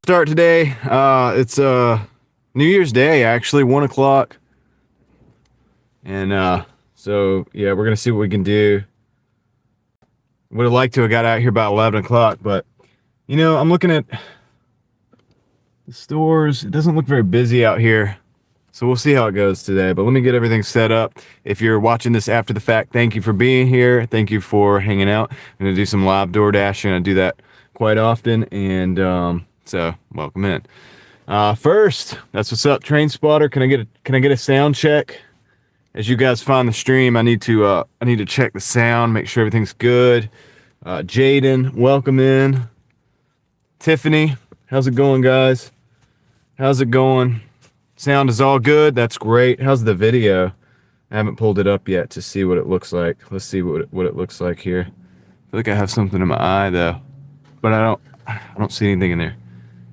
Start today. It's New Year's Day, actually, 1 o'clock. And so yeah, we're gonna see what we can do. Would have liked to have got out here about 11 o'clock, but I'm looking at the stores. It doesn't look very busy out here. So we'll see how it goes today. But let me get everything set up. If you're watching this after the fact, thank you for being here. Thank you for hanging out. I'm gonna do some live Doordashing. I do that quite often, and so welcome in. First, that's what's up, Train Spotter. Can I get a sound check? As you guys find the stream, I need to check the sound, make sure everything's good. Jaden, welcome in. Tiffany, how's it going, guys? How's it going? Sound is all good. That's great. How's the video? I haven't pulled it up yet to see what it looks like. Let's see what it looks like here. I feel like I have something in my eye though, but I don't see anything in there.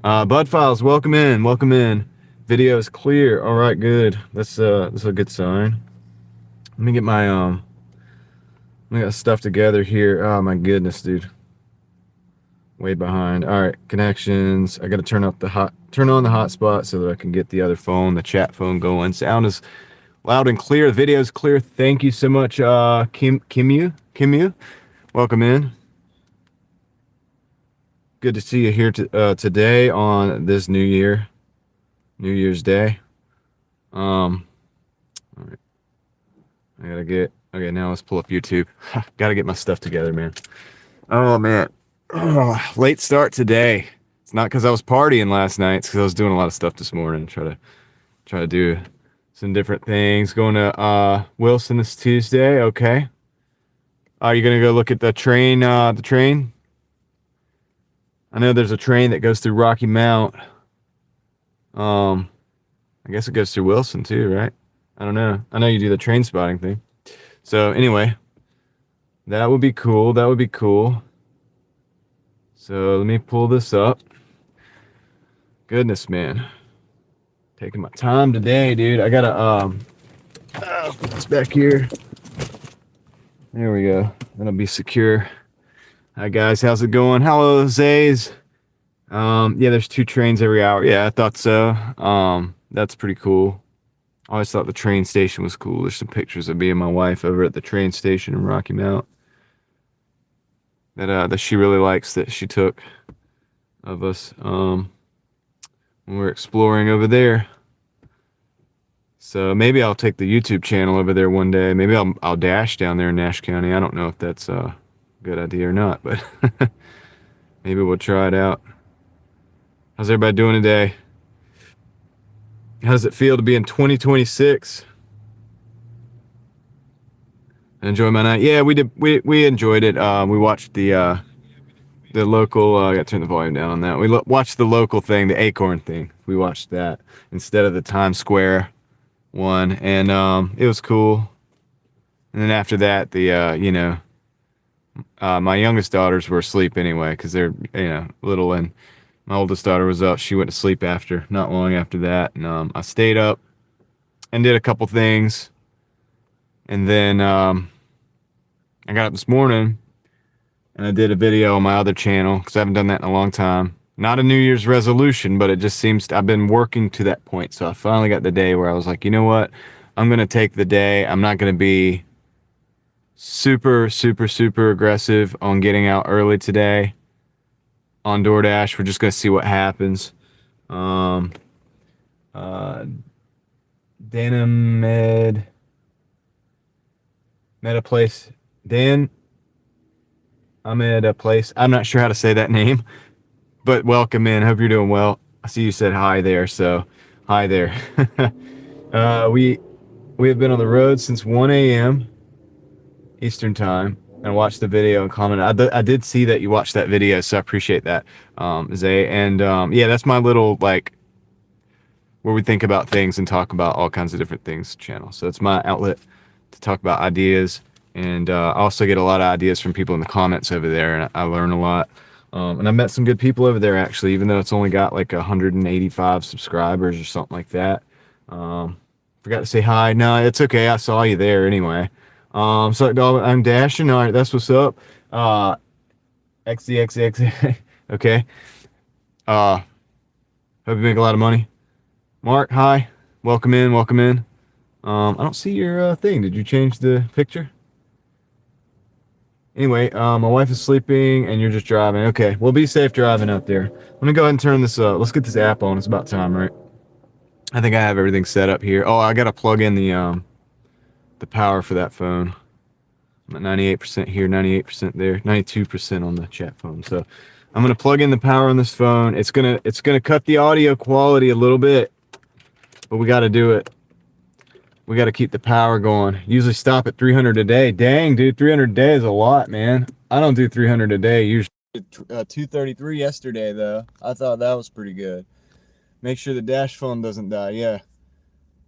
Bud Files, welcome in. Welcome in. Video is clear. All right, good. That's a good sign. Let me get my let me get stuff together here. Oh my goodness, dude. Way behind. All right, connections. I got to turn on the hotspot so that I can get the other phone, the chat phone going. Sound is loud and clear. The video is clear. Thank you so much, Kimyu. Welcome in. Good to see you here today on this New Year's Day. All right. Okay, now let's pull up YouTube. Gotta get my stuff together, man. Oh man. Oh, late start today. It's not because I was partying last night. It's because I was doing a lot of stuff this morning. Try to do some different things. Going to Wilson this Tuesday. Okay. Are you gonna go look at the train? The train. I know there's a train that goes through Rocky Mount. I guess it goes through Wilson too, right? I don't know. I know you do the train spotting thing. So anyway, that would be cool. That would be cool. So let me pull this up. Goodness, man. Taking my time today, dude. I gotta put this back here. There we go. That'll be secure. Hi guys, how's it going? Hello, Zays. Yeah, there's 2 trains every hour. Yeah, I thought so. That's pretty cool. I always thought the train station was cool. There's some pictures of me and my wife over at the train station in Rocky Mount that she really likes, that she took of us when we're exploring over there. So maybe I'll take the YouTube channel over there one day. Maybe I'll dash down there in Nash County. I don't know if that's a good idea or not, but maybe we'll try it out. How's everybody doing today? How does it feel to be in 2026? Enjoy my night. Yeah, we did. We enjoyed it. We watched the local. I got to turn the volume down on that. We watched the local thing, the Acorn thing. We watched that instead of the Times Square one, and it was cool. And then after that, my youngest daughters were asleep anyway because they're little, and my oldest daughter was up. She went to sleep not long after that, and I stayed up and did a couple things, and then I got up this morning and I did a video on my other channel because I haven't done that in a long time. Not a New Year's resolution, but it just seems I've been working to that point. So I finally got the day where I was like, you know what? I'm gonna take the day. I'm not gonna be super aggressive on getting out early today on Doordash. We're just gonna see what happens. Denim Meta Place. Dan, I'm at a place. I'm not sure how to say that name, but welcome in. Hope you're doing well. I see you said hi there, so hi there. We have been on the road since 1 a.m. Eastern time and watched the video and commented. I did see that you watched that video, so I appreciate that, Zay. And yeah, that's my little where we think about things and talk about all kinds of different things channel. So it's my outlet to talk about ideas. And I also get a lot of ideas from people in the comments over there, and I learn a lot. And I met some good people over there, actually, even though it's only got 185 subscribers or something like that. Forgot to say hi. No, it's okay. I saw you there anyway. So I'm dashing. All right, that's what's up. XDXX. Okay. Hope you make a lot of money. Mark, hi. Welcome in, welcome in. I don't see your thing. Did you change the picture? Anyway, my wife is sleeping and you're just driving. Okay, well, be safe driving up there. Let me go ahead and turn this, let's get this app on. It's about time, right? I think I have everything set up here. Oh, I gotta plug in the power for that phone. I'm at 98% here, 98% there, 92% on the chat phone. So I'm gonna plug in the power on this phone. It's gonna cut the audio quality a little bit, but we gotta do it. We gotta keep the power going. Usually stop at 300 a day. Dang, dude, 300 a day is a lot, man. I don't do 300 a day usually. 233 yesterday though. I thought that was pretty good. Make sure the dash phone doesn't die.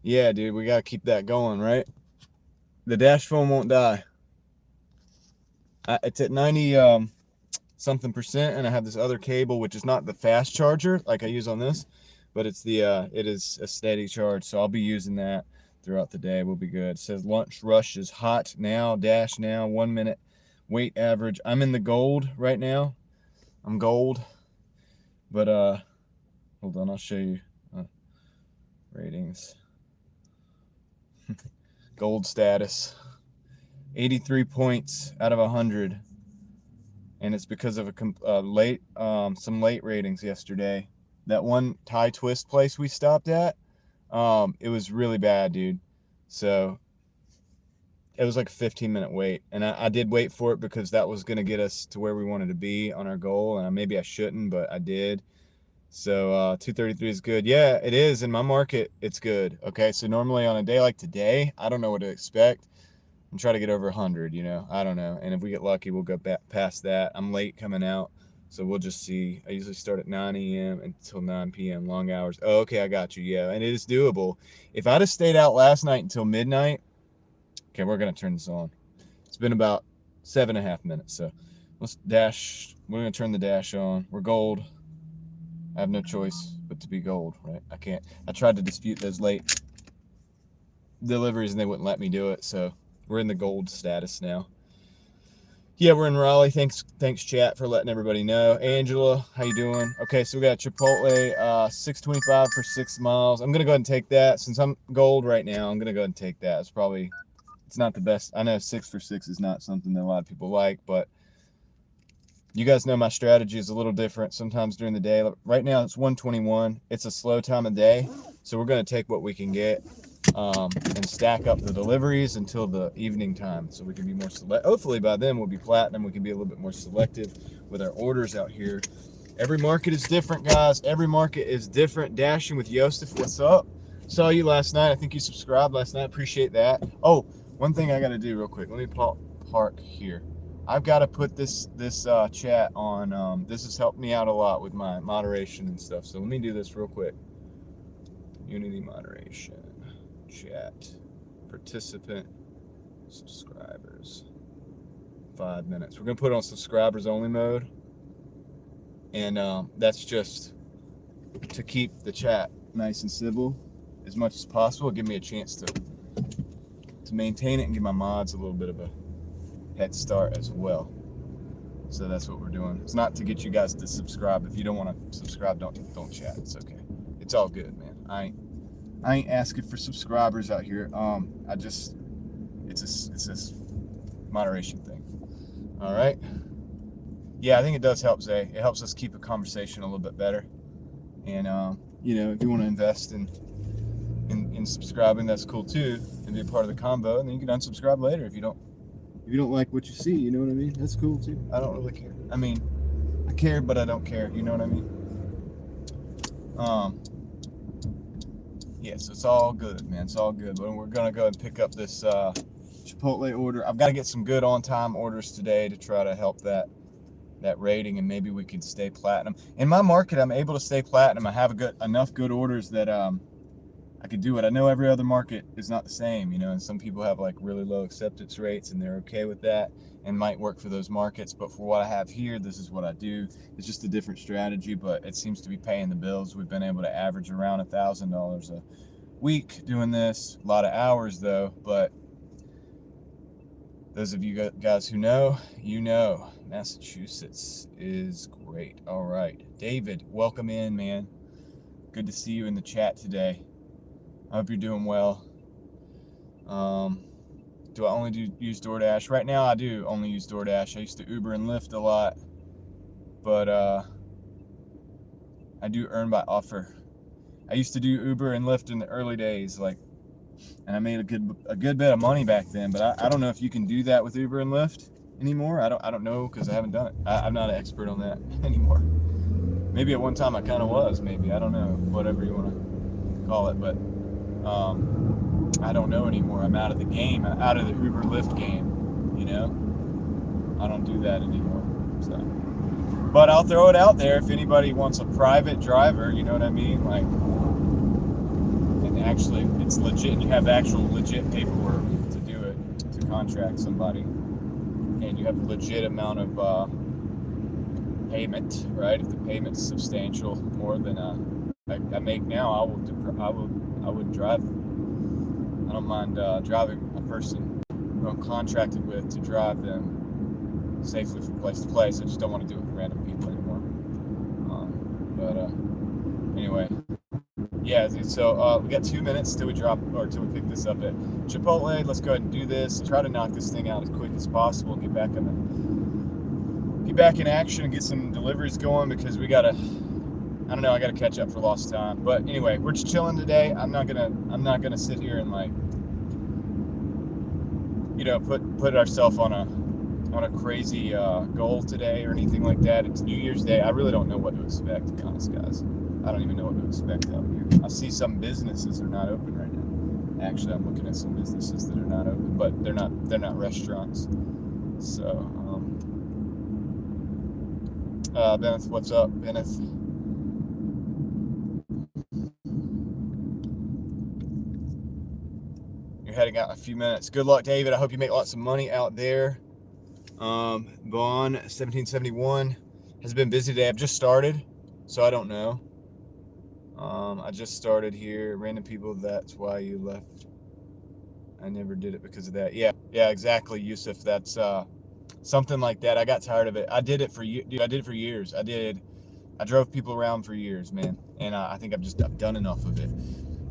Yeah, dude, we gotta keep that going, right? The dash phone won't die. It's at 90 something percent, and I have this other cable which is not the fast charger like I use on this, but it's the it is a steady charge, so I'll be using that throughout the day. We'll be good. It says lunch rush is hot now, dash now, 1 minute weight average. I'm in the gold right now. I'm gold, but hold on, I'll show you ratings. Gold status, 83 points out of 100. And it's because of some late ratings yesterday. That one Thai twist place we stopped at, it was really bad, dude. So it was like a 15-minute wait, and I did wait for it because that was going to get us to where we wanted to be on our goal, and maybe I shouldn't, but I did. So 233 is good. Yeah, it is. In my market, it's good. Okay, so normally on a day like today, I don't know what to expect. And try to get over 100, you know, I don't know. And if we get lucky, we'll go back past that. I'm late coming out, so we'll just see. I usually start at 9 a.m. until 9 p.m. long hours. Oh, okay, I got you. Yeah, and it is doable. If I'd have stayed out last night until midnight, okay, we're gonna turn this on. It's been about 7.5 minutes, so let's dash. We're gonna turn the dash on. We're gold. I have no choice but to be gold, right? I can't. I tried to dispute those late deliveries and they wouldn't let me do it, so we're in the gold status now. Yeah, we're in Raleigh. Thanks chat for letting everybody know. Angela, how you doing? Okay, so we got Chipotle, $6.25 for 6 miles. I'm gonna go ahead and take that since I'm gold right now. I'm gonna go ahead and take that. It's not the best. I know 6 for 6 is not something that a lot of people like, but you guys know my strategy is a little different sometimes during the day. Right now it's 121. It's a slow time of day, so we're gonna take what we can get. And stack up the deliveries until the evening time so we can be more select. Hopefully by then we'll be platinum. We can be a little bit more selective with our orders out here. Every market is different, guys. Every market is different. Dashing with Yosef, what's up? Saw you last night. I think you subscribed last night. Appreciate that. Oh, one thing I got to do real quick. Let me park here. I've got to put this chat on. This has helped me out a lot with my moderation and stuff. So let me do this real quick. Unity moderation. Chat, participant, subscribers, 5 minutes. We're gonna put it on subscribers only mode, and that's just to keep the chat nice and civil as much as possible. Give me a chance to maintain it and give my mods a little bit of a head start as well. So that's what we're doing. It's not to get you guys to subscribe. If you don't want to subscribe, don't chat. It's okay. It's all good, man. I ain't asking for subscribers out here. It's a moderation thing. All right. Yeah, I think it does help, Zay. It helps us keep a conversation a little bit better. And you know, if you want to invest in subscribing, that's cool too, and be a part of the combo. And then you can unsubscribe later if you don't like what you see. You know what I mean? That's cool too. I don't really care. I mean, I care, but I don't care. You know what I mean? Yeah, so it's all good, man. It's all good. But we're gonna go and pick up this Chipotle order. I've got to get some good on-time orders today to try to help that rating, and maybe we could stay platinum. In my market, I'm able to stay platinum. I have enough good orders that I could do it. I know every other market is not the same, you know, and some people have like really low acceptance rates and they're okay with that and might work for those markets. But for what I have here, this is what I do. It's just a different strategy, but it seems to be paying the bills. We've been able to average around $1,000 a week doing this. A lot of hours though, but those of you guys who know, you know, Massachusetts is great. All right, David, welcome in, man. Good to see you in the chat today. I hope you're doing well. Do I only use Doordash? Right now I do only use Doordash. I used to Uber and Lyft a lot, but I do earn by offer. I used to do Uber and Lyft in the early days, and I made a good bit of money back then. But I don't know if you can do that with Uber and Lyft anymore. I don't know because I haven't done it. I'm not an expert on that anymore. Maybe at one time I kind of was. Maybe I don't know. Whatever you want to call it, but I don't know anymore. I'm out of the game. I'm out of the Uber Lyft game. I don't do that anymore. So, but I'll throw it out there if anybody wants a private driver. You know what I mean? And actually, it's legit. And you have actual legit paperwork to do it, to contract somebody, and you have a legit amount of payment, right? If the payment's substantial, more than I make now, I would drive. I don't mind driving a person who I'm contracted with to drive them safely from place to place. I just don't want to do it with random people anymore. Anyway, yeah. So we got 2 minutes till we pick this up at Chipotle. Let's go ahead and do this. Try to knock this thing out as quick as possible. Get back in action and get some deliveries going because we gotta. I don't know. I gotta catch up for lost time. But anyway, we're just chilling today. I'm not gonna sit here and put ourselves on a crazy goal today or anything like that. It's New Year's Day. I really don't know what to expect, to be honest, guys. I don't even know what to expect out here. I see some businesses are not open right now. Actually, I'm looking at some businesses that are not open, but they're not restaurants. So, Benneth, what's up, Benneth? You're heading out in a few minutes. Good luck, David. I hope you make lots of money out there. Vaughn 1771 has been busy today. I've just started, so I don't know. I just started here. Random people, that's why you left. I never did it because of that. Yeah, exactly, Yusuf. That's something like that. I got tired of it. I did it for years. I drove people around for years, man, and I think I've done enough of it.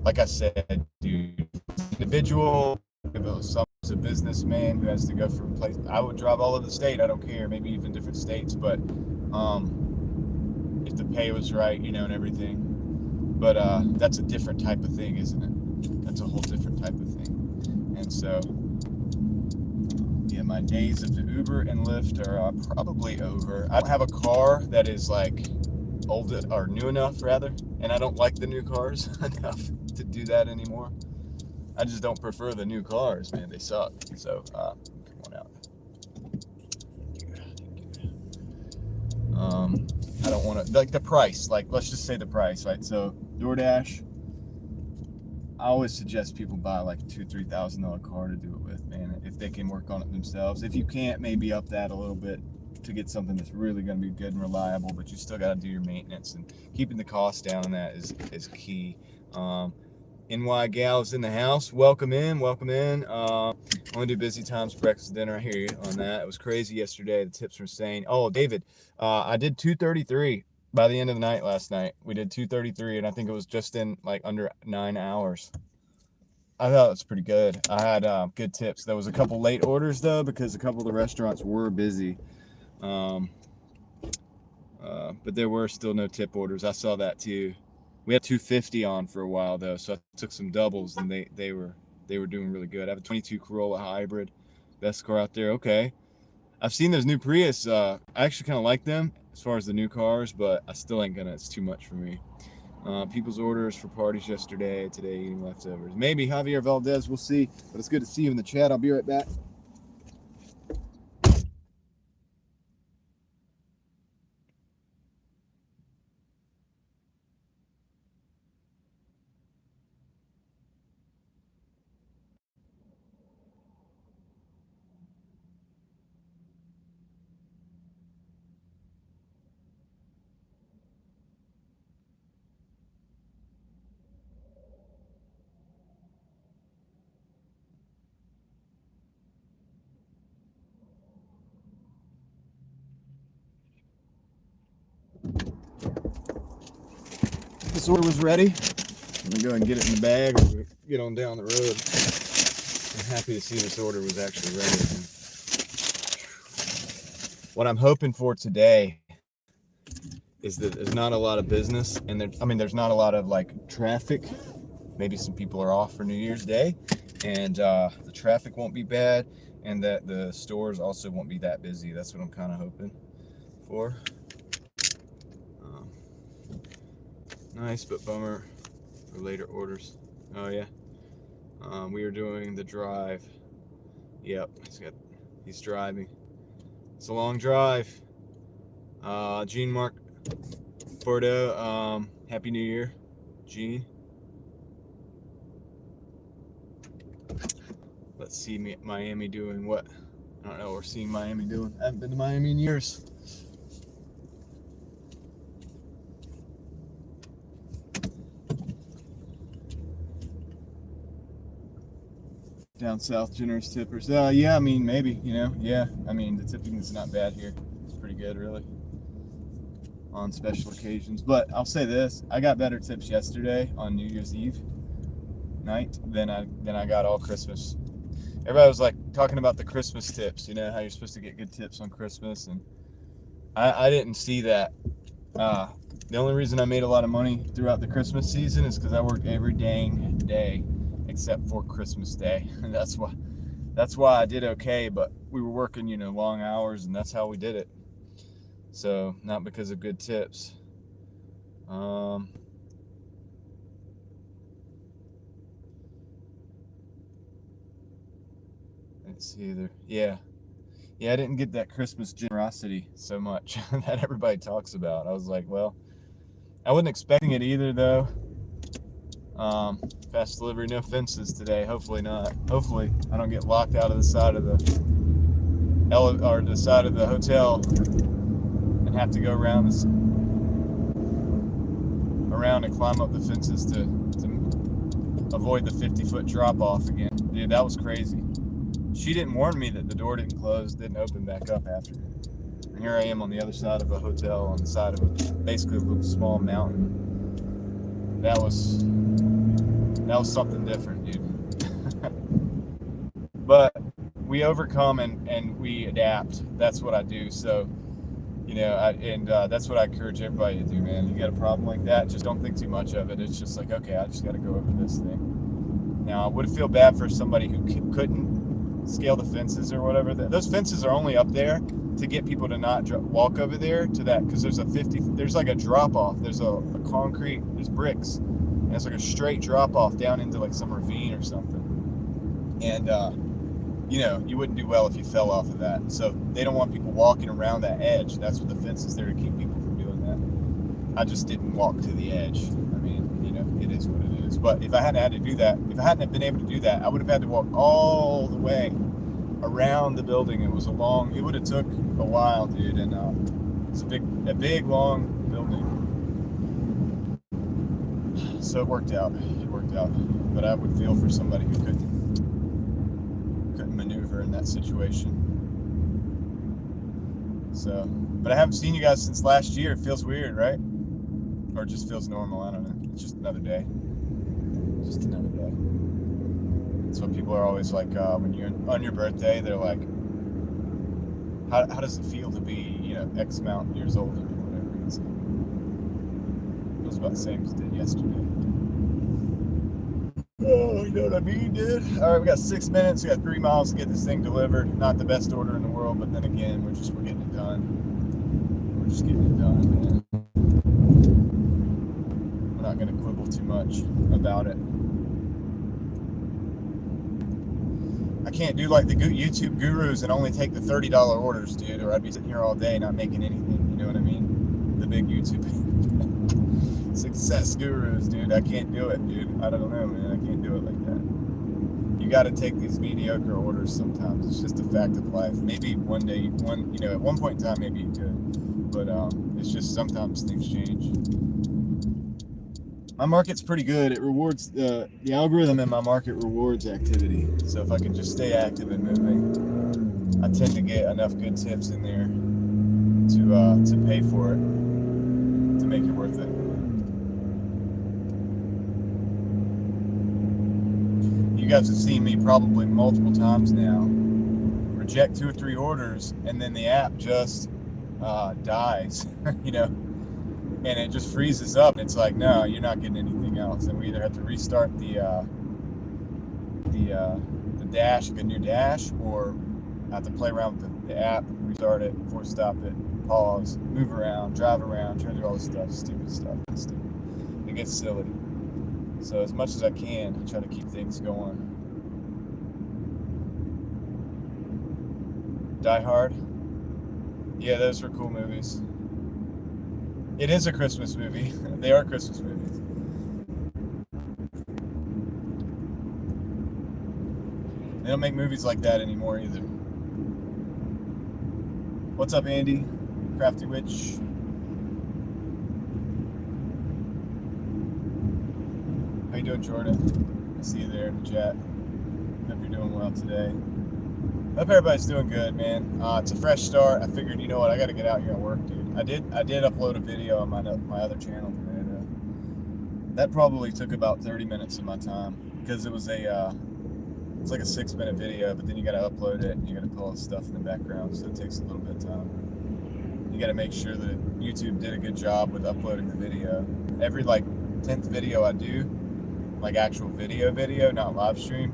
Like I said, dude, individual. If it was a businessman who has to go from place, I would drive all over the state. I don't care, maybe even different states, but if the pay was right, and everything. But that's a different type of thing, isn't it? That's a whole different type of thing. And so, yeah, my days of the Uber and Lyft are probably over. I don't have a car that is old or new enough, rather, and I don't like the new cars enough to do that anymore. I just don't prefer the new cars, man. They suck. So, come on out. I don't want to, the price, let's just say the price, right? So, Doordash, I always suggest people buy a $2,000-$3,000 car to do it with, man, if they can work on it themselves. If you can't, maybe up that a little bit to get something that's really going to be good and reliable, but you still got to do your maintenance, and keeping the cost down on that is key. NY Gals in the house. Welcome in. Only do busy times, breakfast, dinner. I hear you on that. It was crazy yesterday. The tips were insane. Oh, David, I did 233 by the end of the night last night. We did 233, and I think it was just in under 9 hours. I thought it was pretty good. I had good tips. There was a couple late orders though because a couple of the restaurants were busy. But there were still no tip orders. I saw that too. We had 250 on for a while though, so I took some doubles, and they were doing really good. I have a 22 Corolla hybrid, best car out there. Okay, I've seen those new Prius. I actually kind of like them as far as the new cars, but I still ain't gonna. It's too much for me. People's orders for parties yesterday, today eating leftovers. Maybe Javier Valdez, we'll see. But it's good to see you in the chat. I'll be right back. This order was ready. I'm gonna go ahead and get it in the bag. We'll get on down the road. I'm happy to see this order was actually ready. What I'm hoping for today is that there's not a lot of business, and there's not a lot of like traffic. Maybe some people are off for New Year's Day, and the traffic won't be bad, and that the stores also won't be that busy. That's what I'm kind of hoping for. Nice, but bummer for later orders. Oh yeah, we are doing the drive. Yep, he's driving. It's a long drive. Gene Mark Bordeaux, Happy New Year, Gene. Let's see Miami doing what? I don't know what we're seeing Miami doing. I haven't been to Miami in years. Down south, generous tippers. Yeah, I mean, maybe, yeah. I mean, the tipping is not bad here. It's pretty good, really, on special occasions. But I'll say this, I got better tips yesterday on New Year's Eve night than I got all Christmas. Everybody was like talking about the Christmas tips, how you're supposed to get good tips on Christmas, and I didn't see that. The only reason I made a lot of money throughout the Christmas season is because I worked every dang day except for Christmas Day, and that's why I did okay. But we were working, long hours, and that's how we did it. So not because of good tips. Let's see there. Yeah, I didn't get that Christmas generosity so much that everybody talks about. I was like, well, I wasn't expecting it either, though. Fast delivery, no fences today. Hopefully not. Hopefully I don't get locked out of the side of the side of the hotel and have to go around and climb up the fences to avoid the 50-foot drop off again. Dude, that was crazy. She didn't warn me that the door didn't open back up after. And here I am on the other side of a hotel, on the side of basically a little small mountain. That was something different, dude. But we overcome and we adapt. That's what I do. So, that's what I encourage everybody to do, man. You got a problem like that, just don't think too much of it. It's just like, okay, I just got to go over this thing. Now, I would feel bad for somebody who couldn't scale the fences or whatever. Those fences are only up there to get people to not walk over there to that, because there's like a drop off. There's a concrete, there's bricks, and it's like a straight drop off down into like some ravine or something. And you wouldn't do well if you fell off of that. So they don't want people walking around that edge. That's what the fence is there to keep people from doing that. I just didn't walk to the edge. I mean, it is what it is. But if I hadn't had to do that, if I hadn't been able to do that, I would have had to walk all the way around the building. It would have took a while, dude. And it's a big, long building. So it worked out. But I would feel for somebody who couldn't maneuver in that situation. So, but I haven't seen you guys since last year. It feels weird, right? Or it just feels normal. I don't know. It's just another day. That's what people are always like, when you're on your birthday, they're like, how does it feel to be, X amount of years older or whatever? It feels about the same as it did yesterday. Oh, you know what I mean, dude? All right, we got 6 minutes. We got 3 miles to get this thing delivered. Not the best order in the world, but then again, we're getting it done. We're just getting it done, man. We're not going to quibble too much about it. I can't do like the YouTube gurus and only take the $30 orders, dude, or I'd be sitting here all day not making anything. You know what I mean? The big YouTube success gurus, dude. I can't do it, dude. I don't know, man. I can't do it like that. You got to take these mediocre orders sometimes. It's just a fact of life. Maybe one day, at one point in time, maybe you could, but it's just sometimes things change. My market's pretty good. It rewards the algorithm in my market rewards activity. So if I can just stay active and moving, I tend to get enough good tips in there to pay for it, to make it worth it. guys have seen me probably multiple times now reject 2 or 3 orders, and then the app just dies, you know, and it just freezes up. It's like, no, you're not getting anything else, and we either have to restart the dash, get a new dash, or have to play around with the app, restart it, force stop it, pause, move around, drive around, try to do all this stuff, stupid stuff. It gets silly. So as much as I can, I try to keep things going. Die Hard. Yeah, those were cool movies. It is a Christmas movie. They are Christmas movies. They don't make movies like that anymore either. What's up, Andy? Crafty Witch. How you doing, Jordan? I see you there in the chat. Hope you're doing well today. Hope everybody's doing good, man. It's a fresh start. I figured, you know what, I got to get out here and work, dude. I did upload a video on my other channel today. That probably took about 30 minutes of my time because it was like a 6-minute video, but then you got to upload it and you got to put all the stuff in the background, so it takes a little bit of time. You got to make sure that YouTube did a good job with uploading the video. Every like 10th video I do, like actual video, not live stream,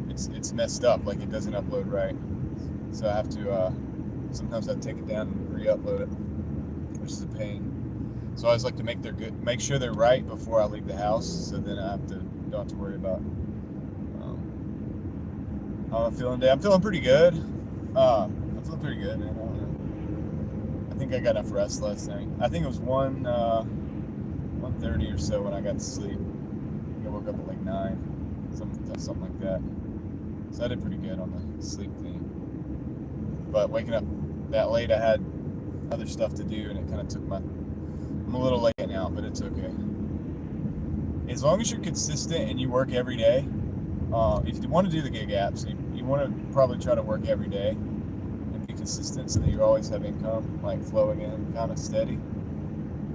it's messed up, like it doesn't upload right. So I have to sometimes I take it down and re-upload it, which is a pain. So I always like to make sure they're right before I leave the house, so then I don't have to worry about how I'm feeling today. I'm feeling pretty good. I'm feeling pretty good, man. I think I got enough rest last night. I think it was 1:30 or so when I got to sleep. I woke up at like 9, something like that. So I did pretty good on the sleep thing. But waking up that late, I had other stuff to do, and it kind of took I'm a little late now, but it's okay. As long as you're consistent and you work every day, if you want to do the gig apps, you want to probably try to work every day and be consistent so that you always have income, like flowing in kind of steady,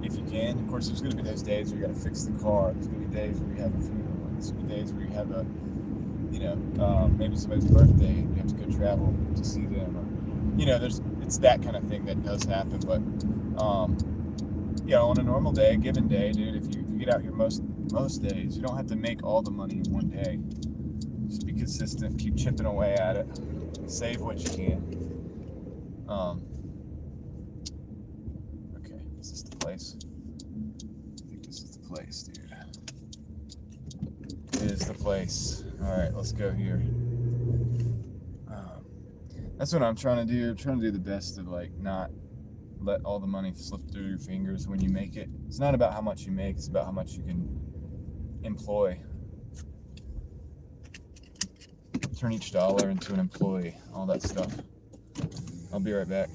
if you can. Of course, there's going to be those days where you got to fix the car. There's going to be days where you have a funeral. There's going to be days where you have maybe somebody's birthday and you have to go travel to see them. Or, it's that kind of thing that does happen. But, on a normal day, a given day, dude, if you get out here most days, you don't have to make all the money in one day. Just be consistent, keep chipping away at it, save what you can. Okay, is this the place? I think this is the place, dude. It is the place. All right, let's go here. That's what I'm trying to do. I'm trying to do the best of like not let all the money slip through your fingers when you make it. It's not about how much you make, it's about how much you can employ. Turn each dollar into an employee, all that stuff. I'll be right back.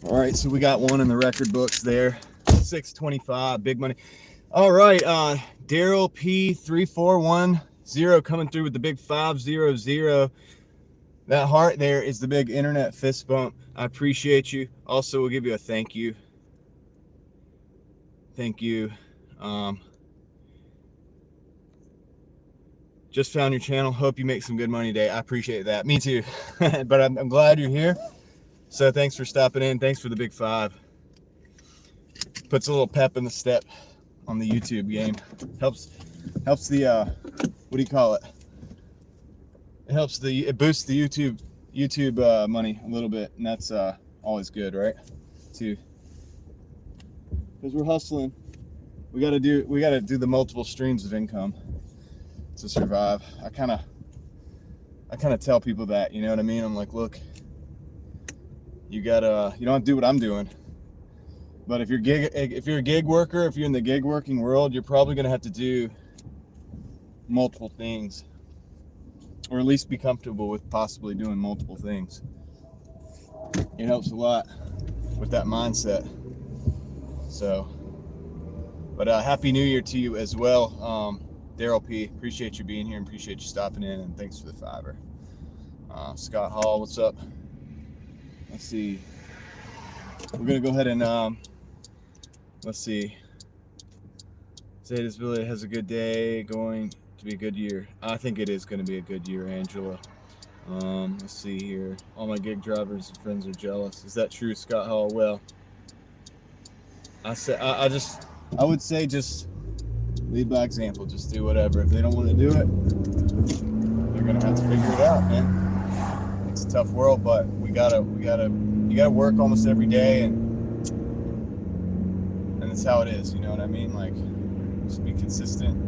All right, so we got one in the record books there. 625, big money. All right, Daryl P3410 coming through with the big 500. That heart there is the big internet fist bump. I appreciate you. Also, we'll give you a thank you. Thank you. Just found your channel. Hope you make some good money today. I appreciate that. Me too. But I'm glad you're here. So thanks for stopping in. Thanks for the big 5. Puts a little pep in the step on the YouTube game. Helps the what do you call it? It boosts the YouTube money a little bit, and that's always good, right? To because we're hustling. We gotta do the multiple streams of income to survive. I kind of tell people that, you know what I mean? I'm like, look, you don't have to do what I'm doing. But if you're a gig worker, if you're in the gig working world, you're probably gonna have to do multiple things, or at least be comfortable with possibly doing multiple things. It helps a lot with that mindset. So, but happy New Year to you as well, Daryl P. Appreciate you being here and appreciate you stopping in, and thanks for the $5. Scott Hall, what's up? Let's see. We're gonna go ahead and let's see. Say this really has a good day, going to be a good year. I think it is going to be a good year, Angela. Let's see here. All my gig drivers and friends are jealous. Is that true, Scott Hall? Well, I would say just lead by example. Just do whatever. If they don't want to do it, they're gonna have to figure it out, man. It's a tough world, but you gotta work almost every day, and that's how it is. You know what I mean? Like, just be consistent.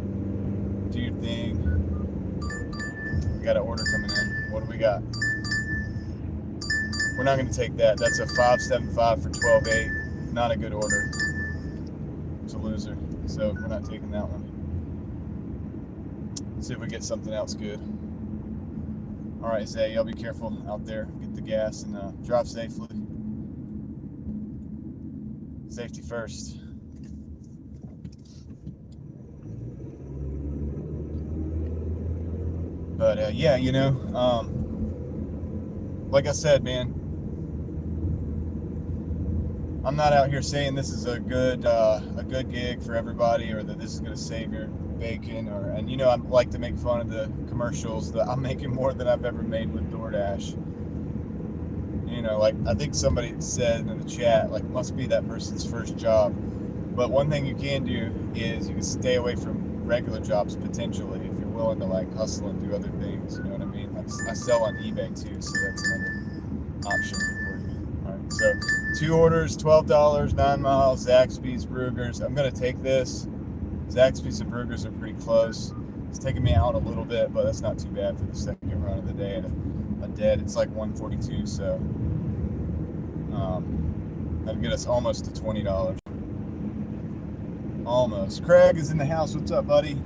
Do your thing. We got an order coming in. What do we got? We're not going to take that. That's a 575 for 12.8. Not a good order. It's a loser. So we're not taking that one. Let's see if we get something else good. All right, Zay, y'all be careful out there. Get the gas and drive safely. Safety first. But yeah, you know, like I said, man, I'm not out here saying this is a good gig for everybody, or that this is going to save your bacon, and you know, I like to make fun of the commercials that I'm making more than I've ever made with Doordash. You know, like I think somebody said in the chat, like, must be that person's first job. But one thing you can do is you can stay away from regular jobs potentially if you're willing to like hustle and do other things. You know what I mean? Like, I sell on eBay too, so that's another option for you. All right, so 2 orders, $12, 9 miles, Zaxby's, Brugger's. I'm gonna take this. Zaxby's and Brugger's are pretty close. It's taking me out a little bit, but that's not too bad for the second run of the day. A dead, it's like 142, so that'll get us almost to $20. Almost. Craig is in the house. What's up, buddy?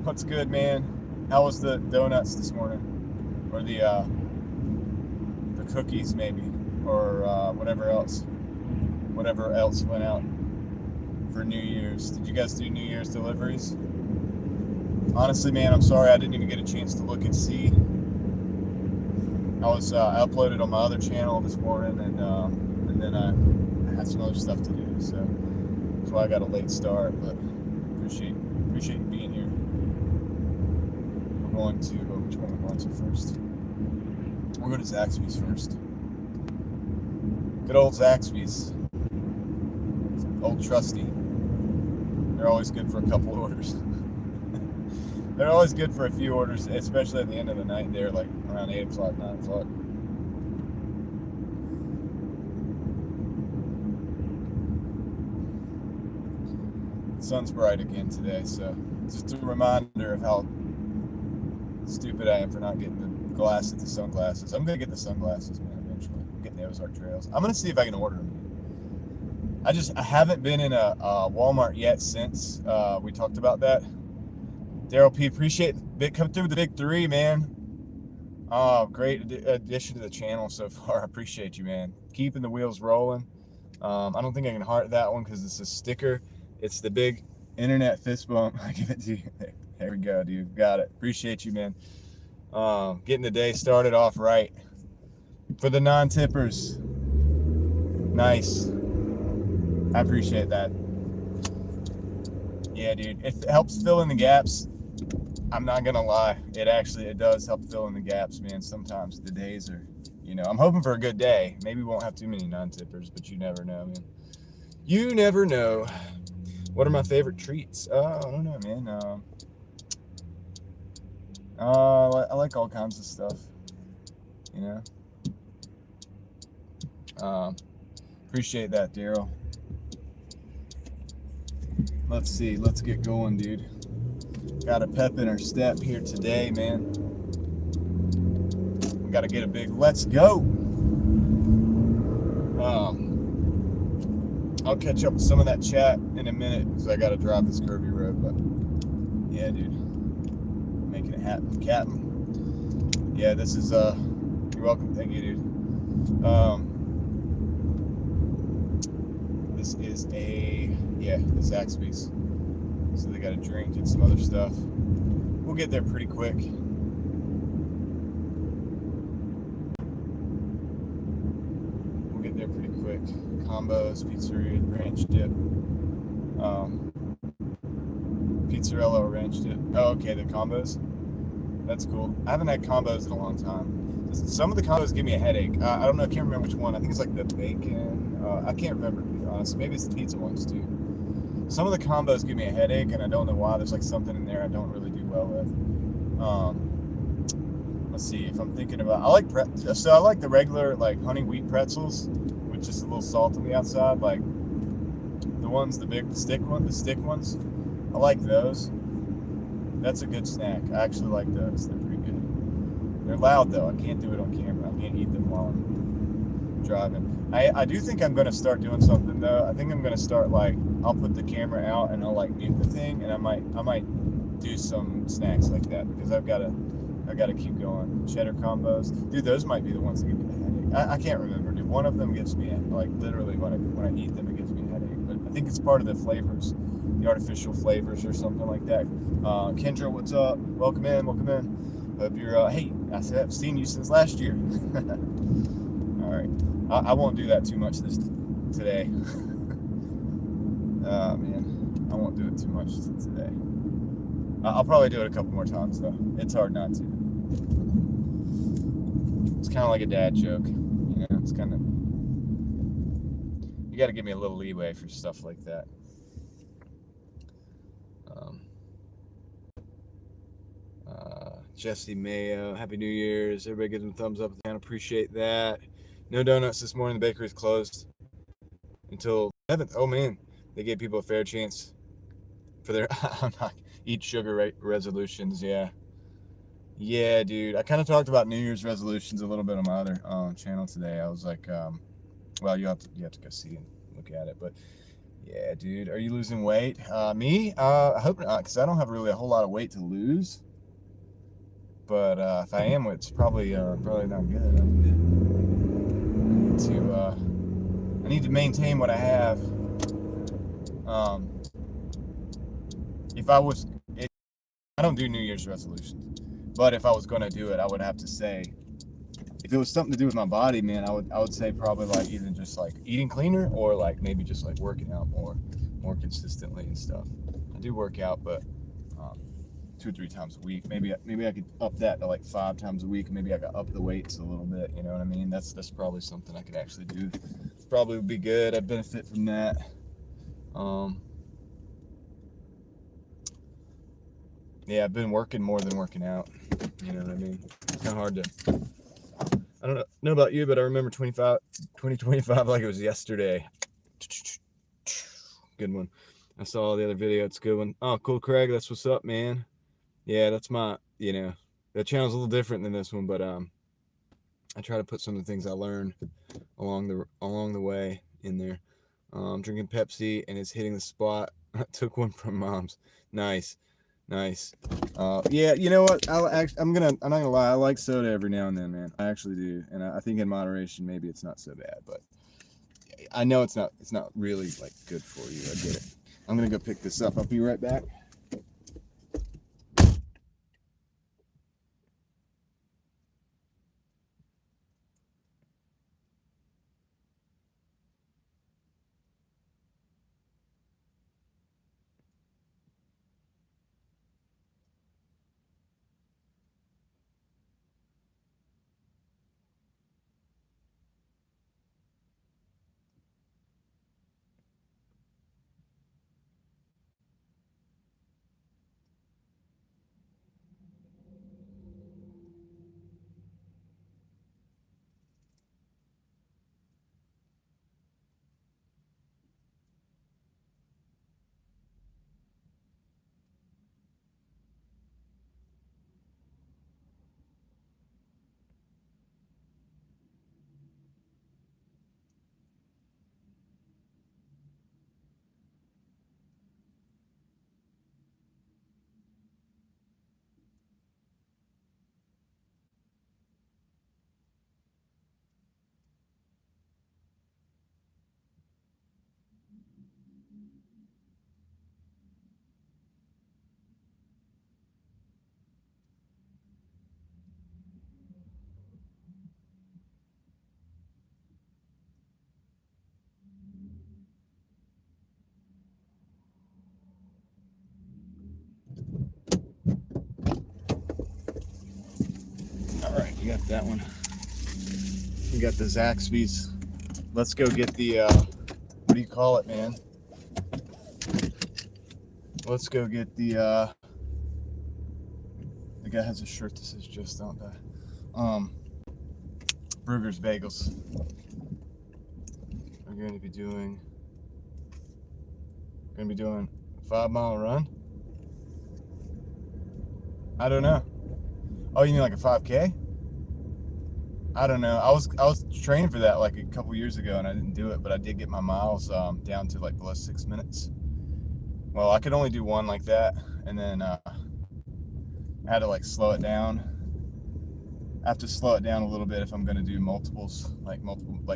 What's good, man? How was the donuts this morning, or the cookies maybe, or whatever else went out for New Year's? Did you guys do New Year's deliveries? Honestly, man, I'm sorry I didn't even get a chance to look and see. I uploaded on my other channel this morning, and then I had some other stuff to do, so that's why I got a late start. But appreciate you being here. We're going to which one we're going to first? We're going to Zaxby's first. Good old Zaxby's, old trusty. They're always good for a couple orders. They're always good for a few orders, especially at the end of the night. They're like around 8 o'clock, 9 o'clock. The sun's bright again today, so just a reminder of how stupid I am for not getting the sunglasses. I'm going to get the sunglasses, man, eventually. I'm getting the Ozark Trails. I'm going to see if I can order them. I haven't been in a Walmart yet since we talked about that. Daryl P, appreciate come through the big 3, man. Great addition to the channel so far. I appreciate you, man. Keeping the wheels rolling. I don't think I can heart that one because it's a sticker. It's the big internet fist bump. I give it to you. There we go, dude. Got it. Appreciate you, man. Getting the day started off right. For the non-tippers. Nice. I appreciate that. Yeah, dude. It helps fill in the gaps. I'm not gonna lie, it does help fill in the gaps, man. Sometimes the days are, you know, I'm hoping for a good day. Maybe we won't have too many non-tippers, but you never know, man. You never know. What are my favorite treats? I don't know, man. I like all kinds of stuff, you know. Appreciate that, Daryl. Let's see. Let's get going, dude. Got a pep in our step here today, man. We got to get a big let's go. I'll catch up with some of that chat in a minute because I got to drive this curvy road. But yeah, dude, making it happen, Captain. Yeah, this is you're welcome. Thank you, dude. This is the Zaxby's. So they got a drink and some other stuff. We'll get there pretty quick. Combos, pizzeria, ranch dip, pizzarella or ranch dip. Oh, okay, the combos. That's cool. I haven't had combos in a long time. Some of the combos give me a headache. I don't know. I can't remember which one. I think it's like the bacon. I can't remember, to be honest. Maybe it's the pizza ones too. Some of the combos give me a headache, and I don't know why. There's like something in there I don't really do well with. Let's see if I'm thinking about. I like the regular like honey wheat pretzels with just a little salt on the outside, like the big stick ones. I like those. That's a good snack. I actually like those. They're pretty good. They're loud though. I can't do it on camera. I can't eat them while I'm driving. I do think I'm gonna start doing something though. I think I'm gonna start like I'll put the camera out and I'll like mute the thing, and I might do some snacks like that because I gotta keep going. Cheddar combos, dude. Those might be the ones that give me the headache. I can't remember, dude. One of them gives me like literally when I eat them, it gives me a headache. But I think it's part of the flavors, the artificial flavors or something like that. Kendra, what's up? Welcome in. Hope you're. Hey, I've seen you since last year. All right, I won't do that too much today. Man, I won't do it too much today. I'll probably do it a couple more times though. It's hard not to. It's kind of like a dad joke, you know. It's kind of, you got to give me a little leeway for stuff like that. Jesse Mayo, Happy New Year's. Everybody give them a thumbs up and appreciate that. No donuts this morning. The bakery's closed until 7th. Oh man, they gave people a fair chance for their eat sugar resolutions. Yeah, dude. I kind of talked about New Year's resolutions a little bit on my other channel today. I was like, well, you have to go see and look at it. But yeah, dude, are you losing weight? Me? I hope not, because I don't have really a whole lot of weight to lose. But if I am, it's probably not good. I need to maintain what I have. If I was, I don't do New Year's resolutions, but if I was going to do it, I would have to say, if it was something to do with my body, man, I would say probably like either just like eating cleaner or like maybe just like working out more consistently and stuff. I do work out, but 2 or 3 times a week. Maybe I could up that to like 5 times a week. Maybe I could up the weights a little bit. You know what I mean? That's probably something I could actually do. Probably would be good. I'd benefit from that. Yeah, I've been working more than working out. You know what I mean? It's kind of hard to. I don't know about you, but I remember 2025 like it was yesterday. Good one. I saw the other video. It's a good one. Oh, cool, Craig. That's what's up, man. Yeah, that's my, that channel's a little different than this one, but I try to put some of the things I learned along the way in there. Drinking Pepsi and it's hitting the spot. I took one from Mom's. Nice. Yeah, you know what? I'm not gonna lie. I like soda every now and then, man. I actually do, and I think in moderation, maybe it's not so bad. But I know it's not really like good for you. I get it. I'm gonna go pick this up. I'll be right back. All right, you got that one. You got the Zaxby's. Let's go get the, what do you call it, man? Let's go get the guy has a shirt that says "Just Don't Die." Brugger's Bagels. We're going to be doing a 5-mile run. I don't know. Oh, you mean like a 5K? I don't know. I was training for that like a couple years ago, and I didn't do it, but I did get my miles down to like below 6 minutes. Well, I could only do one like that, and then I had to like slow it down. I have to slow it down a little bit if I'm going to do multiples, like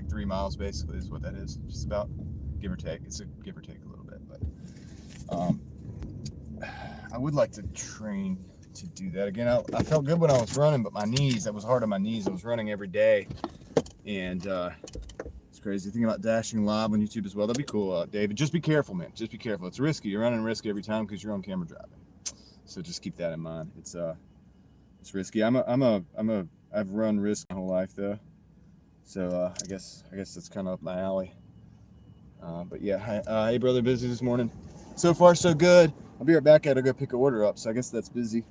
3 miles basically is what that is, just about, give or take. It's a give or take a little bit, but I would like to train to do that again. I felt good when I was running, but my knees, that was hard on my knees. I was running every day, and it's crazy. Think about dashing live on YouTube as well. That'd be cool, David. Just be careful, man. Just be careful. It's risky. You're running risk every time because you're on camera driving. So just keep that in mind. It's risky. I've run risk my whole life though, so I guess that's kind of up my alley. But yeah, hey brother, busy this morning. So far so good. I'll be right back. I gotta go pick an order up, so I guess that's busy.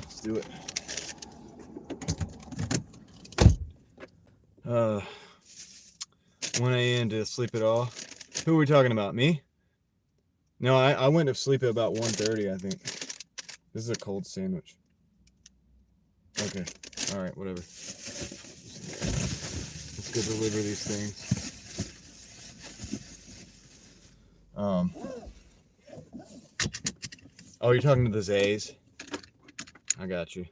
Let's do it. 1 a.m. to sleep at all. Who are we talking about? Me? No, I went to sleep at about 1:30, I think. This is a cold sandwich. Okay. All right, whatever. Let's go deliver these things. Oh, you're talking to the Zays? I got you.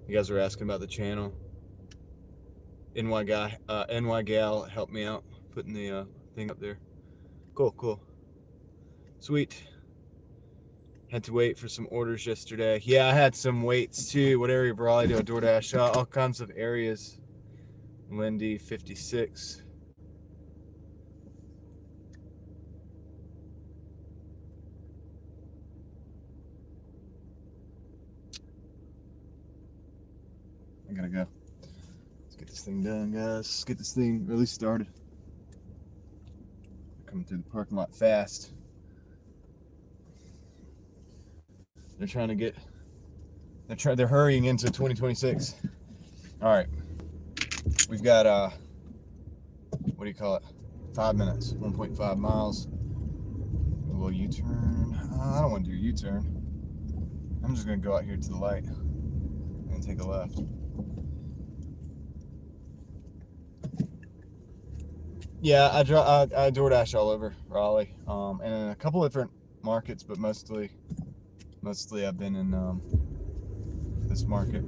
You guys were asking about the channel. NY Gal helped me out putting the thing up there. Cool. Sweet. Had to wait for some orders yesterday. Yeah, I had some waits too. What area of Raleigh do I Doordash? All kinds of areas. Lindy 56. I gotta go. Let's get this thing done, guys. Let's get this thing really started. Coming through the parking lot fast. They're trying to get. They're hurrying into 2026. All right. We've got what do you call it? 5 minutes. 1.5 miles. A little U-turn. I don't want to do a U-turn. I'm just gonna go out here to the light and take a left. Yeah, I Doordash all over Raleigh, and in a couple different markets, but mostly I've been in this market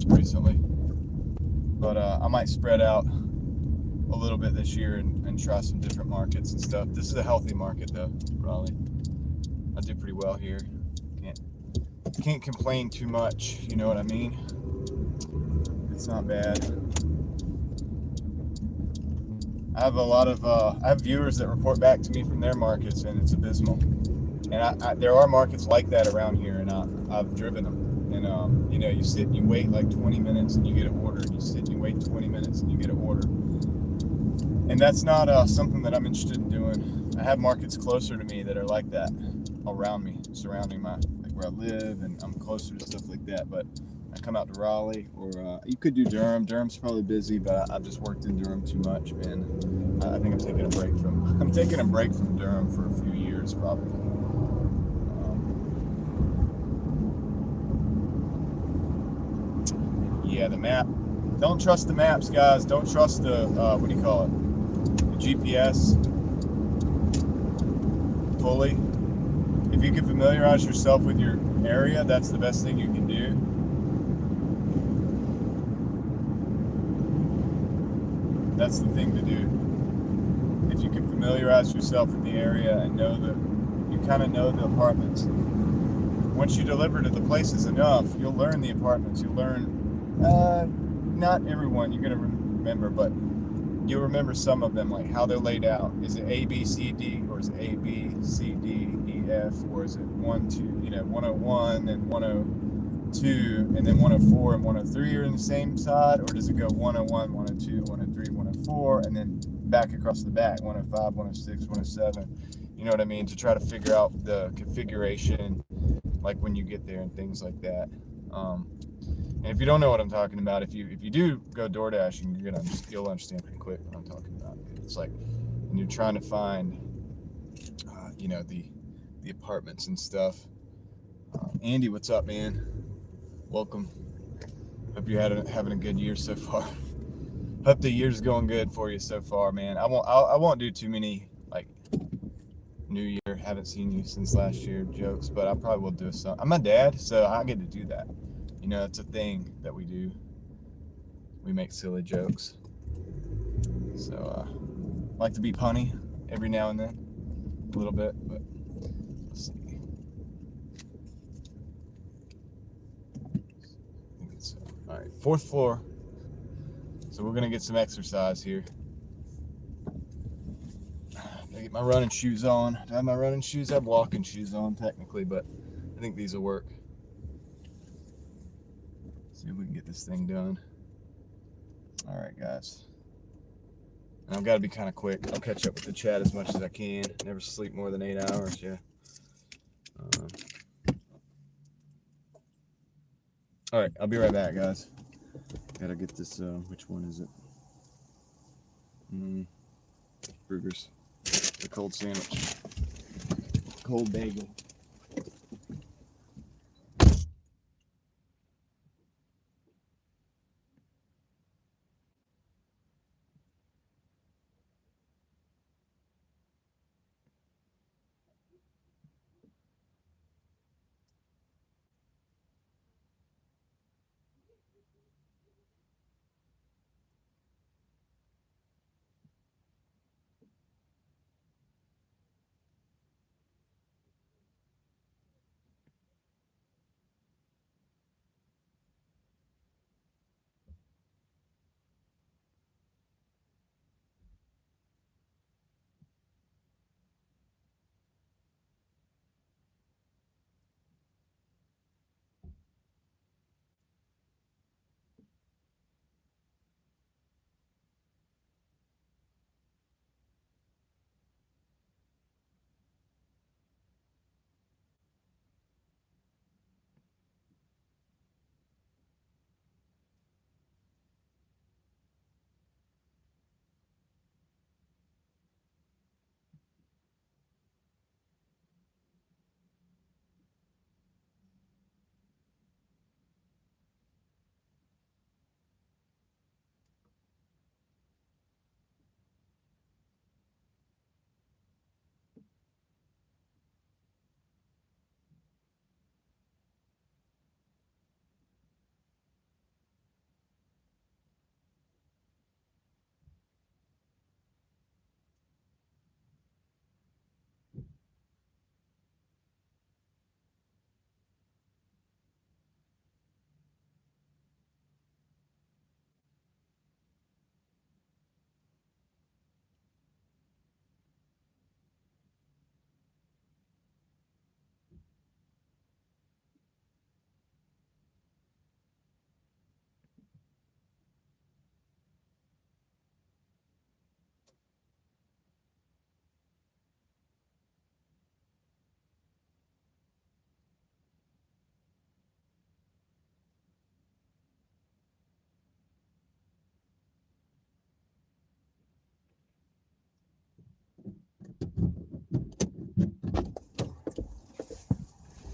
recently. But I might spread out a little bit this year and try some different markets and stuff. This is a healthy market though, Raleigh. I do pretty well here. Can't complain too much, you know what I mean? It's not bad. I have a lot of I have viewers that report back to me from their markets, and it's abysmal. And there are markets like that around here, and I've driven them. And you know, you sit and you wait like 20 minutes and you get an order, and you sit and you wait 20 minutes and you get an order. And that's not something that I'm interested in doing. I have markets closer to me that are like that around me, surrounding my like where I live, and I'm closer to stuff like that. But I come out to Raleigh, or you could do Durham. Durham's probably busy, but I've just worked in Durham too much, man. I think I'm taking a break from Durham for a few years probably. Yeah, the map. Don't trust the maps, guys. Don't trust the what do you call it? The GPS fully. If you can familiarize yourself with your area, that's the best thing you can do. That's the thing to do. If you can familiarize yourself with the area and know you kind of know the apartments. Once you deliver to the places enough, you'll learn the apartments. You'll learn, not everyone you're going to remember, but you'll remember some of them, like how they're laid out. Is it A, B, C, D, or is it A, B, C, D, E, F, or is it 1, 2, 101 and 102, and then 104 and 103 are in the same side, or does it go 101, 102, 103, 104, and then back across the back, 105, 106, 107? You know what I mean? To try to figure out the configuration, like when you get there and things like that. And if you don't know what I'm talking about, if you do go Doordashing, you'll understand pretty quick what I'm talking about. It's like when you're trying to find, the apartments and stuff. Andy, what's up, man? Welcome. Hope you're having a good year so far. Hope the year's going good for you so far, man. I won't do too many like New Year, haven't seen you since last year jokes, but I probably will do some. I'm my dad, so I get to do that. You know, it's a thing that we do. We make silly jokes. So I like to be punny every now and then, a little bit, but let's see. I think it's all right. 4th floor. So we're gonna get some exercise here. I get my running shoes on. Do I have my running shoes? I have walking shoes on technically, but I think these will work. See if we can get this thing done. All right, guys. And I've got to be kind of quick. I'll catch up with the chat as much as I can. Never sleep more than 8 hours, yeah. All right, I'll be right back, guys. Gotta get this, which one is it? Burgers. The cold sandwich. Cold bagel.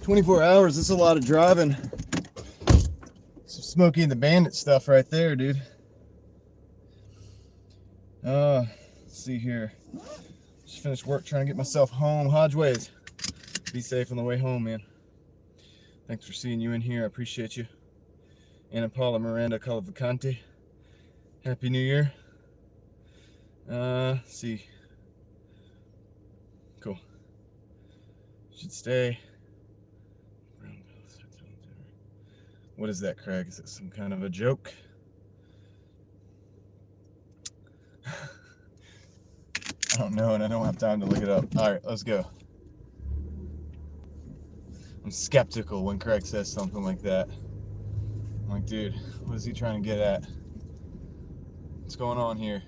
24 hours, that's a lot of driving. Some Smokey and the Bandit stuff right there, dude. Let's see here. Just finished work trying to get myself home. Hodgeways. Be safe on the way home, man. Thanks for seeing you in here. I appreciate you. Anna Paula Miranda Calavicante. Happy New Year. Let's see. Cool. Should stay. What is that, Craig? Is it some kind of a joke? I don't know, and I don't have time to look it up. All right, let's go. I'm skeptical when Craig says something like that. I'm like, dude, what is he trying to get at? What's going on here?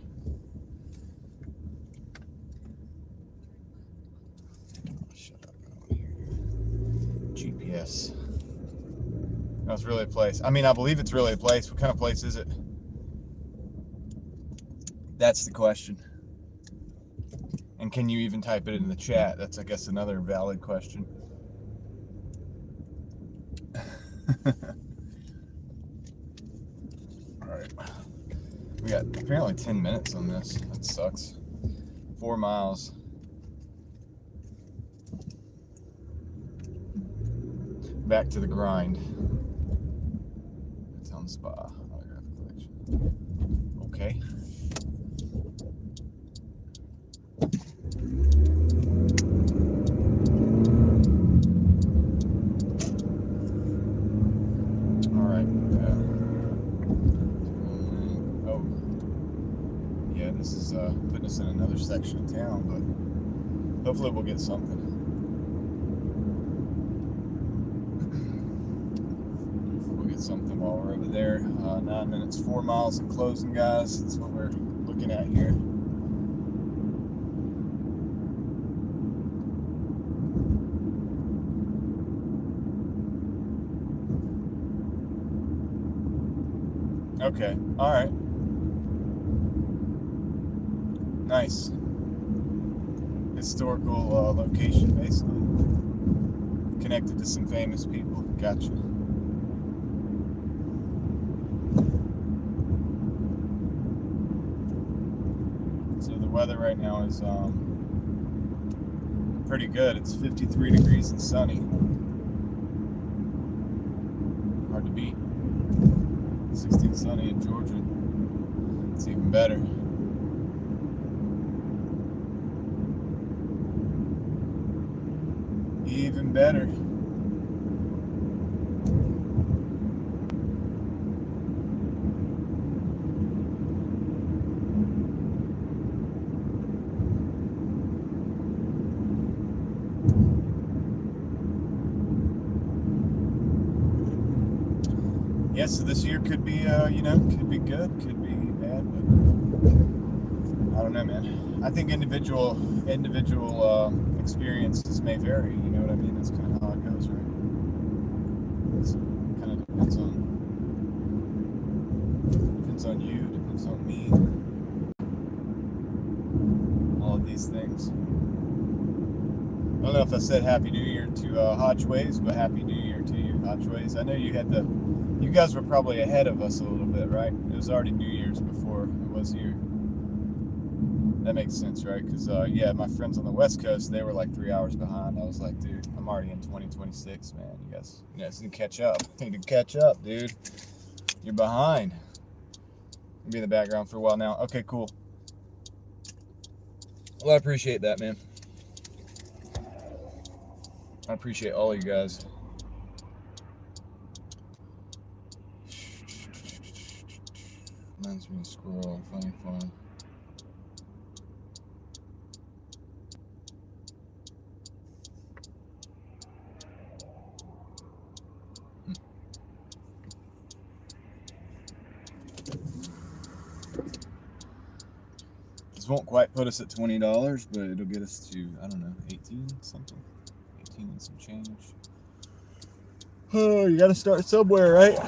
Oh, shut up. I don't want to hear you. GPS. No, it's really a place. I mean, I believe it's really a place. What kind of place is it? That's the question. And can you even type it in the chat? That's, I guess, another valid question. Alright. We got apparently 10 minutes on this. That sucks. 4 miles. Back to the grind. Town Spa. Autographic collection. Okay. This is putting us in another section of town, but hopefully we'll get something. We'll get something while we're over there. 9 minutes, 4 miles and closing, guys. That's what we're looking at here. Okay, all right. Nice. Historical location, basically. Connected to some famous people. Gotcha. So the weather right now is pretty good. It's 53 degrees and sunny. Hard to beat. 16 sunny in Georgia. It's even better. Even better. Yeah, so this year could be, could be good, could be bad, but I don't know, man. I think individual experiences may vary. You know what I mean? That's kind of how it goes, right? So it kind of depends on you, depends on me. All of these things. I don't know if I said Happy New Year to Hodgeways, but Happy New Year to you, Hodgeways. I know you guys were probably ahead of us a little bit, right? It was already New Year's before it was here. That makes sense, right? Because, yeah, my friends on the West Coast, they were like 3 hours behind. I was like, dude, I'm already in 2026, man. You guys need to catch up. You need to catch up, dude. You're behind. I'll be in the background for a while now. Okay, cool. Well, I appreciate that, man. I appreciate all you guys. Reminds me of Squirrel. Funny fun. This won't quite put us at $20, but it'll get us to, I don't know, 18 something. 18 and some change. Oh, you gotta start somewhere, right?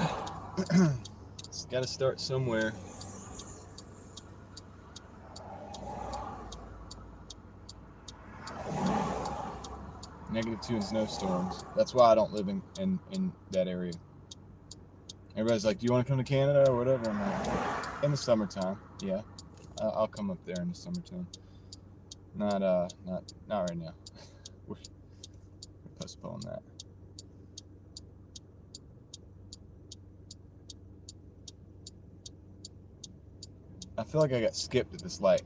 It's gotta start somewhere. -2 in snowstorms. That's why I don't live in that area. Everybody's like, do you want to come to Canada or whatever? I'm like, in the summertime, yeah. I'll come up there in the summertime. Not right now. We're postpone that. I feel like I got skipped at this light.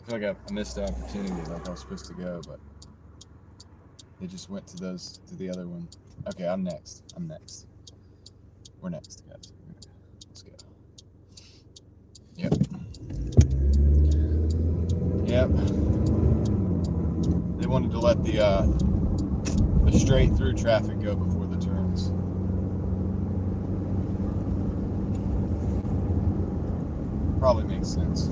I feel like I missed the opportunity, like I was supposed to go, but they just went to the other one. Okay, I'm next. We're next, guys. Let's go. Yep. They wanted to let the straight through traffic go before the turns. Probably makes sense.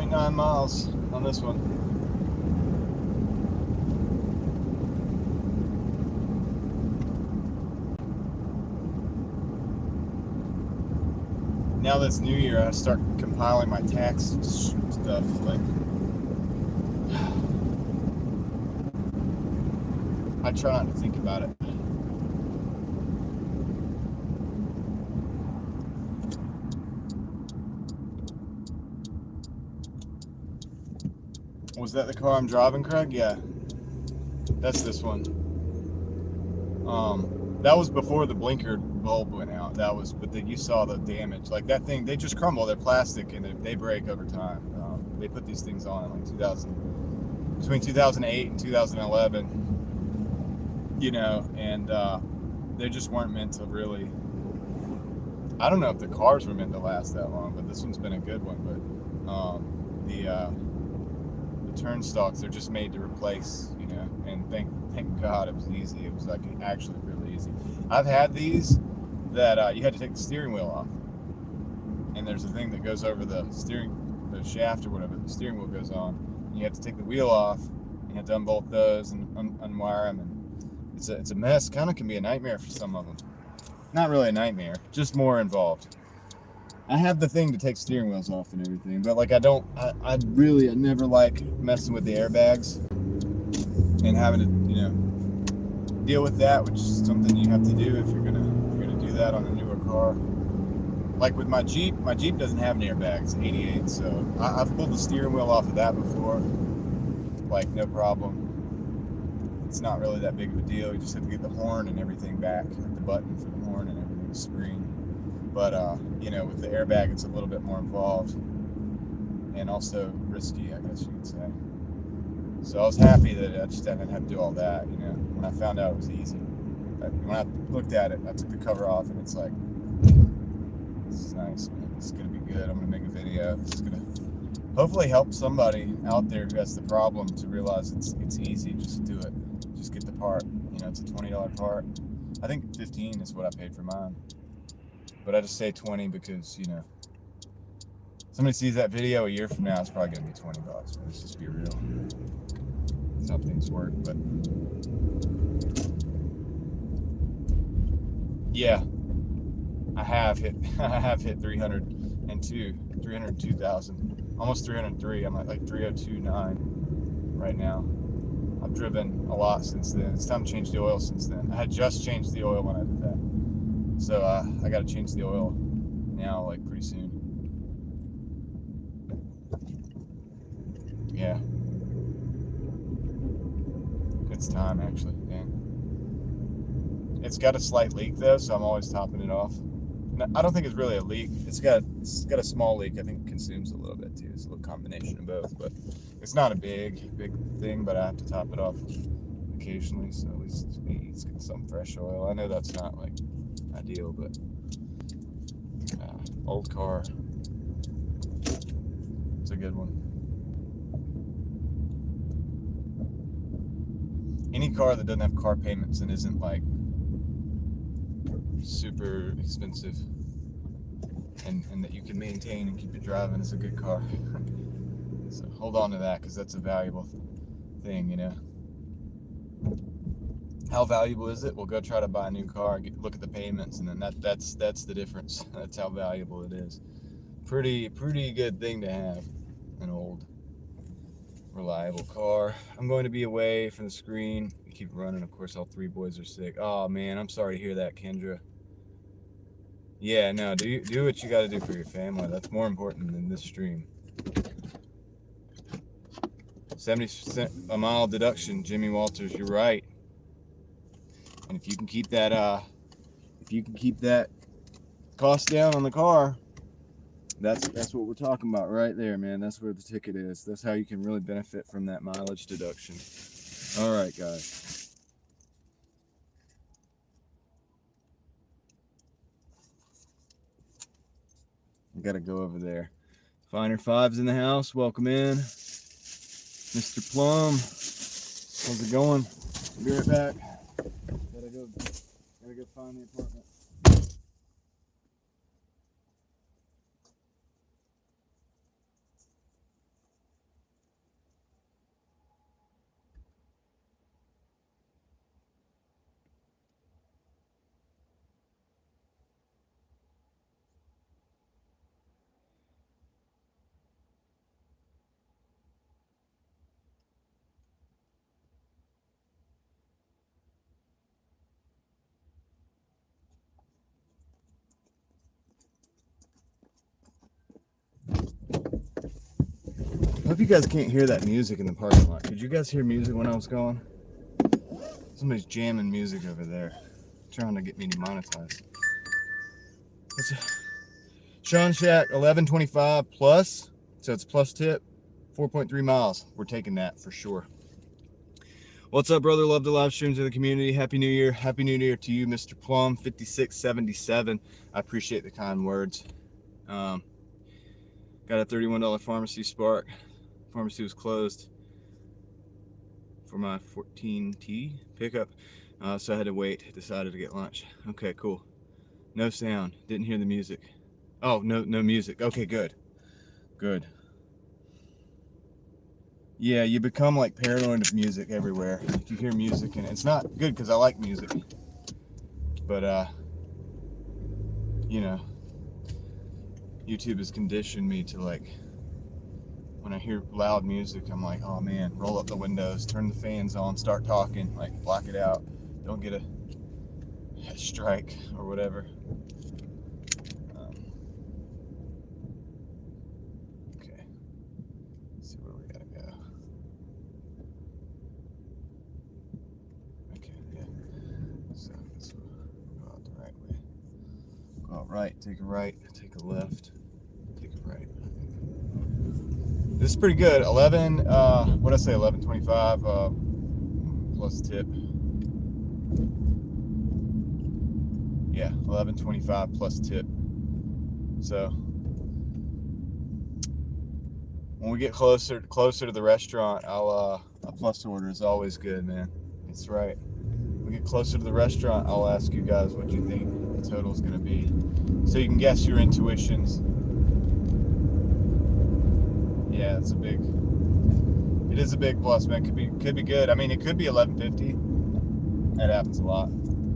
.9 miles on this one. Now that's New Year, I start compiling my tax stuff. Like, I try not to think about it. Was that the car I'm driving, Craig? Yeah, that's this one. That was before the blinker bulb went out. But you saw the damage. Like that thing, they just crumble. They're plastic and they break over time. They put these things on in like between 2008 and 2011. You know, and they just weren't meant to really. I don't know if the cars were meant to last that long, but this one's been a good one. But the turn stalks are just made to replace, you know, and thank God it was easy. It was like actually really easy. I've had these that you had to take the steering wheel off, and there's a thing that goes over the shaft or whatever the steering wheel goes on, and you have to take the wheel off, and you have to unbolt those and unwire them, and it's a mess. Kind of can be a nightmare for some of them. Not really a nightmare, just more involved. I have the thing to take steering wheels off and everything, but like I never like messing with the airbags and having to, you know, deal with that, which is something you have to do if you're gonna do that on a newer car. Like with my Jeep doesn't have an airbag. It's an 88, so I've pulled the steering wheel off of that before, like no problem. It's not really that big of a deal. You just have to get the horn and everything back, like the button for the horn and everything, the screen. But, you know, with the airbag, it's a little bit more involved and also risky, I guess you could say. So I was happy that I just didn't have to do all that, you know. When I found out it was easy. When I looked at it, I took the cover off and it's like, this is nice, man. This is going to be good. I'm going to make a video. This is going to hopefully help somebody out there who has the problem to realize it's easy. Just do it. Just get the part. You know, it's a $20 part. I think 15 is what I paid for mine. But I just say 20 because, you know, somebody sees that video a year from now, it's probably going to be $20. Let's just be real. That's how things work. But yeah, I have hit 302,000, almost 303. I'm at like 302.9 right now. I've driven a lot since then. It's time to change the oil since then. I had just changed the oil when I did that. So I got to change the oil now, like pretty soon. Yeah. It's time, actually. Dang. It's got a slight leak though, so I'm always topping it off. I don't think it's really a leak. It's got a small leak. I think it consumes a little bit too. It's a little combination of both, but it's not a big thing. But I have to top it off occasionally, so at least it's get some fresh oil. I know that's not like ideal, but old car, it's a good one. Any car that doesn't have car payments and isn't like super expensive and that you can maintain and keep it driving is a good car. So hold on to that, because that's a valuable thing, you know. How valuable is it? Well, go try to buy a new car, look at the payments, and then that's the difference. That's how valuable it is. Pretty good thing to have, an old reliable car. I'm going to be away from the screen. Keep running. Of course, all three boys are sick. Oh man, I'm sorry to hear that, Kendra. Yeah, no, do what you got to do for your family. That's more important than this stream. 70 cents a mile deduction, Jimmy Walters. You're right. And if you can keep that cost down on the car, that's what we're talking about right there, man. That's where the ticket is. That's how you can really benefit from that mileage deduction. All right, guys. I gotta go over there. Finer Fives in the house. Welcome in, Mr. Plum. How's it going? I'll be right back. Gotta go find the apartment. I hope you guys can't hear that music in the parking lot. Could you guys hear music when I was gone? Somebody's jamming music over there, trying to get me demonetized. What's a Sean Shack 1125 plus, so it's plus tip, 4.3 miles. We're taking that for sure. What's up, brother? Love the live streams of the community. Happy New Year. Happy New Year to you, Mr. Plum 5677. I appreciate the kind words. Got a $31 pharmacy spark. Pharmacy was closed for my 14T pickup, so I had to wait. Decided to get lunch. Okay, cool. No sound. Didn't hear the music. Oh, no music. Okay, good. Yeah, you become like paranoid of music everywhere. If you hear music, and it's not good because I like music, but you know, YouTube has conditioned me to, like, when I hear loud music, I'm like, oh man, roll up the windows, turn the fans on, start talking, like block it out, don't get a strike or whatever. Okay, let's see where we gotta go. Okay, yeah, so this will go out the right way. Go out right, take a right, take a left, take a right. This is pretty good. 11, what did I say, 1125 plus tip. Yeah, 1125 plus tip. So when we get closer to the restaurant, a plus order is always good, man. That's right. When we get closer to the restaurant, I'll ask you guys what you think the total is going to be, so you can guess your intuitions. Yeah, it is a big plus, man. Could be good. I mean, it could be 1150. That happens a lot,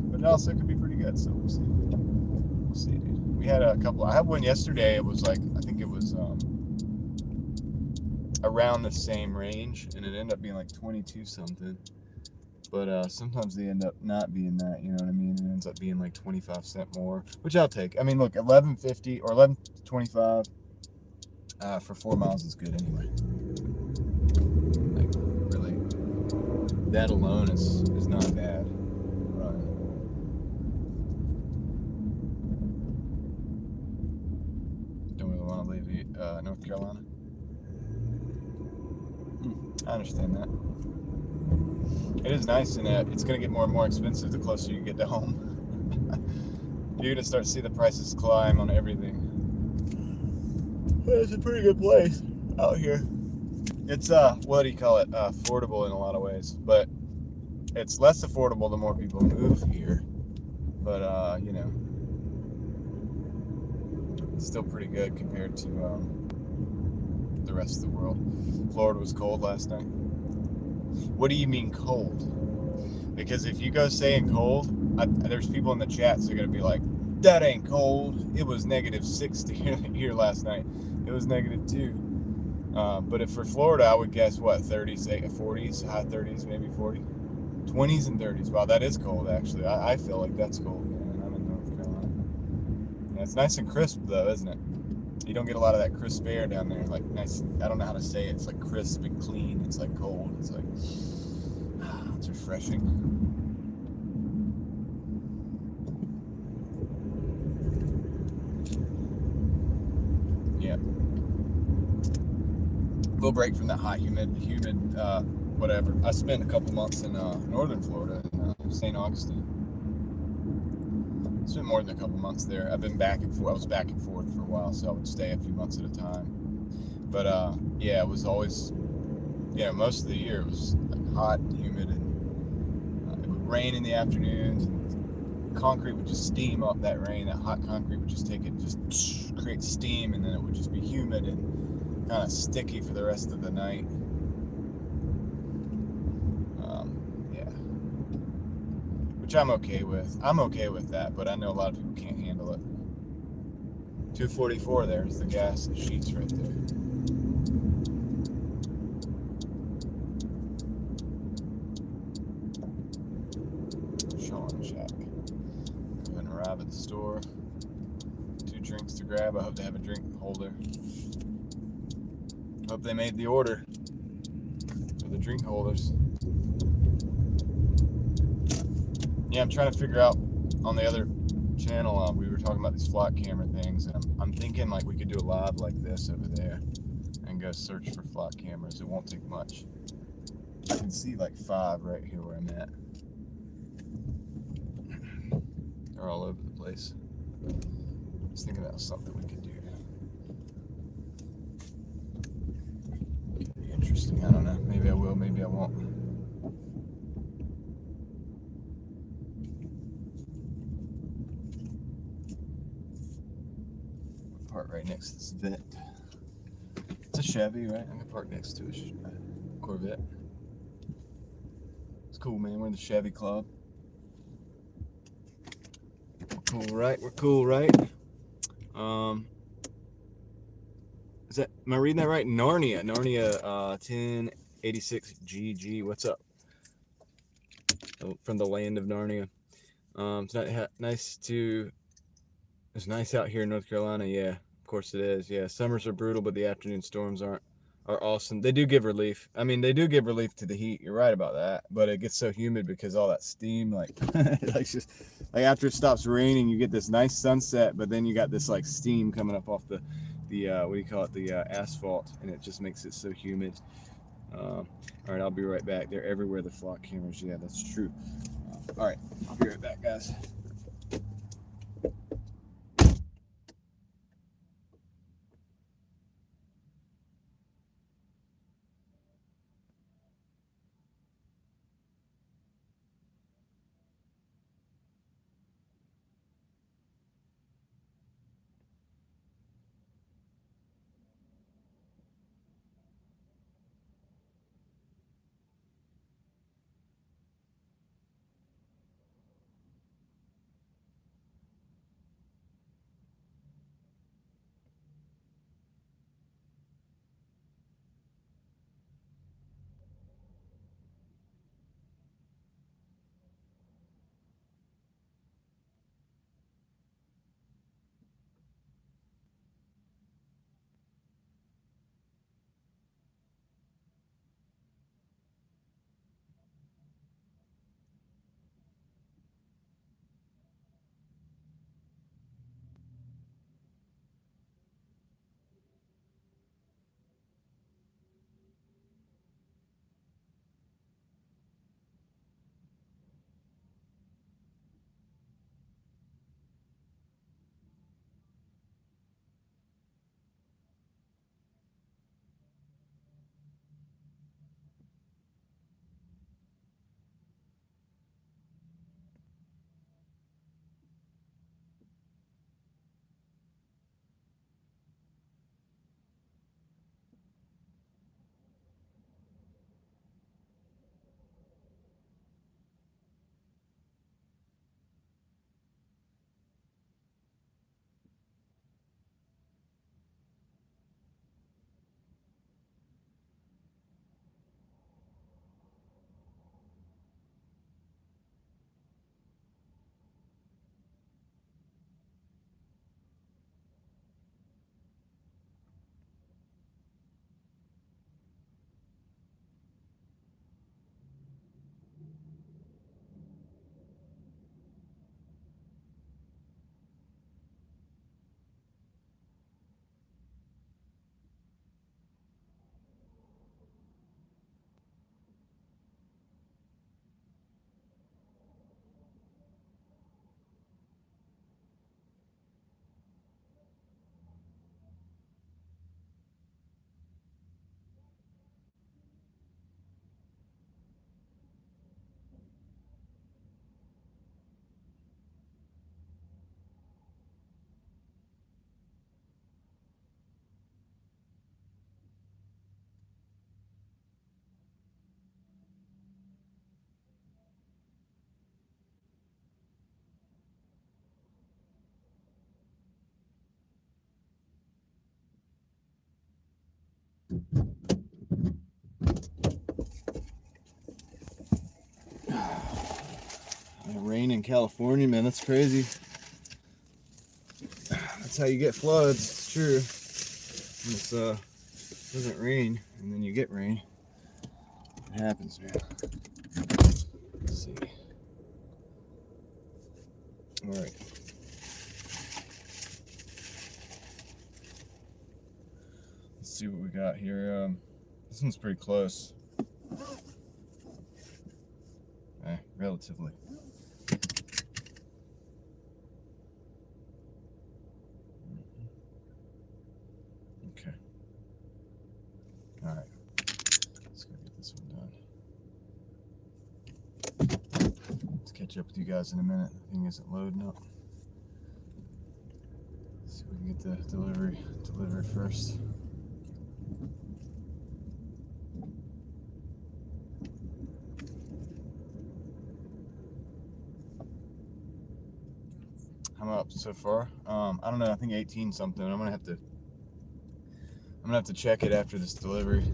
but it also could be pretty good. So we'll see. We'll see, dude. We had a couple. I had one yesterday. It was like, I think it was around the same range, and it ended up being like 22 something. But sometimes they end up not being that. You know what I mean? It ends up being like 25 cents more, which I'll take. I mean, look, 1150 or 1125. For 4 miles is good anyway. Like, really, that alone is not bad. Run. Don't really want to leave North Carolina. I understand that. It is nice, and it's going to get more and more expensive the closer you get to home. You're going to start to see the prices climb on everything. It's a pretty good place out here. It's what do you call it? Affordable in a lot of ways, but it's less affordable the more people move here. But you know, It's still pretty good compared to the rest of the world. Florida was cold last night. What do you mean cold? Because if you go saying cold, there's people in the chats that are going to be like, that ain't cold. It was -60 here last night. It was -2. But if for Florida, I would guess what, 30s, 40s, high 30s, maybe 40, 20s and 30s. Wow, that is cold actually. I feel like that's cold. Man. I'm in North Carolina. Yeah, it's nice and crisp though, isn't it? You don't get a lot of that crisp air down there. Like nice. I don't know how to say it. It's like crisp and clean. It's like cold. It's like it's refreshing. Yeah. Little break from that hot, humid, whatever. I spent a couple months in northern Florida, in St. Augustine. Spent more than a couple months there. I've been back and forth. I was back and forth for a while, so I would stay a few months at a time. But yeah, it was always, most of the year it was like hot, and humid, and it would rain in the afternoons, and concrete would just steam up that rain. That hot concrete would just create steam, and then it would just be humid and kind of sticky for the rest of the night. Yeah, which I'm okay with. I'm okay with that, but I know a lot of people can't handle it. 244 there's the gas sheets right there. Sean Shack. Go ahead and arrive at the store. 2 drinks to grab. I hope they have a drink holder. Hope they made the order for the drink holders. Yeah, I'm trying to figure out on the other channel, we were talking about these flock camera things, and I'm thinking like we could do a live like this over there and go search for flock cameras. It won't take much. I can see like 5 right here where I'm at. They're all over the place. I was thinking that was something we could do. Could be interesting. I don't know. Maybe I will, maybe I won't. Park right next to this vet. It's a Chevy, right? I can park next to a Corvette. It's cool, man. We're in the Chevy Club. Cool, right? We're cool, right? Am I reading that right? Narnia 1086 GG. What's up? From the land of Narnia. It's nice out here in North Carolina. Yeah, of course it is. Yeah, summers are brutal, but the afternoon storms are awesome. They do give relief. I mean, they do give relief to the heat. You're right about that. But it gets so humid because all that steam, like, like after it stops raining, you get this nice sunset, but then you got this like steam coming up off the what do you call it? The asphalt, and it just makes it so humid. All right, I'll be right back. They're everywhere, the flock cameras. Yeah, that's true. All right, I'll be right back, guys. Rain in California, man, that's crazy. That's how you get floods, it's true. When it doesn't rain, and then you get rain. It happens, man. Let's see. Alright. Let's see what we got here. This one's pretty close. Relatively. Okay. All right. Let's go get this one done. Let's catch up with you guys in a minute. The thing isn't loading up. Let's see if we can get the delivery delivered first. I'm up so far. I don't know. I think 18 something. I'm gonna have to check it after this delivery.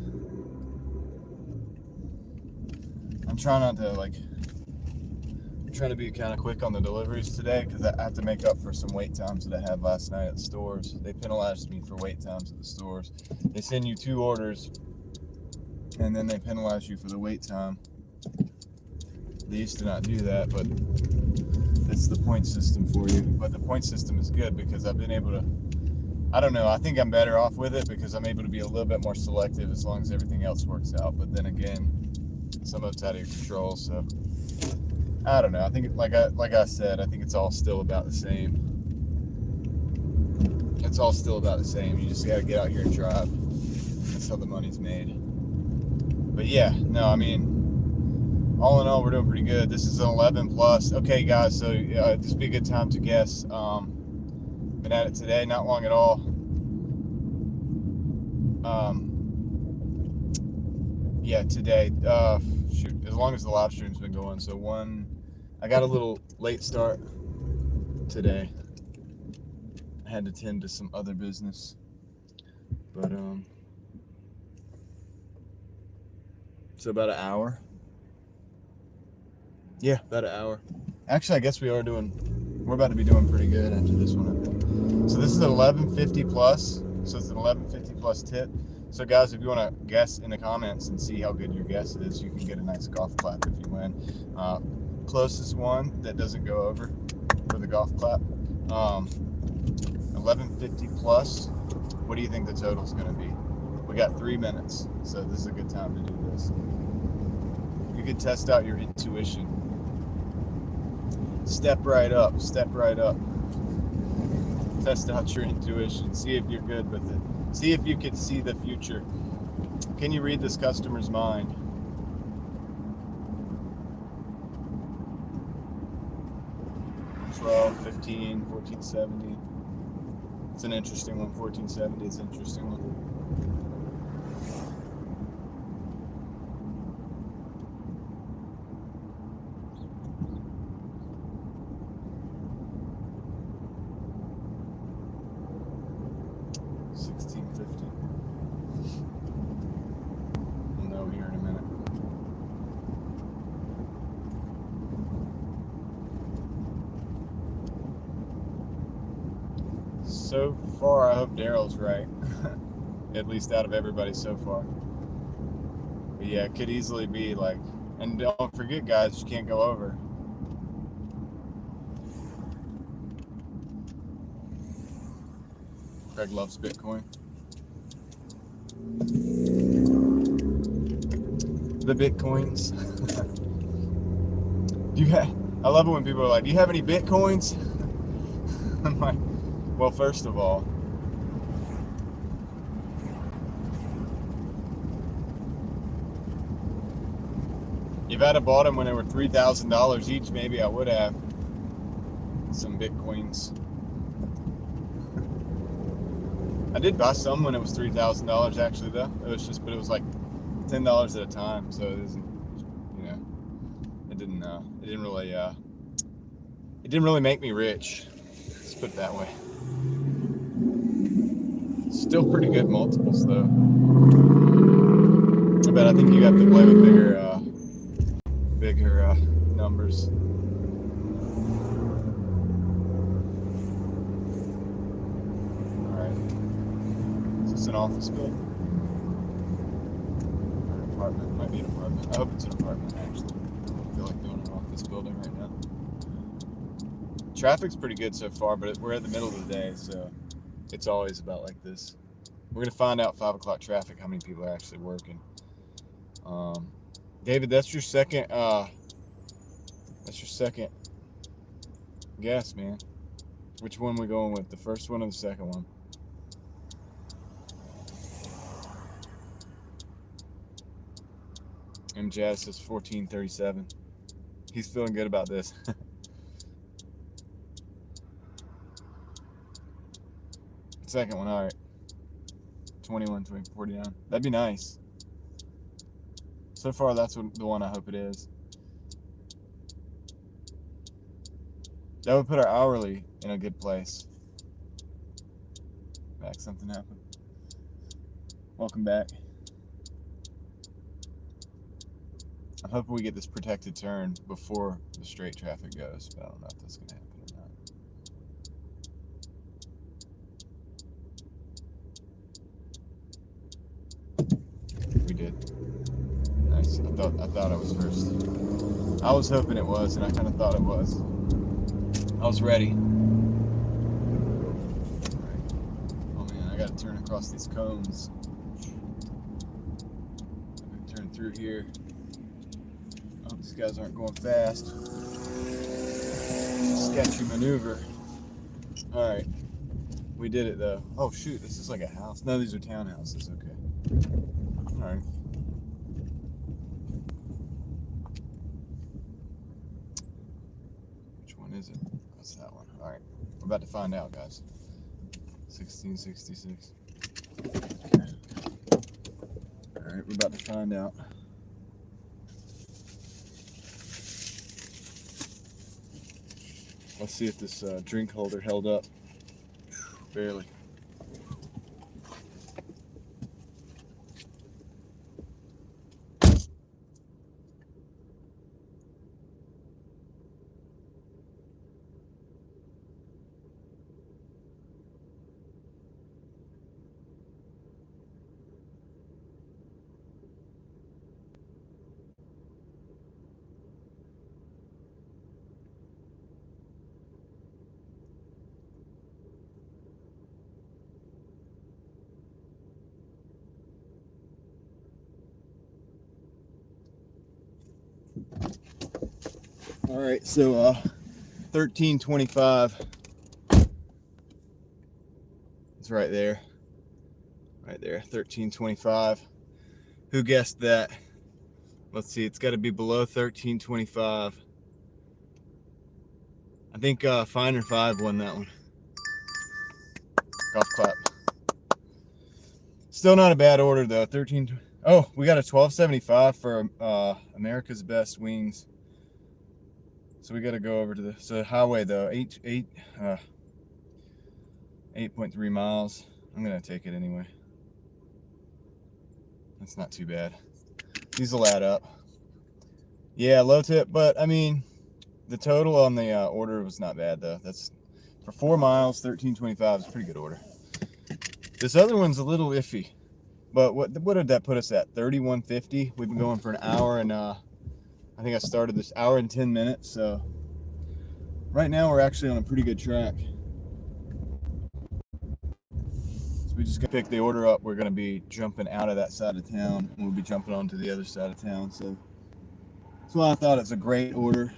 I'm trying not to I'm trying to be kind of quick on the deliveries today because I have to make up for some wait times that I had last night at the stores. They penalized me for wait times at the stores. They send you 2 orders and then they penalize you for the wait time. They used to not do that, but it's the point system for you. But the point system is good because I've been able to, I don't know, I think I'm better off with it because I'm able to be a little bit more selective as long as everything else works out. But then again, some of it's out of your control, so I don't know. I think, like I said, I think it's all still about the same. It's all still about the same. You just got to get out here and drive. That's how the money's made. But yeah, no, I mean, all in all, we're doing pretty good. This is an 11 plus. Okay, guys, so this would be a good time to guess. Been at it today, not long at all. Yeah, today. Shoot, as long as the live stream's been going. So I got a little late start today. I had to tend to some other business, but so about an hour. Yeah, about an hour. Actually, I guess we're about to be doing pretty good after this one, I think. So this is an 1150 plus. So it's an 1150 plus tip. So guys, if you want to guess in the comments and see how good your guess is, you can get a nice golf clap if you win. Closest one that doesn't go over for the golf clap. 1150 plus. What do you think the total is going to be? We got 3 minutes, so this is a good time to do this. You could test out your intuition. Step right up, step right up. Test out your intuition. See if you're good with it. See if you can see the future. Can you read this customer's mind? $12, $15, $14.70. It's an interesting one. $14.70 is an interesting one. $16.50. We'll know here in a minute. So far, I hope Daryl's right. At least out of everybody so far. But yeah, it could easily be like, and don't forget, guys, you can't go over. Craig loves Bitcoin. The Bitcoins. I love it when people are like, do you have any Bitcoins? I'm like, well, first of all, if I'd have bought them when they were $3,000 each, maybe I would have some Bitcoins. I did buy some when it was $3,000 actually though. But it was like $10 at a time, so it isn't, it didn't really make me rich. Let's put it that way. Still pretty good multiples though. But I think you have to play with bigger numbers. All right. Is this an office building? Or an apartment? Might be an apartment. I hope it's an apartment actually. I don't feel like doing an office building right now. Traffic's pretty good so far, but we're at the middle of the day, so it's always about like this. We're gonna find out 5 o'clock traffic how many people are actually working. David, that's your second guess, man. Which one we going with? The first one or the second one? And Jazz says 1437. He's feeling good about this. Second one, all right. 21, 49. That'd be nice. So far, that's the one I hope it is. That would put our hourly in a good place. Back, something happened. Welcome back. I'm hoping we get this protected turn before the straight traffic goes, but I don't know if that's going to happen or not. We did. Nice. I thought I was first. I was hoping it was, and I kind of thought it was. I was ready. Alright. Oh man, I gotta turn across these cones. I'm gonna turn through here. I hope these guys aren't going fast. Sketchy maneuver. Alright. We did it though. Oh shoot, this is like a house. No, these are townhouses. Okay. Alright. Which one is it? That's that one. Alright. We're about to find out, guys. 1666. Alright, we're about to find out. Let's see if this drink holder held up. Barely. All right, so 1325. It's right there. Right there, 1325. Who guessed that? Let's see, it's got to be below 1325. I think Finer 5 won that one. Golf clap. Still not a bad order though. 13. Oh, we got a 1275 for America's Best Wings. So we got to go over to the highway though. 8.3 miles. I'm gonna take it anyway. That's not too bad. These will add up. Yeah, low tip, but I mean, the total on the order was not bad though. That's for 4 miles, 1325 is a pretty good order. This other one's a little iffy, but what did that put us at? 3150. We've been going for an hour and I think I started this hour and 10 minutes. So right now we're actually on a pretty good track. So we just gotta pick the order up. We're gonna be jumping out of that side of town and we'll be jumping onto the other side of town. So that's why I thought it's a great order.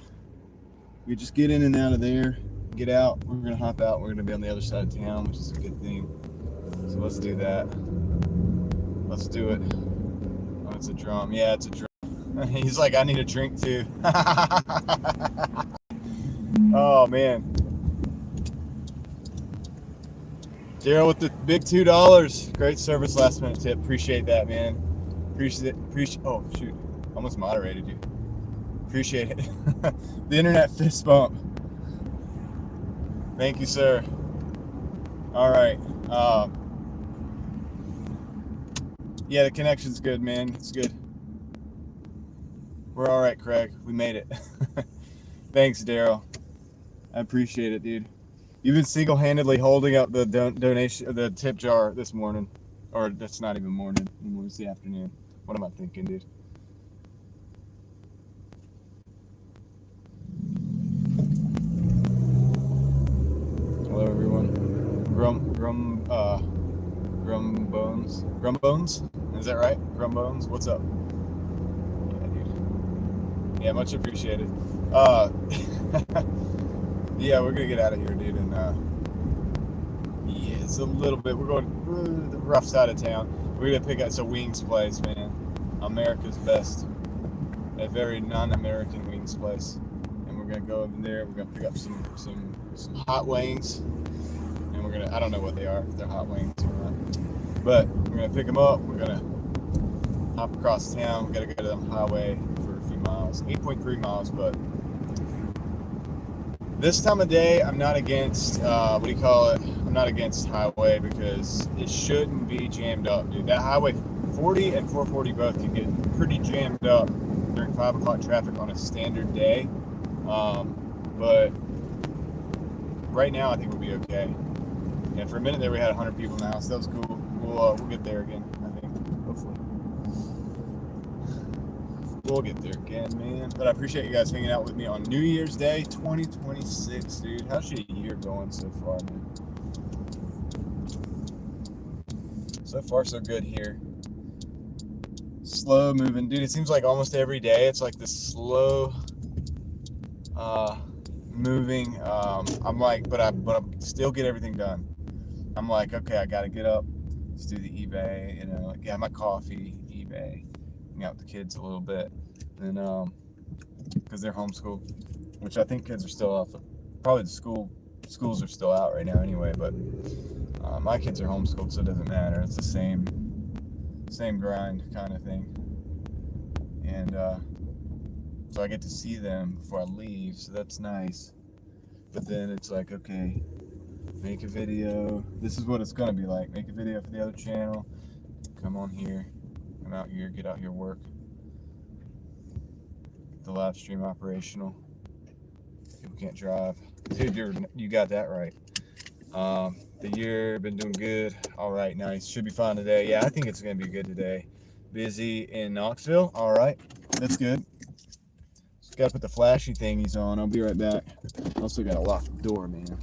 We just get in and out of there, get out. We're gonna hop out. We're gonna be on the other side of town, which is a good thing. So let's do that. Let's do it. Oh, it's a drum. Yeah, it's a drum. He's like, I need a drink too. Oh man. Daryl with the big $2. Great service, last minute tip. Appreciate that, man. Appreciate. Oh shoot, almost moderated you. Appreciate it. The internet fist bump. Thank you, sir. All right. Yeah, the connection's good, man. It's good. We're all right, Craig. We made it. Thanks, Daryl. I appreciate it, dude. You've been single-handedly holding up the donation, the tip jar this morning, or that's not even morning anymore. It's the afternoon. What am I thinking, dude? Hello, everyone. Grumbones. Is that right? Grumbones. What's up? Yeah, dude. Yeah, much appreciated. Uh, yeah, we're gonna get out of here, dude, and yeah, it's a little bit. We're going the rough side of town. We're gonna pick up. It's a wings place, man. America's best. A very non-American wings place, and we're gonna go over there. We're gonna pick up some hot wings, and we're gonna. I don't know what they are. If they're hot wings or not, but we're gonna pick them up. We're gonna hop across town. We gotta go to the highway for a few miles, 8.3 miles, but. This time of day, I'm not against, what do you call it? I'm not against highway because it shouldn't be jammed up, dude. That highway 40 and 440 both can get pretty jammed up during 5 o'clock traffic on a standard day. But right now, I think we'll be okay. Yeah, for a minute there, we had 100 people now, so that was cool. We'll get there again, I think, hopefully. We'll get there again, man. But I appreciate you guys hanging out with me on New Year's Day 2026, dude. How's your year going so far, man? So far, so good here. Slow moving, dude. It seems like almost every day it's like this slow moving. I'm like, but I still get everything done. I'm like, okay, I gotta get up. Let's do the eBay, like, yeah, my coffee, eBay, hang out with the kids a little bit, and because they're homeschooled, which I think kids are still off. Probably the schools are still out right now anyway, but my kids are homeschooled, so it doesn't matter. It's the same grind kind of thing, and so I get to see them before I leave, so that's nice. But then it's like, okay, make a video. This is what it's gonna be like. Make a video for the other channel. Come on here. Come out here. Get out here. Work. Get the live stream operational. People can't drive. Dude, you got that right. The year been doing good. All right, nice. Should be fine today. Yeah, I think it's gonna be good today. Busy in Knoxville. All right, that's good. Just gotta put the flashy thingies on. I'll be right back. Also gotta lock the door, man.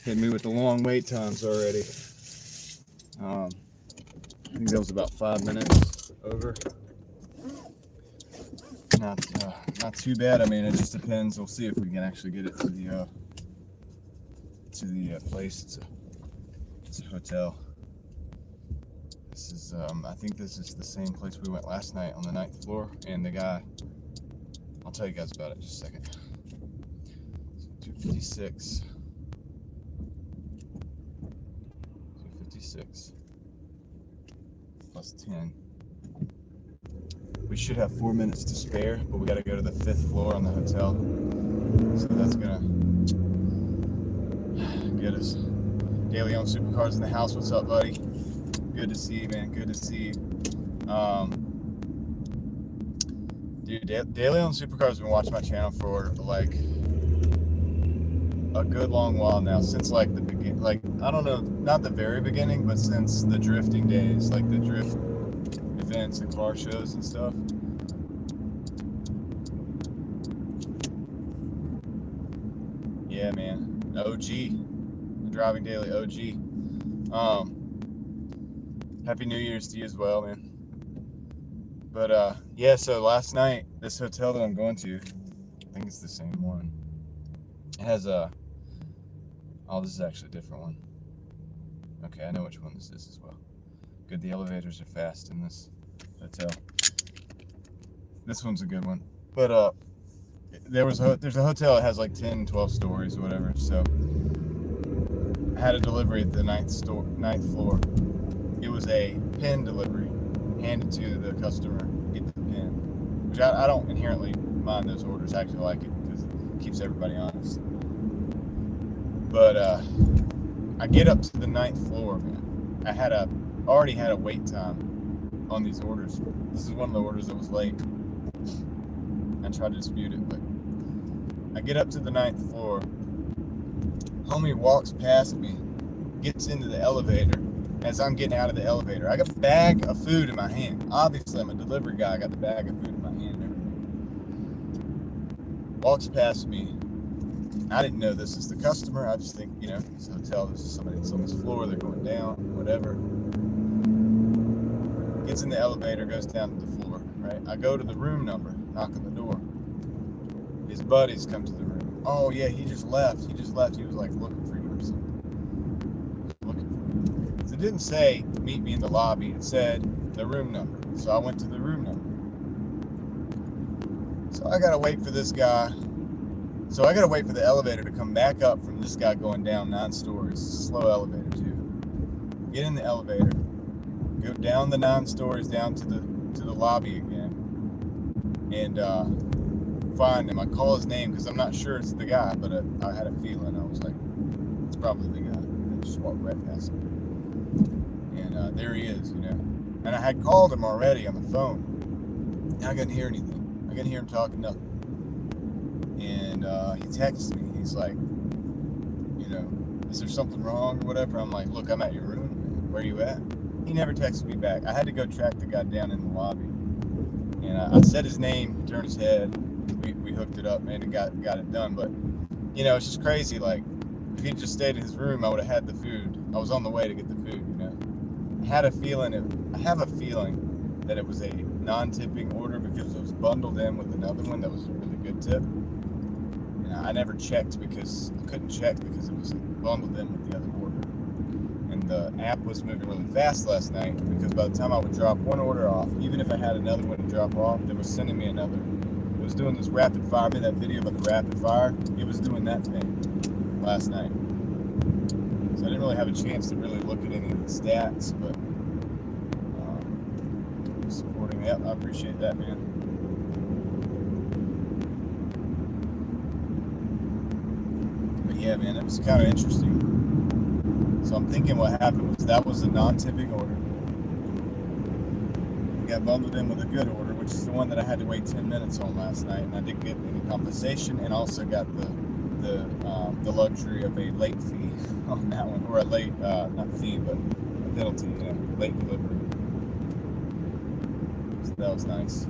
hit me with the long wait times already. I think that was about 5 minutes over. Not too bad. I mean, it just depends. We'll see if we can actually get it to the place. It's a hotel. This is I think this is the same place we went last night on the 9th floor. And the guy, I'll tell you guys about it in just a second. So 256. 256 plus 10. We should have 4 minutes to spare, but we got to go to the 5th floor on the hotel. So that's gonna get us. Daily Owned Supercars in the house. What's up, buddy? Good to see you, man. Good to see you. Dude, Daily Owned Supercars has been watching my channel for like a good long while now. Since like the beginning, like I don't know, not the very beginning, but since the drifting days, like the drift events and car shows and stuff. Yeah, man. OG. The Driving Daily OG. Happy New Year's to you as well, man. But yeah, so last night, this hotel that I'm going to, I think it's the same one. It has oh, this is actually a different one. Okay, I know which one this is as well. Good, the elevators are fast in this hotel. This one's a good one. But there's a hotel that has like 10, 12 stories or whatever. So I had a delivery at the 9th floor. It was a pin delivery, handed to the customer, get the pin. Which I don't inherently mind those orders. I actually like it because it keeps everybody honest. But I get up to the 9th floor, man. I already had a wait time on these orders. This is one of the orders that was late. I tried to dispute it, but I get up to the 9th floor. Homie walks past me, gets into the elevator. As I'm getting out of the elevator, I got a bag of food in my hand. Obviously, I'm a delivery guy. I got the bag of food in my hand and everything. Walks past me. I didn't know this is the customer. I just think, you know, this hotel, this is somebody that's on this floor. They're going down, whatever. Gets in the elevator, goes down to the floor, right? I go to the room number, knock on the door. His buddies come to the room. Oh, yeah, he just left. He was like looking for you or something. It didn't say meet me in the lobby. It said the room number. So I went to the room number. So I gotta wait for this guy. So I gotta wait for the elevator to come back up from this guy going down 9 stories. Slow elevator too. Get in the elevator. Go down the 9 stories down to the lobby again. And find him. I call his name because I'm not sure it's the guy, but I had a feeling. I was like, it's probably the guy. I just walked right past him. And there he is, you know. And I had called him already on the phone. And I couldn't hear anything. I couldn't hear him talking nothing. And he texts me. He's like, you know, is there something wrong or whatever? I'm like, look, I'm at your room. Where are you at? He never texted me back. I had to go track the guy down in the lobby. And I said his name, he turned his head. We hooked it up, man, and got it done. But, you know, it's just crazy. Like, if he just stayed in his room, I would have had the food. I was on the way to get the food, you know. I have a feeling that it was a non-tipping order because it was bundled in with another one that was a really good tip. And I never checked because I couldn't check because it was bundled in with the other order. And the app was moving really fast last night because by the time I would drop one order off, even if I had another one to drop off, it was sending me another. It was doing this rapid fire. I made that video about the rapid fire. It was doing that thing last night. So I didn't really have a chance to really look at any of the stats, but supporting that, I appreciate that, man. But yeah, man, it was kind of interesting. So I'm thinking what happened was that was a non-tipping order. We got bundled in with a good order, which is the one that I had to wait 10 minutes on last night, and I didn't get any compensation, and also got the luxury of a late fee on that one, or a late, not fee, but a penalty, you know, late delivery. So that was nice.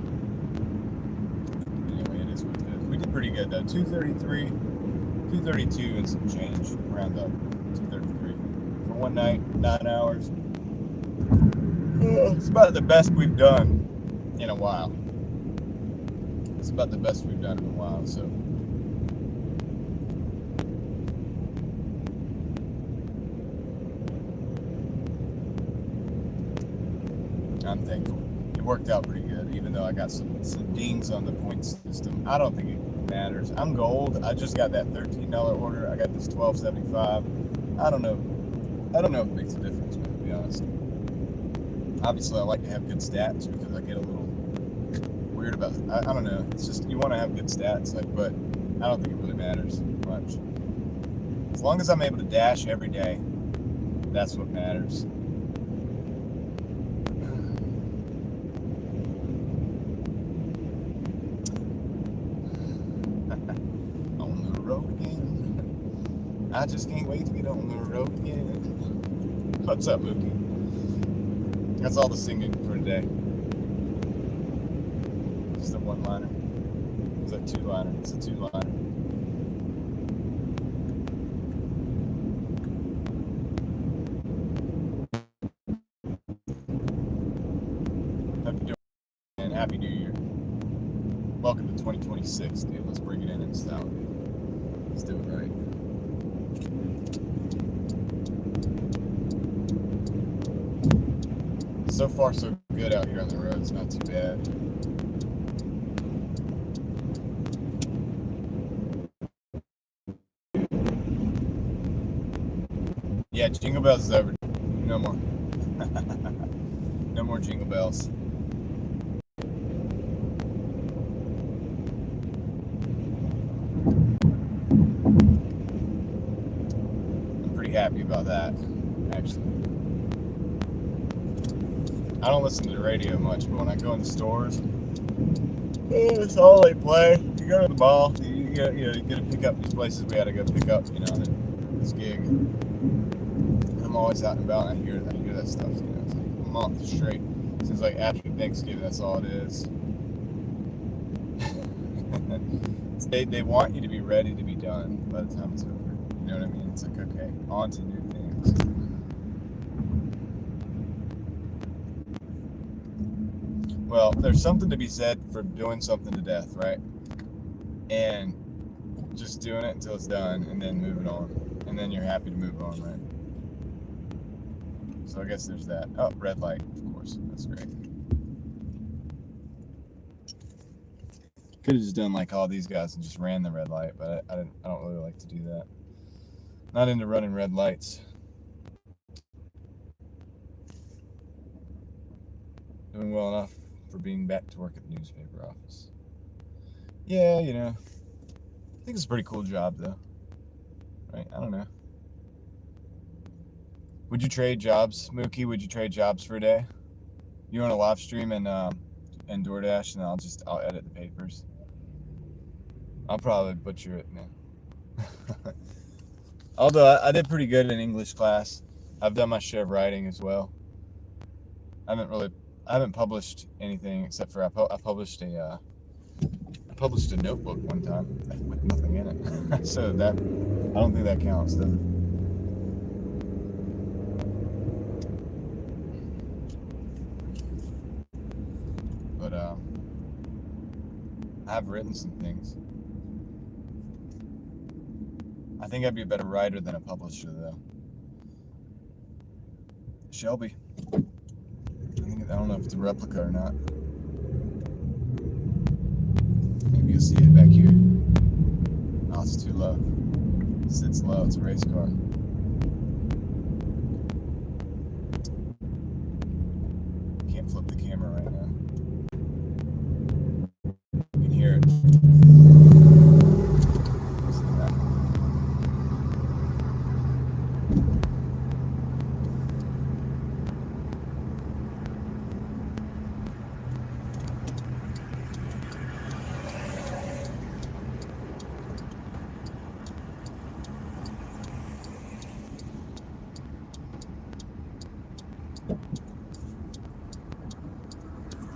Anyway, it is what it is. We did pretty good though. 233, 232 and some change, round up. one night, 9 hours. It's about the best we've done in a while. It's about the best we've done in a while, so. I'm thankful. It worked out pretty good, even though I got some dings on the point system. I don't think it matters. I'm gold. I just got that $13 order. I got this $12.75. I don't know if it makes a difference, man, to be honest. Obviously, I like to have good stats because I get a little weird about it. I don't know. It's just, you want to have good stats, like, but I don't think it really matters much. As long as I'm able to dash every day, that's what matters. On the road again. I just can't wait to get on the road again. What's up, Mookie? That's all the singing for today. Just a one-liner. It's a two-liner. It's a two-liner. Hope you're doing, and Happy New Year. Welcome to 2026, dude. Let's bring it in style, dude. Let's do it right. So far, so good out here on the road. It's not too bad. Yeah, Jingle Bells is over. No more. No more Jingle Bells. I'm pretty happy about that, actually. I don't listen to the radio much, but when I go in the stores, it's all they play. You go to the mall, you get to pick up these places we had to go pick up, this gig. I'm always out and about, and I hear that stuff, It's like a month straight. Seems like after Thanksgiving, that's all it is. They want you to be ready to be done by the time it's over. You know what I mean? It's like, okay, on to new things. Well, there's something to be said for doing something to death, right? And just doing it until it's done and then moving on. And then you're happy to move on, right? So I guess there's that. Oh, red light, of course. That's great. Could have just done like all these guys and just ran the red light, but I don't really like to do that. Not into running red lights. Doing well enough for being back to work at the newspaper office. Yeah, I think it's a pretty cool job though. Right? I don't know. Would you trade jobs, Mookie? Would you trade jobs for a day? You want to live stream and Doordash, and I'll edit the papers. I'll probably butcher it, man. Although I did pretty good in English class. I've done my share of writing as well. I haven't published anything except for I published a notebook one time with nothing in it. So that, I don't think that counts, does it? But I've written some things. I think I'd be a better writer than a publisher, though. Shelby. I don't know if it's a replica or not. Maybe you'll see it back here. Oh, it's too low. It sits low. It's a race car. Can't flip the camera right now. You can hear it.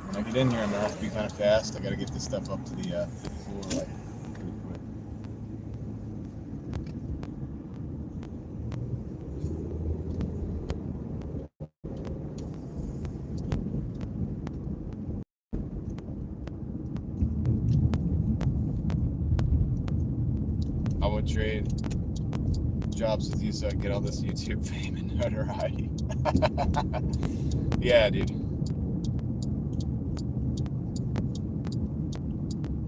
When I get in here, I'm gonna have to be kind of fast. I gotta get this stuff up to the 5th floor, like, pretty quick. trade jobs with you so I can get all this YouTube fame and notoriety. Yeah, dude.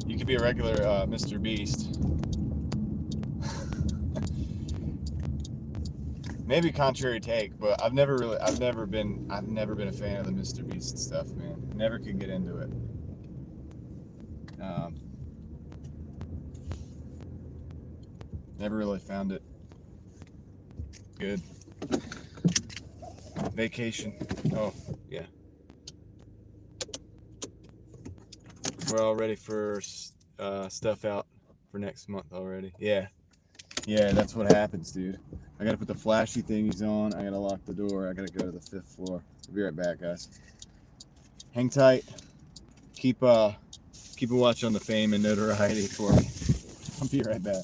You could be a regular Mr. Beast. Maybe contrary take, but I've never been a fan of the Mr. Beast stuff, man. Never could get into it. Never really found it good. Vacation. Oh, yeah. We're all ready for stuff out for next month already. Yeah. Yeah, that's what happens, dude. I gotta put the flashy thingies on. I gotta lock the door. I gotta go to the 5th floor. I'll be right back, guys. Hang tight. Keep a watch on the fame and notoriety for me. I'll be right back.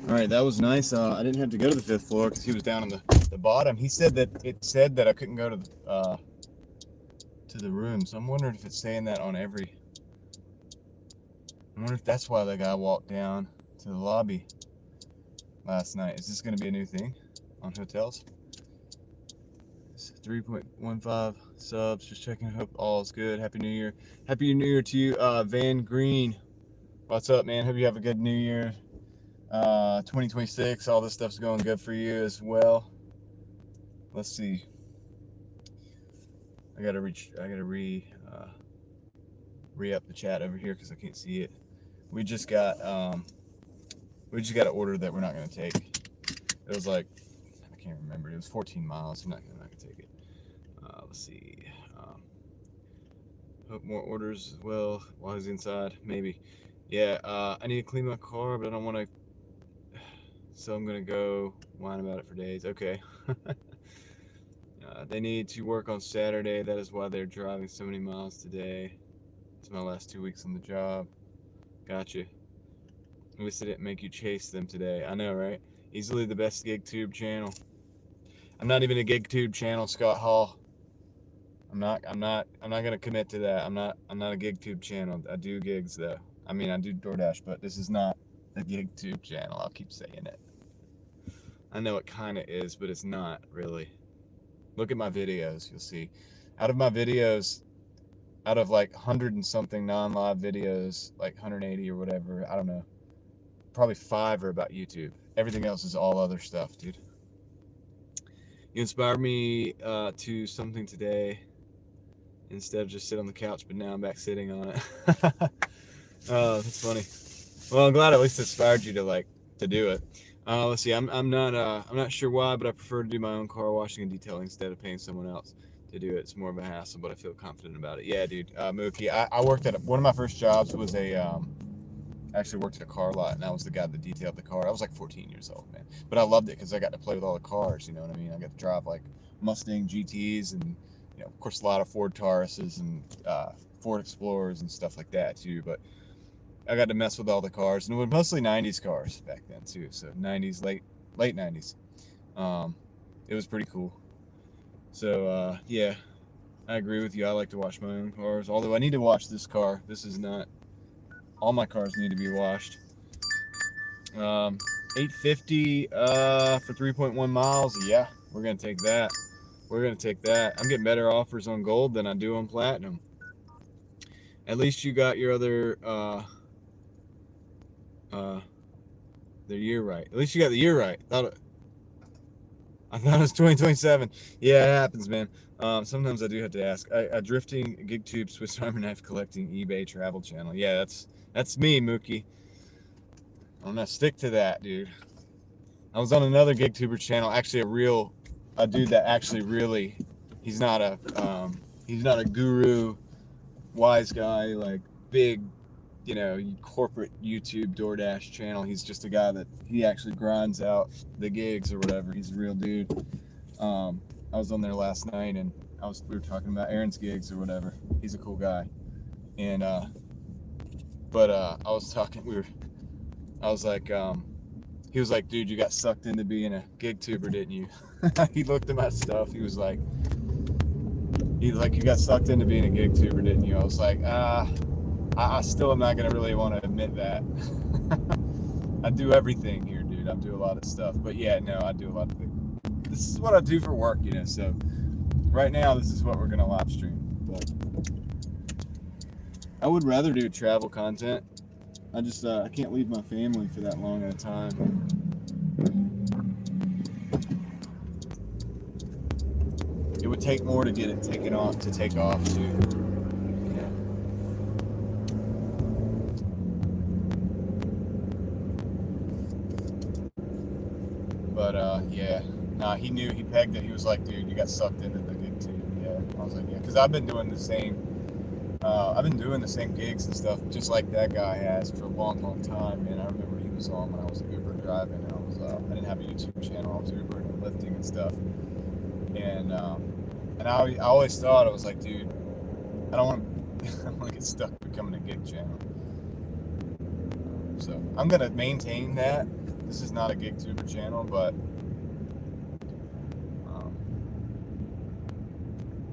All right, that was nice. I didn't have to go to the 5th floor because he was down on the bottom. He said that I couldn't go to the room, so I'm wondering if it's saying that on every. I wonder if that's why the guy walked down to the lobby last night. Is this going to be a new thing on hotels? It's 3.15 subs. Just checking. Hope all is good. Happy New Year. Happy New Year to you, Van Green. What's up, man? Hope you have a good New Year. 2026. All this stuff's going good for you as well. Let's see. I gotta re up the chat over here because I can't see it. We just got an order that we're not gonna take. It was like, I can't remember. It was 14 miles. I'm not gonna take it. Let's see. Hope more orders as well while he's inside. Maybe. Yeah. I need to clean my car, but I don't want to. So I'm gonna go whine about it for days. Okay. They need to work on Saturday. That is why they're driving so many miles today. It's my last 2 weeks on the job. Gotcha. At least I didn't make you chase them today. I know, right? Easily the best GigTube channel. I'm not even a GigTube channel, Scott Hall. I'm not gonna commit to that. I'm not a GigTube channel. I do gigs though. I mean, I do Doordash, but this is not a GigTube channel. I'll keep saying it. I know it kind of is, but it's not really. Look at my videos, you'll see. Out of my videos, out of like 100 and something non-live videos, like 180 or whatever, I don't know, probably 5 are about YouTube. Everything else is all other stuff, dude. You inspired me to something today instead of just sit on the couch, but now I'm back sitting on it. Oh, that's funny. Well, I'm glad at least it inspired you to do it. Let's see. I'm not sure why, but I prefer to do my own car washing and detailing instead of paying someone else to do it. It's more of a hassle, but I feel confident about it. Yeah, dude. Mookie, I worked at one of my first jobs was I actually worked at a car lot, and I was the guy that detailed the car. I was like 14 years old, man, but I loved it because I got to play with all the cars. You know what I mean? I got to drive like Mustang GTs and of course a lot of Ford Tauruses and Ford Explorers and stuff like that too. But I got to mess with all the cars, and it was mostly 90s cars back then too. So 90s, late 90s. It was pretty cool. So yeah, I agree with you. I like to wash my own cars, although I need to wash this car. This is not, all my cars need to be washed. 850 for 3.1 miles. Yeah, we're gonna take that. We're gonna take that. I'm getting better offers on gold than I do on platinum. At least you got your other uh the year right. At least you got the year right. I thought it was 2027. Yeah, it happens, man. Sometimes I do have to ask. A drifting gig tube Swiss Army knife collecting eBay travel channel. Yeah, that's me, Mookie. I'm gonna stick to that, dude. I was on another gig tuber channel, actually a dude that actually really, he's not a guru, wise guy, like big, corporate YouTube Doordash channel. He's just a guy that he actually grinds out the gigs or whatever. He's a real dude. I was on there last night and we were talking about Aaron's gigs or whatever. He's a cool guy. And I was talking, I was like, he was like, dude, you got sucked into being a gig tuber, didn't you? He looked at my stuff. He was like, you got sucked into being a gig tuber, didn't you? I was like, I still am not going to really want to admit that. I do everything here, dude. I do a lot of stuff. But yeah, no, I do a lot of things. This is what I do for work, so right now, this is what we're going to live stream. But I would rather do travel content. I just, I can't leave my family for that long at a time. It would take more to get it take off too. Yeah. But yeah. Nah, he knew, he pegged it. He was like, dude, you got sucked into the gig too. Yeah. I was like, yeah, because I've been doing the same gigs and stuff, just like that guy has for a long, long time. And I remember he was on when I was Uber driving. And I didn't have a YouTube channel. I was Ubering and lifting and stuff. And I always thought, I was like, dude, I don't want to get stuck becoming a gig channel. So I'm gonna maintain that. This is not a gig tuber channel, but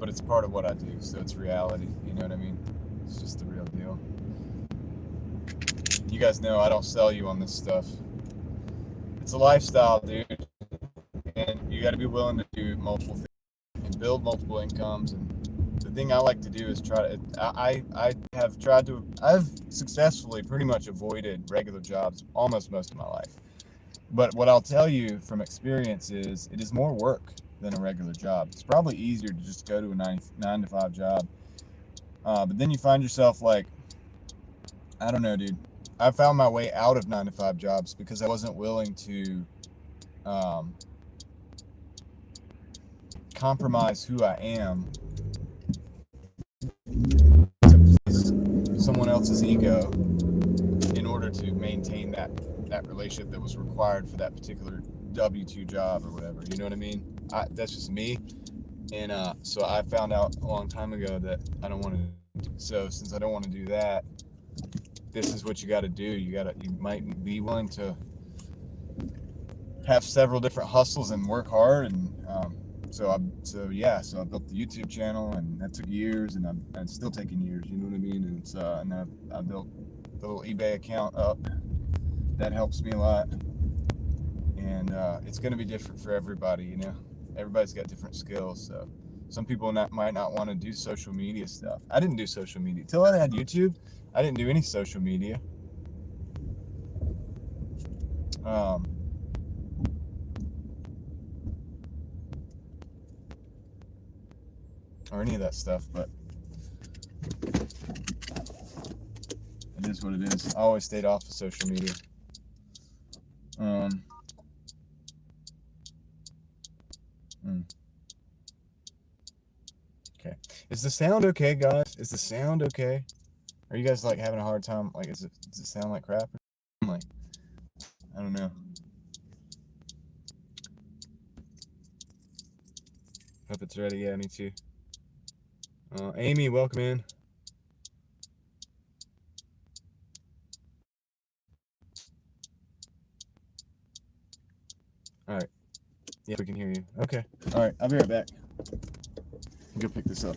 it's part of what I do, so it's reality. You know what I mean? It's just the real deal. You guys know I don't sell you on this stuff. It's a lifestyle, dude, and you got to be willing to do multiple things and build multiple incomes. And the thing I like to do is I've successfully pretty much avoided regular jobs almost most of my life. But what I'll tell you from experience is it is more work than a regular job. It's probably easier to just go to a 9 to 5 job. But then you find yourself like, I don't know, dude. I found my way out of 9 to 5 jobs because I wasn't willing to compromise who I am to please someone else's ego in order to maintain that relationship that was required for that particular W-2 job or whatever. You know what I mean? That's just me. And so I found out a long time ago that I don't want to. So since I don't want to do that, this is what you got to do. You might be willing to have several different hustles and work hard. And so I built the YouTube channel, and that took years, and I'm still taking years. You know what I mean? And it's and I built the little eBay account up. That helps me a lot. And it's going to be different for everybody. You know, everybody's got different skills. So some people might not want to do social media stuff. I didn't do social media till I had YouTube. I didn't do any social media. Or any of that stuff, but it is what it is. I always stayed off of social media. Okay. Is the sound okay, guys? Is the sound okay? Are you guys like having a hard time? Like, does it sound like crap? Like, I don't know. Hope it's ready. Yeah, me too. Amy, welcome in. All right. Yeah, we can hear you. Okay. All right. I'll be right back. Go pick this up.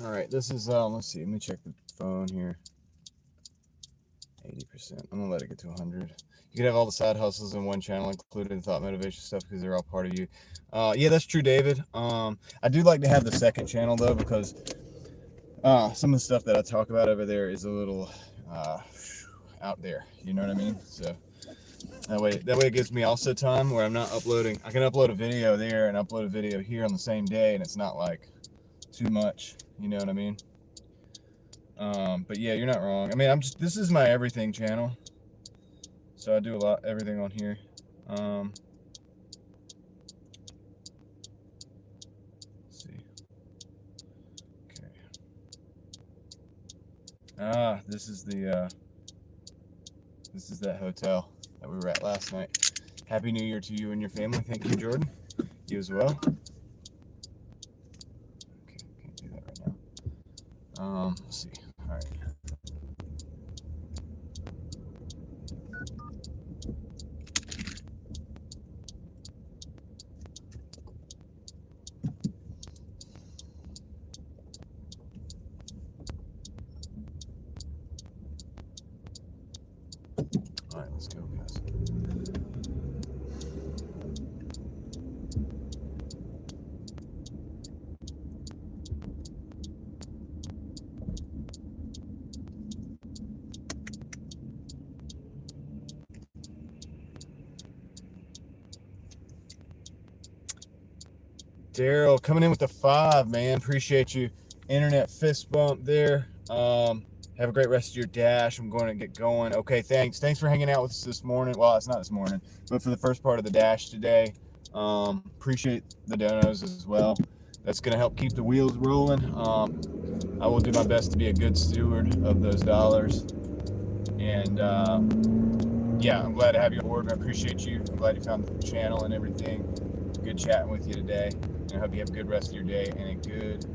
All right, this is, let's see, let me check the phone here. 80%. I'm gonna let it get to 100. You could have all the side hustles in one channel, including thought motivation stuff, because they're all part of you. Yeah, that's true, David. I do like to have the second channel though, because some of the stuff that I talk about over there is a little out there. You know what I mean? So that way it gives me also time where I'm not uploading. I can upload a video there and upload a video here on the same day, and it's not like too much. You know what I mean? But yeah, you're not wrong. I mean, this is my everything channel, so I do everything on here. Let's see. Okay. This is that hotel that we were at last night. Happy New Year to you and your family. Thank you, Jordan. You as well. Okay, can't do that right now. Let's see. All right. All right, let's go, guys. Daryl coming in with the 5, man. Appreciate you. Internet fist bump there. Have a great rest of your dash. I'm going to get going. Okay, thanks. Thanks for hanging out with us this morning. Well, it's not this morning, but for the first part of the dash today. Appreciate the donos as well. That's going to help keep the wheels rolling. I will do my best to be a good steward of those dollars. And yeah, I'm glad to have you on board. I appreciate you. I'm glad you found the channel and everything. Good chatting with you today. And I hope you have a good rest of your day and a good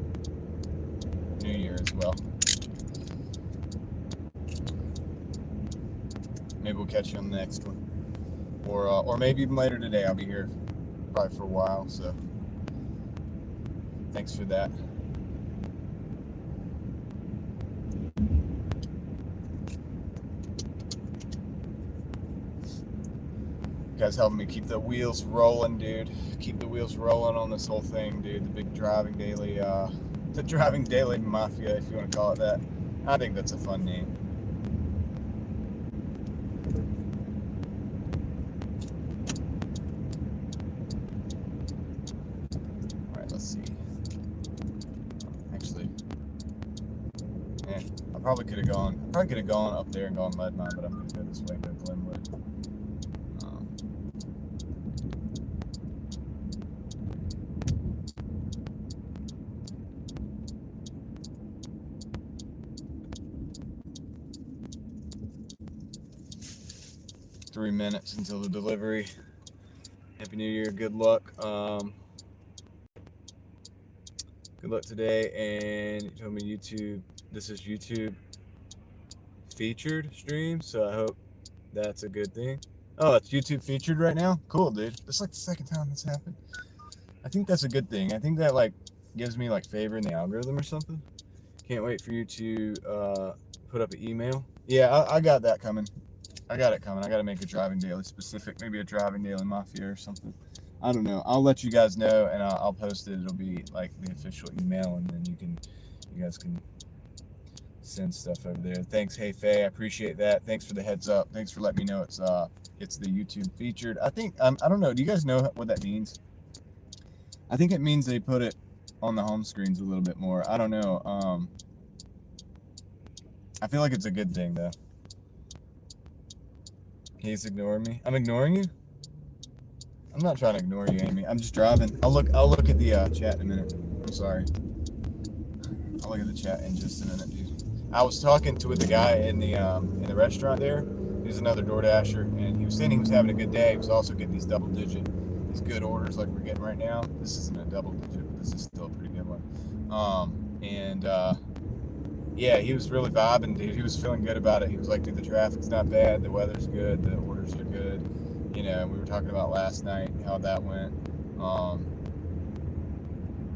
New Year as well. Maybe we'll catch you on the next one. Or maybe even later today. I'll be here probably for a while, so thanks for that. You guys helping me keep the wheels rolling, dude. Keep the wheels rolling on this whole thing, dude. The big driving daily, the driving daily mafia, if you want to call it that. I think that's a fun name. All right, let's see. Actually, I probably could have gone up there and gone lead mine, but I'm gonna go this way, go Glenwood. 3 minutes until the delivery. Happy New Year. Good luck. Good luck today. And you told me YouTube. This is YouTube featured stream, so I hope that's a good thing. Oh, it's YouTube featured right now? Cool, dude. It's like the second time that's happened. I think that's a good thing. I think that like gives me like favor in the algorithm or something. Can't wait for you to put up an email. Yeah, I got that coming. I got it coming. I got to make a driving daily specific, maybe a driving daily mafia or something. I don't know. I'll let you guys know, and I'll post it. It'll be like the official email, and then you guys can send stuff over there. Thanks, Hey Faye. I appreciate that. Thanks for the heads up. Thanks for letting me know it's the YouTube featured. I think I don't know. Do you guys know what that means? I think it means they put it on the home screens a little bit more. I don't know. I feel like it's a good thing though. He's ignoring me. I'm ignoring you? I'm not trying to ignore you, Amy. I'm just driving. I'll look at the chat in a minute. I'm sorry. I'll look at the chat in just a minute, dude. I was talking with the guy in the restaurant there. He's another Doordasher, and he was saying he was having a good day. He was also getting these these good orders like we're getting right now. This isn't a double digit, but this is still a pretty good one. Yeah, he was really vibing, dude. He was feeling good about it. He was like, dude, the traffic's not bad, the weather's good, the orders are good. You know, we were talking about last night how that went.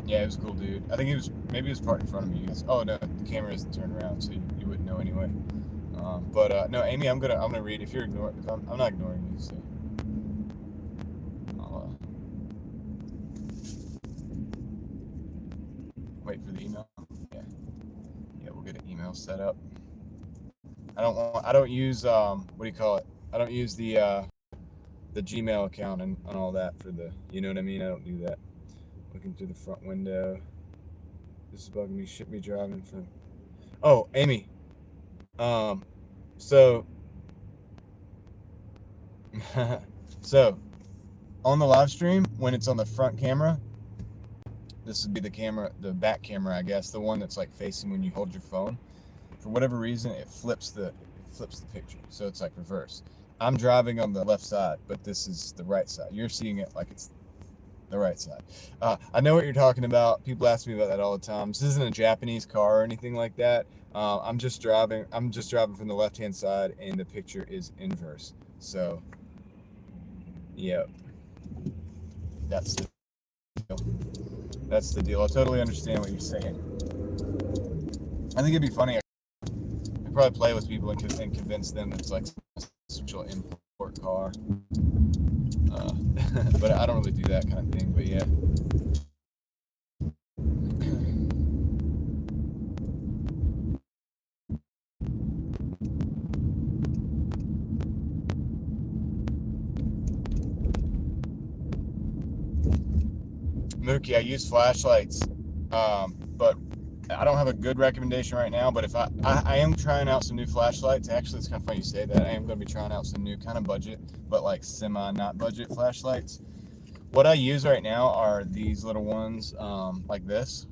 Yeah, it was cool, dude. I think maybe it was parked in front of me. Oh no, the camera isn't turned around, so you wouldn't know anyway. But no, Amy, I'm gonna read. If I'm not ignoring you, so I'll wait for the email. Yeah, yeah, we'll get an email set up. I don't use what do you call it? I don't use the Gmail account and all that for the, you know what I mean? I don't do that. Looking through the front window. This is bugging me. Shit me driving from. Oh, Amy. Um, so so on the live stream when it's on the front camera, this would be the camera, the back camera, I guess, the one that's like facing when you hold your phone. For whatever reason, it flips the picture, so it's like reverse. I'm driving on the left side, but this is the right side. You're seeing it like it's the right side. I know what you're talking about. People ask me about that all the time. This isn't a Japanese car or anything like that. I'm just driving from the left-hand side, and the picture is inverse. So, yeah, that's the deal. That's the deal. I totally understand what you're saying. I think it'd be funny. I'd probably play with people and convince them it's like a special import car. But I don't really do that kind of thing. But yeah. Mookie, I use flashlights, but I don't have a good recommendation right now. But if I am trying out some new flashlights. Actually, it's kind of funny you say that. I am going to be trying out some new kind of budget, but like semi not budget flashlights. What I use right now are these little ones, like this.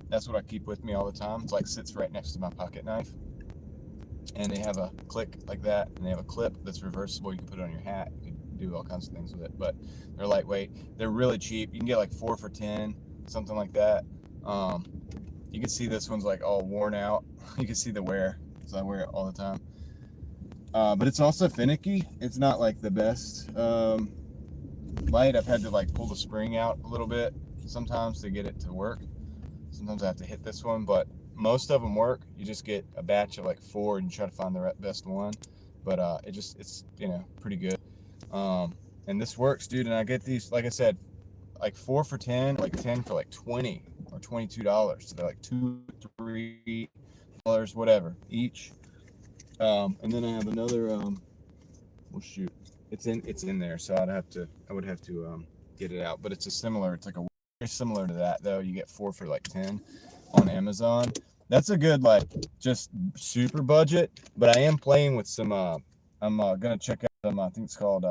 That's what I keep with me all the time. It's like sits right next to my pocket knife, and they have a click like that, and they have a clip that's reversible. You can put it on your hat. You can do all kinds of things with it, but they're lightweight. They're really cheap. You can get like 4 for $10, something like that. You can see this one's like all worn out. You can see the wear, because I wear it all the time. But it's also finicky. It's not like the best light. I've had to like pull the spring out a little bit sometimes to get it to work. Sometimes I have to hit this one, but most of them work. You just get a batch of like 4 and you try to find the best one. But it's pretty good. And this works, dude. And I get these, like I said, like 4 for 10, like 10 for like 20 or $22. So they're like $2, $3, whatever each. And then I have another. Well, shoot, it's in there, so I would have to get it out. But it's It's like a very similar to that though. You get 4 for like 10 on Amazon. That's a good like just super budget. But I am playing with some. I'm gonna check out some. I think it's called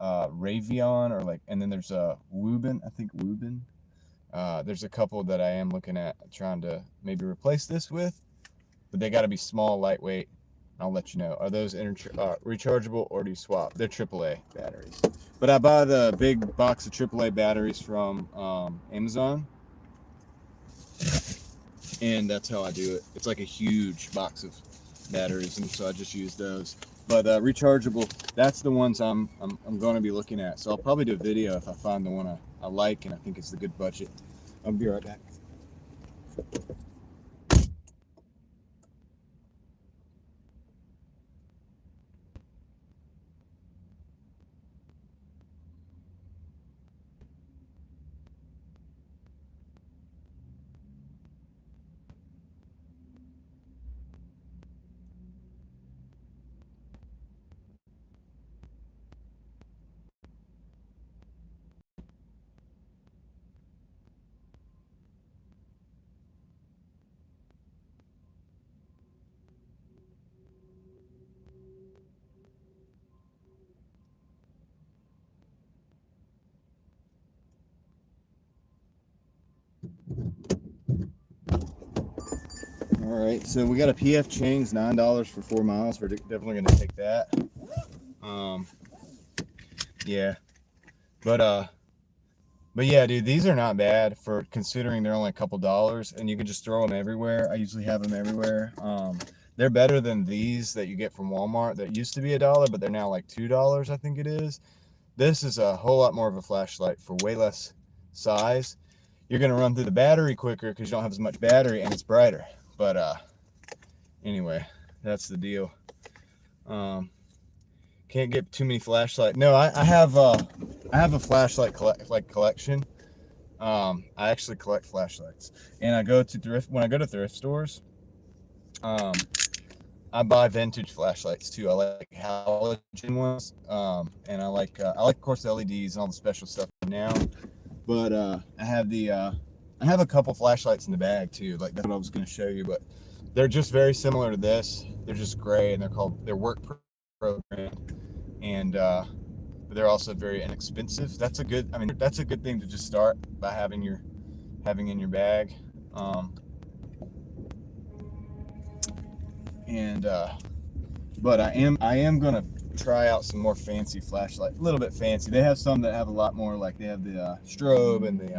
Ravion or like, and then there's a Woobin. I think Woobin. There's a couple that I am looking at trying to maybe replace this with, but they got to be small, lightweight. I'll let you know. Are those rechargeable, or do you swap? They're AAA batteries. But I buy the big box of AAA batteries from Amazon, and that's how I do it. It's like a huge box of batteries, and so I just use those. But rechargeable, that's the ones I'm going to be looking at. So I'll probably do a video if I find the one I like and I think it's the good budget. I'll be right back. All right, so we got a PF Chang's $9 for 4 miles. We're definitely gonna take that. Yeah, but yeah, dude, these are not bad for considering they're only a couple dollars, and you can just throw them everywhere. I usually have them everywhere. They're better than these that you get from Walmart that used to be $1, but they're now like $2, I think it is. This is a whole lot more of a flashlight for way less size. you're gonna run through the battery quicker because you don't have as much battery and it's brighter. But anyway, that's the deal. Can't get too many flashlights. No, I have a flashlight collection. I actually collect flashlights, and when I go to thrift stores, I buy vintage flashlights too. I like halogen ones, and I like of course the LEDs and all the special stuff now. But I have a couple flashlights in the bag too. Like that's what I was going to show you, but they're just very similar to this. They're just gray, and they're work program, and they're also very inexpensive. That's a good thing to just start by having in your bag. But I am gonna try out some more fancy flashlight, a little bit fancy. They have some that have a lot more, like they have the strobe and the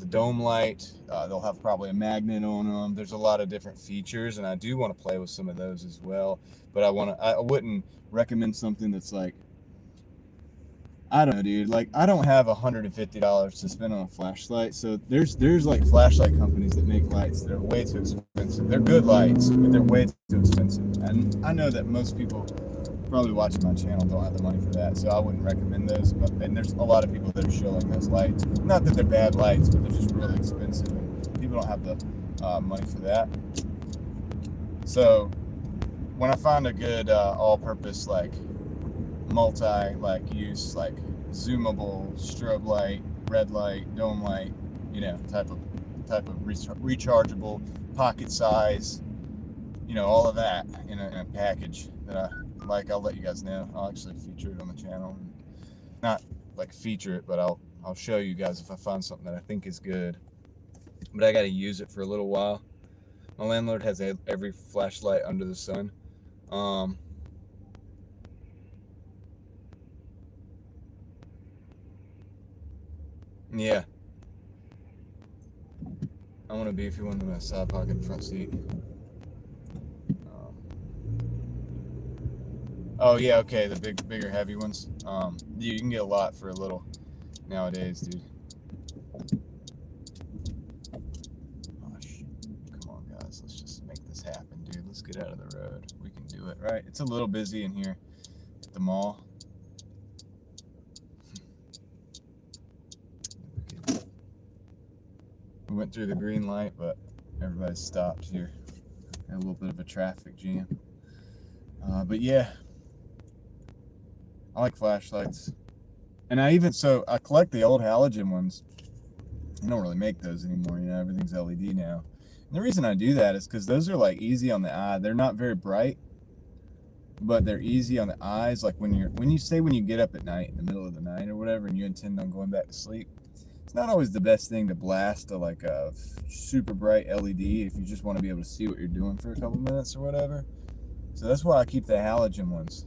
dome light. They'll have probably a magnet on them. There's a lot of different features, and I do want to play with some of those as well. But I wouldn't recommend something that's like, I don't know, dude. Like, I don't have $150 to spend on a flashlight. So there's like flashlight companies that make lights that are way too expensive. They're good lights, but they're way too expensive. And I know that most people probably watching my channel don't have the money for that, so I wouldn't recommend those. And there's a lot of people that are showing those lights. Not that they're bad lights, but they're just really expensive, and people don't have the money for that. So when I find a good all-purpose like use, like zoomable strobe light, red light, dome light, type of rechargeable, pocket size, all of that in a package that I like, I'll let you guys know. I'll actually feature it on the channel. Not like feature it, but I'll show you guys if I find something that I think is good. But I got to use it for a little while. My landlord has every flashlight under the sun. Yeah. I want a beefy one with a side pocket and front seat. Oh yeah, okay, the bigger, heavy ones. You can get a lot for a little nowadays, dude. Oh, come on, guys, let's just make this happen, dude. Let's get out of the road. We can do it, right? It's a little busy in here at the mall. We went through the green light, but everybody stopped here. Had a little bit of a traffic jam. But yeah, I like flashlights. And I collect the old halogen ones. They don't really make those anymore, everything's LED now. And the reason I do that is because those are like easy on the eye. They're not very bright, but they're easy on the eyes. Like when you get up at night in the middle of the night or whatever, and you intend on going back to sleep, it's not always the best thing to blast a super bright LED if you just want to be able to see what you're doing for a couple minutes or whatever. So that's why I keep the halogen ones.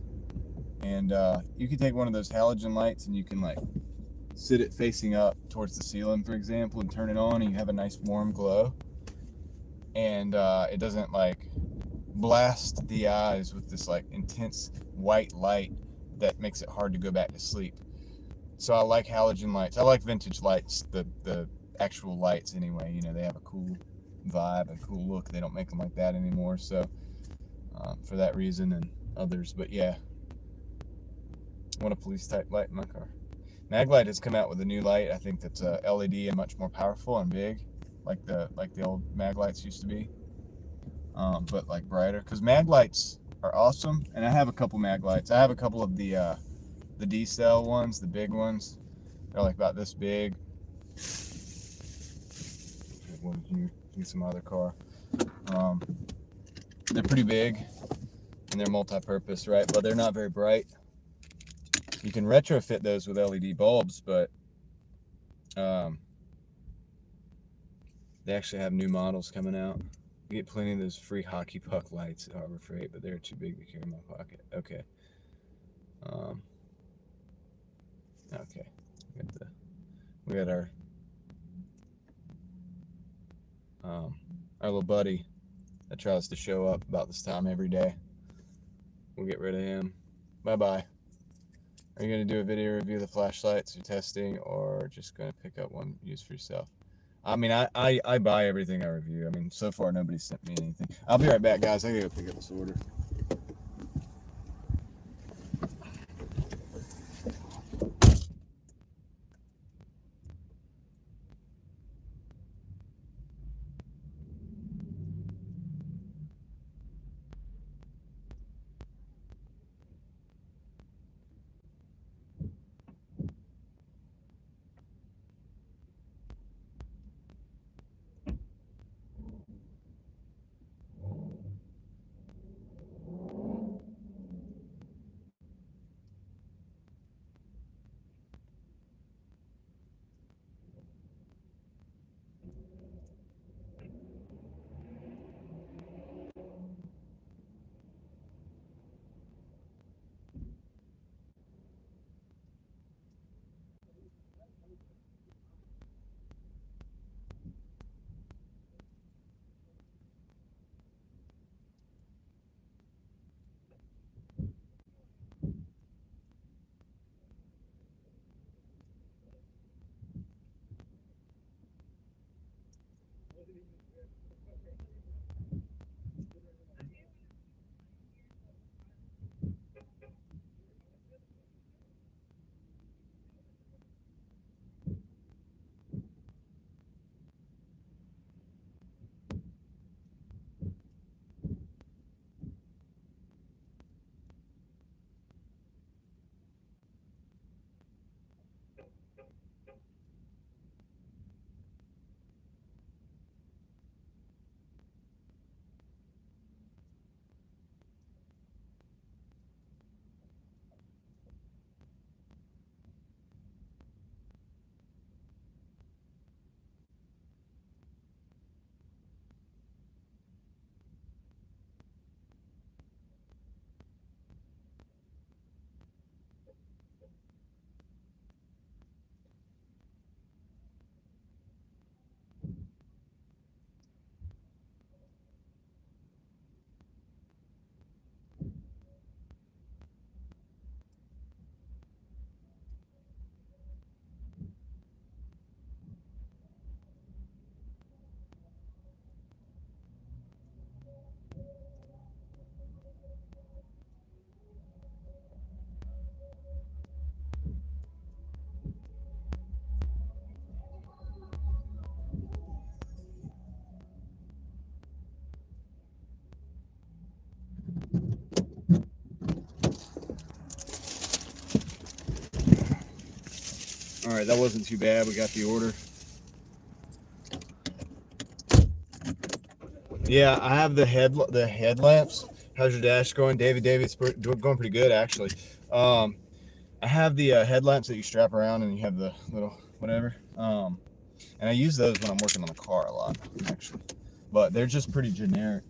And you can take one of those halogen lights and you can like sit it facing up towards the ceiling, for example, and turn it on, and you have a nice warm glow. And it doesn't like blast the eyes with this like intense white light that makes it hard to go back to sleep. So I like halogen lights. I like vintage lights, the actual lights anyway. They have a cool vibe and cool look. They don't make them like that anymore. So for that reason and others. But yeah, I want a police type light in my car. Maglite has come out with a new light. I think that's LED and much more powerful and big, like the old Maglites used to be, but like brighter. Because Maglites are awesome, and I have a couple Maglites. I have a couple of the D-cell ones, the big ones. They're like about this big. One here, in some other car. They're pretty big, and they're multi-purpose, right? But they're not very bright. You can retrofit those with LED bulbs, but they actually have new models coming out. You get plenty of those free hockey puck lights at Harbor Freight, but they're too big to carry in my pocket. Okay. Okay. We got our little buddy that tries to show up about this time every day. We'll get rid of him. Bye-bye. Are you going to do a video review of the flashlights you're testing, or just going to pick up one used for yourself? I mean, I buy everything I review. I mean, so far nobody sent me anything. I'll be right back, guys. I gotta go pick up this order. All right, that wasn't too bad. We got the order. Yeah, I have the headlamps. How's your dash going, David? It's going pretty good, actually. I have the headlamps that you strap around, and you have the little whatever. And I use those when I'm working on the car a lot, actually. But they're just pretty generic.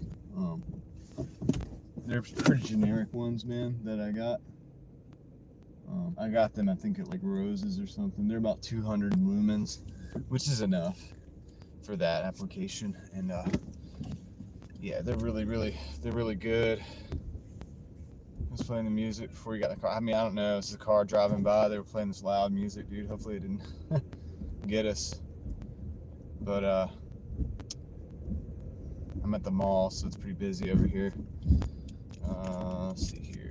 They're pretty generic ones, man, that I got. I got them, I think, at like Rose's or something. They're about 200 lumens, which is enough for that application. And yeah, they're really good. I was playing the music before you got in the car. I mean, I don't know. It's a car driving by. They were playing this loud music, dude. Hopefully it didn't get us. But I'm at the mall, so it's pretty busy over here. Let's see here.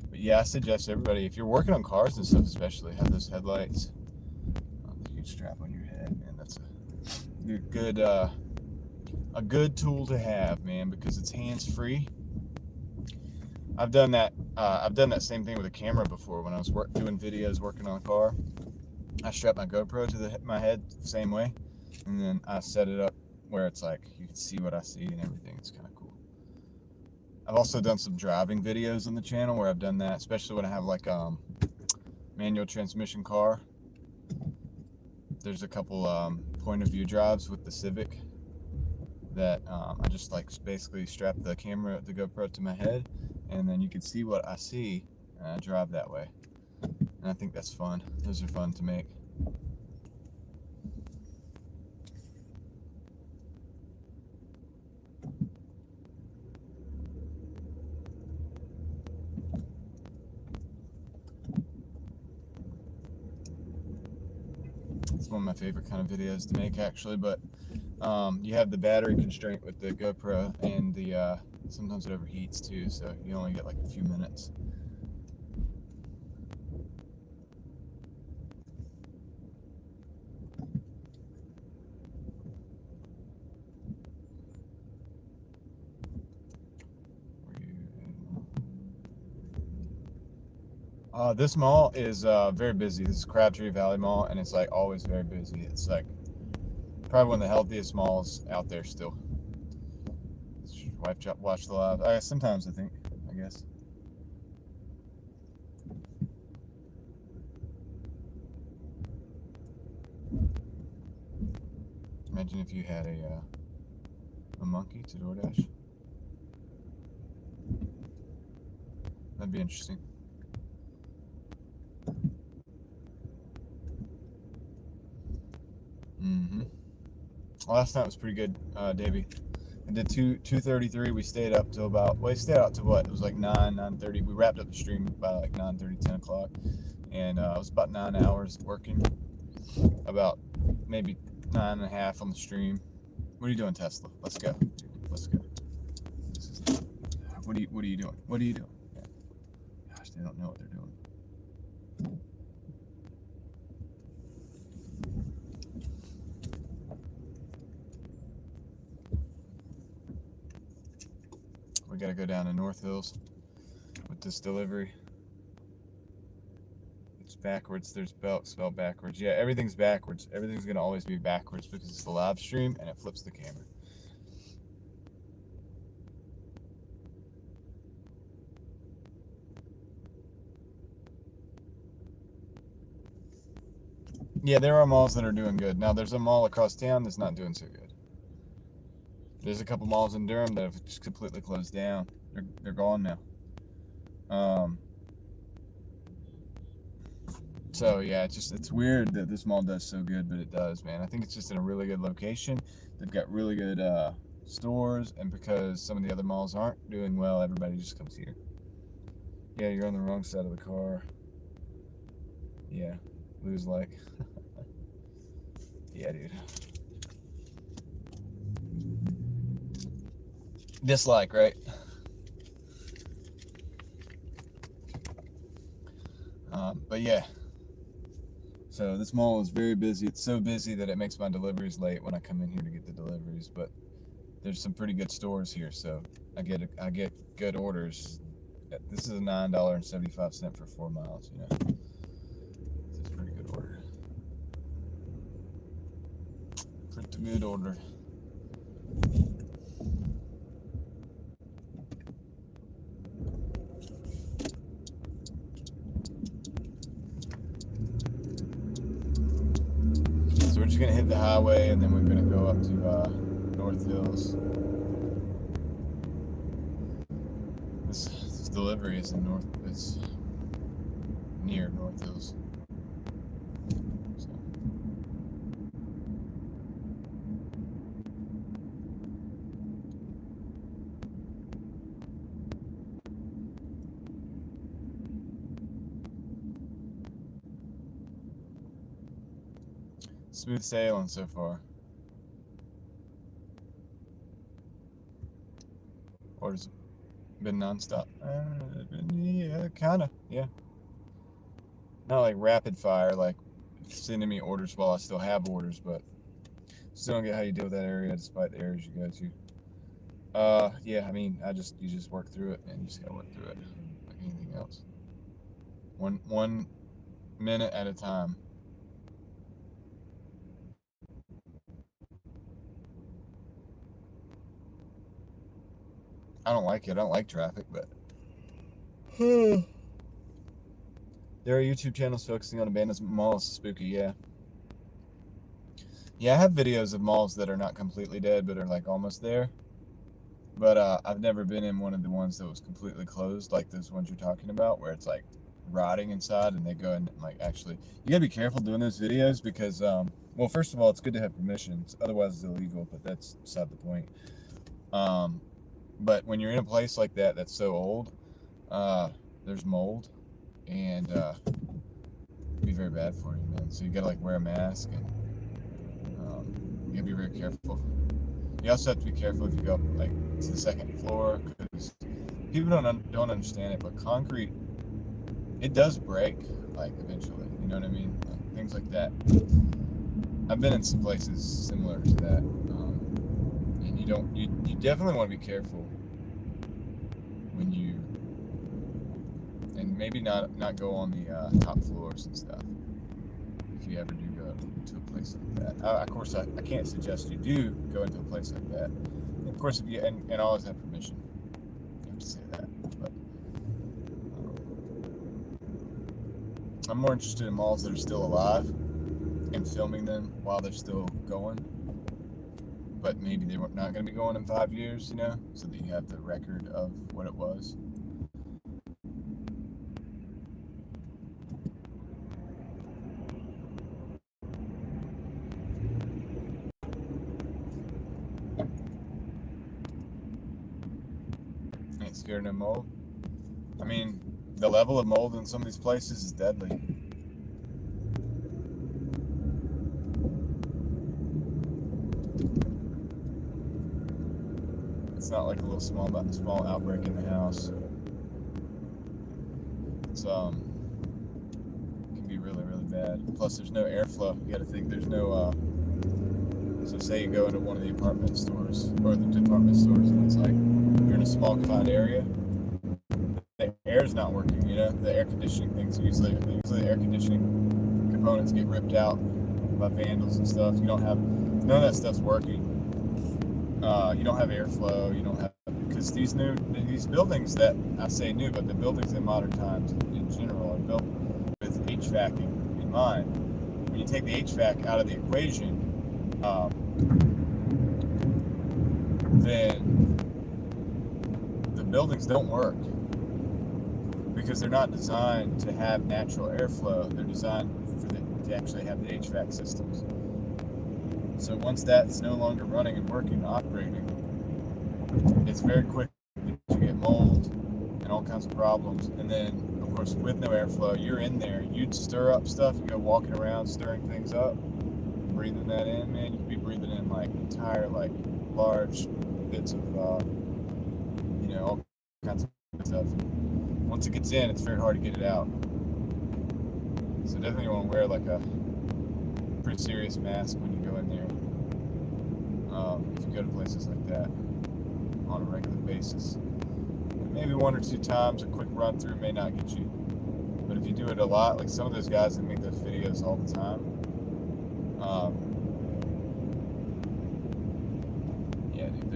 But yeah, I suggest everybody, if you're working on cars and stuff, especially, have those headlights. You can strap on your head, man. That's a good tool to have, man, because it's hands-free. I've done that. I've done that same thing with a camera before. When I was doing videos working on a car, I strapped my GoPro to my head the same way, and then I set it up where it's like you can see what I see and everything. It's kind of cool. I've also done some driving videos on the channel where I've done that, especially when I have like manual transmission car. There's a couple point of view drives with the Civic that I just like basically strap the camera, the GoPro to my head, and then you can see what I see, and I drive that way. And I think that's fun. Those are fun to make. It's one of my favorite kind of videos to make, actually. But you have the battery constraint with the GoPro, and the sometimes it overheats too, so you only get like a few minutes. This mall is very busy. This is Crabtree Valley Mall, and it's like always very busy. It's like probably one of the healthiest malls out there still. Watch the live. Sometimes I think, I guess. Imagine if you had a monkey to Doordash. That'd be interesting. Last night was pretty good, Davey. I did 2:33. We stayed up till about, well, we stayed out to what? It was like 9:30. We wrapped up the stream by like 9:30, 10 o'clock. And it was about 9 hours working. About maybe 9.5 on the stream. What are you doing, Tesla? Let's go. Let's go. What are you doing? What are you doing? Gosh, they don't know what they're doing. We gotta go down to North Hills with this delivery. It's backwards. There's belt spelled backwards. Yeah, everything's backwards. Everything's gonna always be backwards because it's the live stream and it flips the camera. Yeah, there are malls that are doing good. Now, there's a mall across town that's not doing so good. There's a couple malls in Durham that have just completely closed down. They're gone now. So yeah, it's weird that this mall does so good, but it does, man. I think it's just in a really good location. They've got really good stores, and because some of the other malls aren't doing well, everybody just comes here. Yeah, you're on the wrong side of the car. Yeah, lose like. Yeah, dude. Dislike, right? But yeah. So this mall is very busy. It's so busy that it makes my deliveries late when I come in here to get the deliveries. But there's some pretty good stores here, so I get good orders. This is a $9.75 for 4 miles. You know, this is a pretty good order. Pretty good order. So we're just gonna hit the highway, and then we're gonna go up to North Hills. This delivery is it's near North Hills. So. Smooth sailing so far. Orders been nonstop. Yeah, kinda. Yeah. Not like rapid fire, like sending me orders while I still have orders, but still don't get how you deal with that area despite the areas you go to. Yeah, I mean, you just work through it, and you just gotta work through it like anything else. One minute at a time. I don't like it. I don't like traffic, but there are YouTube channels focusing on abandoned malls. Spooky, yeah. Yeah, I have videos of malls that are not completely dead, but are like almost there. But I've never been in one of the ones that was completely closed, like those ones you're talking about, where it's like rotting inside, and they go and like actually. You gotta be careful doing those videos because, well, first of all, it's good to have permissions. Otherwise, it's illegal. But that's beside the point. But when you're in a place like that's so old, there's mold, and It'd be very bad for you, man. So you gotta like wear a mask, and you gotta be very careful. You also have to be careful if you go up like to the second floor, because people don't understand it, but concrete, it does break like eventually. You know what I mean? Like, things like that. I've been in some places similar to that, and you definitely want to be careful when you, and maybe not go on the top floors and stuff if you ever do go to a place like that. Of course, I can't suggest you do go into a place like that. Of course, if you and always have permission. You have to say that. But I'm more interested in malls that are still alive and filming them while they're still going. But maybe they're not going to be going in 5 years, you know, so that you have the record of what it was. Ain't scared of no mold. I mean, the level of mold in some of these places is deadly. It's not like a little small outbreak in the house. It's can be really bad. Plus, there's no airflow. You got to think there's no. So say you go into one of the apartment stores or the department stores, and it's like you're in a small confined area. The air's not working. You know, the air conditioning things usually the air conditioning components get ripped out by vandals and stuff. You don't have none of that stuff's working. You don't have airflow. You don't have, because these buildings that I say new, but the buildings in modern times in general are built with HVAC in mind. When you take the HVAC out of the equation, then the buildings don't work, because they're not designed to have natural airflow. They're designed to actually have the HVAC systems. So once that's no longer running and working, operating, it's very quick to get mold and all kinds of problems. And then, of course, with no airflow, you're in there, you'd stir up stuff, you go walking around stirring things up, breathing that in, man. You could be breathing in like entire, like large bits of, you know, all kinds of stuff. Once it gets in, it's very hard to get it out. So definitely you want to wear like a pretty serious mask when you go in there. If you go to places like that on a regular basis. Maybe 1 or 2 times a quick run through may not get you. But if you do it a lot, like some of those guys that make those videos all the time, yeah, dude,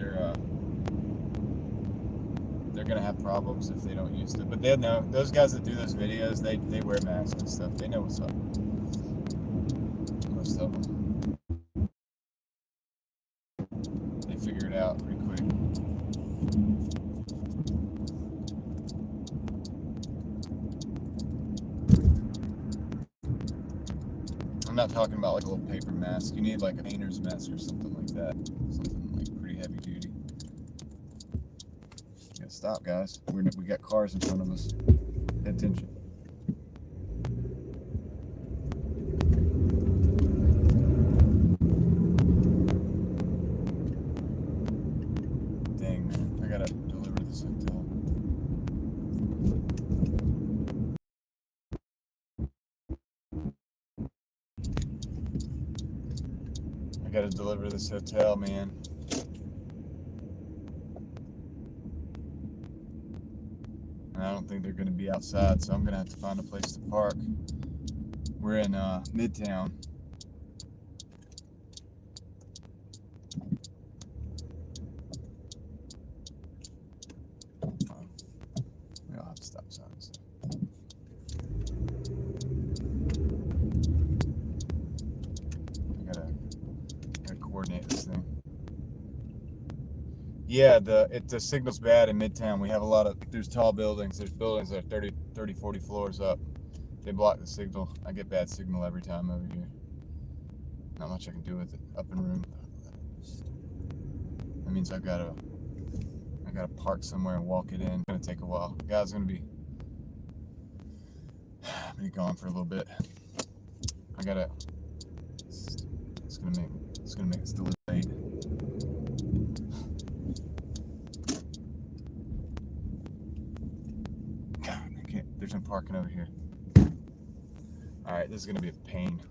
they're gonna have problems if they don't use it. But they know, those guys that do those videos, they wear masks and stuff. They know what's up. Most of them. They figure it out pretty quick. I'm not talking about like a little paper mask. You need like a painter's mask or something like that. Something like pretty heavy duty. You gotta stop, guys. We got cars in front of us. Pay attention. Dang, man. I gotta deliver this hotel. I gotta deliver this hotel, man. And I don't think they're gonna be outside, so I'm gonna have to find a place to park. We're in Midtown. We all have stop signs. I gotta coordinate this thing. Yeah, the signal's bad in Midtown. We have a lot of, there's tall buildings. There's buildings that are 30, 40 floors up. They block the signal. I get bad signal every time over here. Not much I can do with it. Up in room. That means I gotta park somewhere and walk it in. It's gonna take a while. Guys, gonna be gone for a little bit. I gotta. It's gonna make us late. God, I can't. There's no parking over here. All right, this is gonna be a pain.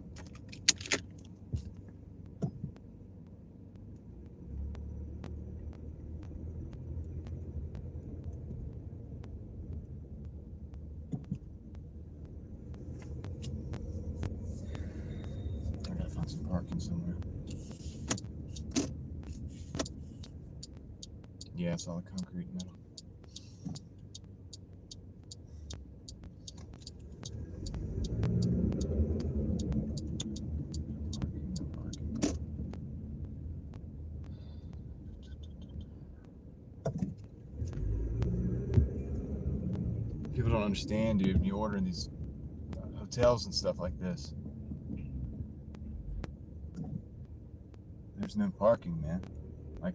I gotta find some parking somewhere. Yeah, it's all concrete and metal. People don't understand, dude, when you order in these hotels and stuff like this. There's no parking, man. Like,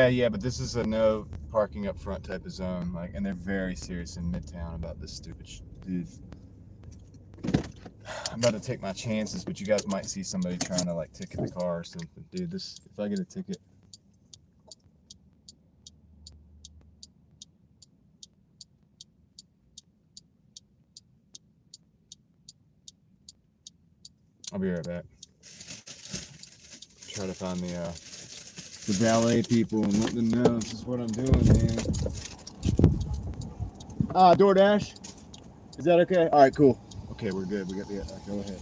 yeah, but this is a no parking up front type of zone. Like, and they're very serious in Midtown about this stupid dude. I'm about to take my chances, but you guys might see somebody trying to like ticket the car or something. Dude, this, if I get a ticket. I'll be right back. Try to find the valet people and let them know this is what I'm doing, man. Doordash? Is that okay? All right, cool. Okay, we're good. We got the, go ahead.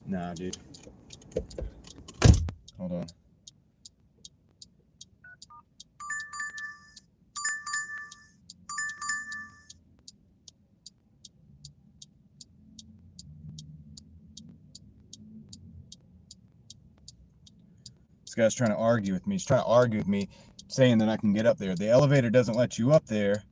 Nah, dude. Hold on. This guy's trying to argue with me. He's trying to argue with me, saying that I can get up there. The elevator doesn't let you up there.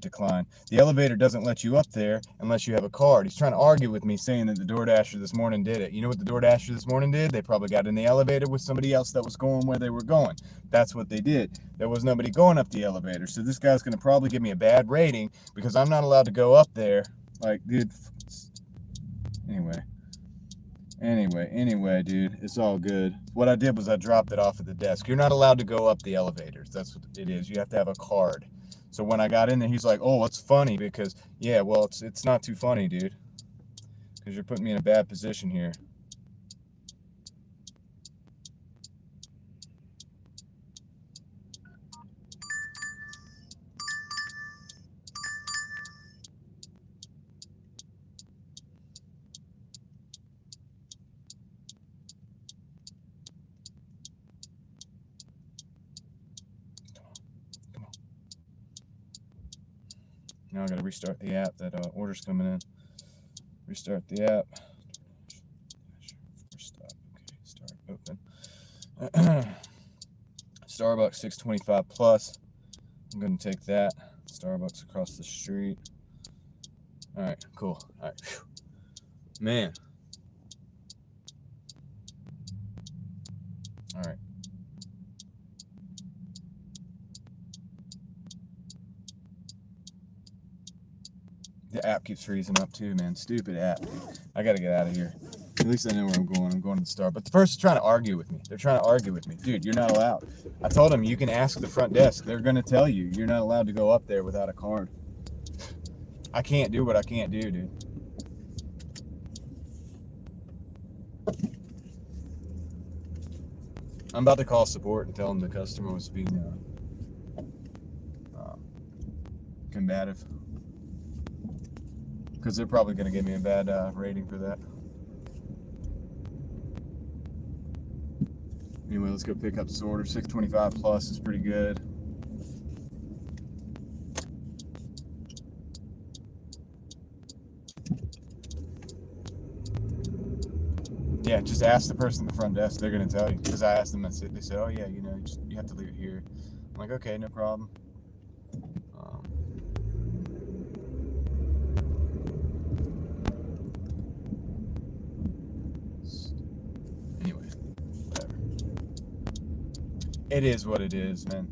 Decline. The elevator doesn't let you up there unless you have a card. He's trying to argue with me, saying that the Doordasher this morning did it. You know what the Doordasher this morning did? They probably got in the elevator with somebody else that was going where they were going. That's what they did. There was nobody going up the elevator. So this guy's going to probably give me a bad rating because I'm not allowed to go up there. Like, dude. Anyway, dude, it's all good. What I did was I dropped it off at the desk. You're not allowed to go up the elevators. That's what it is. You have to have a card. So when I got in there, he's like, "Oh, it's funny because yeah, well, it's not too funny, dude, because you're putting me in a bad position here." Come on. Now I gotta restart the app. That order's coming in. Restart the app. Stop. Okay, start open. Starbucks 625 plus. I'm gonna take that. Starbucks across the street. All right, cool. All right, whew. Man. All right. The app keeps freezing up too, man. Stupid app. I gotta get out of here. At least I know where I'm going. I'm going to the store. But the person's trying to argue with me. They're trying to argue with me. Dude, you're not allowed. I told them you can ask the front desk. They're gonna tell you you're not allowed to go up there without a card. I can't do what I can't do, dude. I'm about to call support and tell them the customer was being combative. Because they're probably going to give me a bad rating for that. Anyway, let's go pick up this order. 625 plus is pretty good. Yeah, just ask the person at the front desk. They're going to tell you. Because I asked them, they said, "Oh yeah, you know, you have to leave it here." I'm like, "Okay, no problem." Anyway, whatever. It is what it is, man.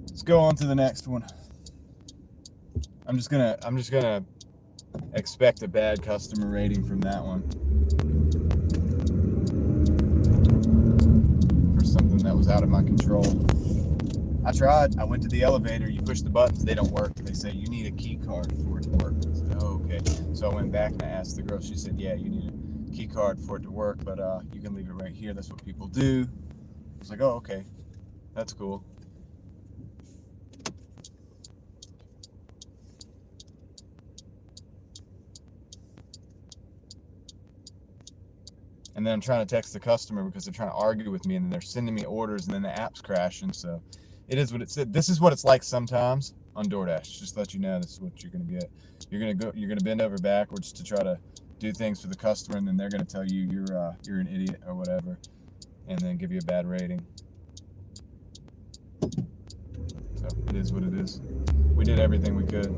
Let's go on to the next one. I'm just gonna expect a bad customer rating from that one. For something that was out of my control. I tried. I went to the elevator. You push the buttons, they don't work. They say you need a key card for it to work. I said, "Oh, okay." So I went back and I asked the girl. She said, "Yeah, you need a key card for it to work, but you can leave it right here. That's what people do." I was like, "Oh, okay. That's cool." And then I'm trying to text the customer because they're trying to argue with me, and then they're sending me orders, and then the app's crashing. So it is what it said. This is what it's like sometimes on DoorDash. Just to let you know, this is what you're gonna get. You're gonna bend over backwards to try to do things for the customer, and then they're gonna tell you you're an idiot or whatever, and then give you a bad rating. So it is what it is. We did everything we could.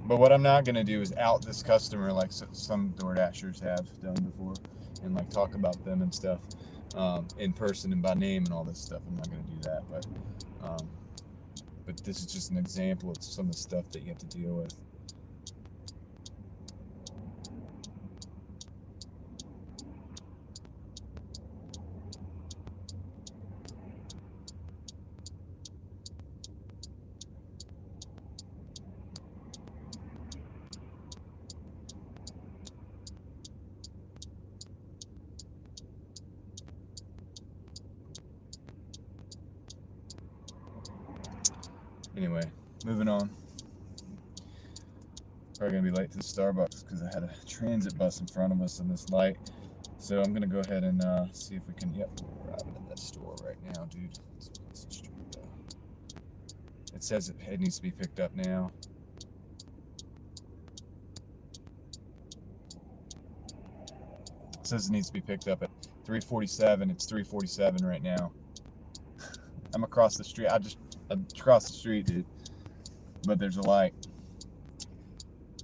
But what I'm not going to do is out this customer like some DoorDashers have done before and like talk about them and stuff in person and by name and all this stuff. I'm not going to do that. But this is just an example of some of the stuff that you have to deal with. Anyway, moving on. Probably gonna be late to the Starbucks because I had a transit bus in front of us in this light. So I'm gonna go ahead and see if we can. Yep, we're arriving at that store right now, dude. It's It says it needs to be picked up now. It says it needs to be picked up at 3:47. It's 3:47 right now. I'm across the street. I'm across the street, dude. But there's a light.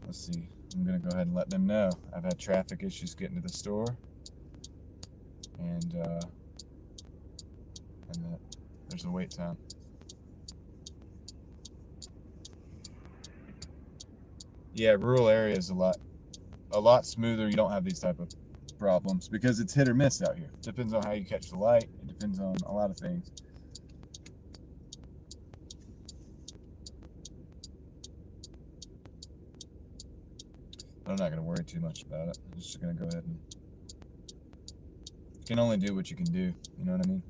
Let's see. I'm gonna go ahead and let them know I've had traffic issues getting to the store, and that there's a wait time. Yeah, rural area is a lot smoother. You don't have these type of problems because it's hit or miss out here. It depends on how you catch the light. It depends on a lot of things. I'm not going to worry too much about it. I'm just going to go ahead and... You can only do what you can do. You know what I mean?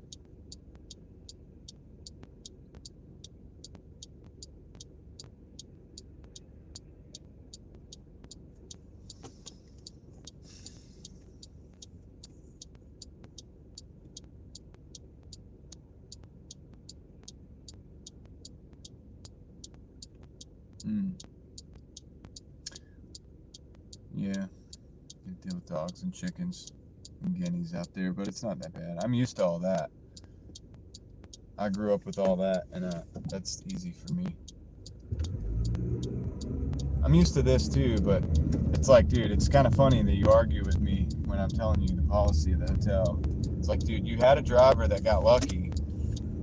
Yeah. You deal with dogs and chickens and guineas out there, but it's not that bad. I'm used to all that. I grew up with all that, and that's easy for me. I'm used to this too, but it's like, dude, it's kind of funny that you argue with me when I'm telling you the policy of the hotel. It's like, dude, you had a driver that got lucky,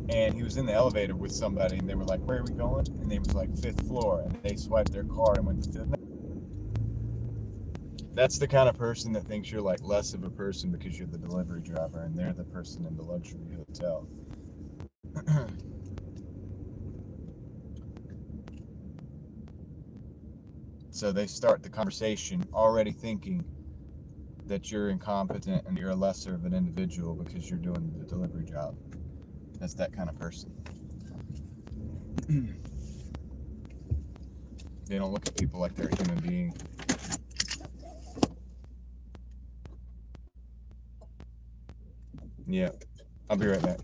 and he was in the elevator with somebody, and they were like, where are we going? And they was like, 5th floor, and they swiped their card and went to 5th. That's the kind of person that thinks you're like less of a person because you're the delivery driver, and they're the person in the luxury hotel. So they start the conversation already thinking that you're incompetent and you're a lesser of an individual because you're doing the delivery job. That's that kind of person. They don't look at people like they're a human being. Yeah, I'll be right back.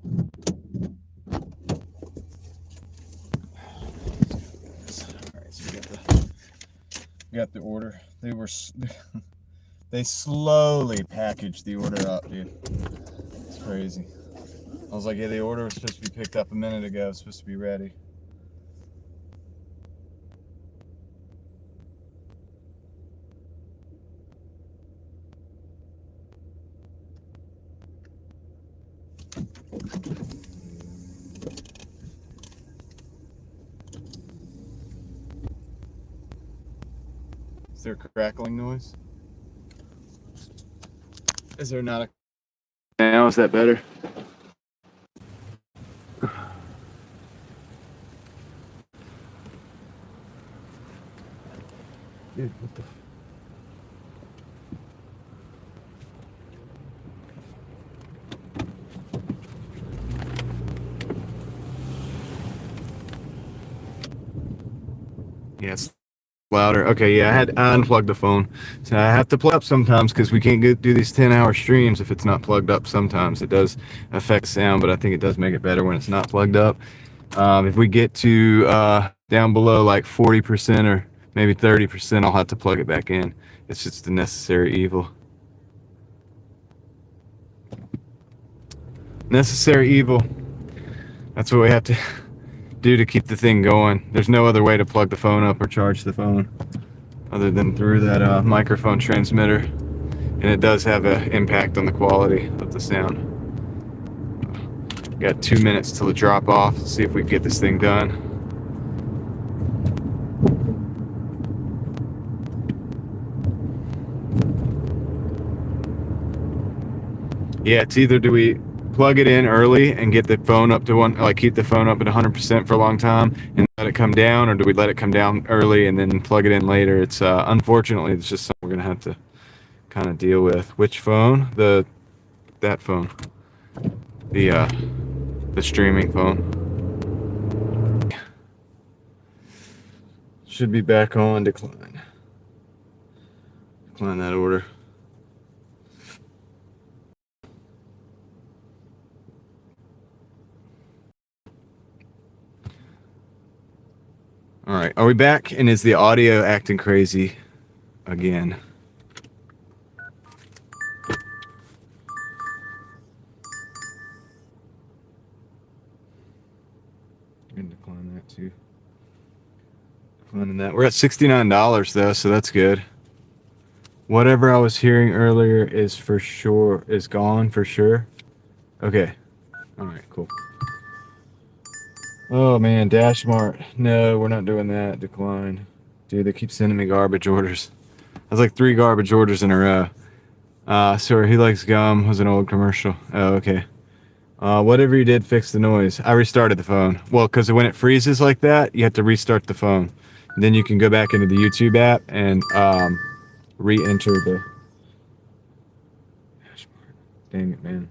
Alright, so we got the order. They slowly packaged the order up, dude. It's crazy. I was like, yeah, the order was supposed to be picked up a minute ago. It's supposed to be ready. Is there a crackling noise? Is there not a... Now, is that better? Dude, what the... Yes. Louder. Okay, yeah, I unplugged the phone. So I have to plug up sometimes because we can't do these 10-hour streams if it's not plugged up sometimes. It does affect sound, but I think it does make it better when it's not plugged up. If we get to down below like 40% or maybe 30%, I'll have to plug it back in. It's just a necessary evil. Necessary evil. That's what we have to do to keep the thing going. There's no other way to plug the phone up or charge the phone other than through that microphone transmitter, and it does have an impact on the quality of the sound. Got 2 minutes till the drop off. Let's see if we can get this thing done. Yeah, it's either do we plug it in early and get the phone up to keep the phone up at 100% for a long time and let it come down, or do we let it come down early and then plug it in later? It's unfortunately, it's just something we're gonna have to kind of deal with. Which phone? That phone, the streaming phone. Should be back on. Decline that order. All right, are we back? And is the audio acting crazy again? I'm gonna decline that too. Declining that. We're at $69 though, so that's good. Whatever I was hearing earlier is gone for sure. Okay. All right, cool. Oh man, Dashmart. No, we're not doing that. Decline. Dude, they keep sending me garbage orders. That's like 3 garbage orders in a row. Sorry, he likes gum was an old commercial. Oh, okay. Whatever you did, fix the noise. I restarted the phone. Well, because when it freezes like that, you have to restart the phone. And then you can go back into the YouTube app and re-enter the... Dang it, man.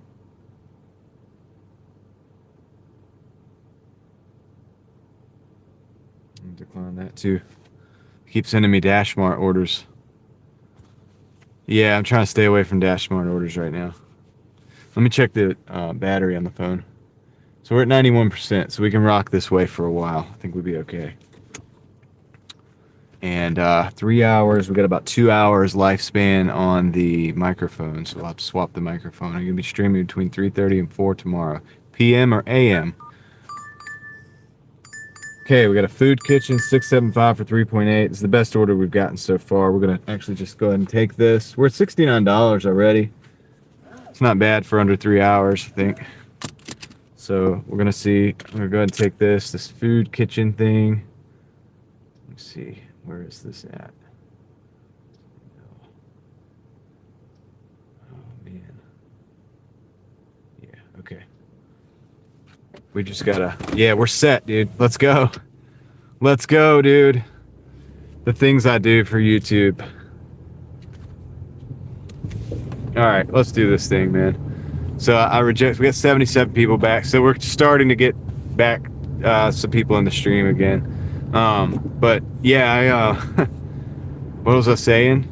Decline that too. Keep sending me Dashmart orders. Yeah, I'm trying to stay away from Dashmart orders right now. Let me check the battery on the phone. So we're at 91%, so we can rock this way for a while. I think we'll be okay. And 3 hours, we got about 2 hours lifespan on the microphone, so we'll have to swap the microphone. I'm gonna be streaming between 3:30 and 4 tomorrow. PM or AM? Okay, we got a food kitchen, 675 for 3.8. It's the best order we've gotten so far. We're gonna actually just go ahead and take this. We're at $69 already. It's not bad for under 3 hours, I think. So we're gonna see. I'm gonna go ahead and take this food kitchen thing. Let's see, where is this at? Oh man. Yeah, okay. We just gotta, yeah, we're set, dude. Let's go. Let's go, dude. The things I do for YouTube. All right, let's do this thing, man. So we got 77 people back. So we're starting to get back some people in the stream again. But yeah, what was I saying?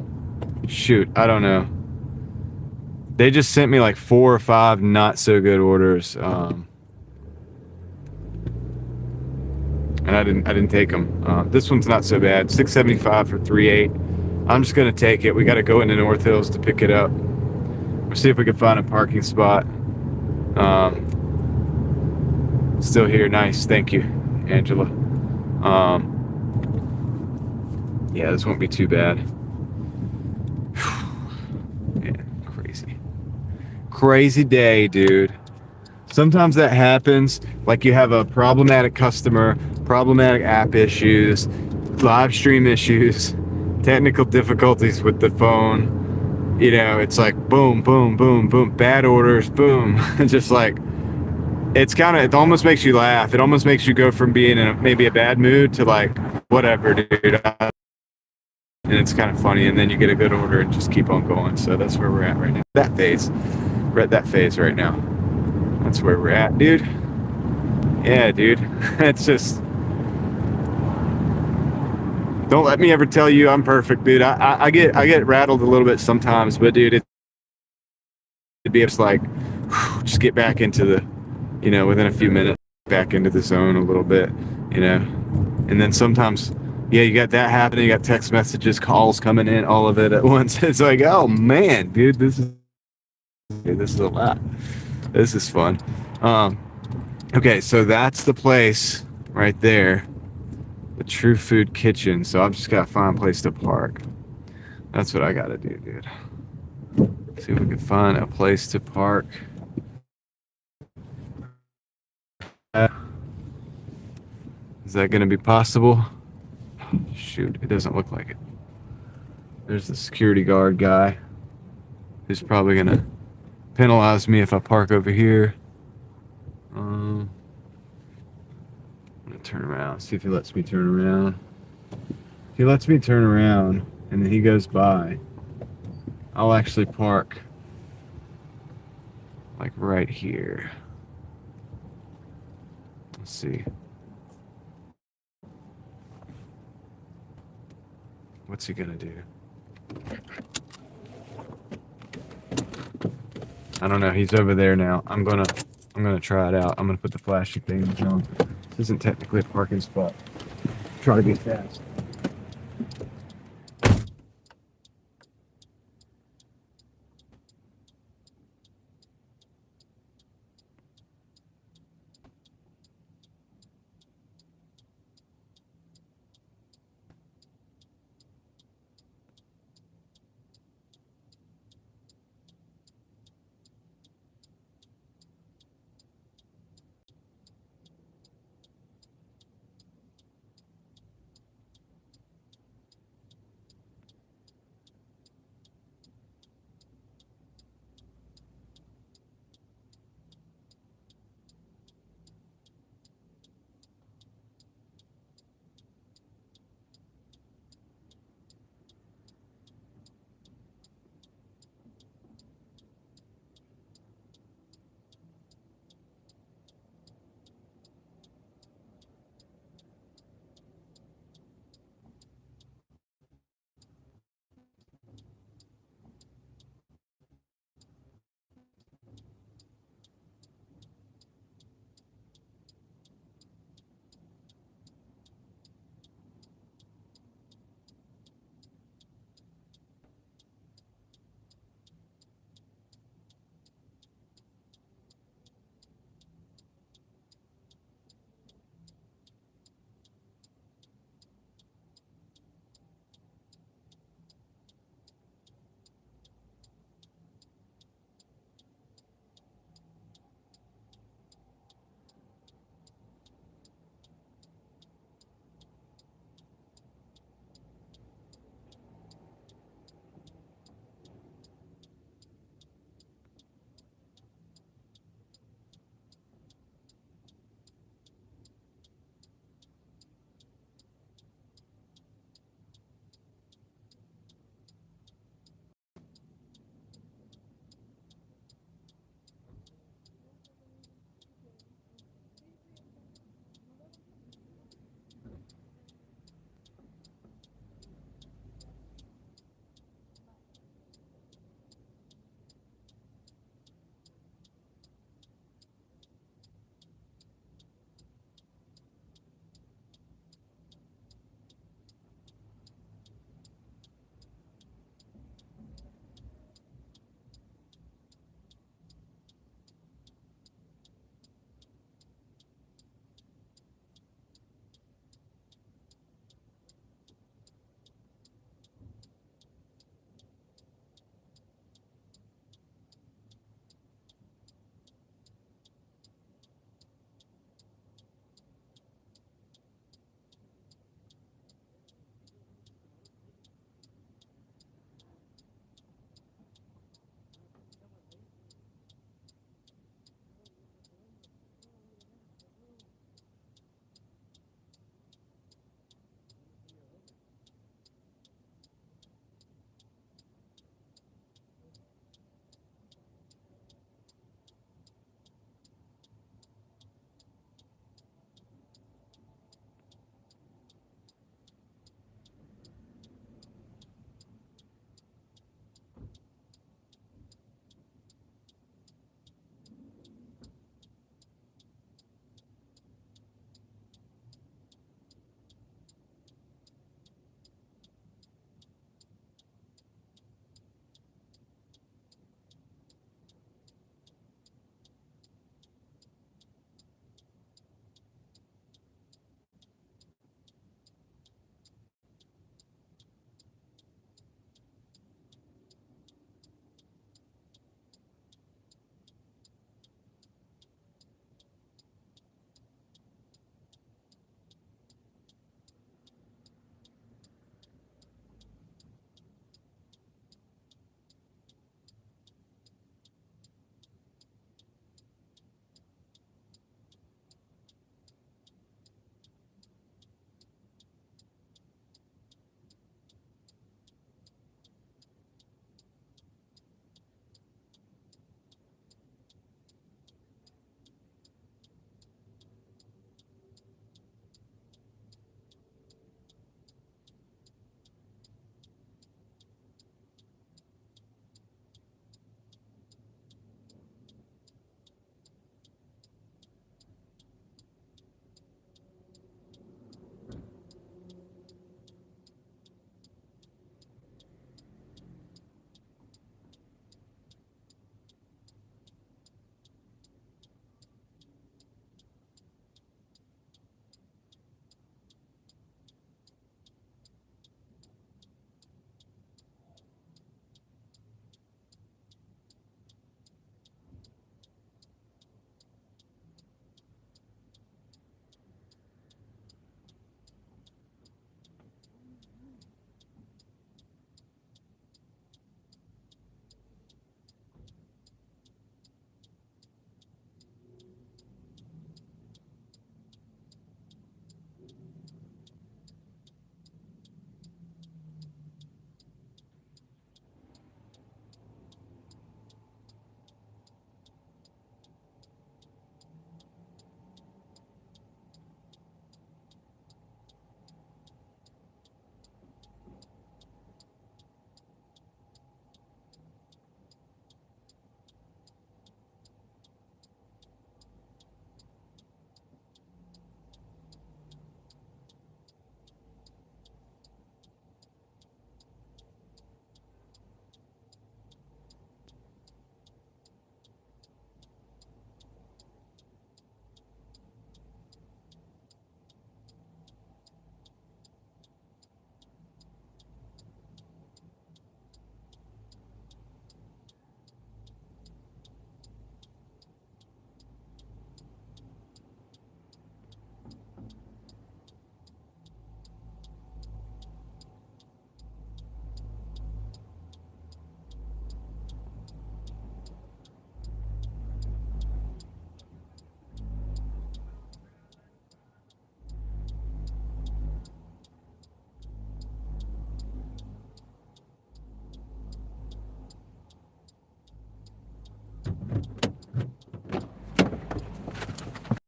Shoot, I don't know. They just sent me like 4 or 5 not so good orders, and I didn't take them. This one's not so bad. 675 for 3.8. I'm just gonna take it. We got to go into North Hills to pick it up. We'll see if we can find a parking spot. Still here. Nice. Thank you, Angela. Yeah, this won't be too bad. Man, crazy day, dude. Sometimes that happens. Like you have a problematic customer, problematic app issues, live stream issues, technical difficulties with the phone. You know, it's like boom, boom, boom, boom, bad orders, boom. Just like it almost makes you laugh. It almost makes you go from being in maybe a bad mood to like, whatever, dude. And it's kind of funny. And then you get a good order and just keep on going. So that's where we're at right now. That phase. We're at that phase right now. That's where we're at, dude. Yeah, dude. It's just, don't let me ever tell you I'm perfect, dude. I get rattled a little bit sometimes, but dude, it'd be just like, just get back into the, within a few minutes, back into the zone a little bit, and then sometimes, yeah, you got that happening. You got text messages, calls coming in, all of it at once. It's like, oh man, dude, this is a lot. This is fun. Okay, so that's the place right there, the True Food Kitchen. So I've just got to find a place to park. That's what I got to do, dude. See if we can find a place to park. Is that going to be possible? Shoot, it doesn't look like it. There's the security guard guy who's probably going to penalize me if I park over here. I'm going to turn around, see if he lets me turn around. If he lets me turn around and then he goes by, I'll actually park like right here. Let's see. What's he gonna do? I don't know. He's over there now. I'm gonna try it out. I'm gonna put the flashing things on. This isn't technically a parking spot. Try to be fast.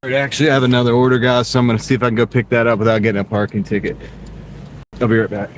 I actually have another order, guys, so I'm gonna see if I can go pick that up without getting a parking ticket. I'll be right back.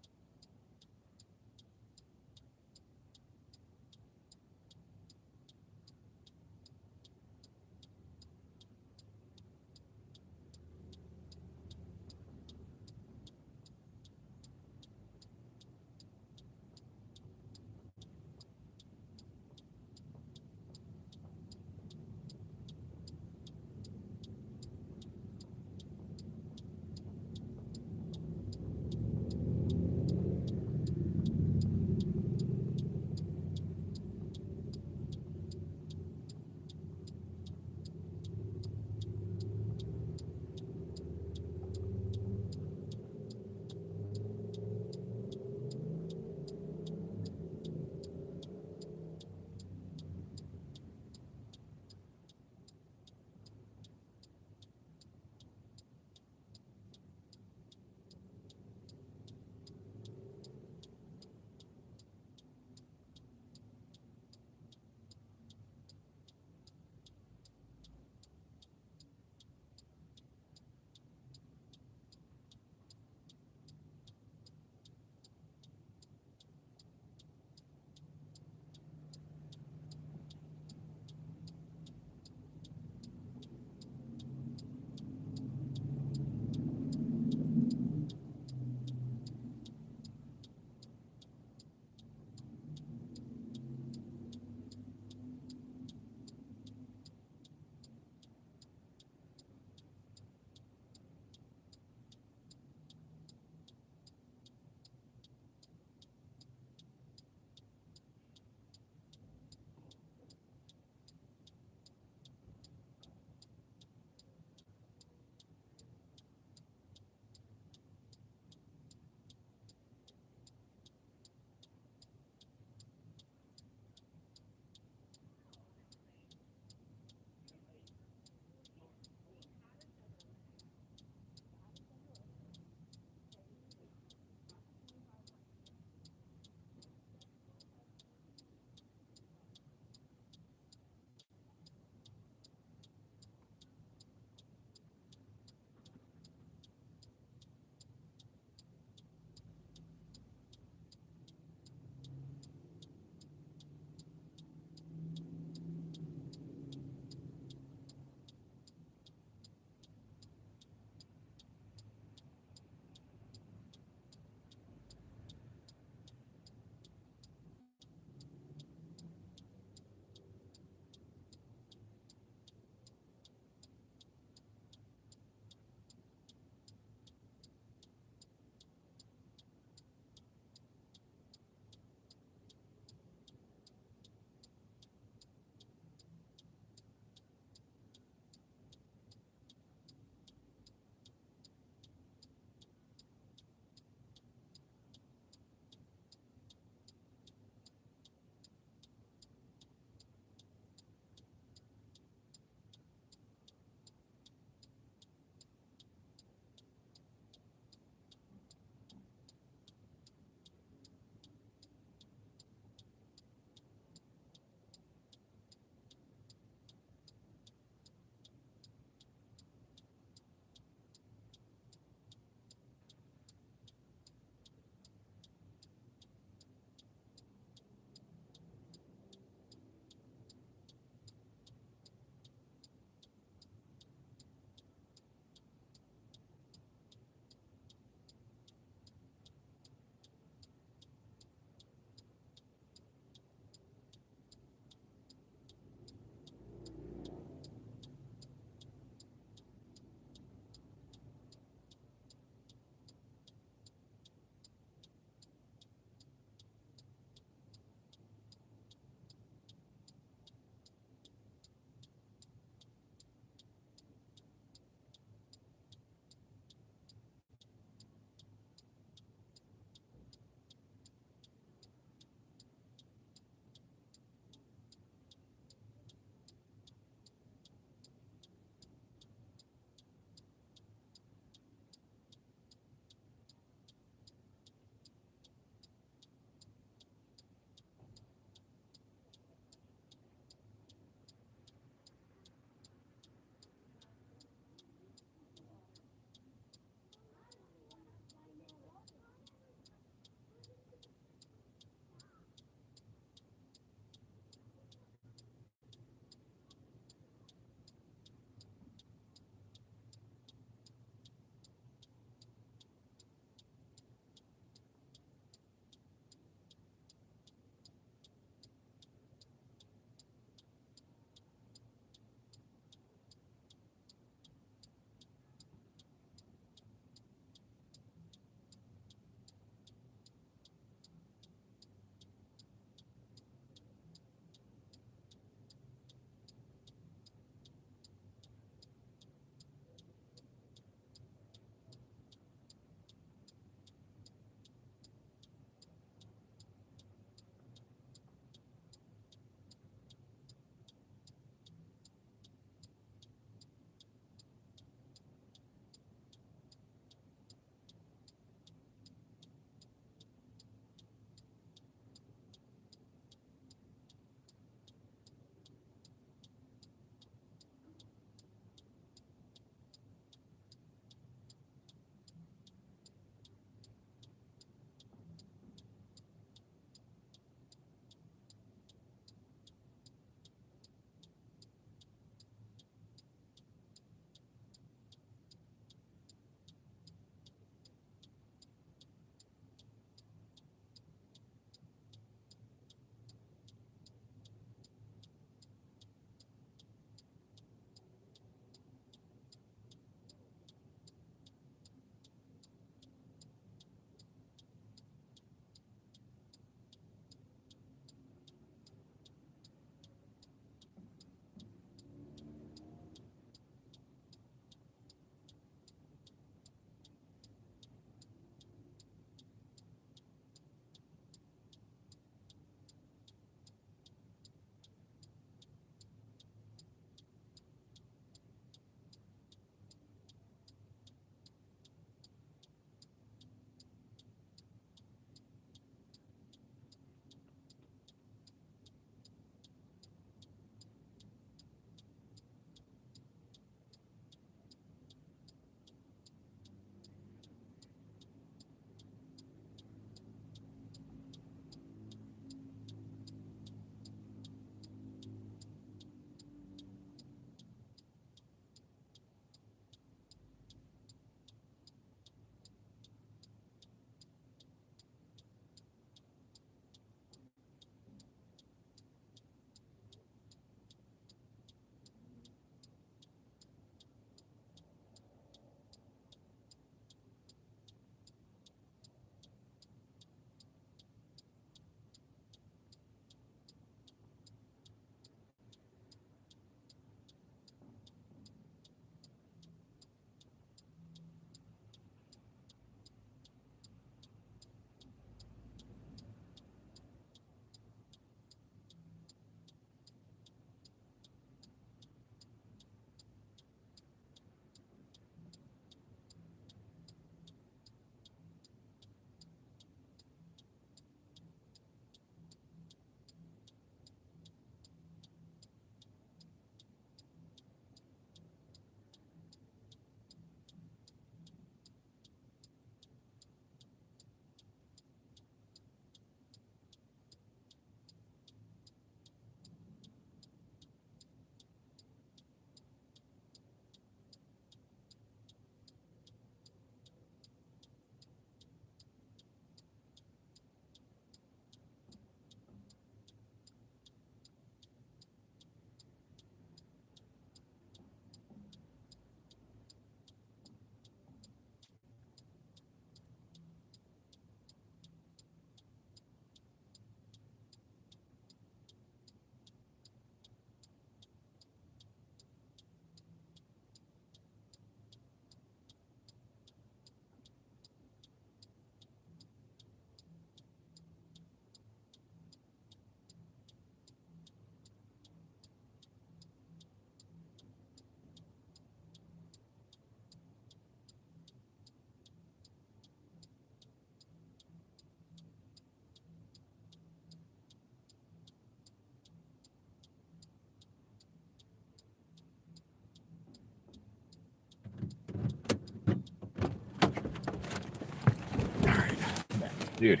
Dude,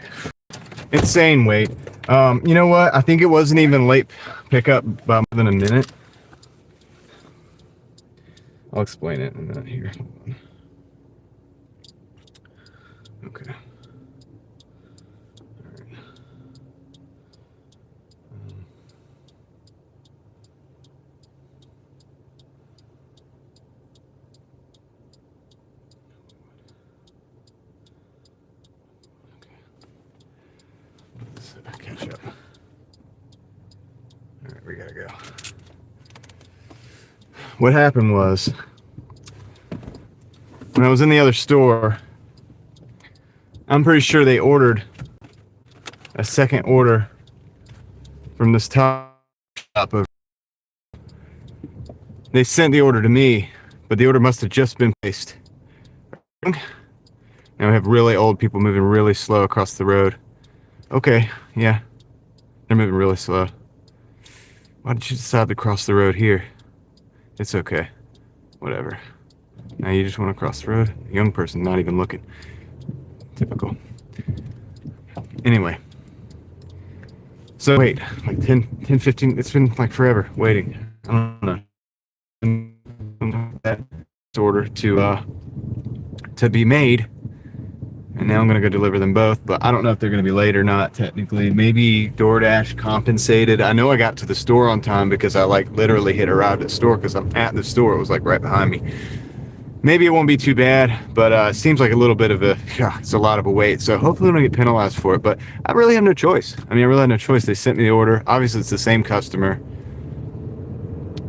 insane wait. You know what? I think it wasn't even late pickup by more than a minute. I'll explain it in a minute here. Okay. Let's catch up. All right, we gotta go. What happened was, when I was in the other store, I'm pretty sure they ordered a second order from this top of. They sent the order to me, but the order must have just been placed. Now we have really old people moving really slow across the road. Okay, yeah, they're moving really slow. Why did you decide to cross the road here? It's okay, whatever. Now you just want to cross the road? A young person, not even looking. Typical. Anyway. So wait, like 10, 15, it's been like forever waiting. I don't know. That order to be made. And now I'm going to go deliver them both, but I don't know if they're going to be late or not, technically. Maybe Doordash compensated. I know I got to the store on time because I like literally hit arrived at the store because I'm at the store. It was like right behind me. Maybe it won't be too bad, but it seems like a little bit of it's a lot of a wait. So hopefully I don't get penalized for it, but I really have no choice. I mean, I really have no choice. They sent me the order. Obviously, it's the same customer.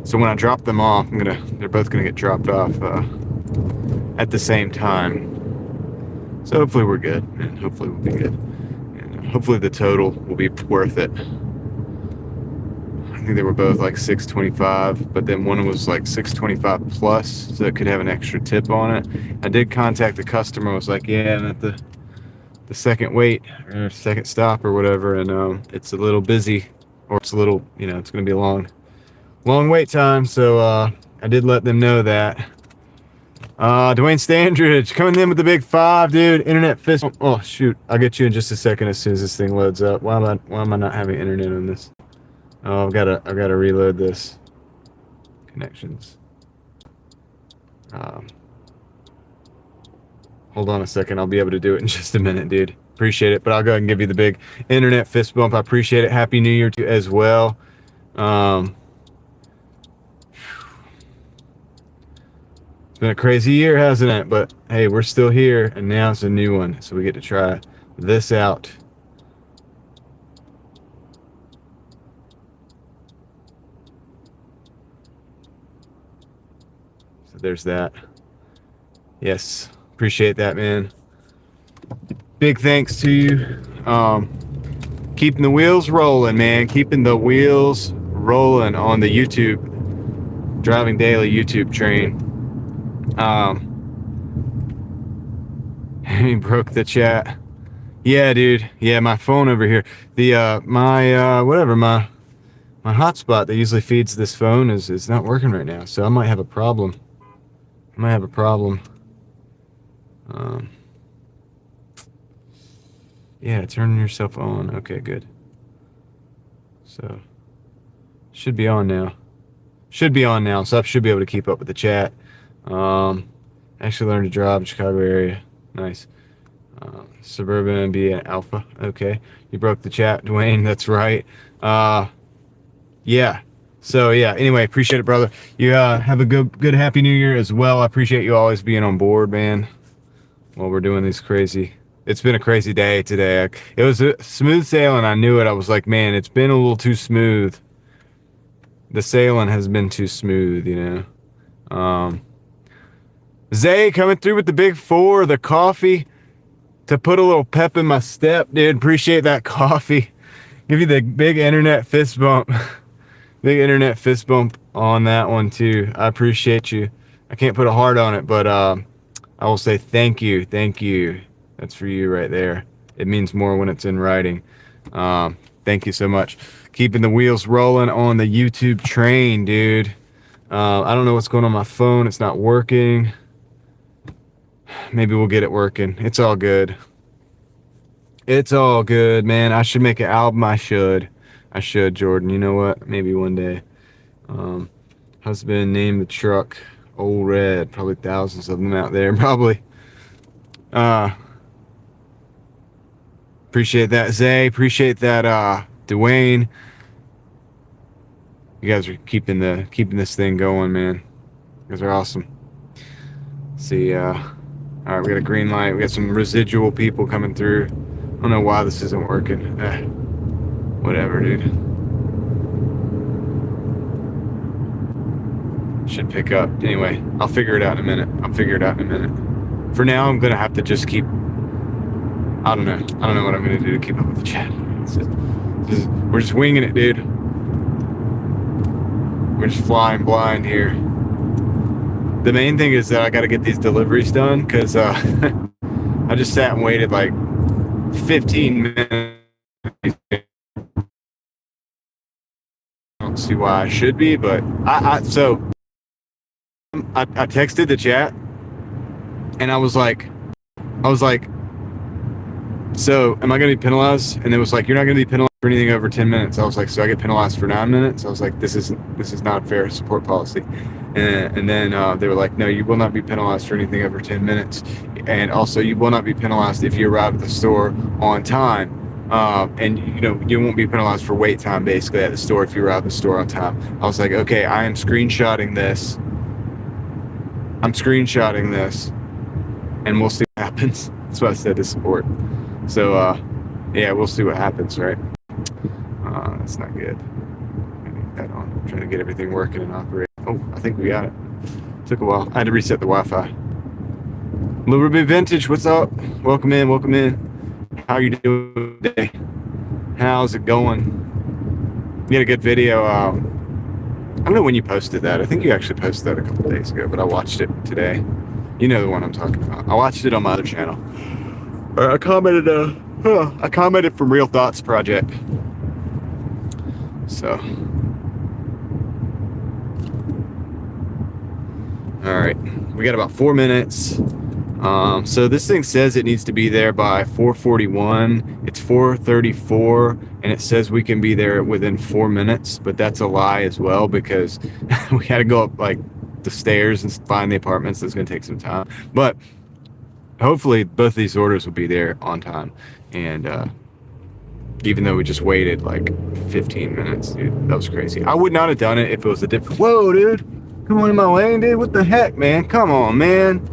So when I drop them off, they're both gonna get dropped off at the same time. So hopefully we're good, and hopefully we'll be good. And hopefully the total will be worth it. I think they were both like $6.25, but then one was like $6.25 plus, so it could have an extra tip on it. I did contact the customer. I was like, yeah, I'm at the second wait or second stop or whatever, and it's a little busy, or it's a little, it's gonna be a long wait time. So I did let them know that. Dwayne Standridge coming in with the big 5, dude. Internet fist. Oh shoot, I'll get you in just a second as soon as this thing loads up. Why am I not having internet on this? Oh, I've gotta reload this. Connections. Hold on a second. I'll be able to do it in just a minute, dude. Appreciate it. But I'll go ahead and give you the big internet fist bump. I appreciate it. Happy New Year to you as well. It's been a crazy year, hasn't it? But hey, we're still here, and now it's a new one, so we get to try this out. So there's that. Yes, appreciate that, man. Big thanks to you. Keeping the wheels rolling, man. Keeping the wheels rolling on the YouTube, Driving Daily YouTube train. He broke the chat. Yeah, dude. Yeah, my phone over here. The my hotspot that usually feeds this phone is not working right now, so I might have a problem. Yeah, turning yourself on. Okay, good. So should be on now. So I should be able to keep up with the chat. Actually learned to drive in Chicago area. Nice. Suburban and be an alpha. Okay. You broke the chat, Dwayne. That's right. Yeah. So yeah, anyway, appreciate it, brother. You have a good happy new year as well. I appreciate you always being on board, man. While we're doing these it's been a crazy day today. It was a smooth sailing. I knew it. I was like, man, it's been a little too smooth. The sailing has been too smooth, Zay coming through with the big 4, the coffee to put a little pep in my step, dude. Appreciate that coffee. Give you the big internet fist bump. Big internet fist bump on that one too. I appreciate you. I can't put a heart on it, but I will say thank you. Thank you. That's for you right there. It means more when it's in writing. Thank you so much. Keeping the wheels rolling on the YouTube train, dude. I don't know what's going on my phone. It's not working. Maybe we'll get it working. It's all good. It's all good, man. I should make an album. I should, Jordan. You know what? Maybe one day. Um, Husband named the truck Old Red. Probably thousands of them out there. Probably. Uh, Appreciate that, Zay. Appreciate that, Dwayne. You guys are keeping this thing going, man. You guys are awesome. See, all right, we got a green light. We got some residual people coming through. I don't know why this isn't working. Whatever, dude. Should pick up. Anyway, I'll figure it out in a minute. For now, I'm gonna have to just keep. I don't know what I'm gonna do to keep up with the chat. We're just winging it, dude. We're just flying blind here. The main thing is that I got to get these deliveries done because I just sat and waited like 15 minutes. I don't see why I should be, but I texted the chat and I was like, so am I going to be penalized? And it was like, you're not going to be penalized for anything over 10 minutes. I was like, so I get penalized for 9 minutes? I was like, this is not fair support policy. And then they were like, no, you will not be penalized for anything over 10 minutes. And also you will not be penalized if you arrive at the store on time. And you won't be penalized for wait time basically at the store if you arrive at the store on time. I was like, okay, I am screenshotting this. And we'll see what happens. That's what I said to support. So, yeah, we'll see what happens, right? That's not good. I need that on. I'm trying to get everything working and operating. Oh, I think we got it. Took a while. I had to reset the Wi-Fi. Little Ruby Vintage, what's up? Welcome in. How are you doing today? How's it going? You had a good video. I don't know when you posted that. I think you actually posted that a couple days ago, but I watched it today. You know the one I'm talking about. I watched it on my other channel. I commented from Real Thoughts Project. So, all right, we got about 4 minutes. So this thing says it needs to be there by 4:41. It's 4:34, and it says we can be there within 4 minutes, but that's a lie as well because we had to go up like the stairs and find the apartments. That's going to take some time, but hopefully both these orders will be there on time. And even though we just waited like 15 minutes, dude, that was crazy. I would not have done it if it was a different. Whoa, dude, come on in my lane, dude. What the heck, man? Come on, man.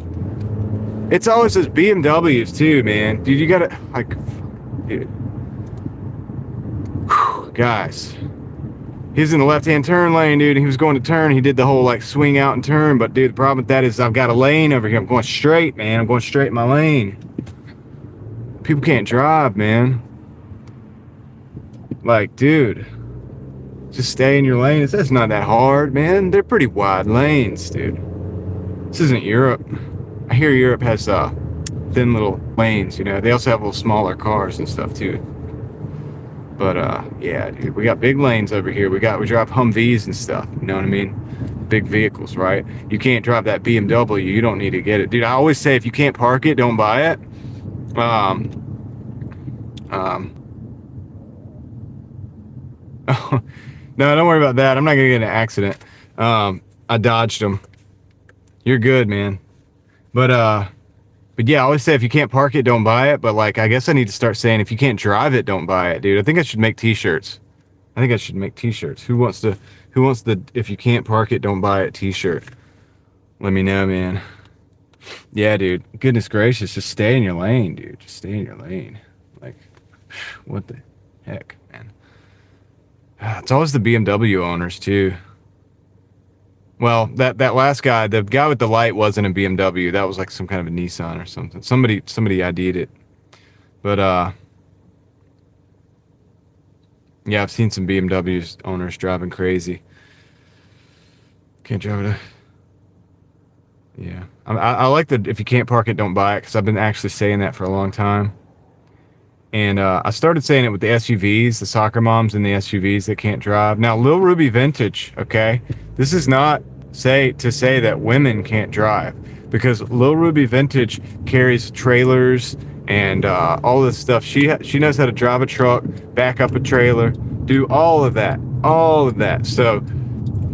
It's always those BMWs too, man. Dude, you gotta like, dude. Whew, guys. He's in the left-hand turn lane, dude. He was going to turn. He did the whole like swing out and turn. But dude, the problem with that is I've got a lane over here. I'm going straight, man. I'm going straight in my lane. People can't drive, man. Like, dude, just stay in your lane. That's not that hard, man. They're pretty wide lanes, dude. This isn't Europe. I hear Europe has thin little lanes, you know. They also have little smaller cars and stuff too. But yeah, dude, we got big lanes over here. We drive Humvees and stuff, you know what I mean? Big vehicles, right? You can't drive that BMW. You don't need to get it. Dude, I always say if you can't park it, don't buy it. Oh, no, don't worry about that. I'm not gonna get in an accident. I dodged them. You're good, man. But yeah, I always say if you can't park it, don't buy it. But like, I guess I need to start saying if you can't drive it, don't buy it, dude. I think I should make T-shirts. Who wants the if you can't park it, don't buy it T-shirt? Let me know, man. Yeah, dude. Goodness gracious, just stay in your lane, dude. Just stay in your lane. Like, what the heck, man? It's always the BMW owners too. Well, that last guy, the guy with the light wasn't a BMW. That was like some kind of a Nissan or something. Somebody ID'd it. But yeah, I've seen some BMW owners driving crazy. Can't drive it. Yeah, I like the if you can't park it, don't buy it, because I've been actually saying that for a long time. And I started saying it with the SUVs, the soccer moms and the SUVs that can't drive. Now, Lil Ruby Vintage, okay? This is not to say that women can't drive, because Lil Ruby Vintage carries trailers and all this stuff. She knows how to drive a truck, back up a trailer, do all of that, all of that. So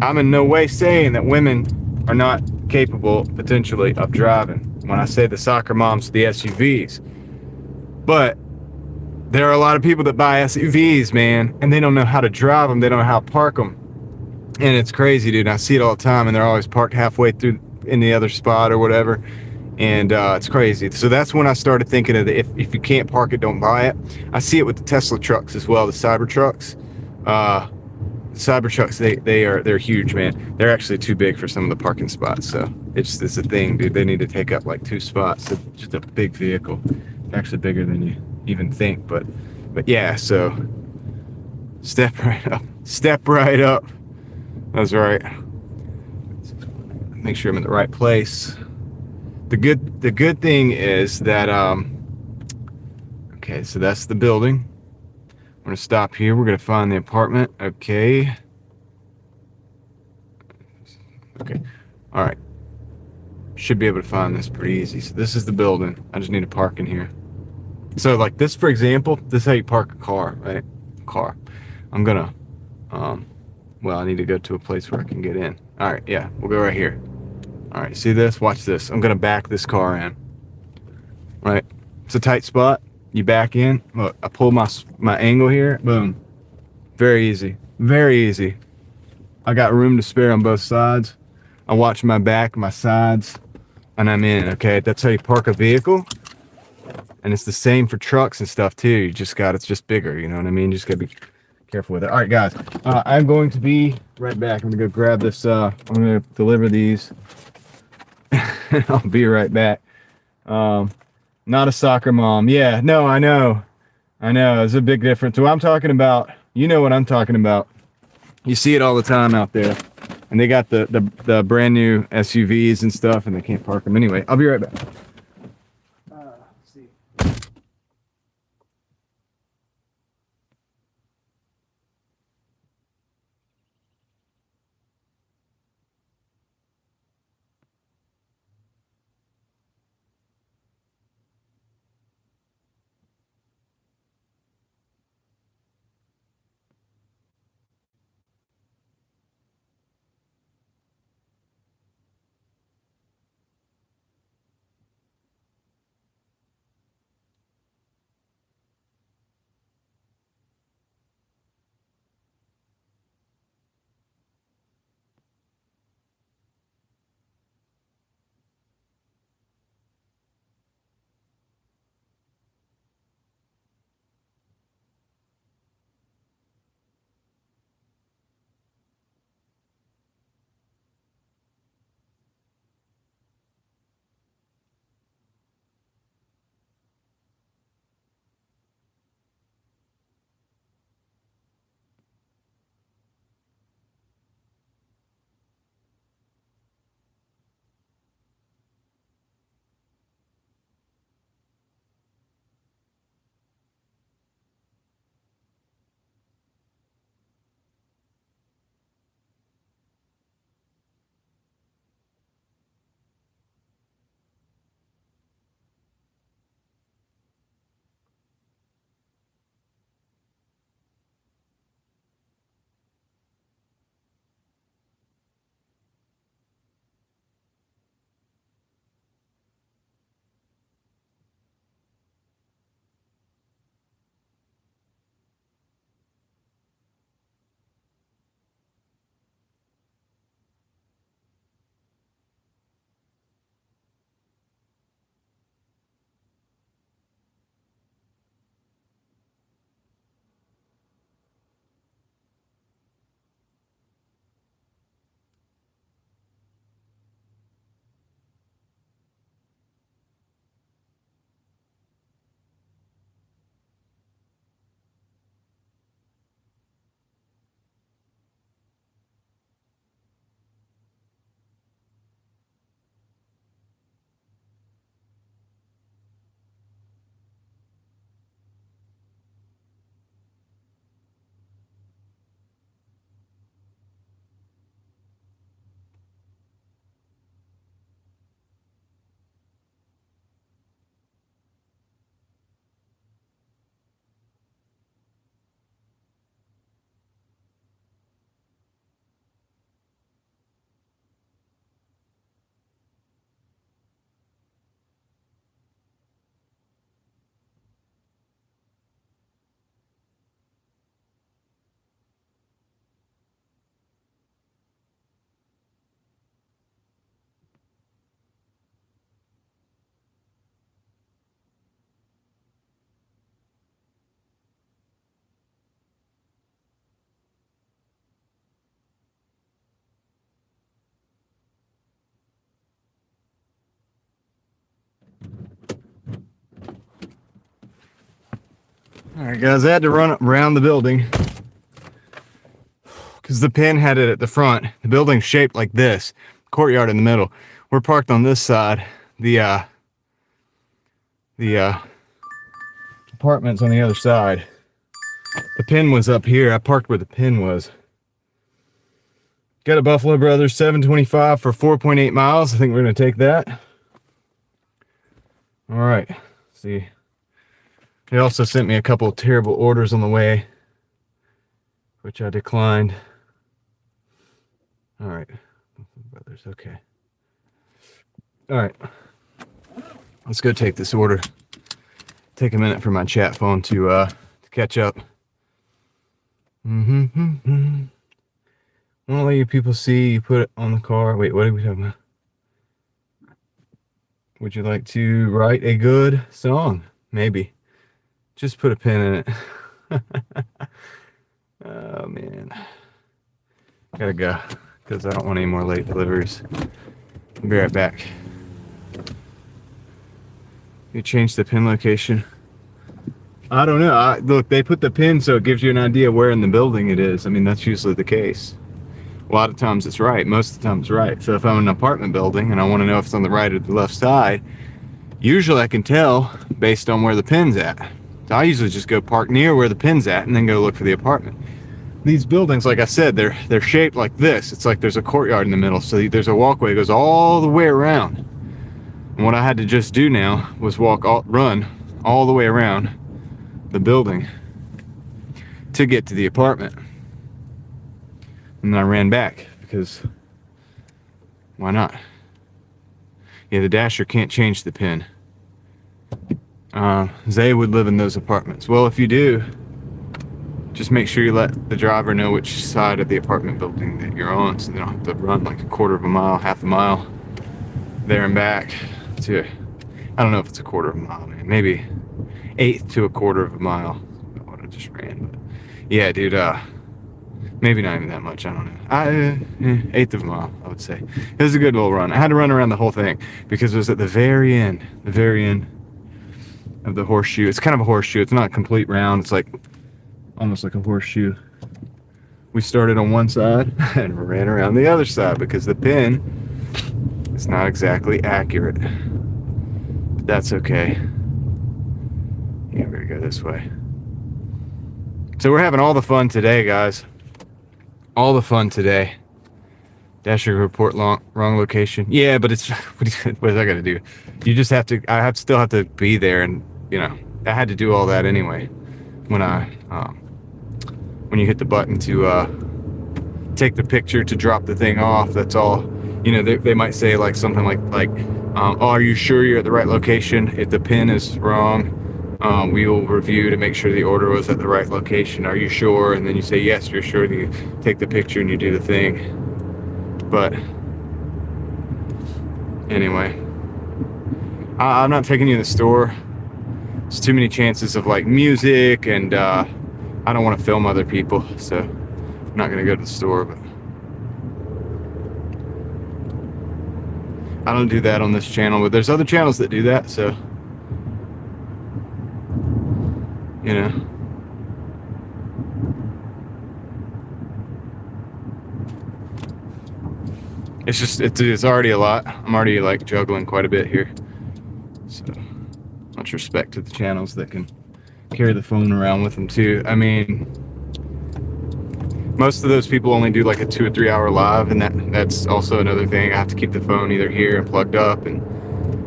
I'm in no way saying that women are not capable potentially of driving. When I say the soccer moms, the SUVs, but there are a lot of people that buy SUVs, man, and they don't know how to drive them. They don't know how to park them. And it's crazy, dude. I see it all the time, and they're always parked halfway through in the other spot or whatever. And it's crazy. So that's when I started thinking of if you can't park it, don't buy it. I see it with the Tesla trucks as well, the Cybertrucks. Cybertrucks, they're huge, man. They're actually too big for some of the parking spots. So it's a thing, dude. They need to take up like 2 spots. It's just a big vehicle. It's actually bigger than you even think. But yeah. So step right up. Step right up. That's right. Make sure I'm in the right place. The good thing is that okay, so that's the building. I'm gonna stop here. We're gonna find the apartment. Okay. Okay. All right. Should be able to find this pretty easy. So this is the building. I just need to park in here. So like this, for example, this is how you park a car, right? Car. I'm gonna well, I need to go to a place where I can get in. All right, yeah, we'll go right here. All right, see this? Watch this. I'm gonna back this car in. Right? It's a tight spot. You back in. Look, I pull my angle here. Boom. Very easy. Very easy. I got room to spare on both sides. I watch my back, my sides, and I'm in. Okay, that's how you park a vehicle. And it's the same for trucks and stuff too. It's just bigger. You know what I mean? You just gotta be careful with it. All right, guys. I'm going to be right back. I'm gonna go grab this. I'm gonna deliver these. I'll be right back. Not a soccer mom. Yeah, no, I know. There's a big difference. What I'm talking about, you know what I'm talking about. You see it all the time out there. And they got the brand new SUVs and stuff, and they can't park them. Anyway, I'll be right back. Let's see. All right, guys, I had to run around the building because the pin had it at the front. The building's shaped like this, courtyard in the middle. We're parked on this side. The apartment's on the other side. The pin was up here. I parked where the pin was. Got a Buffalo Brothers 725 for 4.8 miles. I think we're going to take that. All right. See. They also sent me a couple of terrible orders on the way, which I declined. All right. Brothers, okay. All right. Let's go take this order. Take a minute for my chat phone to catch up. I want to let you people see. You put it on the car. Wait, what are we talking about? Would you like to write a good song? Maybe. Just put a pin in it. Oh, man. Gotta go, because I don't want any more late deliveries. I'll be right back. You change the pin location. I don't know. Look, they put the pin so it gives you an idea where in the building it is. I mean, that's usually the case. A lot of times it's right. Most of the time it's right. So if I'm in an apartment building and I want to know if it's on the right or the left side, usually I can tell based on where the pin's at. So I usually just go park near where the pin's at and then go look for the apartment. These buildings, like I said, they're shaped like this. It's like there's a courtyard in the middle. So there's a walkway that goes all the way around. And what I had to just do now was run all the way around the building to get to the apartment. And then I ran back because why not? Yeah, the Dasher can't change the pin. Zay would live in those apartments. Well, if you do, just make sure you let the driver know which side of the apartment building that you're on, so they don't have to run like a quarter of a mile, half a mile there and back to, I don't know if it's a quarter of a mile, man. Maybe eighth to a quarter of a mile. What I just ran, but yeah, dude. Maybe not even that much. I don't know. Eighth of a mile, I would say. It was a good little run. I had to run around the whole thing because it was at the very end of the horseshoe. It's kind of a horseshoe. It's not a complete round. It's like almost like a horseshoe. We started on one side and ran around the other side because the pin is not exactly accurate. But that's okay. Yeah, we're gonna go this way. So we're having all the fun today, guys. All the fun today. Dasher report wrong location. Yeah, but it's what is that gonna do? You just have to. Still have to be there, and you know I had to do all that anyway. When you hit the button to take the picture to drop the thing off, that's all. You know, they might say like something like oh, are you sure you're at the right location? If the pin is wrong, we will review to make sure the order was at the right location. Are you sure? And then you say yes, you're sure. And you take the picture and you do the thing. But anyway, I'm not taking you to the store. There's too many chances of like music, and I don't want to film other people, so I'm not gonna go to the store. But I don't do that on this channel, but there's other channels that do that, so you know. It's just, it's already a lot. I'm already like juggling quite a bit here. So much respect to the channels that can carry the phone around with them too. I mean, most of those people only do like a 2 or 3 hour live, and that's also another thing. I have to keep the phone either here and plugged up. And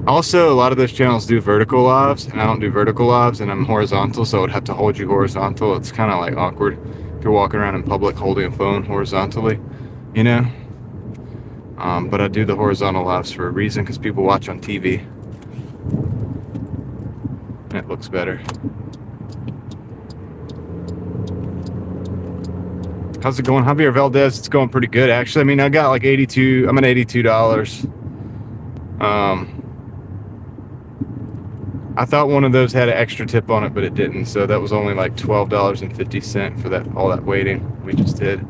also a lot of those channels do vertical lives, and I don't do vertical lives, and I'm horizontal, so I would have to hold you horizontal. It's kind of like awkward if you're walking around in public holding a phone horizontally, you know. But I do the horizontal lives for a reason, because people watch on TV and it looks better. How's it going, Javier Valdez? It's going pretty good, actually. I mean, I got like 82. I'm at $82. I thought one of those had an extra tip on it, but it didn't. So that was only like $12.50 for all that waiting we just did.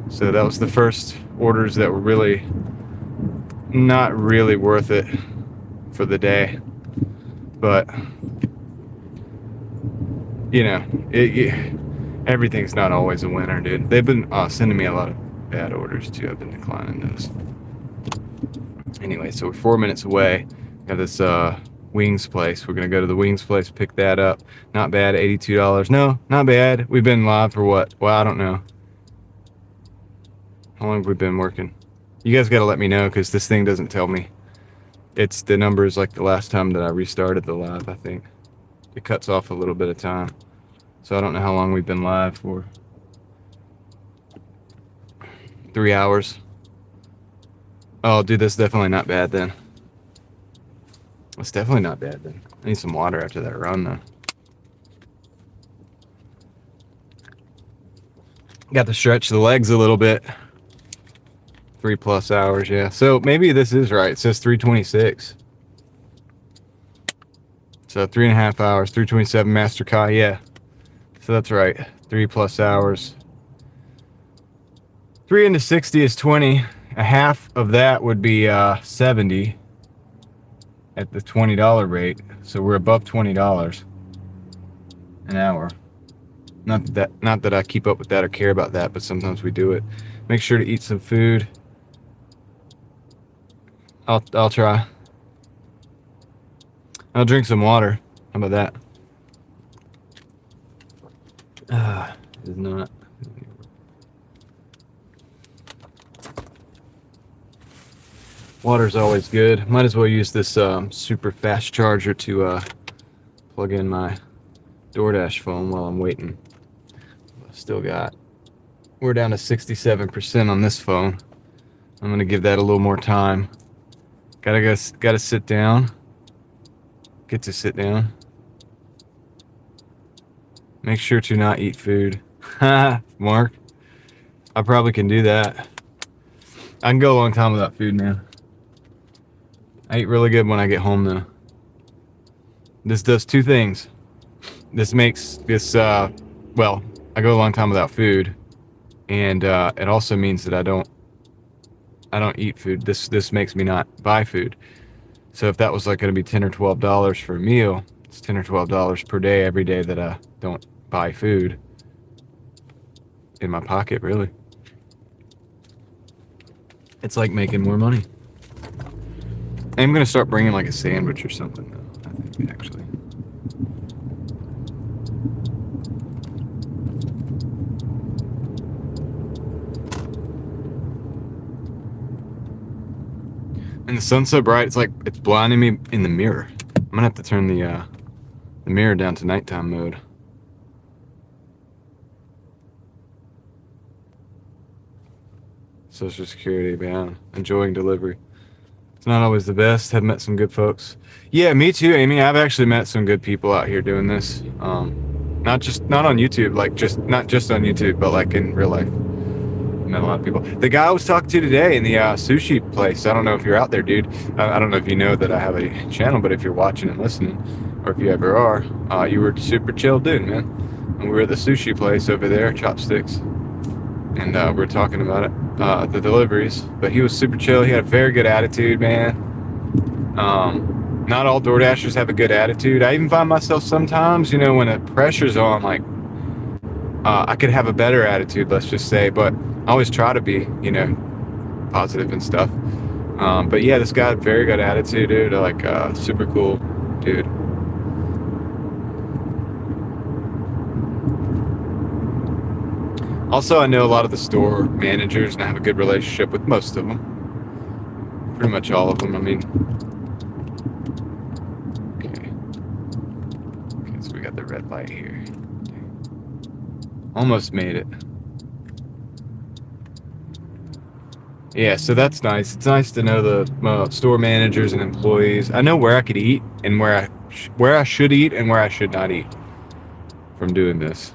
So that was the first orders that were really not really worth it for the day. But you know, everything's not always a winner, dude. They've been sending me a lot of bad orders too. I've been declining those. Anyway, so we're 4 minutes away. Got this wings place. We're gonna go to the wings place, pick that up. Not bad, $82. No, not bad. We've been live for what? Well, I don't know. How long have we been working? You guys gotta let me know because this thing doesn't tell me. It's the numbers like the last time that I restarted the live, I think. It cuts off a little bit of time. So I don't know how long we've been live for. 3 hours. Oh, dude, that's definitely not bad then. It's definitely not bad then. I need some water after that run though. Got to stretch the legs a little bit. 3+ hours, yeah. So maybe this is right. It says 326. So 3.5 hours, 327 Master Kai, yeah. So that's right. 3+ hours. 3 into 60 is 20. A half of that would be 70 at the $20 rate. So we're above $20 an hour. Not that I keep up with that or care about that, but sometimes we do it. Make sure to eat some food. I'll try. I'll drink some water. How about that? It's not. Water's always good. Might as well use this super fast charger to plug in my Doordash phone while I'm waiting. Still got. We're down to 67% on this phone. I'm gonna give that a little more time. Gotta sit down. Get to sit down. Make sure to not eat food. Mark. I probably can do that. I can go a long time without food now. I eat really good when I get home though. This does two things. This makes this, well, I go a long time without food. And it also means that I don't eat food. This makes me not buy food. So if that was like going to be $10 or $12 for a meal, it's $10 or $12 per day every day that I don't buy food in my pocket, really. It's like making more money. I'm going to start bringing like a sandwich or something, though, I think, actually. And the sun's so bright, it's like it's blinding me in the mirror. I'm gonna have to turn the mirror down to nighttime mode. Social Security, man. Enjoying delivery. It's not always the best. Have met some good folks. Yeah, me too, Amy. I've actually met some good people out here doing this. Not on YouTube, like not just on YouTube, but like in real life. Met a lot of people. The guy I was talking to today in the sushi place, I don't know if you're out there, dude. I don't know if you know that I have a channel, but if you're watching and listening, or if you ever are, you were a super chill dude, man. And we were at the sushi place over there, Chopsticks, and we were talking about it, the deliveries. But he was super chill. He had a very good attitude, man. Not all DoorDashers have a good attitude. I even find myself sometimes, when the pressure's on, like, I could have a better attitude, let's just say, but I always try to be, positive and stuff. But yeah, this guy had very good attitude, dude. Like, super cool dude. Also, I know a lot of the store managers, and I have a good relationship with most of them. Pretty much all of them, I mean. Okay, so we got the red light here. Almost made it. Yeah, so that's nice. It's nice to know the store managers and employees. I know where I could eat and where I should eat and where I should not eat from doing this.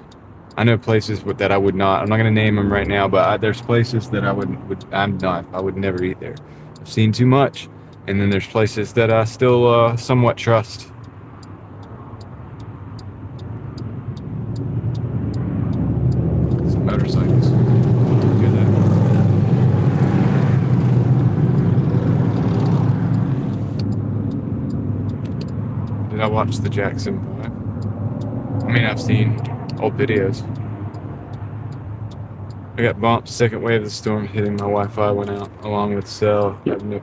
I know places that I would not. I'm not going to name them right now, but there's places that I would never eat there. I've seen too much, and then there's places that I still somewhat trust. Some motorcycles. Look at that. Did I watch the Jackson 5? I mean, I've seen old videos. I got bumped. Second wave of the storm hitting. My Wi-Fi went out along with cell. I have no.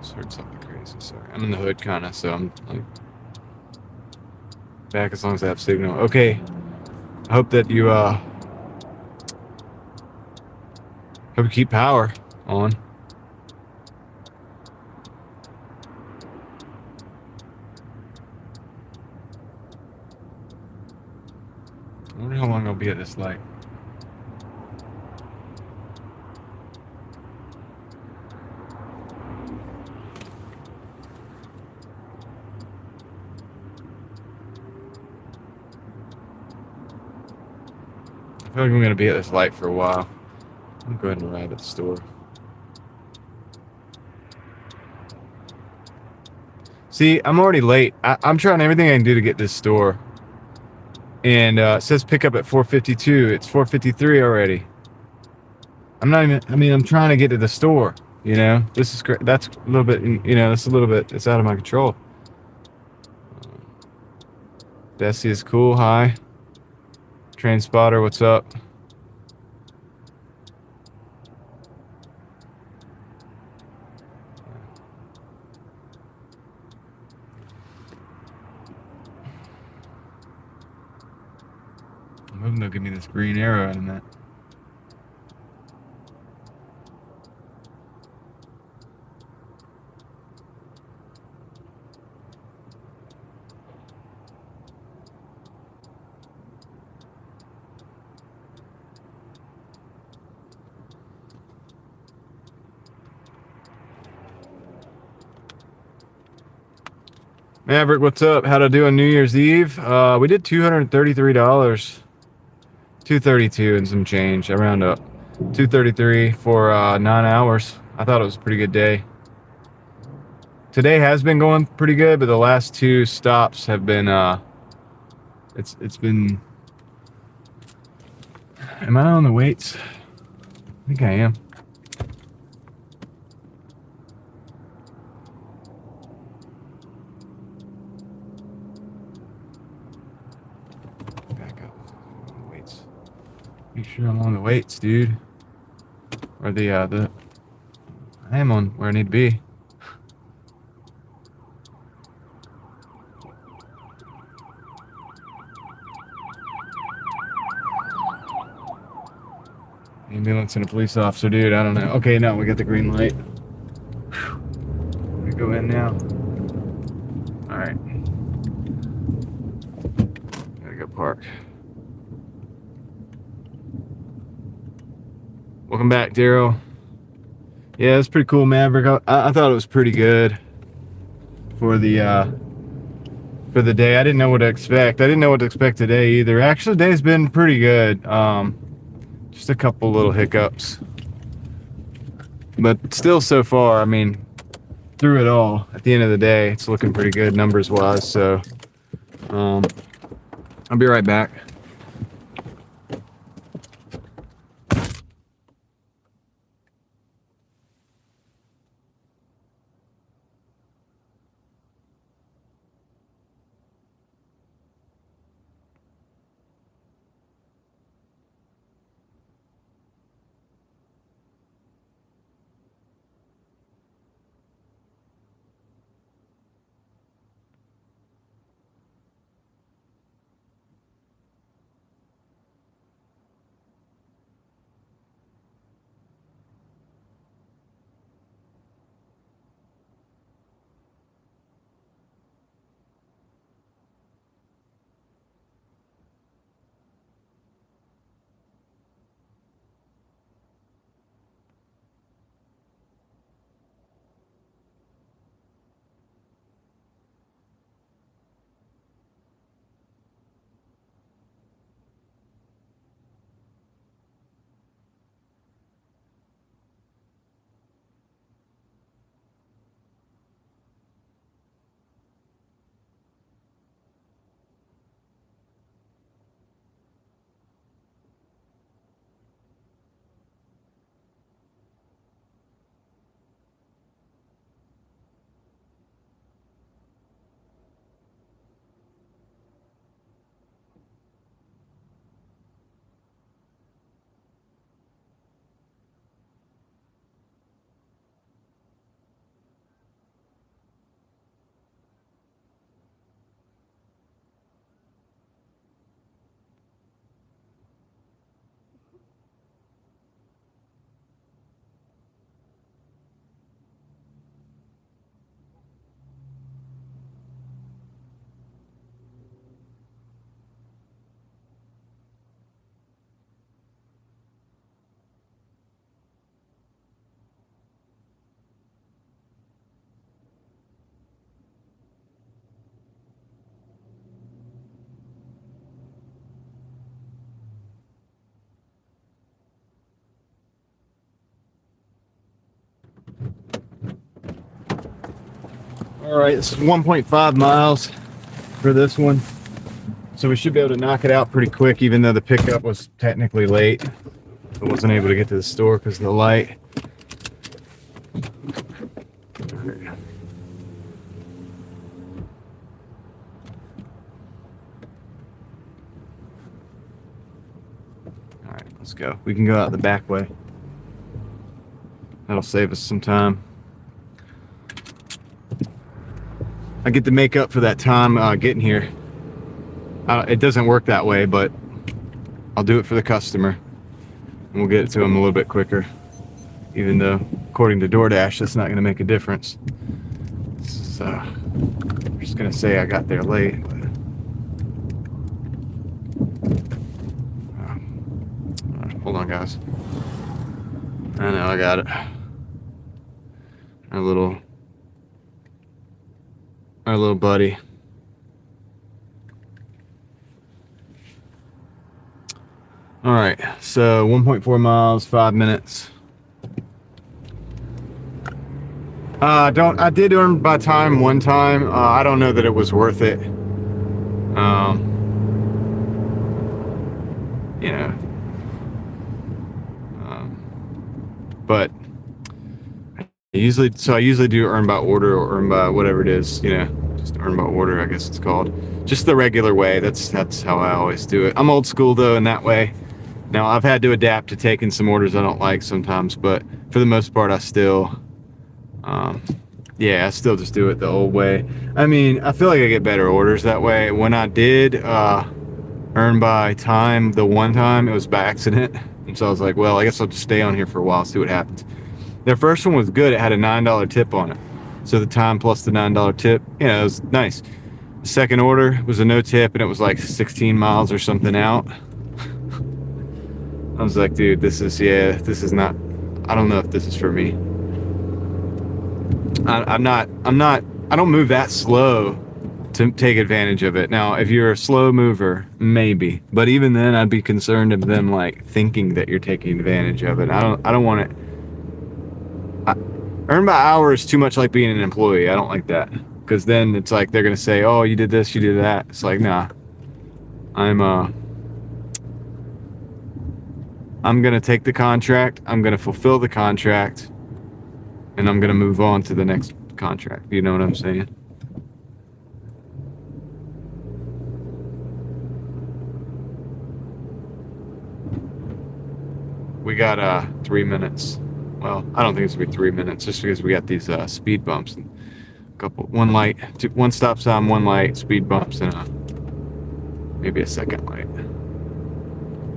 Just heard something crazy. Sorry, I'm in the hood kind of, so I'm like back as long as I have signal. Okay. I hope that you hope you keep power on. I wonder how long I'll be at this light. I feel like I'm gonna be at this light for a while. I'm gonna go ahead and arrive at the store. See, I'm already late. I'm trying everything I can do to get this store. And it says pick up at 4:52. It's 4:53 already. I'm not even, I mean, I'm trying to get to the store, you know? This is great. That's a little bit, you know, that's a little bit, it's out of my control. Bessie is cool. Hi. Train spotter, what's up? I'm hoping they'll give me this green arrow out of that. Maverick, what's up? How'd I do on New Year's Eve? We did $233. 232 and some change. I round up. 233 for 9 hours. I thought it was a pretty good day. Today has been going pretty good, but the last two stops have been it's been. Am I on the weights? I think I am. Back up. Weights. Make sure I'm on the weights, dude. Or the I am on where I need to be. Ambulance and a police officer, dude. I don't know. Okay, no, we got the green light. We go in now. All right. Gotta go park. Welcome back, Daryl. Yeah, it's pretty cool, Maverick. I thought it was pretty good for the day. I didn't know what to expect. I didn't know what to expect today either. Actually, today's been pretty good. Just a couple little hiccups, but still, so far, I mean, through it all, at the end of the day, it's looking pretty good numbers wise. So, I'll be right back. All right, this is 1.5 miles for this one. So we should be able to knock it out pretty quick, even though the pickup was technically late. I wasn't able to get to the store because of the light. All right, let's go. We can go out the back way. That'll save us some time. I get to make up for that time getting here. It doesn't work that way, but I'll do it for the customer. And we'll get it to them a little bit quicker. Even though, according to Doordash, that's not going to make a difference. This is, I'm just going to say I got there late. But, hold on, guys. I know, I got it. Our little buddy. All right, so 1.4 miles, 5 minutes. I did earn by time one time. I don't know that it was worth it. You know, but I usually do earn by order or earn by whatever it is. You know, just earn by order, I guess it's called. Just the regular way. That's how I always do it. I'm old school though in that way. Now I've had to adapt to taking some orders I don't like sometimes, but for the most part, I still just do it the old way. I mean, I feel like I get better orders that way. When I did earn by time the one time, it was by accident. And so I was like, well, I guess I'll just stay on here for a while, see what happens. Their first one was good. It had a $9 tip on it. So the time plus the $9 tip, yeah, it was nice. The second order was a no tip, and it was like 16 miles or something out. I was like, dude, this is not, I don't know if this is for me. I don't move that slow to take advantage of it. Now, if you're a slow mover, maybe, but even then I'd be concerned of them like thinking that you're taking advantage of it. I don't want it. Earn by hour is too much like being an employee. I don't like that, because then it's like they're gonna say, oh, you did this, you did that. It's like, nah, I'm gonna take the contract, I'm gonna fulfill the contract, and I'm gonna move on to the next contract. You know what I'm saying? We got 3 minutes. Well, I don't think it's gonna be 3 minutes, just because we got these speed bumps and one stop sign, one light, speed bumps, and maybe a second light.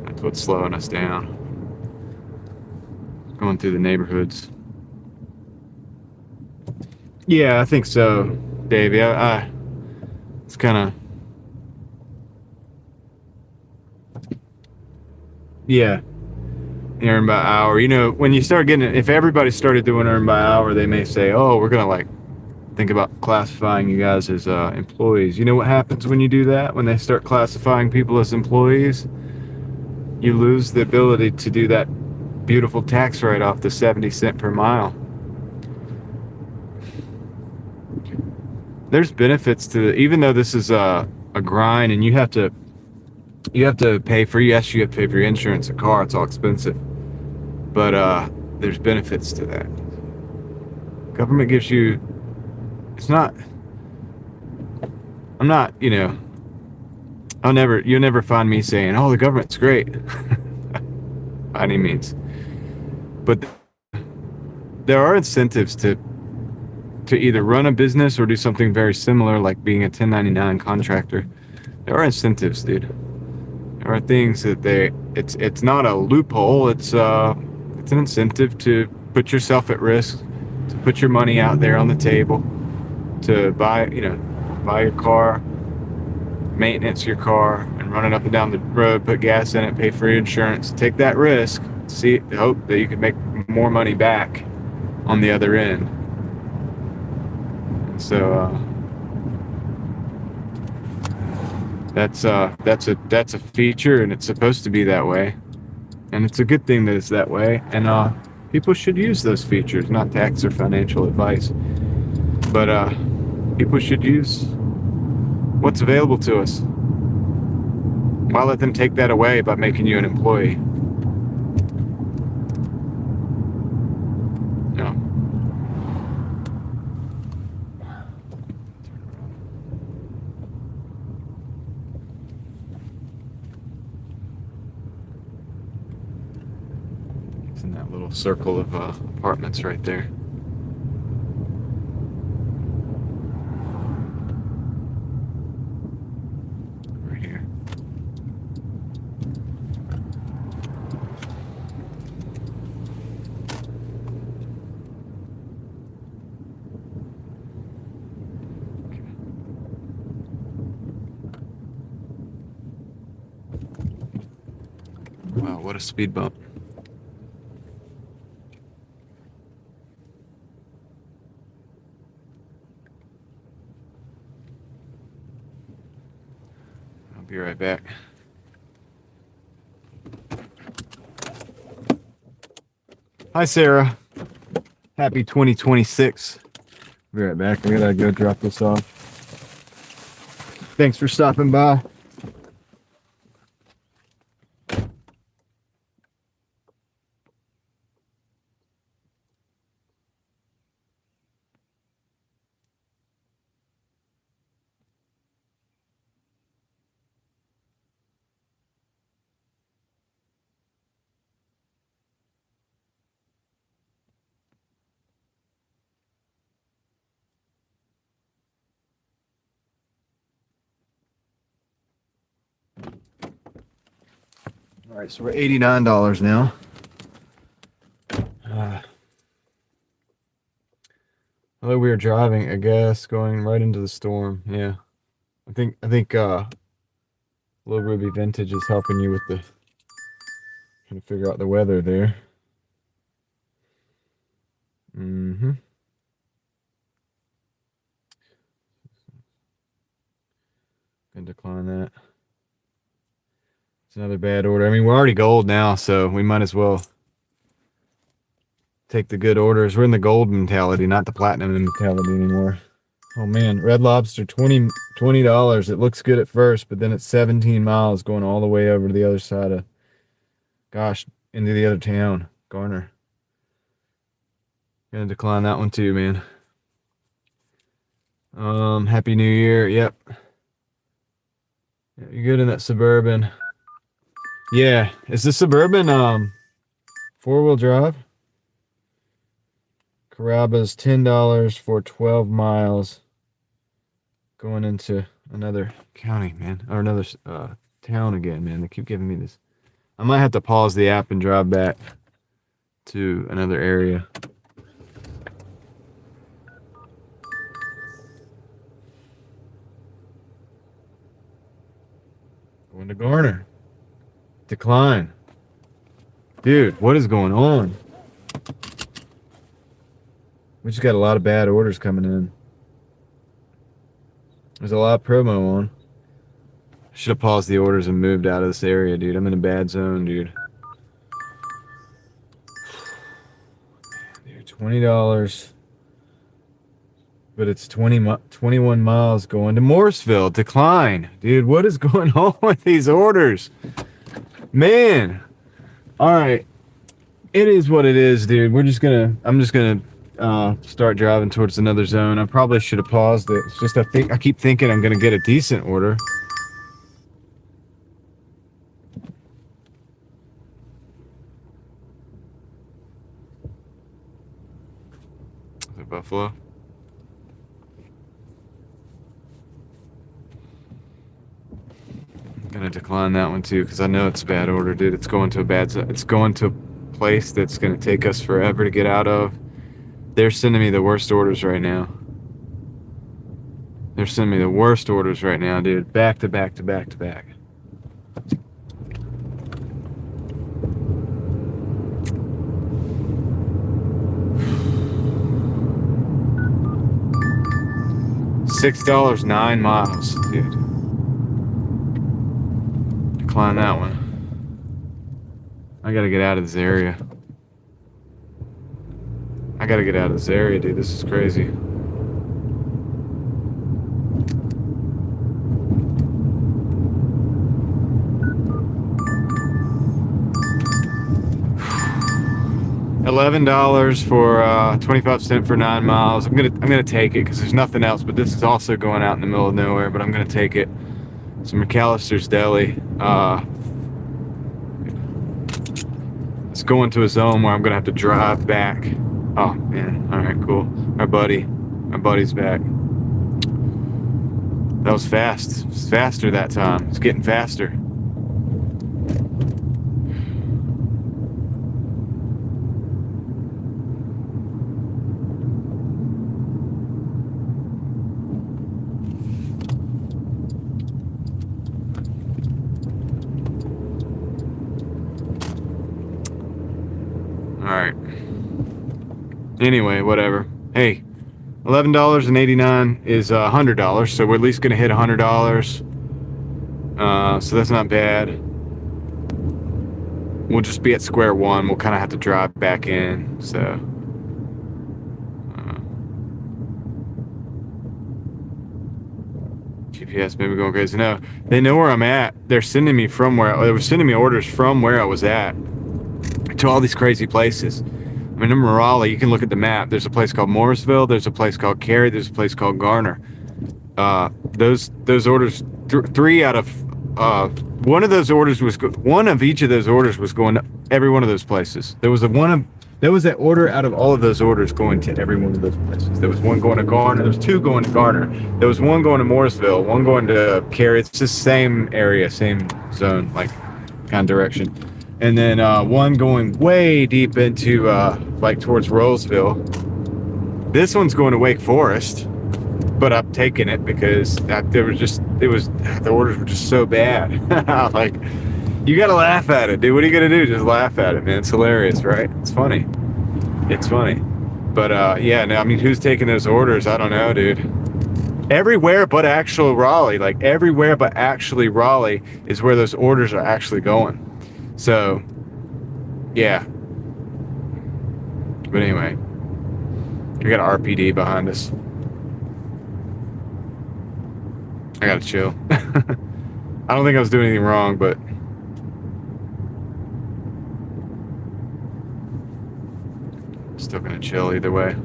That's what's slowing us down. Going through the neighborhoods. Yeah, I think so, Davey. It's kind of, yeah, earn by hour. You know, when you start getting it, if everybody started doing earn by hour, they may say, oh, we're gonna like think about classifying you guys as employees. You know what happens when you do that? When they start classifying people as employees, you lose the ability to do that beautiful tax write-off, the 70 cents per mile. There's benefits to it, even though this is a grind and you have to pay for, yes, you have to pay for your insurance, a car, it's all expensive. But there's benefits to that. Government gives you, I'm not, you know, you'll never find me saying, oh, the government's great. By any means. But there are incentives to either run a business or do something very similar, like being a 1099 contractor. There are incentives, dude. There are things that it's not a loophole, it's an incentive to put yourself at risk, to put your money out there on the table, to buy your car, maintenance your car, and run it up and down the road, put gas in it, pay for your insurance, take that risk, hope that you can make more money back on the other end. So that's a feature, and it's supposed to be that way, and it's a good thing that it's that way. And people should use those features. Not tax or financial advice, but people should use what's available to us. Why let them take that away by making you an employee? No. It's in that little circle of apartments right there. Right here. Wow, what a speed bump. I'll be right back. Hi, Sarah. Happy 2026. Be right back. I gotta go drop this off. Thanks for stopping by. All right, so we're $89 now. Although we were driving, I guess, going right into the storm. Yeah, I think Little Ruby Vintage is helping you with the trying to figure out the weather there. Mm-hmm. Gonna decline that. It's another bad order. I mean, we're already gold now, so we might as well take the good orders. We're in the gold mentality, not the platinum mentality anymore. Oh man, Red Lobster, $20. It looks good at first, but then it's 17 miles going all the way over to the other side of, gosh, into the other town, Garner. Gonna decline that one too, man. Happy New Year. Yep. Yeah, you're good in that Suburban. Yeah, is the Suburban 4-wheel drive? Carrabba's $10 for 12 miles going into another county, man, or another town again, man. They keep giving me this. I might have to pause the app and drive back to another area. Going to Garner. Decline. Dude, what is going on? We just got a lot of bad orders coming in. There's a lot of promo on. I should have paused the orders and moved out of this area, dude. I'm in a bad zone, dude. Dude, $20. But it's 21 miles going to Morrisville. Decline. Dude, what is going on with these orders? Man. All right. It is what it is, dude. I'm just gonna start driving towards another zone. I probably should have paused it. It's just I keep thinking I'm gonna get a decent order. Is it Buffalo? I'm gonna decline that one too because I know it's a bad order, dude. It's going to a place that's gonna take us forever to get out of. They're sending me the worst orders right now. They're sending me the worst orders right now, dude. Back to back to back to back. $6, 9 miles, dude. Decline that one. I gotta get out of this area. I gotta get out of this area, dude. This is crazy. $11 for 25 cents for 9 miles. I'm gonna take it because there's nothing else. But this is also going out in the middle of nowhere. But I'm gonna take it. It's McAllister's Deli. It's going to a zone where I'm gonna have to drive back. Oh man! All right, cool. My buddy's back. That was fast. It's faster that time. It's getting faster. Alright. Anyway, whatever. Hey, $11.89 is $100, so we're at least going to hit $100. So that's not bad. We'll just be at square one. We'll kind of have to drive back in, so... GPS maybe going crazy. No, they know where I'm at. They're sending me from where... They were sending me orders from where I was at to all these crazy places. I mean, in Raleigh, you can look at the map. There's a place called Morrisville. There's a place called Cary. There's a place called Garner. Those orders, three out of one of those orders was one of each of those orders was going to every one of those places. There was that order out of all of those orders going to every one of those places. There was one going to Garner. There was two going to Garner. There was one going to Morrisville. One going to Cary. It's the same area, same zone, like kind of direction. And then one going way deep into like towards Roseville. This one's going to Wake Forest, but I'm taking it because the orders were just so bad. Like, you gotta laugh at it, dude. What are you gonna do? Just laugh at it, man. It's hilarious, right? It's funny. It's funny. But yeah, no, I mean, who's taking those orders? I don't know, dude. Everywhere but actual Raleigh, like everywhere but actually Raleigh is where those orders are actually going. So, yeah. But anyway, we got an RPD behind us. I gotta chill. I don't think I was doing anything wrong, but still gonna chill either way.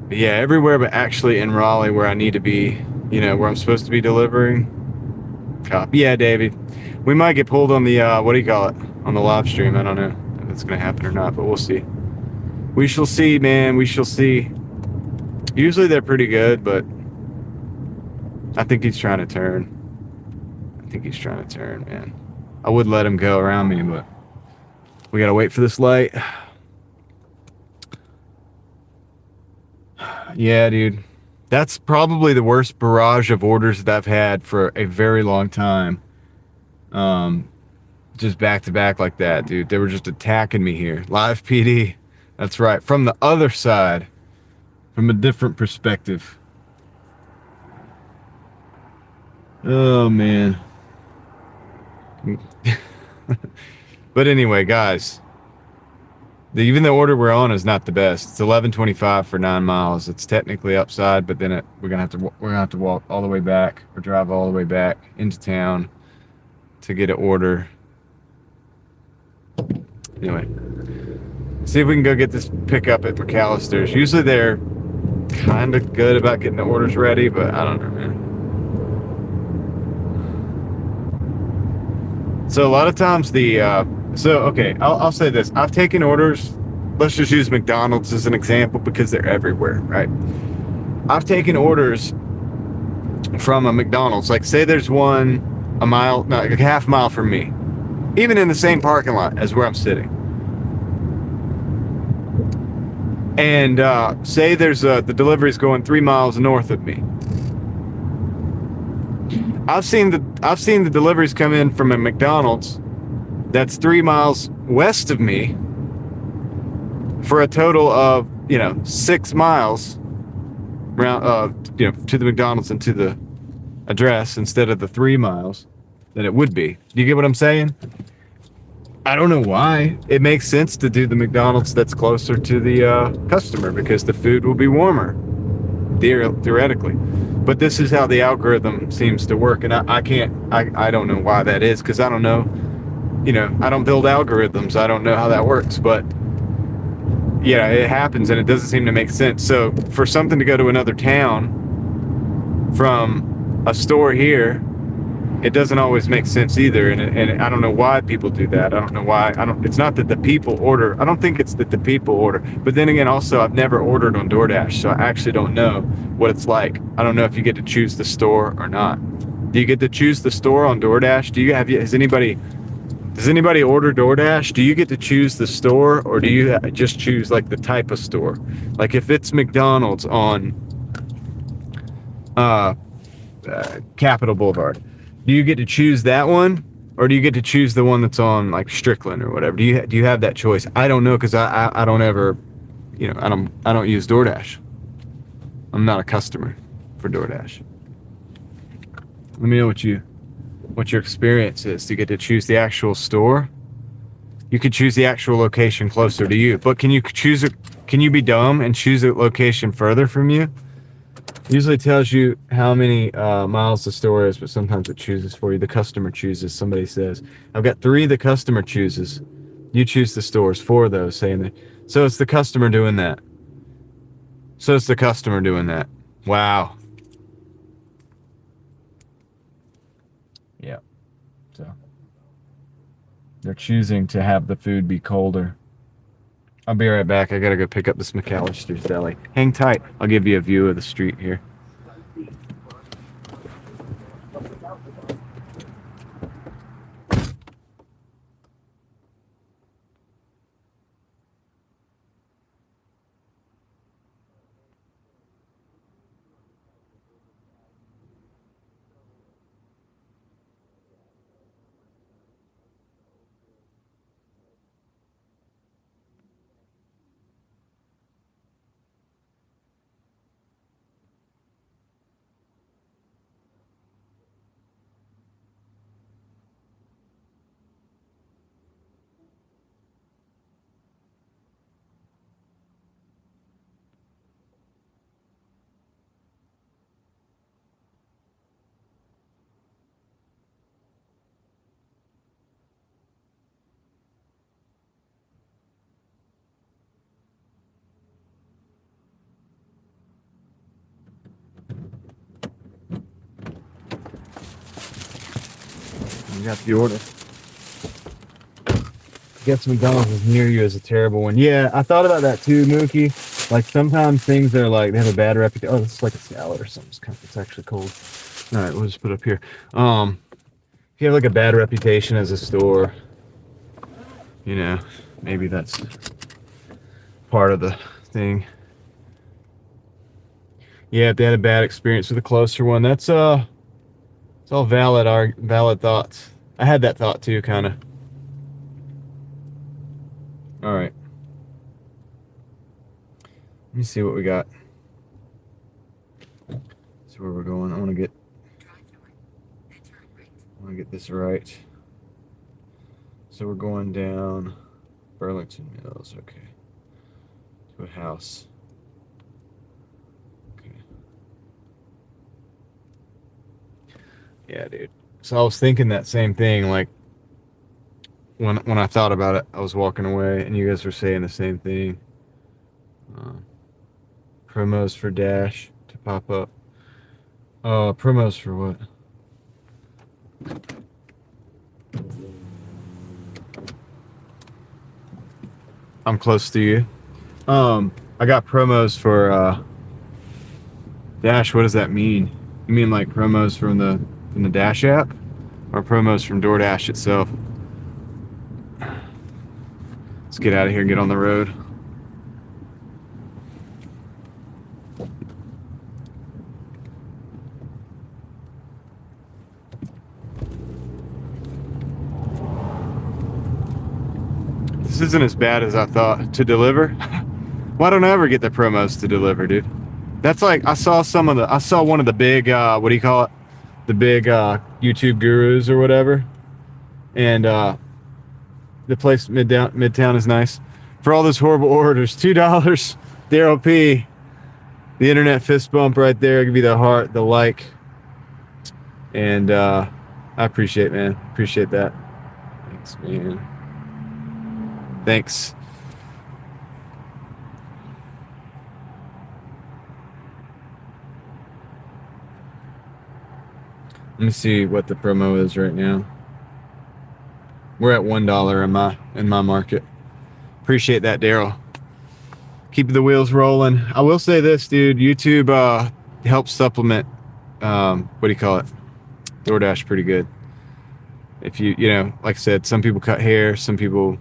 But yeah, everywhere but actually in Raleigh where I need to be, you know, where I'm supposed to be delivering. Copy. Yeah, Davey. We might get pulled on the, what do you call it? On the live stream. I don't know if that's going to happen or not, but we'll see. We shall see, man. We shall see. Usually they're pretty good, but I think he's trying to turn. Man. I would let him go around me, but we got to wait for this light. Yeah, dude. That's probably the worst barrage of orders that I've had for a very long time. Just back to back like that, dude. They were just attacking me here. Live PD. That's right. From the other side. From a different perspective. Oh, man. But anyway, guys. Even the order we're on is not the best. It's $11.25 for 9 miles. It's technically upside, but then we're gonna have to walk all the way back or drive all the way back into town to get an order. Anyway, see if we can go get this pickup at McAllister's. Usually they're kind of good about getting the orders ready, but I don't know, man. So a lot of times okay, I'll say this. I've taken orders. Let's just use McDonald's as an example because they're everywhere, right? I've taken orders from a McDonald's. Like, say there's one a mile, no, like a half mile from me, even in the same parking lot as where I'm sitting. And say there's the delivery's going 3 miles north of me. I've seen the deliveries come in from a McDonald's that's 3 miles west of me for a total of, 6 miles around, to the McDonald's and to the address instead of the 3 miles. than it would be. Do you get what I'm saying? I don't know why. It makes sense to do the McDonald's that's closer to the customer because the food will be warmer, theoretically. But this is how the algorithm seems to work, and I don't know why that is, because I don't know, I don't build algorithms. I don't know how that works, but yeah, it happens, and it doesn't seem to make sense. So for something to go to another town from a store here, it doesn't always make sense either, and I don't know why people do that. I don't know why. It's not that the people order. I don't think it's that the people order. But then again, also, I've never ordered on DoorDash, so I actually don't know what it's like. I don't know if you get to choose the store or not. Do you get to choose the store on DoorDash? Does anybody order DoorDash? Do you get to choose the store, or do you just choose like the type of store? Like if it's McDonald's on Capitol Boulevard, do you get to choose that one, or do you get to choose the one that's on like Strickland or whatever? Do you have that choice? I don't know, because I don't ever, I don't use DoorDash. I'm not a customer for DoorDash. Let me know what your experience is. Do you get to choose the actual store? You could choose the actual location closer to you, but can you be dumb and choose a location further from you? Usually tells you how many miles the store is, but sometimes it chooses for you. The customer chooses. Somebody says, I've got 3 the customer chooses. You choose the stores, 4 of those saying that. So it's the customer doing that. Wow. Yeah. So they're choosing to have the food be colder. I'll be right back. I gotta go pick up this McAllister's Deli. Hang tight. I'll give you a view of the street here. You got the order. I guess McDonald's is near you is a terrible one. Yeah, I thought about that too, Mookie. Like sometimes things are like they have a bad reputation. Oh, this is like a salad or something. It's actually cold. All right, we'll just put it up here. If you have like a bad reputation as a store, maybe that's part of the thing. Yeah, if they had a bad experience with a closer one, it's all valid thoughts. I had that thought too, kind of. All right. Let me see what we got. See where we're going. I want to get this right. So we're going down Burlington Mills. Okay. To a house. Okay. Yeah, dude. So I was thinking that same thing, like when I thought about it, I was walking away, and you guys were saying the same thing. Promos for Dash to pop up. Promos for what? I'm close to you. I got promos for Dash. What does that mean? You mean like promos from the Dash app, or promos from Doordash itself? Let's get out of here and get on the road. This isn't as bad as I thought to deliver. Why don't I ever get the promos to deliver, dude? That's like I saw one of the big what do you call it? the big YouTube gurus or whatever. And the place Midtown is nice. For all those horrible orders, $2. Daryl P. The internet fist bump right there. Give you the heart, the like. And I appreciate, man. Appreciate that. Thanks, man. Thanks. Let me see what the promo is right now. We're at $1 in my market. Appreciate that, Daryl. Keep the wheels rolling. I will say this, dude. YouTube helps supplement. What do you call it? Doordash pretty good. If you know, like I said, some people cut hair, some people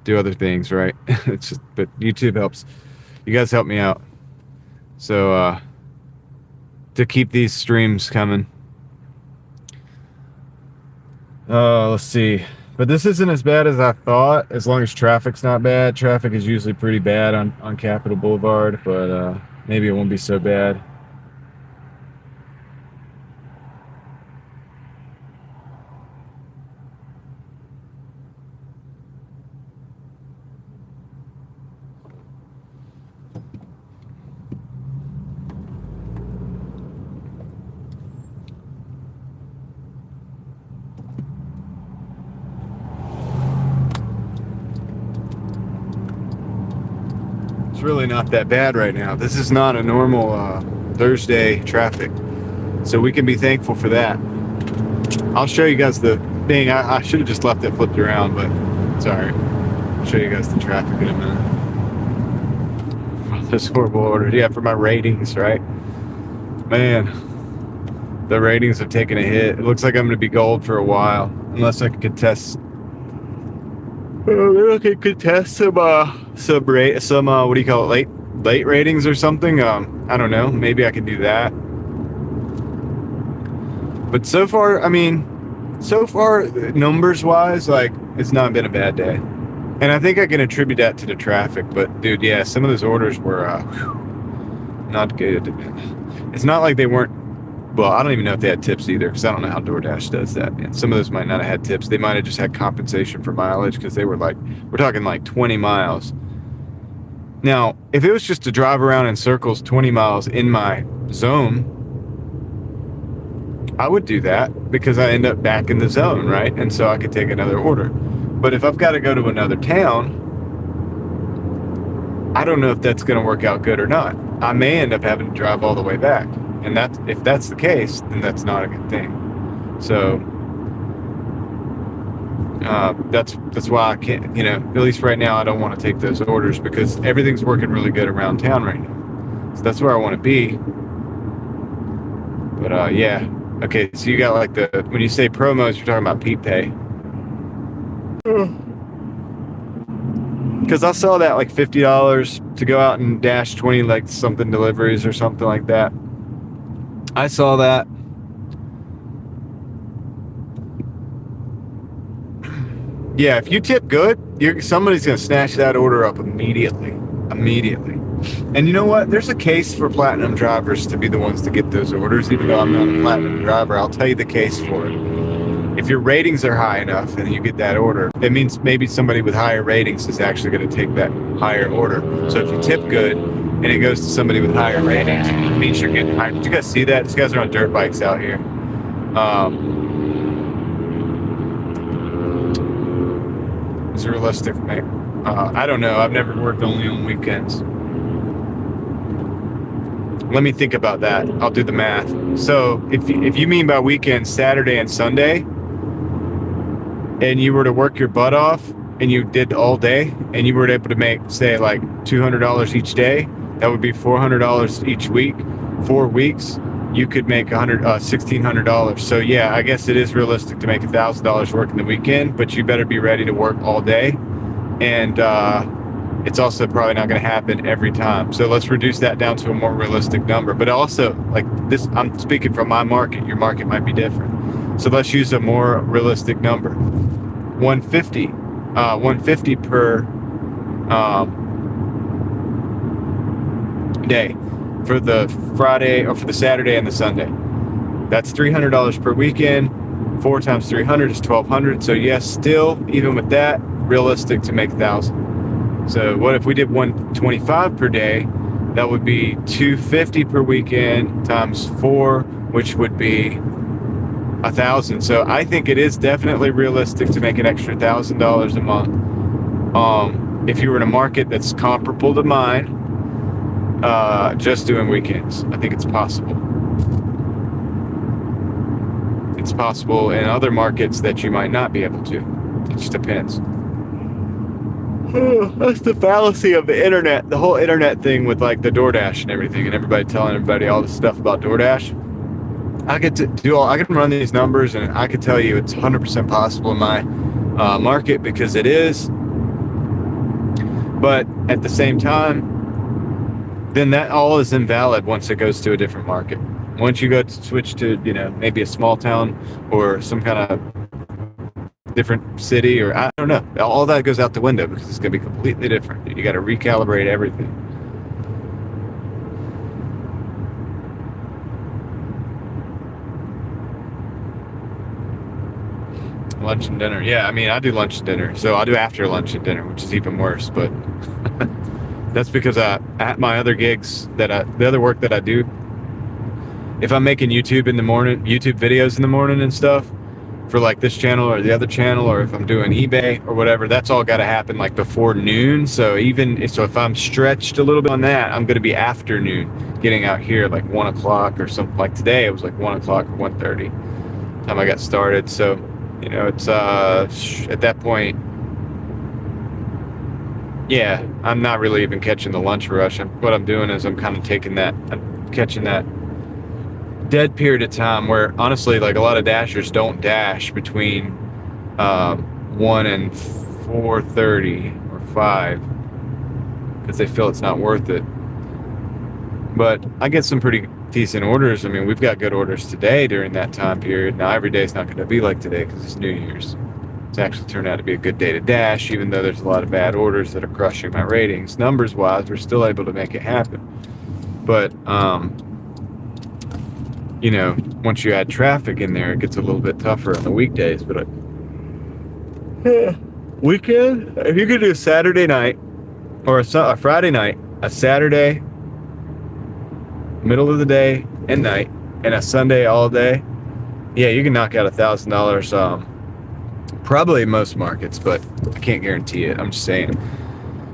do other things, right? It's just, but YouTube helps. You guys help me out. So to keep these streams coming. Let's see. But this isn't as bad as I thought, as long as traffic's not bad. Traffic is usually pretty bad on Capitol Boulevard, but maybe it won't be so bad. It's really not that bad right now. This is not a normal Thursday traffic, so we can be thankful for that. I'll show you guys the thing. I should have just left it flipped around, but it's alright. I'll show you guys the traffic in a minute. This horrible order. Yeah, for my ratings, right? Man, the ratings have taken a hit. It looks like I'm going to be gold for a while, unless I can contest. Maybe I could contest some what do you call it, late ratings or something. I don't know. Maybe I can do that. But so far, numbers wise, like, it's not been a bad day. And I think I can attribute that to the traffic. But dude, yeah, some of those orders were not good. It's not like they weren't. Well, I don't even know if they had tips either, because I don't know how DoorDash does that. And some of those might not have had tips. They might have just had compensation for mileage, because they were like, we're talking like 20 miles. Now, if it was just to drive around in circles 20 miles in my zone, I would do that, because I end up back in the zone, right? And so I could take another order. But if I've got to go to another town, I don't know if that's going to work out good or not. I may end up having to drive all the way back. And if that's the case, then that's not a good thing. So that's why I can't, at least right now, I don't want to take those orders, because everything's working really good around town right now. So that's where I want to be. But yeah. Okay, so you got like when you say promos, you're talking about Peep Pay. Because I saw that like $50 to go out and dash 20 like something deliveries or something like that. I saw that. Yeah, if you tip good, somebody's going to snatch that order up immediately. And you know what? There's a case for platinum drivers to be the ones to get those orders. Even though I'm not a platinum driver, I'll tell you the case for it. If your ratings are high enough and you get that order, it means maybe somebody with higher ratings is actually going to take that higher order. So if you tip good and it goes to somebody with higher ratings, it means you're getting higher. Did you guys see that? These guys are on dirt bikes out here. It's realistic, mate. I don't know. I've never worked only on weekends. Let me think about that. I'll do the math. So if you mean by weekends, Saturday and Sunday, and you were to work your butt off and you did all day and you were able to make, say, like $200 each day, that would be $400 each week. 4 weeks, you could make $1,600. So yeah, I guess it is realistic to make $1,000 working the weekend, but you better be ready to work all day. And it's also probably not going to happen every time. So let's reduce that down to a more realistic number. But also, like this, I'm speaking from my market. Your market might be different. So let's use a more realistic number. 150 per day for the Friday, or for the Saturday and the Sunday. That's $300 per weekend. 4 times 300 is 1,200. So yes, still, even with that, realistic to make 1,000. So what if we did 125 per day? That would be 250 per weekend times 4, which would be 1,000. So I think it is definitely realistic to make an extra $1,000 a month. If you were in a market that's comparable to mine, just doing weekends, I think it's possible. It's possible in other markets that you might not be able to. It just depends. That's the fallacy of the internet, the whole internet thing with like the Doordash and everything, and everybody telling everybody all this stuff about Doordash. I can run these numbers, and I could tell you it's 100% possible in my market, because it is. But at the same time, then that all is invalid once it goes to a different market. Once you go to switch to, maybe a small town or some kind of different city, or I don't know, all that goes out the window, because it's going to be completely different. You got to recalibrate everything. Lunch and dinner. Yeah, I mean, I do lunch and dinner. So I do after lunch and dinner, which is even worse. But that's because at my other gigs, the other work that I do, if I'm making YouTube videos in the morning and stuff for like this channel or the other channel, or if I'm doing eBay or whatever, that's all got to happen like before noon. So if I'm stretched a little bit on that, I'm going to be afternoon getting out here like 1 o'clock or something. Like today, it was like 1 o'clock or 1:30 time I got started. So, it's at that point, yeah, I'm not really even catching the lunch rush. What I'm doing is I'm catching that dead period of time where honestly, like a lot of dashers don't dash between 1 and 4:30 or 5 because they feel it's not worth it. But I get some pretty decent orders. I mean, we've got good orders today during that time period. Now, every day is not going to be like today because it's New Year's. It's actually turned out to be a good day to dash, even though there's a lot of bad orders that are crushing my ratings. Numbers wise, we're still able to make it happen. But, once you add traffic in there, it gets a little bit tougher on the weekdays. But weekend, if you could do a Saturday night or a Friday night, a Saturday, middle of the day and night, and a Sunday all day, yeah, you can knock out $1,000. Probably most markets, but I can't guarantee it. I'm just saying,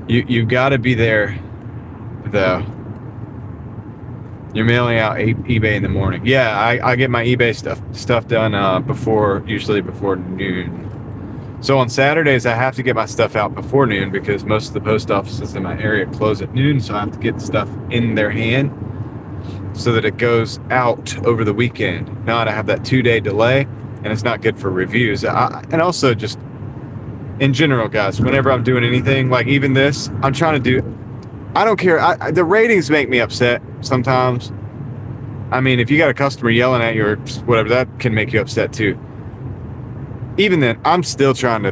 you've got to be there though. You're mailing out eBay in the morning. Yeah, I get my eBay stuff done usually before noon. So on Saturdays, I have to get my stuff out before noon because most of the post offices in my area close at noon. So I have to get stuff in their hand so that it goes out over the weekend. Not I have that 2-day delay, and it's not good for reviews. And also just in general, guys, whenever I'm doing anything, like even this, I'm trying to do, I don't care. The ratings make me upset sometimes. I mean, if you got a customer yelling at you or whatever, that can make you upset too. Even then, I'm still trying to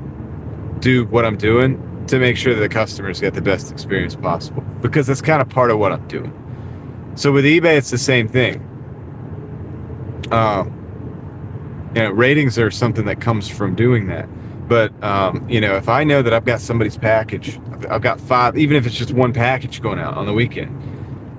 do what I'm doing to make sure that the customers get the best experience possible, because that's kind of part of what I'm doing. So with eBay, it's the same thing. Ratings are something that comes from doing that. But, if I know that I've got somebody's package, I've got 5, even if it's just 1 package going out on the weekend,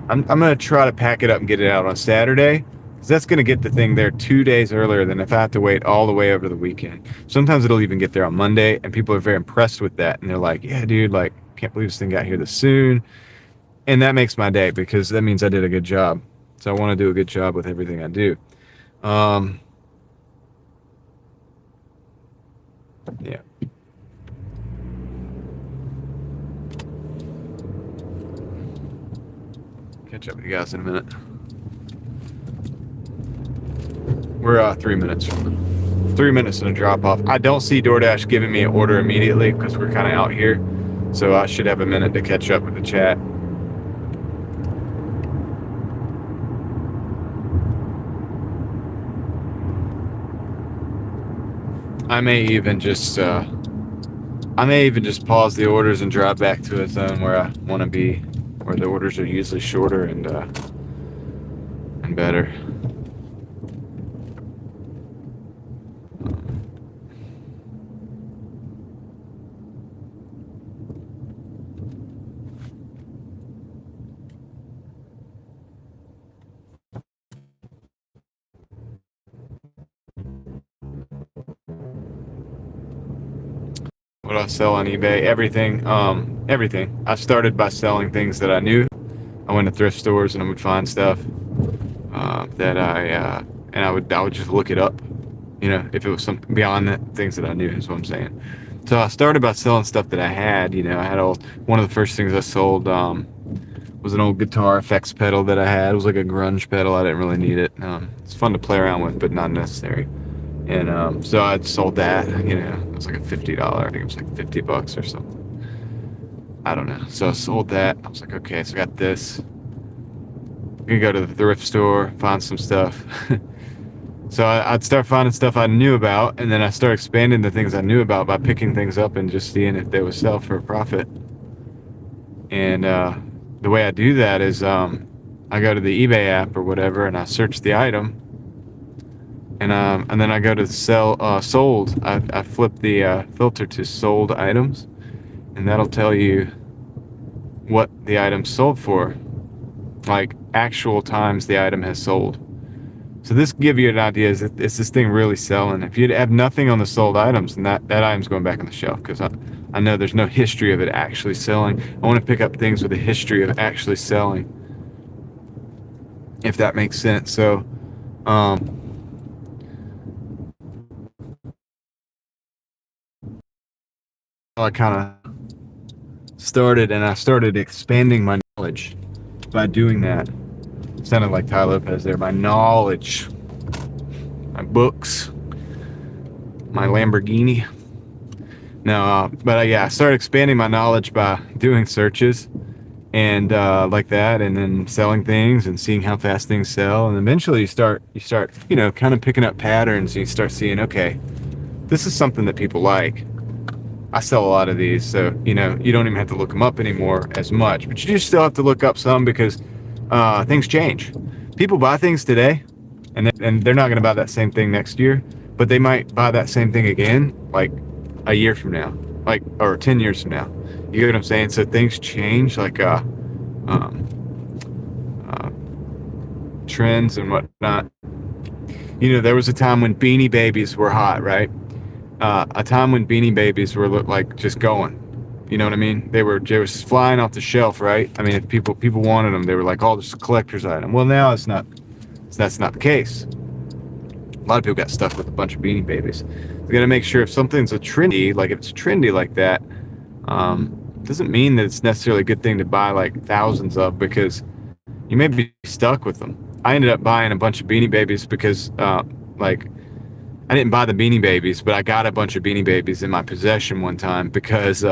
I'm going to try to pack it up and get it out on Saturday, because that's going to get the thing there 2 days earlier than if I have to wait all the way over the weekend. Sometimes it'll even get there on Monday, and people are very impressed with that. And they're like, yeah, dude, like, can't believe this thing got here this soon. And that makes my day, because that means I did a good job. So I want to do a good job with everything I do. Yeah. Catch up with you guys in a minute. We're 3 minutes from 3 minutes in a drop off. I don't see DoorDash giving me an order immediately because we're kind of out here. So I should have a minute to catch up with the chat. I may even just pause the orders and drive back to a zone where I want to be, where the orders are usually shorter and better. What do I sell on eBay? Everything. Everything. I started by selling things that I knew. I went to thrift stores and I would find stuff that and I would just look it up. You know, if it was something beyond that, things that I knew is what I'm saying. So I started by selling stuff that I had. You know, I had one of the first things I sold was an old guitar effects pedal that I had. It was like a grunge pedal. I didn't really need it. It's fun to play around with, but not necessary. And so I sold that. You know, it was like a $50. I think it was like $50 or something. I don't know. So I sold that. I was like, okay, so I got this. I could go to the thrift store, find some stuff. So I'd start finding stuff I knew about, and then I start expanding the things I knew about by picking things up and just seeing if they would sell for a profit. And the way I do that is I go to the eBay app or whatever, and I search the item, and then I go to sold. I flip the filter to sold items, and that'll tell you what the item sold for, like actual times the item has sold. So this give you an idea, is this thing really selling? If you have nothing on the sold items, then that item's going back on the shelf, because I know there's no history of it actually selling. I want to pick up things with a history of actually selling, if that makes sense. So I kind of started expanding my knowledge by doing that. Sounded like Ty Lopez there. My knowledge, my books, my Lamborghini. No, but yeah, I started expanding my knowledge by doing searches and like that, and then selling things and seeing how fast things sell. And eventually you start, you know, kind of picking up patterns, and you start seeing, okay, this is something that people like. I sell a lot of these, so you know, you don't even have to look them up anymore as much, but you do still have to look up some, because things change. People buy things today, and they're not going to buy that same thing next year, but they might buy that same thing again, like a year from now, like, or 10 years from now. You get what I'm saying? So things change, like trends and whatnot. You know, there was a time when Beanie Babies were hot, right? A time when Beanie Babies were like just going. You know what I mean? They were just flying off the shelf, right? I mean, if people wanted them, they were like, oh, this is a collector's item. Well, now that's not the case. A lot of people got stuck with a bunch of Beanie Babies. You got to make sure if something's if it's trendy like that, doesn't mean that it's necessarily a good thing to buy like thousands of, because you may be stuck with them. I ended up buying a bunch of Beanie Babies because, like, I didn't buy the Beanie Babies, but I got a bunch of Beanie Babies in my possession one time because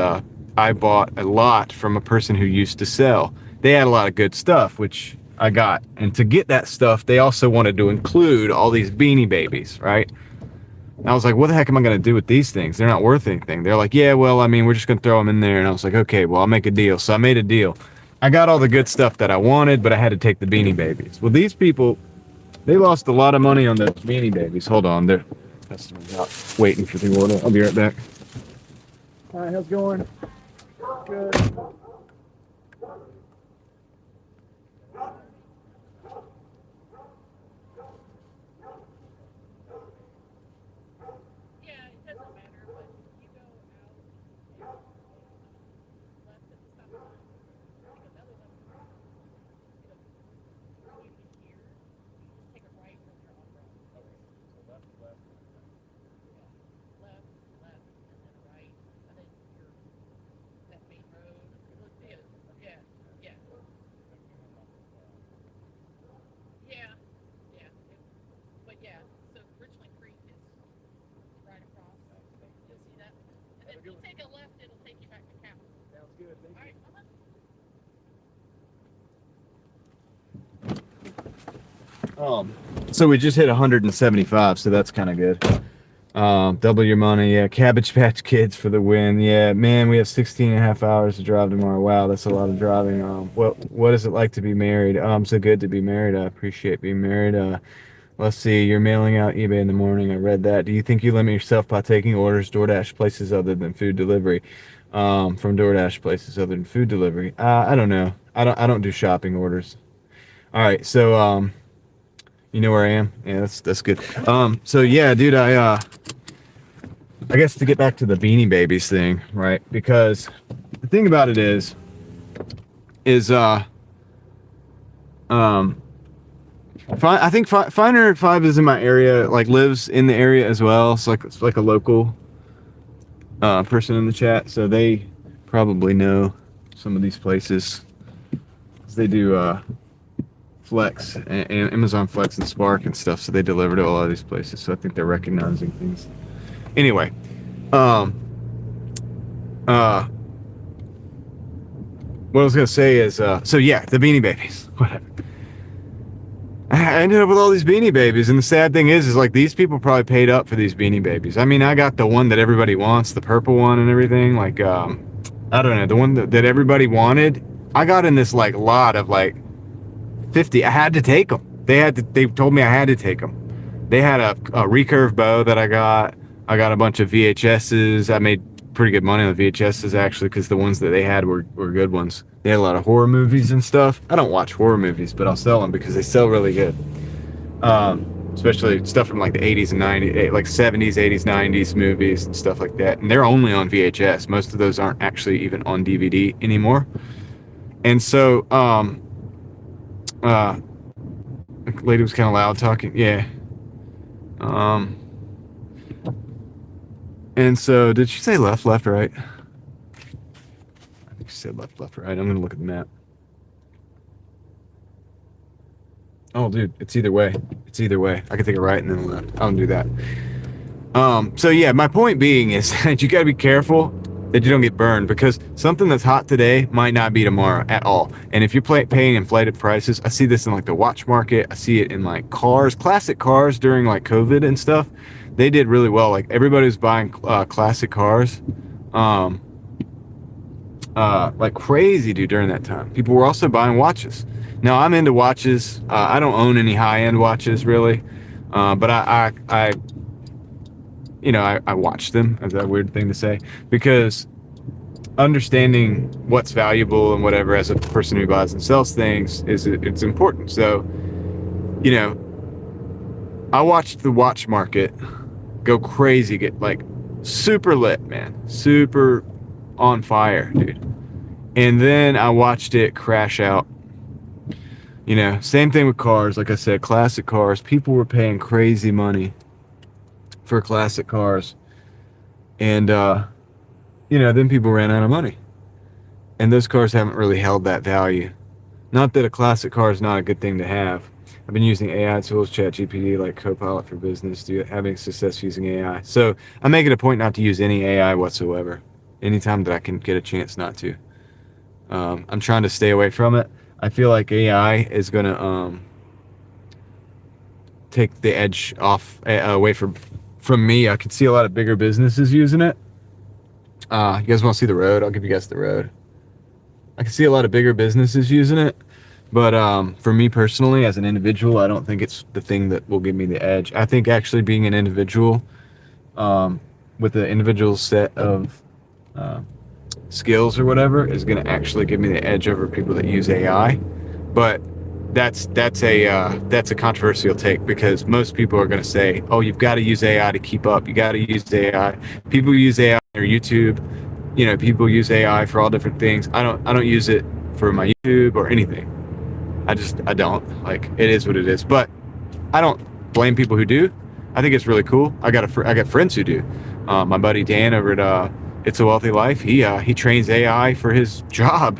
I bought a lot from a person who used to sell. They had a lot of good stuff, which I got. And to get that stuff, they also wanted to include all these Beanie Babies, right? And I was like, what the heck am I going to do with these things? They're not worth anything. They're like, yeah, well, I mean, we're just going to throw them in there. And I was like, okay, well, I'll make a deal. So I made a deal. I got all the good stuff that I wanted, but I had to take the Beanie Babies. Well, these people, they lost a lot of money on the Beanie Babies. Hold on, they're customers out waiting for the order. I'll be right back. Hi, how's it going? Good. So we just hit 175, so that's kind of good. Double your money. Yeah, Cabbage Patch Kids for the win. Yeah, man, we have 16 and a half hours to drive tomorrow. Wow, that's a lot of driving. What is it like to be married? So good to be married. I appreciate being married. Let's see, you're mailing out eBay in the morning. I read that. Do you think you limit yourself by taking orders Doordash places other than food delivery? From Doordash places other than food delivery? I don't know. I don't do shopping orders. All right, so you know where I am? Yeah, that's good. So yeah, dude, I guess to get back to the Beanie Babies thing, right? Because the thing about it is I think Finer Five is in my area, like lives in the area as well. It's like a local person in the chat, so they probably know some of these places. They do Flex and Amazon Flex and Spark and stuff, so they deliver to a lot of these places. So I think they're recognizing things. Anyway, what I was gonna say is, so yeah, the Beanie Babies. Whatever. I ended up with all these Beanie Babies, and the sad thing is like these people probably paid up for these Beanie Babies. I mean, I got the one that everybody wants, the purple one and everything. Like, I don't know, the one that everybody wanted. I got in this like lot of like 50. I had to take them. They told me I had to take them. They had a recurve bow that I got. I got a bunch of VHSs. I made pretty good money on the VHSs actually, because the ones that they had were good ones. They had a lot of horror movies and stuff. I don't watch horror movies, but I'll sell them because they sell really good. Especially stuff from like the 80s and 90s, like 70s, 80s, 90s movies and stuff like that. And they're only on VHS. Most of those aren't actually even on DVD anymore. And so, the lady was kind of loud talking. Yeah. And so, did she say left, right? I think she said left, right. I'm going to look at the map. Oh, dude, it's either way. It's either way. I can take a right and then a left. I don't do that. So yeah, my point being is that you got to be careful that you don't get burned, because something that's hot today might not be tomorrow at all. And if you're paying inflated prices, I see this in like the watch market. I see it in like cars, classic cars during like COVID and stuff. They did really well. Like everybody was buying classic cars like crazy, dude, during that time. People were also buying watches. Now I'm into watches. I don't own any high-end watches really, but I watch them. Is that a weird thing to say? Because understanding what's valuable and whatever as a person who buys and sells things it's important. So, I watched the watch market go crazy, get like super lit, man, super on fire, dude. And then I watched it crash out. Same thing with cars. Like I said, classic cars. People were paying crazy money for classic cars. And, then people ran out of money. And those cars haven't really held that value. Not that a classic car is not a good thing to have. I've been using AI tools, ChatGPT, like Copilot for Business, having success using AI. So I make it a point not to use any AI whatsoever. Anytime that I can get a chance not to. I'm trying to stay away from it. I feel like AI is going to take the edge away from me. I can see a lot of bigger businesses using it. You guys want to see the road? I'll give you guys the road. I can see a lot of bigger businesses using it. But for me personally, as an individual, I don't think it's the thing that will give me the edge. I think actually being an individual with an individual set of skills or whatever is going to actually give me the edge over people that use AI. But that's a controversial take, because most people are going to say, oh, you've got to use AI to keep up. You got to use AI. People use AI on their YouTube. People use AI for all different things. I don't use it for my YouTube or anything. I don't. Like, it is what it is. But I don't blame people who do. I think it's really cool. I got friends who do. My buddy Dan over at It's a Wealthy Life, he trains AI for his job.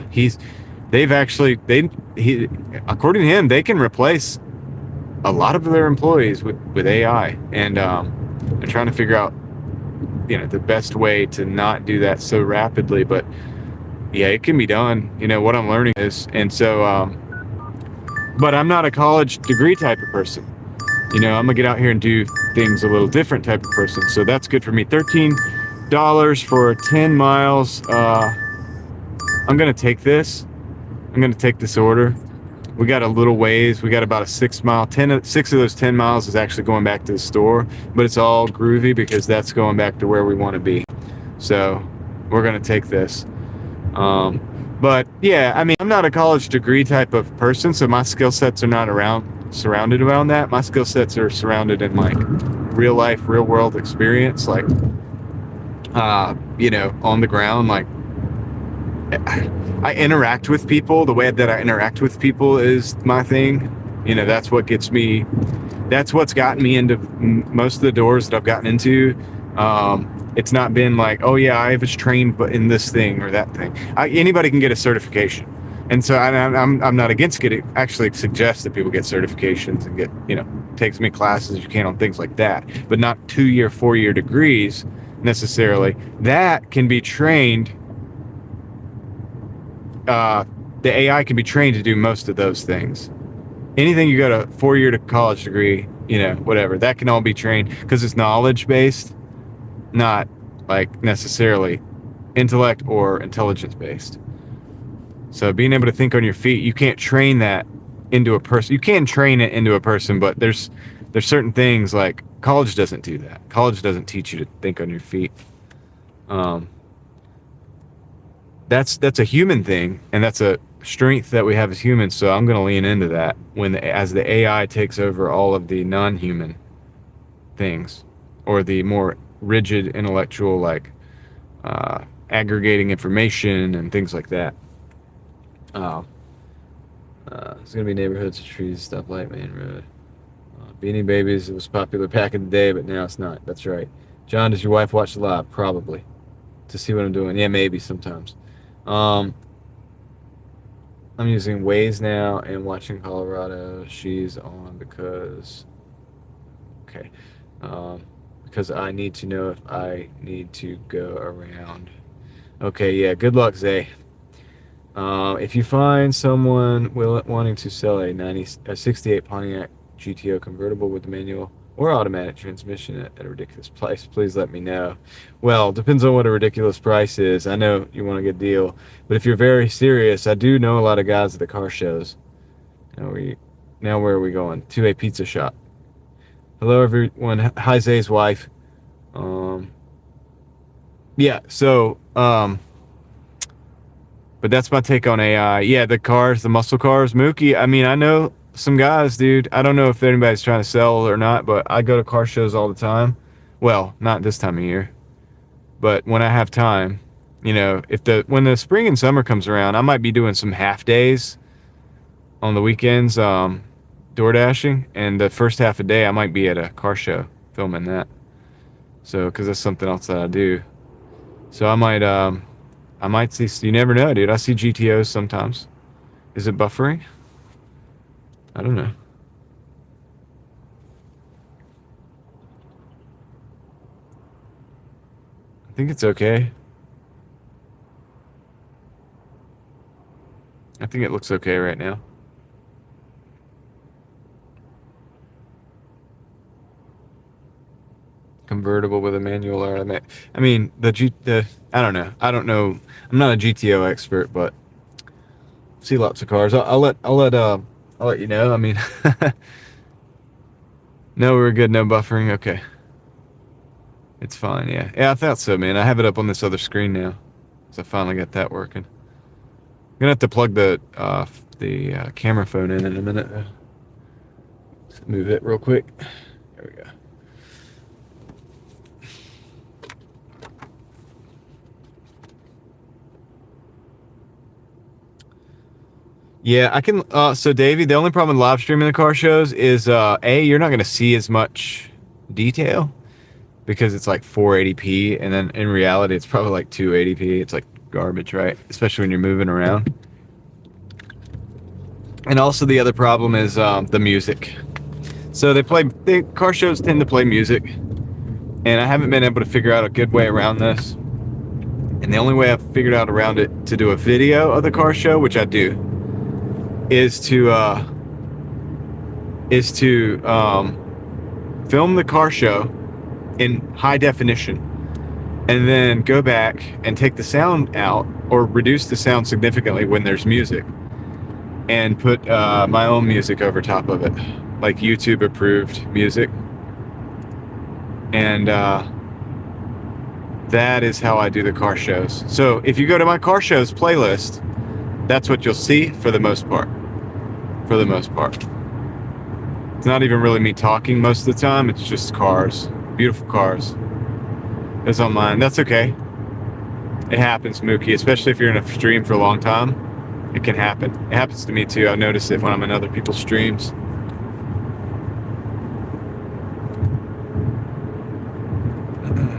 According to him, they can replace a lot of their employees with AI, and they're trying to figure out the best way to not do that so rapidly. But yeah, it can be done. What I'm learning is, and so but I'm not a college degree type of person. I'm gonna get out here and do things a little different type of person. So that's good for me. $13 for 10 miles. I'm gonna take this. I'm gonna take this order. We got a little ways. We got about a 6 mile. 6 of those 10 miles is actually going back to the store, but it's all groovy because that's going back to where we want to be. So we're gonna take this. But yeah, I mean, I'm not a college degree type of person, so my skill sets are not surrounded around that. My skill sets are surrounded in like real life, real world experience, like on the ground. Like, I interact with people. The way that I interact with people is my thing. That's what gets me. That's what's gotten me into most of the doors that I've gotten into. It's not been like, oh yeah, I was trained in this thing or that thing. Anybody can get a certification, and so I'm not against getting. Actually, suggest that people get certifications and get take as many classes as you can on things like that, but not 2-year, 4-year degrees necessarily. That can be trained. The AI can be trained to do most of those things. Anything you got a 4-year to college degree, whatever, that can all be trained because it's knowledge based, not like necessarily intellect or intelligence based. So being able to think on your feet, you can't train that into a person. You can train it into a person, but there's certain things like college doesn't do that. College doesn't teach you to think on your feet. That's a human thing, and that's a strength that we have as humans. So I'm going to lean into that as the AI takes over all of the non-human things, or the more rigid intellectual, like aggregating information and things like that. There's going to be neighborhoods, trees, stoplight, main road. Beanie Babies, it was popular back in the day, but now it's not. That's right. John, does your wife watch the live? Probably. To see what I'm doing. Yeah, maybe sometimes. I'm using Waze now and watching Colorado. She's on because I need to know if I need to go around. Okay, yeah, good luck, Zay. If you find someone wanting to sell a 68 Pontiac GTO convertible with the manual or automatic transmission at a ridiculous price, please let me know. Well, depends on what a ridiculous price is. I know you want a good deal, but if you're very serious, I do know a lot of guys at the car shows. Now where are we going? To a pizza shop. Hello, everyone. Hi, Zay's wife. Yeah, so, but that's my take on AI. Yeah, the muscle cars, Mookie. I mean, I know some guys, dude. I don't know if anybody's trying to sell or not, but I go to car shows all the time. Well, not this time of year, but when I have time, when the spring and summer comes around, I might be doing some half days on the weekends, Doordashing, and the first half a day I might be at a car show filming that. So, because that's something else that I do. So I might see. You never know, dude. I see GTOs sometimes. Is it buffering? I don't know. I think it's okay. I think it looks okay right now. Convertible with a manual or automatic. I mean, I don't know. I'm not a GTO expert, but see lots of cars. I'll let you know. I mean, no, we're good. No buffering. Okay. It's fine. Yeah. Yeah, I thought so, man. I have it up on this other screen now. So I finally got that working. I'm gonna have to plug the camera phone in a minute. Let's move it real quick. There we go. Yeah, I can. So, Davey, the only problem with live streaming the car shows is, you're not going to see as much detail because it's like 480p, and then in reality, it's probably like 280p. It's like garbage, right? Especially when you're moving around. And also, the other problem is the music. So the car shows tend to play music, and I haven't been able to figure out a good way around this. And the only way I've figured out around it to do a video of the car show, which I do, is to film the car show in high definition and then go back and take the sound out or reduce the sound significantly when there's music and put my own music over top of it, like YouTube approved music. And that is how I do the car shows. So if you go to my car shows playlist, that's what you'll see for the most part. For the most part. It's not even really me talking most of the time. It's just cars. Beautiful cars. is on mine. That's okay. It happens, Mookie, especially if you're in a stream for a long time. It can happen. It happens to me too. I notice it when I'm in other people's streams.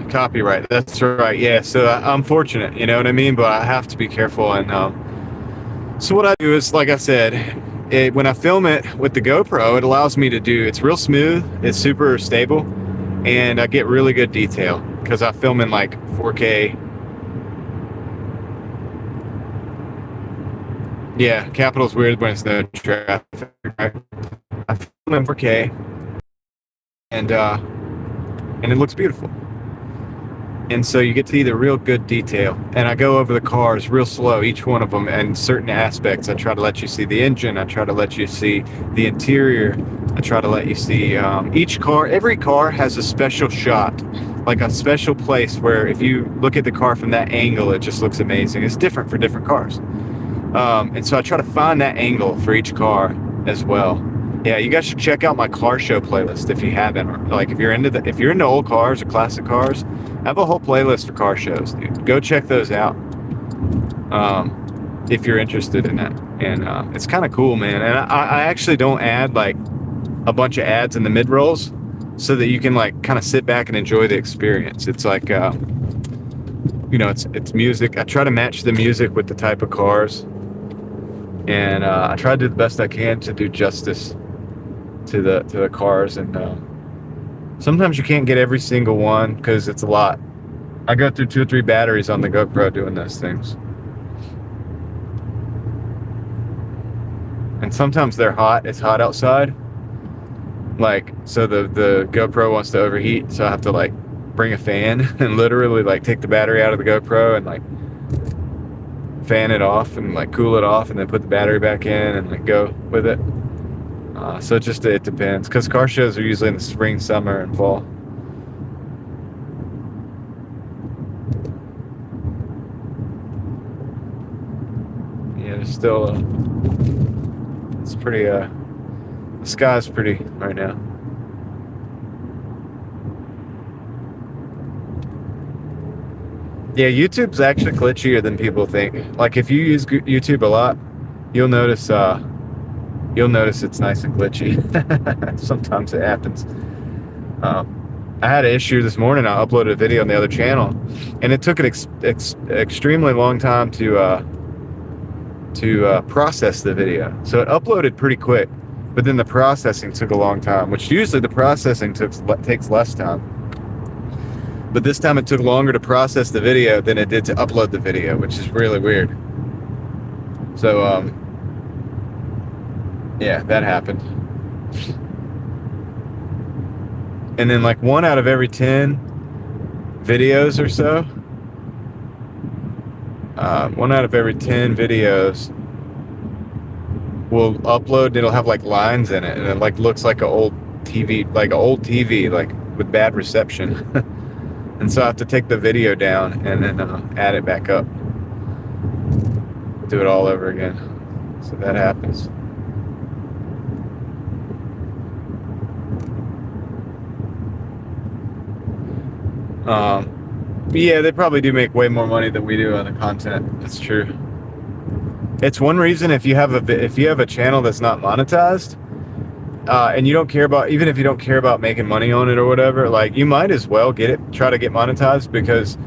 Copyright. That's right. Yeah. So I'm fortunate, you know what I mean? But I have to be careful. And so what I do is, like I said, when I film it with the GoPro, it allows me to do. It's real smooth. It's super stable, and I get really good detail because I film in like 4K. Yeah, Capitol's weird when it's no traffic. Right? I film in 4K, and it looks beautiful. And so you get to see the real good detail. And I go over the cars real slow, each one of them, and certain aspects. I try to let you see the engine. I try to let you see the interior. I try to let you see each car. Every car has a special shot, like a special place where if you look at the car from that angle, it just looks amazing. It's different for different cars. And so I try to find that angle for each car as well. Yeah, you guys should check out my car show playlist if you haven't. Or like if you're into old cars or classic cars, I have a whole playlist for car shows, dude. Go check those out. If you're interested in that. And it's kind of cool, man. And I actually don't add like a bunch of ads in the mid rolls so that you can like kind of sit back and enjoy the experience. It's like it's music. I try to match the music with the type of cars. And I try to do the best I can to do justice to the cars, and sometimes you can't get every single one because it's a lot. I go through 2 or 3 batteries on the GoPro doing those things, and sometimes they're hot. It's hot outside, like, so the GoPro wants to overheat, so I have to like bring a fan and literally like take the battery out of the GoPro and like fan it off and like cool it off, and then put the battery back in and like go with it. So it depends, because car shows are usually in the spring, summer, and fall. Yeah, there's still it's pretty the sky's pretty right now. Yeah, YouTube's actually glitchier than people think. Like if you use YouTube a lot, you'll notice it's nice and glitchy. Sometimes it happens. I had an issue this morning. I uploaded a video on the other channel, and it took an extremely long time to process the video. So it uploaded pretty quick, but then the processing took a long time, which usually the processing takes less time. But this time it took longer to process the video than it did to upload the video, which is really weird. So, yeah, that happened. And then like 1 out of every 10 videos or so, 1 out of every 10 videos will upload, and it'll have like lines in it, and it like looks like an old TV, like with bad reception. And so I have to take the video down and then add it back up. Do it all over again. So that happens. Yeah, they probably do make way more money than we do on the content. That's true. It's one reason if you have a channel that's not monetized, and you don't care about, even if you don't care about making money on it or whatever, like you might as well try to get monetized, because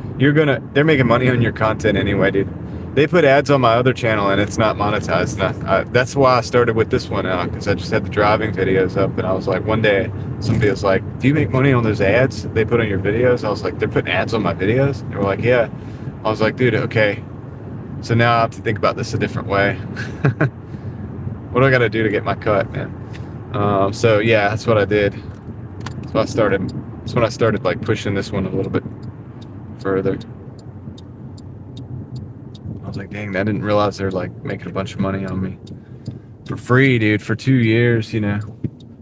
they're making money on your content anyway, dude. They put ads on my other channel and it's not monetized. That's why I started with this one out, because I just had the driving videos up, and I was like, one day somebody was like, do you make money on those ads they put on your videos? I was like, they're putting ads on my videos? They were like, yeah. I was like, dude, okay. So now I have to think about this a different way. What do I got to do to get my cut, man? So yeah, that's what I did. That's when I started like pushing this one a little bit further. I was like, dang, I didn't realize they're like making a bunch of money on me for free, dude, for 2 years, you know.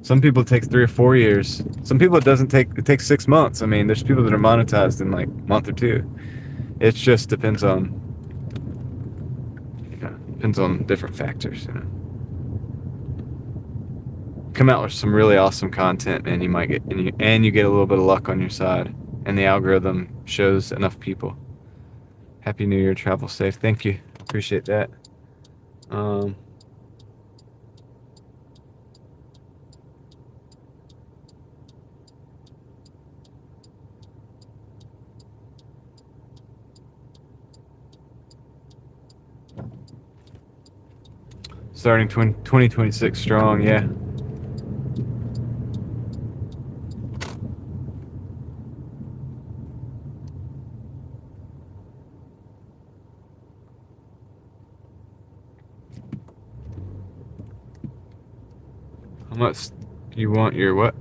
Some people it takes 3 or 4 years. Some people it takes 6 months. I mean, there's people that are monetized in like a month or 2. It just depends on different factors, you know. Come out with some really awesome content, and you might get you get a little bit of luck on your side. and the algorithm shows enough people. Happy New Year, travel safe. Thank you, appreciate that. Starting 2026 strong, yeah. How much do you want your what?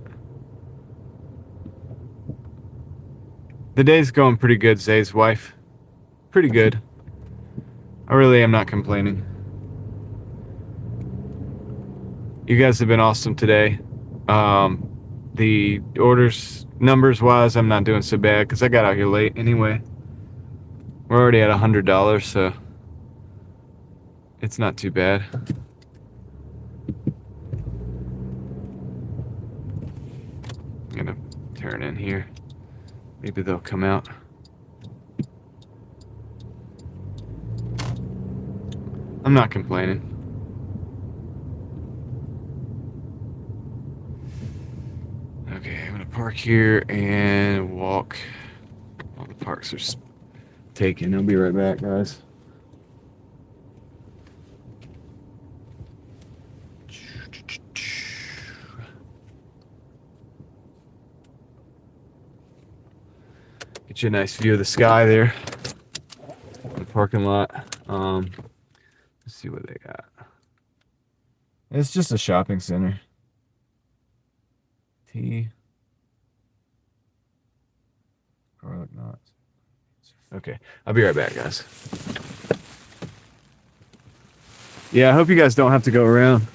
The day's going pretty good, Zay's wife. Pretty good. I really am not complaining. You guys have been awesome today. The orders, numbers wise, I'm not doing so bad because I got out here late anyway. We're already at $100, so it's not too bad. I'm gonna turn in here. Maybe they'll come out. I'm not complaining. Okay, I'm gonna park here and walk. All the parks are taken. I'll be right back, guys. Get you a nice view of the sky there. The parking lot. Let's see what they got. It's just a shopping center. Tea. Garlic knots. Okay, I'll be right back, guys. Yeah, I hope you guys don't have to go around.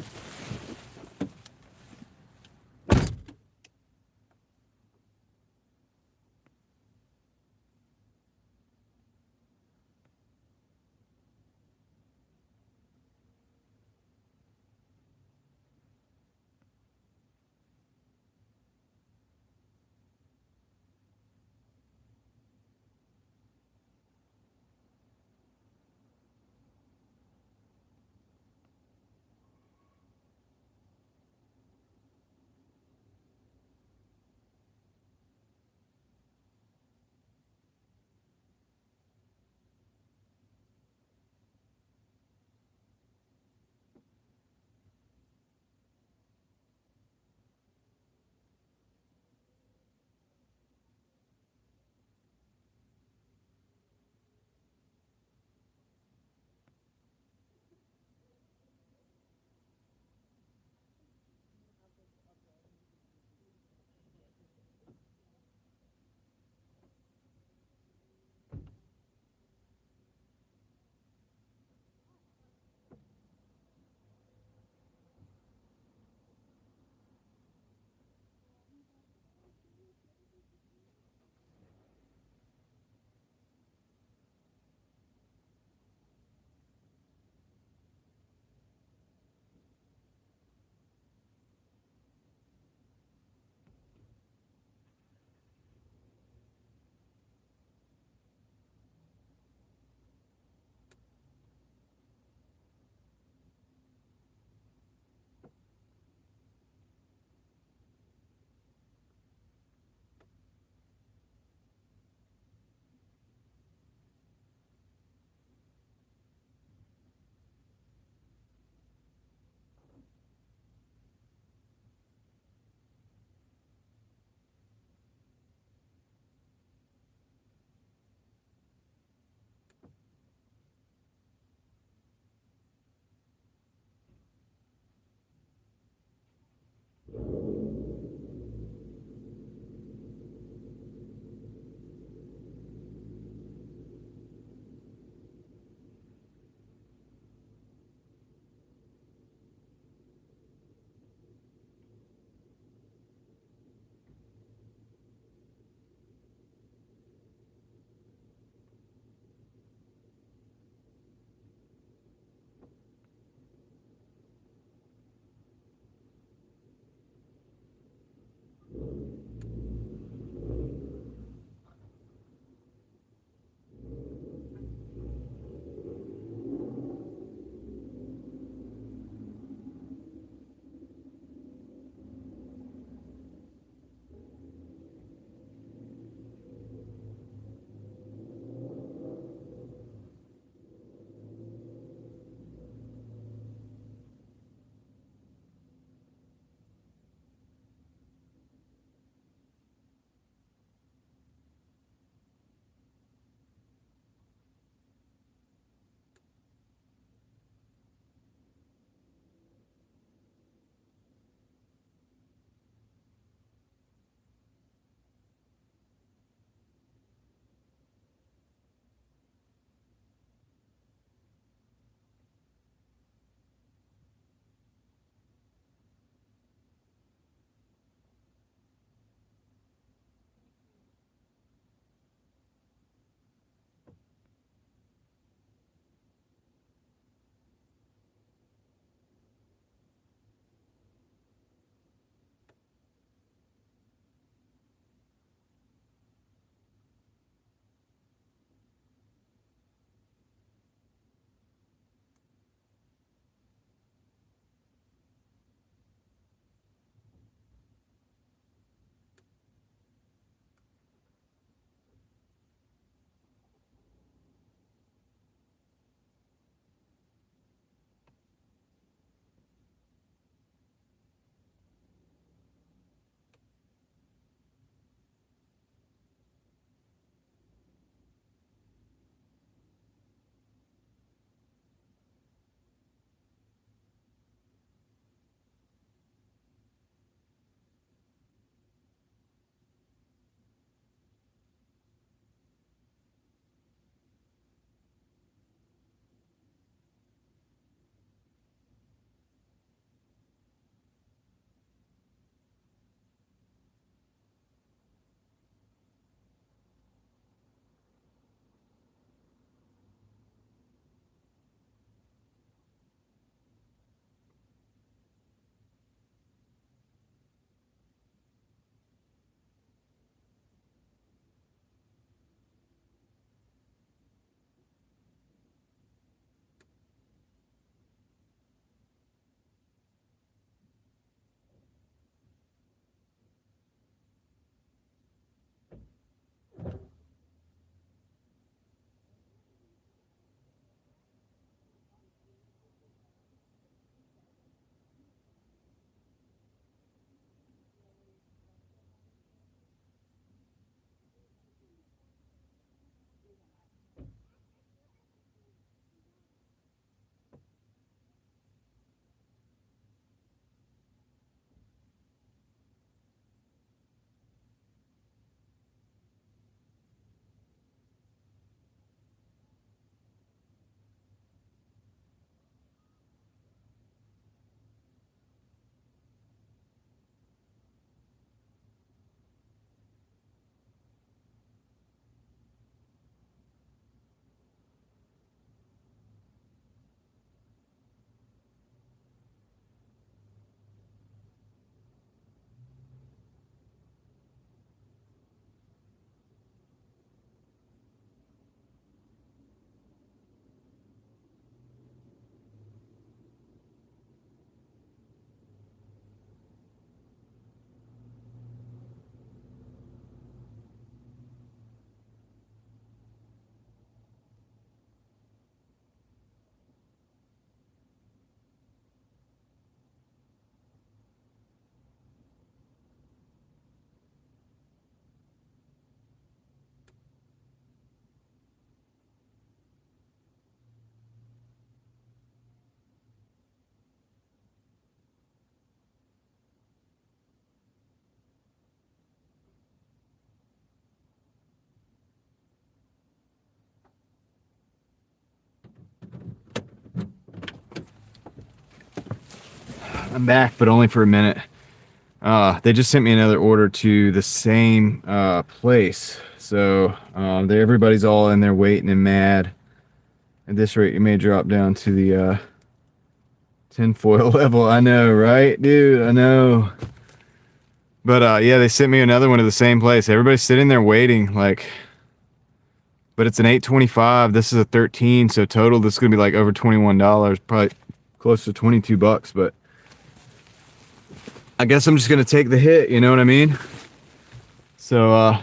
I'm back, but only for a minute. They just sent me another order to the same place. So everybody's all in there waiting and mad. At this rate, you may drop down to the tinfoil level. I know, right, dude? I know. But yeah, they sent me another one to the same place. Everybody's sitting there waiting, like. But it's an 825. This is a 13, so total this is gonna be like over $21, probably close to 22 bucks. But I guess I'm just gonna take the hit. You know what I mean? So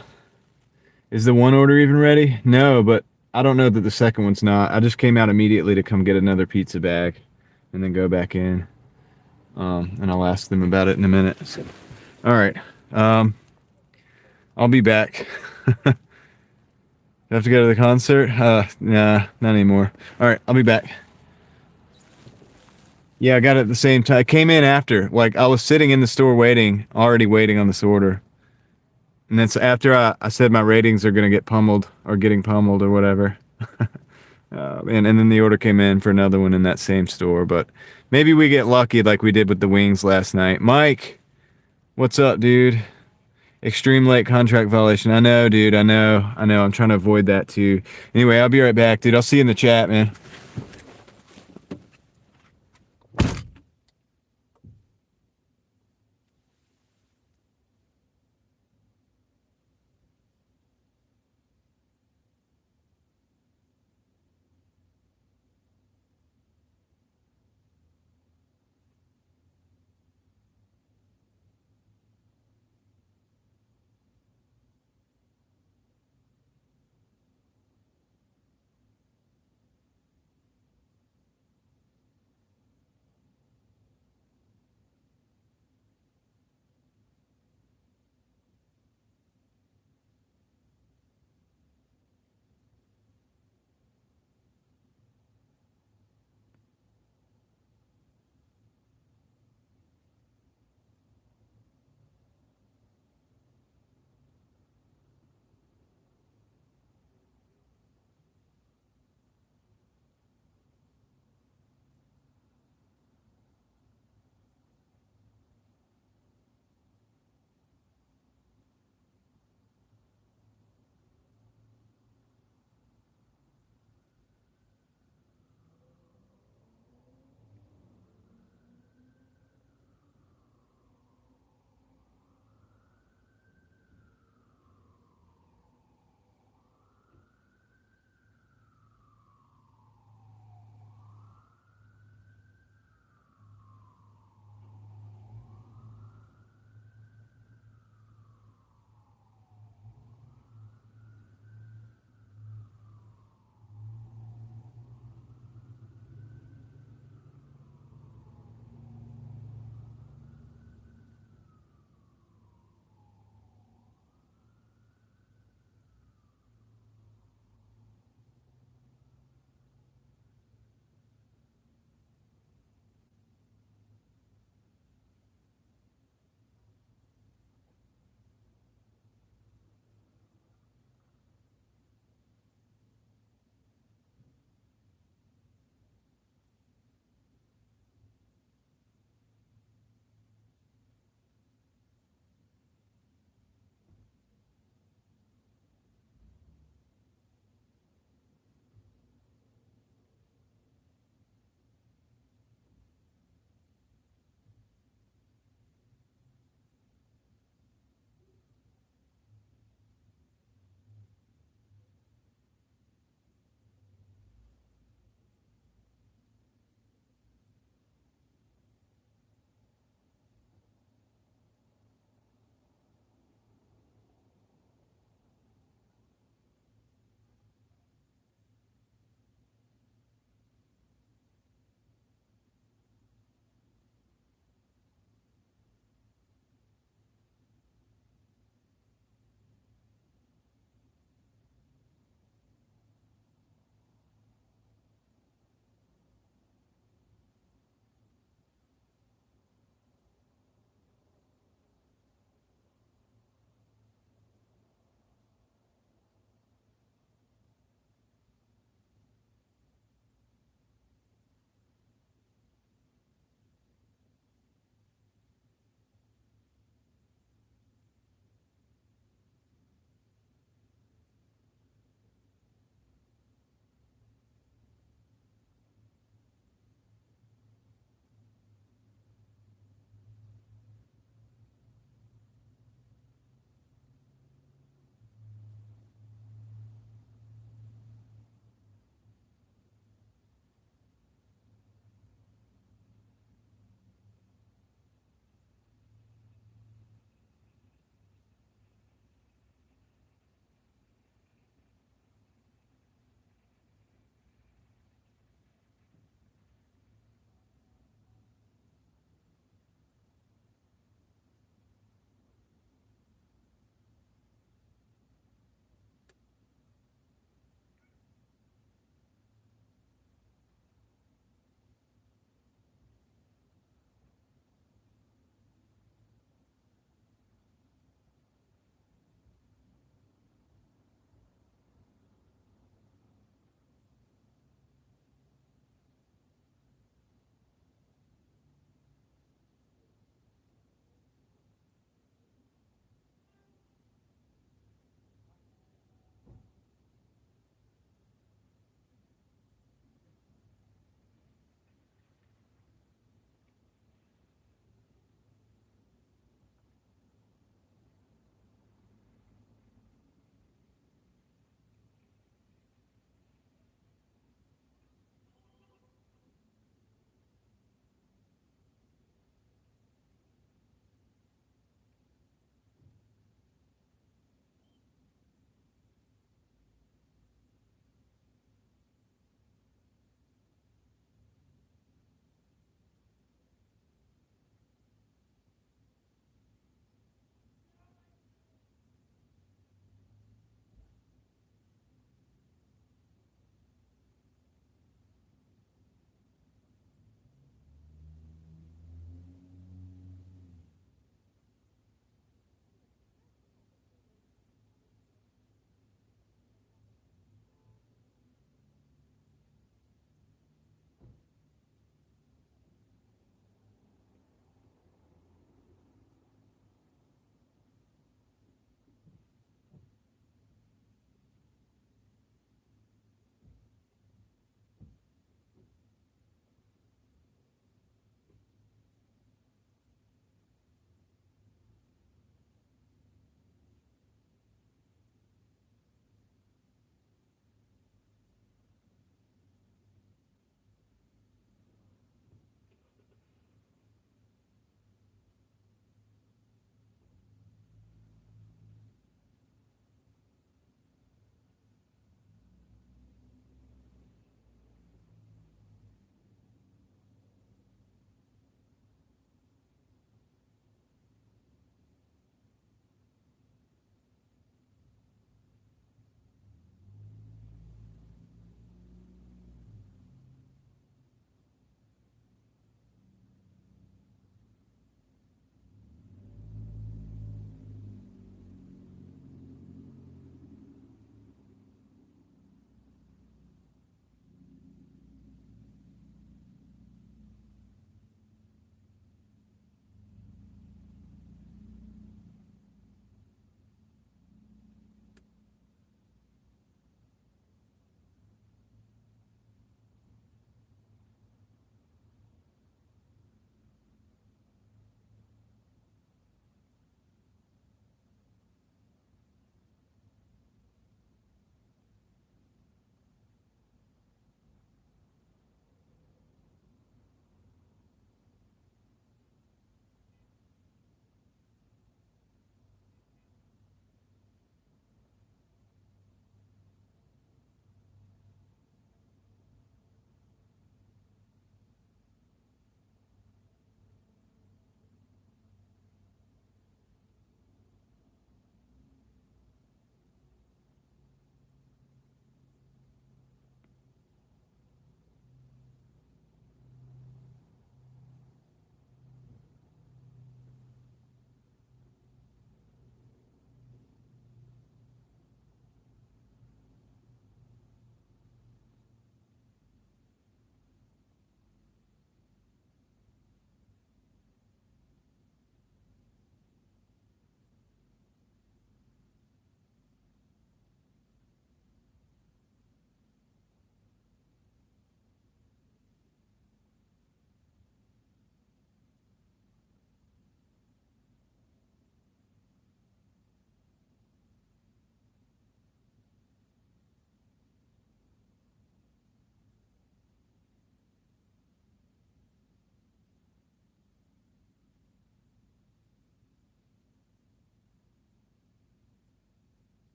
is the one order even ready? No, but I don't know that the second one's not. I just came out immediately to come get another pizza bag, and then go back in. And I'll ask them about it in a minute. So, all right. I'll be back. You have to go to the concert? Nah, not anymore. All right, I'll be back. Yeah, I got it at the same time. I came in after. Like, I was sitting in the store already waiting on this order. And then so after I said my ratings are going to get pummeled or getting pummeled or whatever. And then the order came in for another one in that same store. But maybe we get lucky like we did with the wings last night. Mike, what's up, dude? Extreme late contract violation. I know, dude. I know. I'm trying to avoid that too. Anyway, I'll be right back, dude. I'll see you in the chat, man.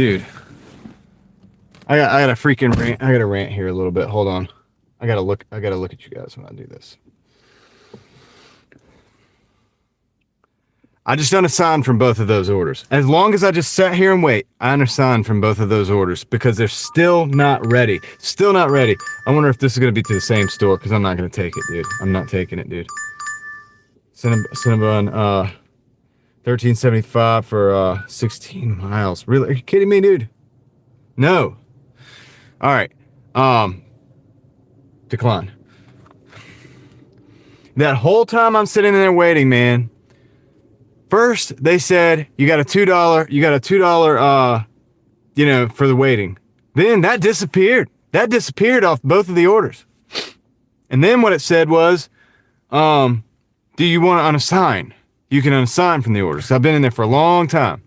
Dude, I got a freaking rant. I got to rant here a little bit. Hold on. I gotta look at you guys when I do this. I just unassigned from both of those orders. As long as I just sat here and wait, I unassigned from both of those orders because they're still not ready. Still not ready. I wonder if this is going to be to the same store because I'm not going to take it, dude. I'm not taking it, dude. Cinnabon, $13.75 for 16 miles. Really? Are you kidding me, dude? No. All right. Decline. That whole time I'm sitting there waiting, man. First, they said you got a $2, for the waiting. Then that disappeared. That disappeared off both of the orders. And then what it said was, do you want to unassign? You can unassign from the orders. I've been in there for a long time.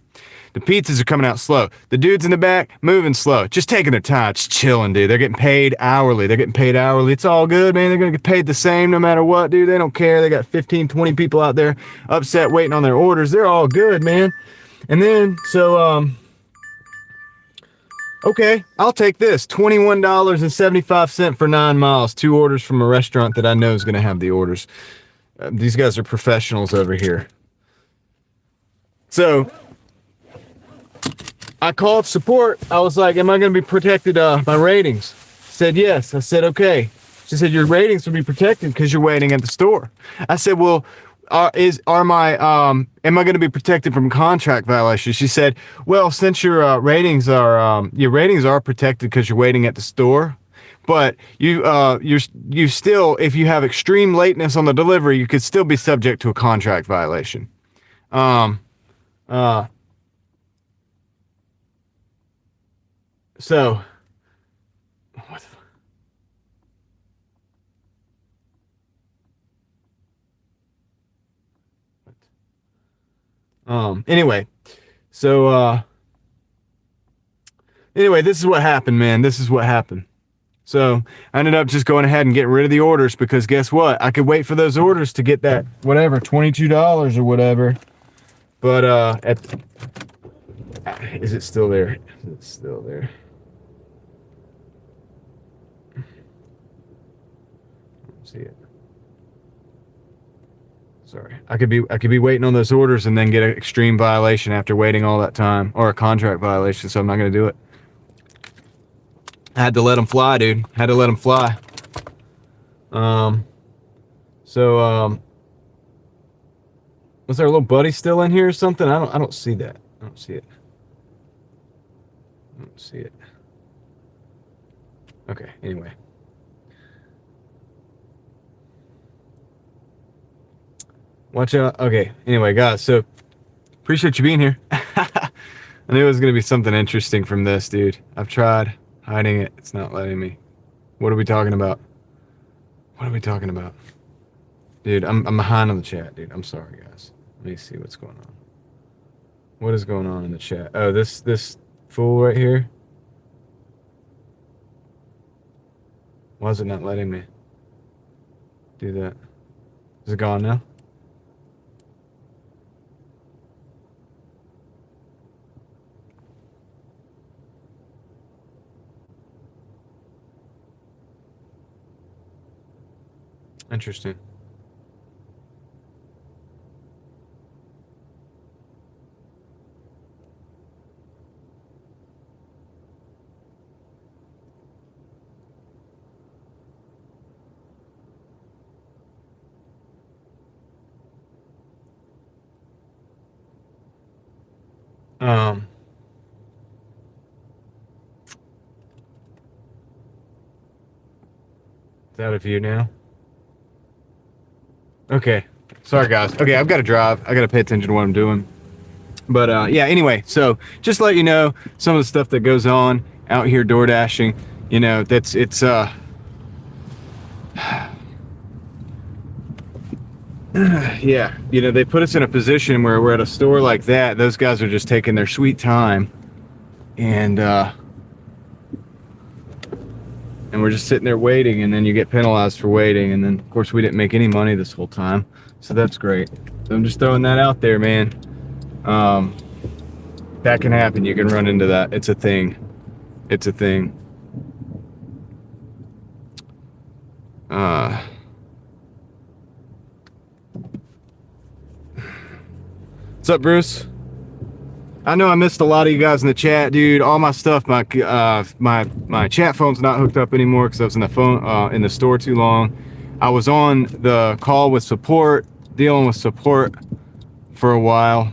The pizzas are coming out slow. The dudes in the back moving slow. Just taking their time. Just chilling, dude. They're getting paid hourly. It's all good, man. They're going to get paid the same no matter what, dude. They don't care. They got 15, 20 people out there upset waiting on their orders. They're all good, man. And then, okay, I'll take this. $21.75 for 9 miles. 2 orders from a restaurant that I know is going to have the orders. These guys are professionals over here. So I called support. I was like, am I going to be protected my ratings? Said yes. I said, okay. She said, your ratings will be protected because you're waiting at the store. I said, well, am I going to be protected from contract violations? She said, well, since your ratings are protected because you're waiting at the store, but you still, if you have extreme lateness on the delivery, you could still be subject to a contract violation. So, what the anyway, this is what happened, man. This is what happened. So I ended up just going ahead and getting rid of the orders because guess what? I could wait for those orders to get that whatever, $22 or whatever. But is it still there? Is it still there? See it. Sorry. I could be waiting on those orders and then get an extreme violation after waiting all that time, or a contract violation, so I'm not going to do it. I had to let them fly, dude. Had to let them fly. Was there a little buddy still in here or something? I don't see that. I don't see it. I don't see it. Okay, anyway. Watch out. Okay, anyway, guys, so appreciate you being here. I knew it was going to be something interesting from this, dude. I've tried hiding it. It's not letting me. What are we talking about? What are we talking about? Dude, I'm behind on the chat, dude. I'm sorry, guys. Let me see what's going on. What is going on in the chat? Oh, this fool right here. Why is it not letting me do that? Is it gone now? Interesting. It's out of view now. Okay. Sorry, guys. Okay, I've got to drive. I got to pay attention to what I'm doing. But, yeah, anyway, so just to let you know some of the stuff that goes on out here door dashing, you know, yeah, you know, they put us in a position where we're at a store like that. Those guys are just taking their sweet time. And we're just sitting there waiting, and then you get penalized for waiting. And then, of course, we didn't make any money this whole time. So that's great. So I'm just throwing that out there, man. that can happen. You can run into that. It's a thing. It's a thing. What's up, Bruce? I know I missed a lot of you guys in the chat, dude. All my stuff, my chat phone's not hooked up anymore because I was in the store too long. I was on the call with support, dealing with support for a while.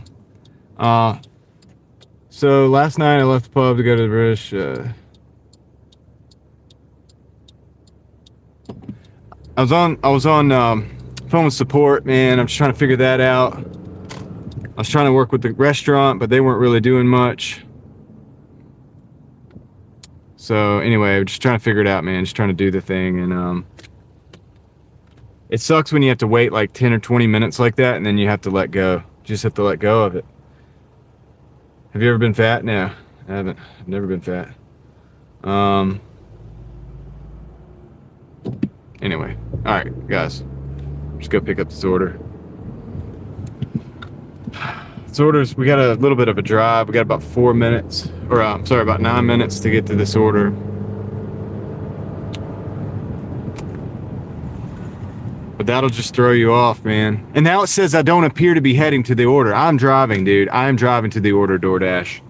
So last night I left the pub to go to the British. I was on phone with support, man. I'm just trying to figure that out. I was trying to work with the restaurant, but they weren't really doing much. So anyway, I'm just trying to figure it out, man. Just trying to do the thing, and it sucks when you have to wait like 10 or 20 minutes like that, and then you have to let go. You just have to let go of it. Have you ever been fat? No, I haven't. I've never been fat. Anyway, all right, guys, just go pick up this order. This order's, we got a little bit of a drive. We got about 4 minutes, or sorry, about 9 minutes to get to this order. But that'll just throw you off, man. And now it says I don't appear to be heading to the order. I'm driving, dude. I am driving to the order, Doordash.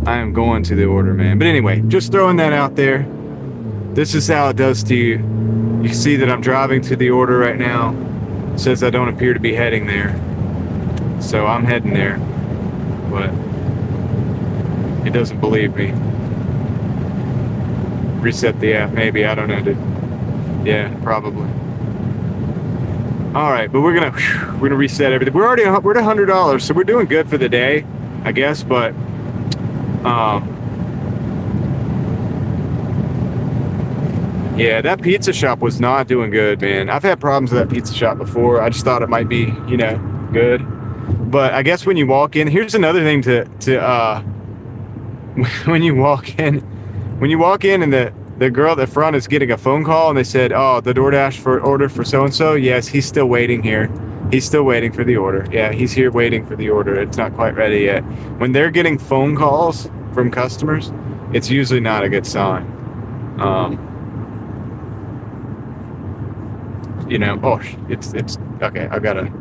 I am going to the order, man. But anyway, just throwing that out there. This is how it does to you. You can see that I'm driving to the order right now. It says I don't appear to be heading there. So I'm heading there. But it doesn't believe me. Reset the app, maybe. I don't know, dude. Yeah, probably. All right, but we're gonna reset everything. We're at $100, so we're doing good for the day, I guess. But yeah, that pizza shop was not doing good, man. I've had problems with that pizza shop before. I just thought it might be, you know, good. But I guess when you walk in, here's another thing to when you walk in and the girl at the front is getting a phone call and they said, oh, the DoorDash for order for so-and-so. Yes, he's still waiting here. He's still waiting for the order. Yeah, he's here waiting for the order. It's not quite ready yet. When they're getting phone calls from customers, it's usually not a good sign. You know, oh, it's okay. I gotta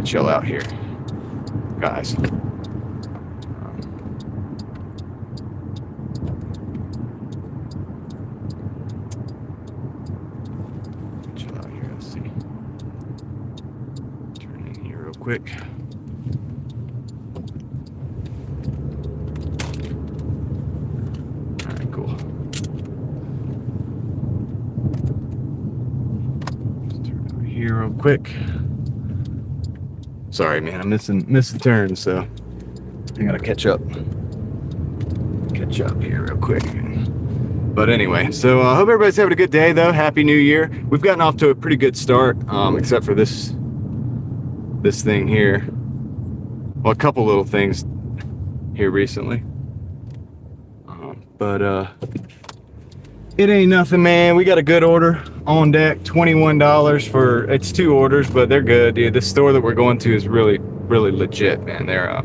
chill out here, guys. Chill out here. Let's see. Turn in here real quick. All right, cool. Here real quick. Sorry, man, I'm missing turns, so I gotta catch up here real quick. But anyway, so I hope everybody's having a good day, though. Happy New Year. We've gotten off to a pretty good start, except for this thing here. Well, a couple little things here recently, but it ain't nothing, man. We got a good order on deck. $21 for, it's 2 orders, but they're good, dude. The store that we're going to is really legit, man. They're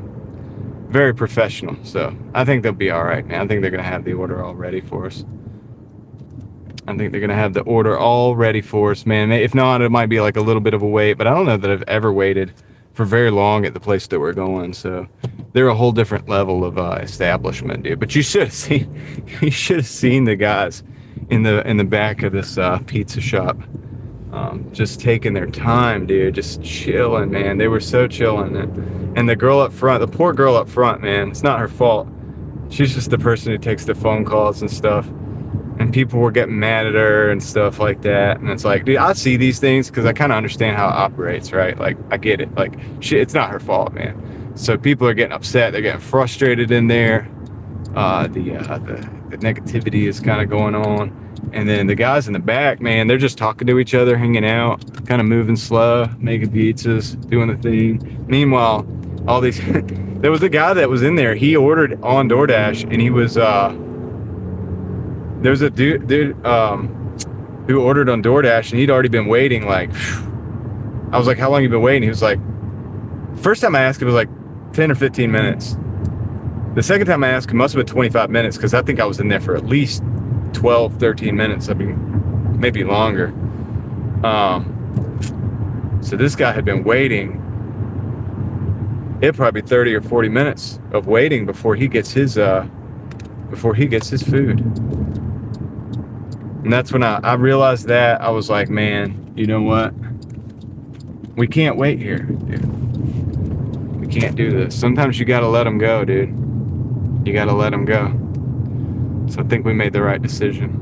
very professional, so I think they'll be all right, man. I think they're gonna have the order all ready for us. I think they're gonna have the order all ready for us, man. If not, it might be like a little bit of a wait, but I don't know that I've ever waited for very long at the place that we're going. So they're a whole different level of establishment, dude. But you should have seen the guys in the back of this pizza shop, just taking their time, dude, just chilling, man. They were so chilling. And the girl up front, the poor girl up front, man, it's not her fault. She's just the person who takes the phone calls and stuff, and people were getting mad at her and stuff like that. And it's like, dude, I see these things because I kind of understand how it operates, right? Like, I get it. Like, shit, it's not her fault, man. So people are getting upset, they're getting frustrated in there. The negativity is kind of going on. And then the guys in the back, man, they're just talking to each other, hanging out, kind of moving slow, making pizzas, doing the thing. Meanwhile, all these there was a guy that was in there. He ordered on DoorDash, and he was there was a dude who ordered on DoorDash, and he'd already been waiting. Like, I was like, how long you been waiting? He was like, first time I asked, it was like 10 or 15 minutes. The second time I asked, it must have been 25 minutes because I think I was in there for at least 12, 13 minutes. I mean, maybe longer. So this guy had been waiting. It'd probably be 30 or 40 minutes of waiting before he gets his food. And that's when I realized that. I was like, man, you know what? We can't wait here, dude. We can't do this. Sometimes you gotta let them go, dude. You gotta let them go. So I think we made the right decision.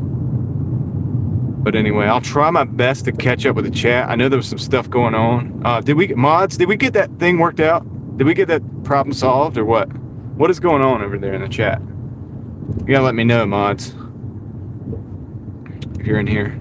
But anyway, I'll try my best to catch up with the chat. I know there was some stuff going on. Did we get that thing worked out? Did we get that problem solved or what? What is going on over there in the chat? You gotta let me know, mods, if you're in here.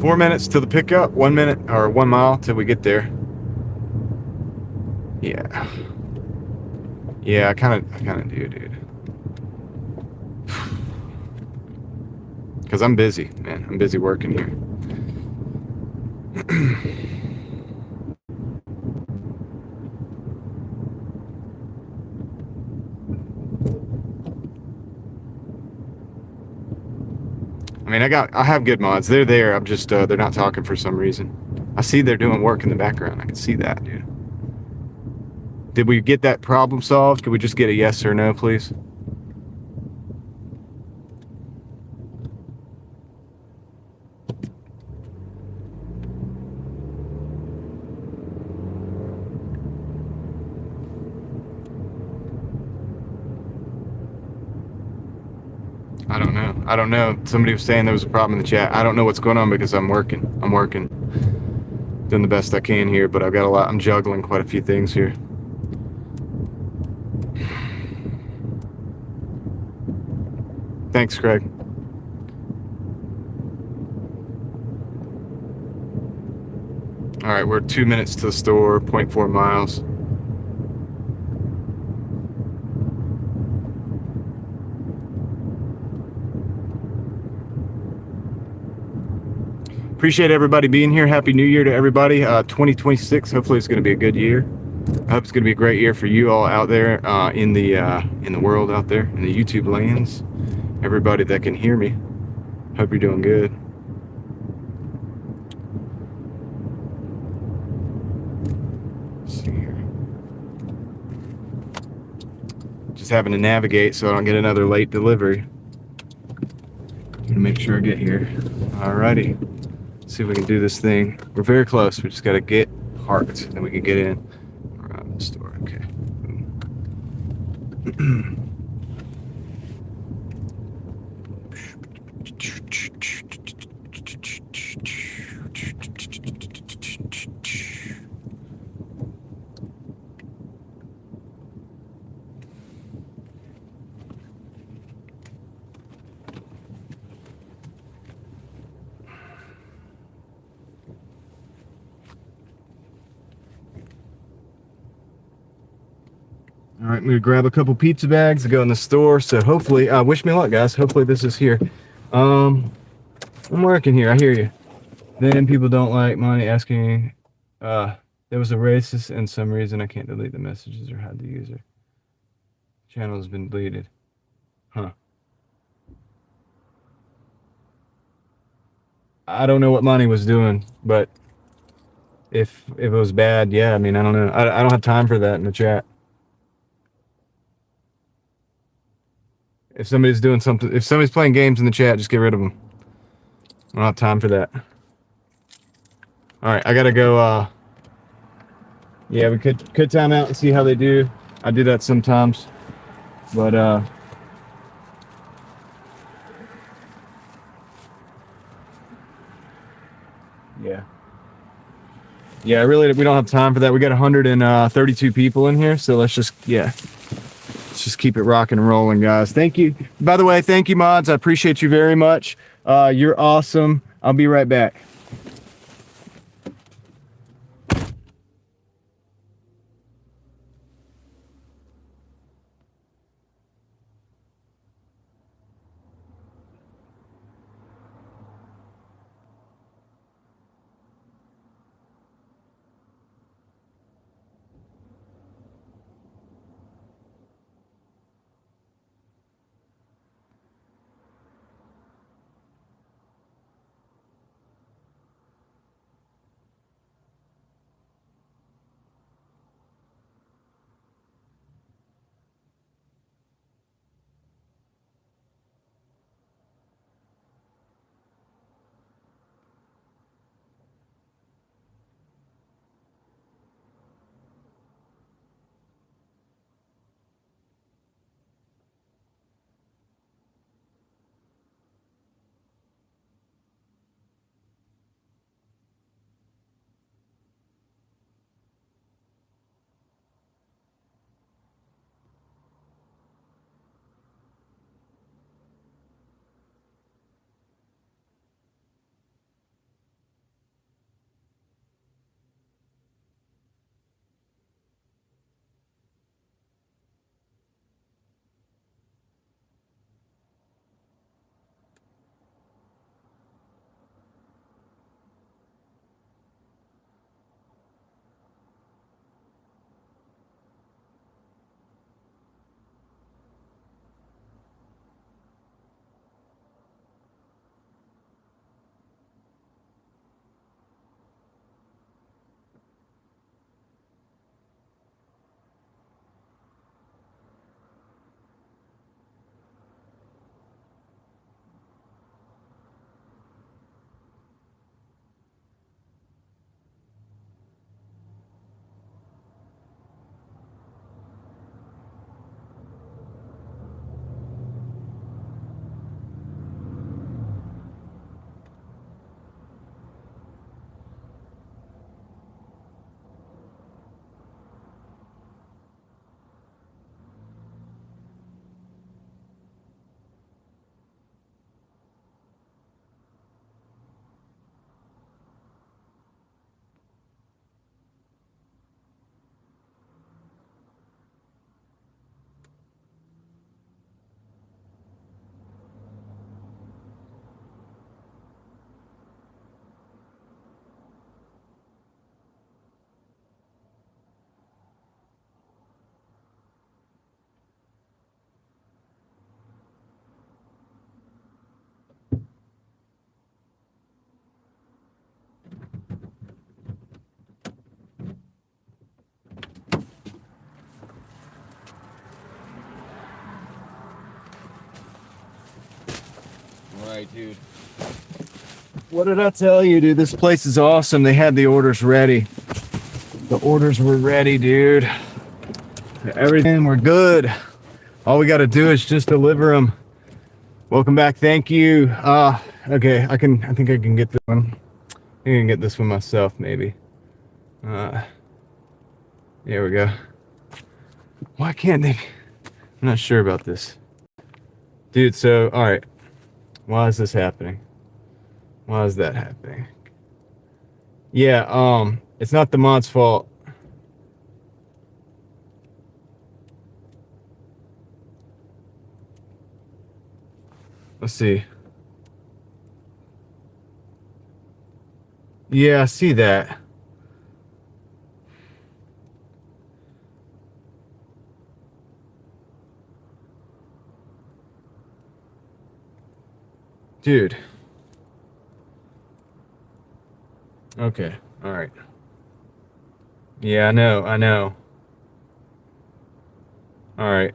Four minutes till the pickup, 1 minute or 1 mile till we get there. Yeah. Yeah, I kinda do, dude. Cause I'm busy, man. I'm busy working here. I mean, I have good mods. They're there. I'm just they're not talking for some reason. I see they're doing work in the background. I can see that, dude. Did we get that problem solved? Could we just get a yes or no, please? I don't know. Somebody was saying there was a problem in the chat. I don't know what's going on because I'm working. Doing the best I can here, but I've got a lot. I'm juggling quite a few things here. Thanks, Craig. All right, we're 2 minutes to the store, 0.4 miles. Appreciate everybody being here. Happy New Year to everybody. 2026. Hopefully, it's going to be a good year. I hope it's going to be a great year for you all out there in the world out there in the YouTube lands. Everybody that can hear me. Hope you're doing good. Let's see here. Just having to navigate so I don't get another late delivery. I'm gonna make sure I get here. Alrighty. See if we can do this thing. We're very close. We just got to get parked, then we can get in around the store. Okay. All right, I'm gonna grab a couple pizza bags to go in the store. So hopefully, wish me luck, guys. Hopefully this is here. I'm working here. I hear you. Then people don't like money asking. There was a racist and some reason I can't delete the messages or hide the user. Channel has been deleted. Huh. I don't know what Monty was doing, but if it was bad, yeah. I mean, I don't know. I don't have time for that in the chat. If somebody's doing something, if somebody's playing games in the chat, just get rid of them. I don't have time for that. All right, I gotta go. Yeah, we could time out and see how they do. I do that sometimes, but yeah, really, we don't have time for that. We got 132 people in here, so let's just keep it rocking and rolling, guys. Thank you. By the way, thank you, mods. I appreciate you very much. You're awesome. I'll be right back. All right, dude. What did I tell you, dude? This place is awesome. They had the orders ready. The orders were ready, dude. Everything, we're good. All we got to do is just deliver them. Welcome back. Thank you. Okay, I think I can get this one. I think I can get this one myself, maybe. There we go. Why can't they? I'm not sure about this. Dude, so, all right. Why is this happening? Why is that happening? Yeah, it's not the mod's fault. Let's see. Yeah, I see that. Dude. Okay, all right. Yeah, I know. All right.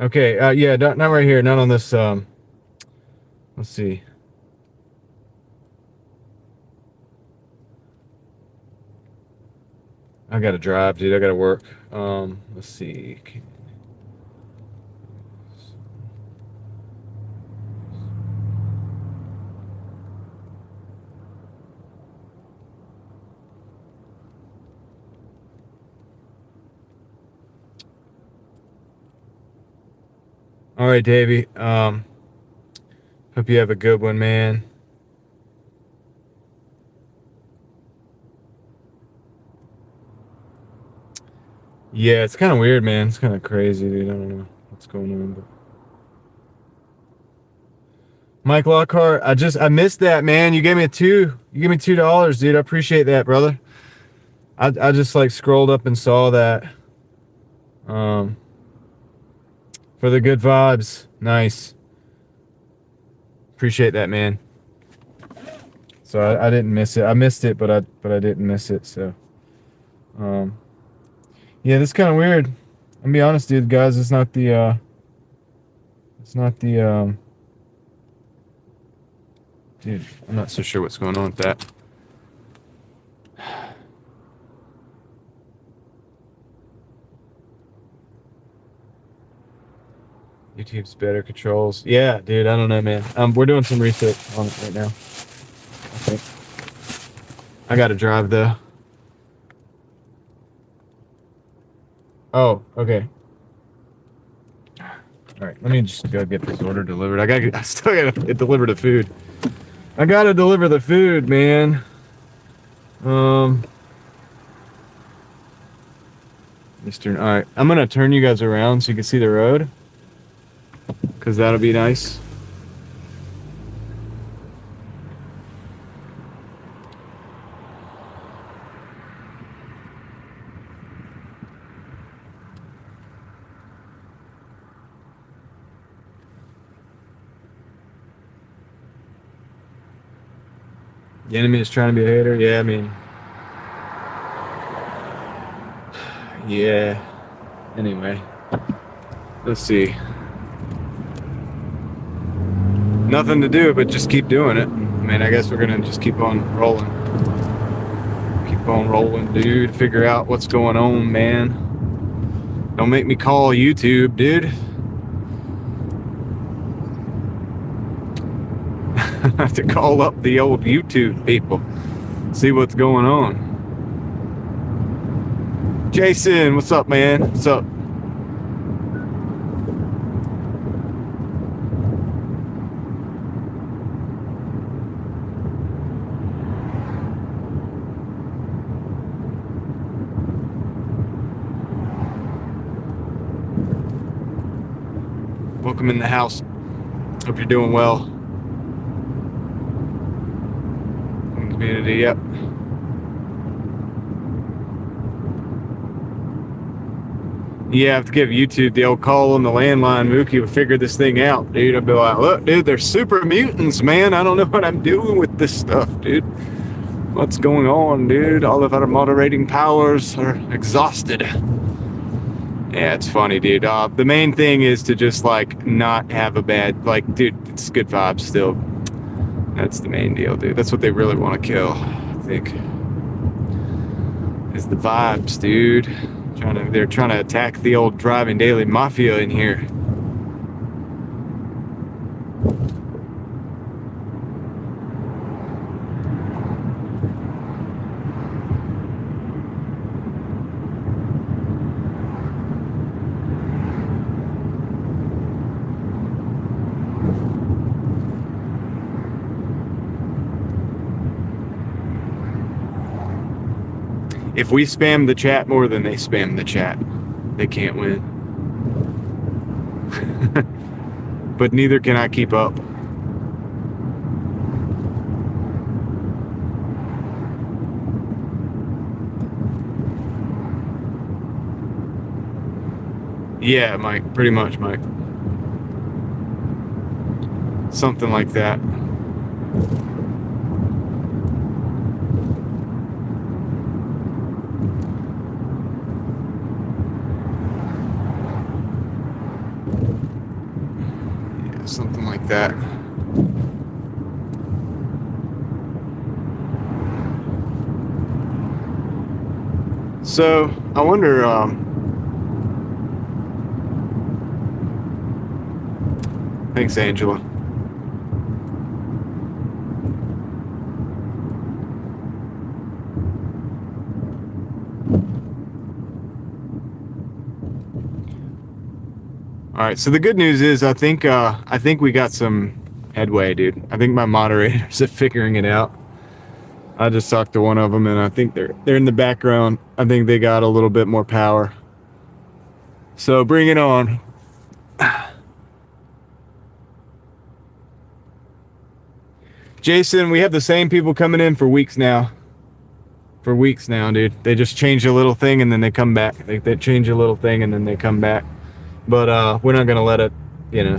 Okay, yeah, not right here, not on this, let's see. I gotta drive, dude, I gotta work. Let's see. All right, Davey. Hope you have a good one, man. Yeah, it's kind of weird, man. It's kind of crazy, dude. I don't know what's going on. But... Mike Lockhart, I missed that, man. You gave me $2, dude. I appreciate that, brother. I just like scrolled up and saw that. For the good vibes. Nice. Appreciate that, man. So I didn't miss it. I missed it, but I didn't miss it. So, yeah, this is kind of weird. I'm gonna be honest, dude, guys. It's not the dude. I'm not so sure what's going on with that. YouTube's better controls. Yeah, dude. I don't know, man. We're doing some research on it right now. Okay. I gotta drive though. Oh, okay. All right, let me just go get this order delivered. I still gotta deliver the food. I gotta deliver the food, man. Eastern. All right, I'm gonna turn you guys around so you can see the road, cause that'll be nice. The enemy is trying to be a hater. Yeah, I mean, yeah. Anyway, let's see. Nothing to do but just keep doing it. I mean, I guess we're gonna just keep on rolling. Keep on rolling, dude. Figure out what's going on, man. Don't make me call YouTube, dude. I have to call up the old YouTube people. See what's going on. Jason, what's up, man? What's up? Welcome in the house. Hope you're doing well. Community, yep. Yeah, I have to give YouTube the old call on the landline. Mookie will figure this thing out, dude. I'll be like, look, dude, they're super mutants, man. I don't know what I'm doing with this stuff, dude. What's going on, dude? All of our moderating powers are exhausted. Yeah, it's funny, dude. The main thing is to just like not have a bad, like, dude, it's good vibes still. That's the main deal, dude. That's what they really want to kill, I think. Is the vibes, dude. They're trying to attack the old driving daily mafia in here. If we spam the chat more than they spam the chat, they can't win. But neither can I keep up. Yeah, Mike, pretty much, Mike. Something like that. Yeah, something like that. So, I wonder, thanks, Angela. All right, so the good news is I think we got some headway, dude. I think my moderators are figuring it out. I just talked to one of them, and I think they're in the background. I think they got a little bit more power. So bring it on. Jason, we have the same people coming in for weeks now. For weeks now, dude. They just change a little thing and then they come back. They change a little thing and then they come back. But we're not gonna let it,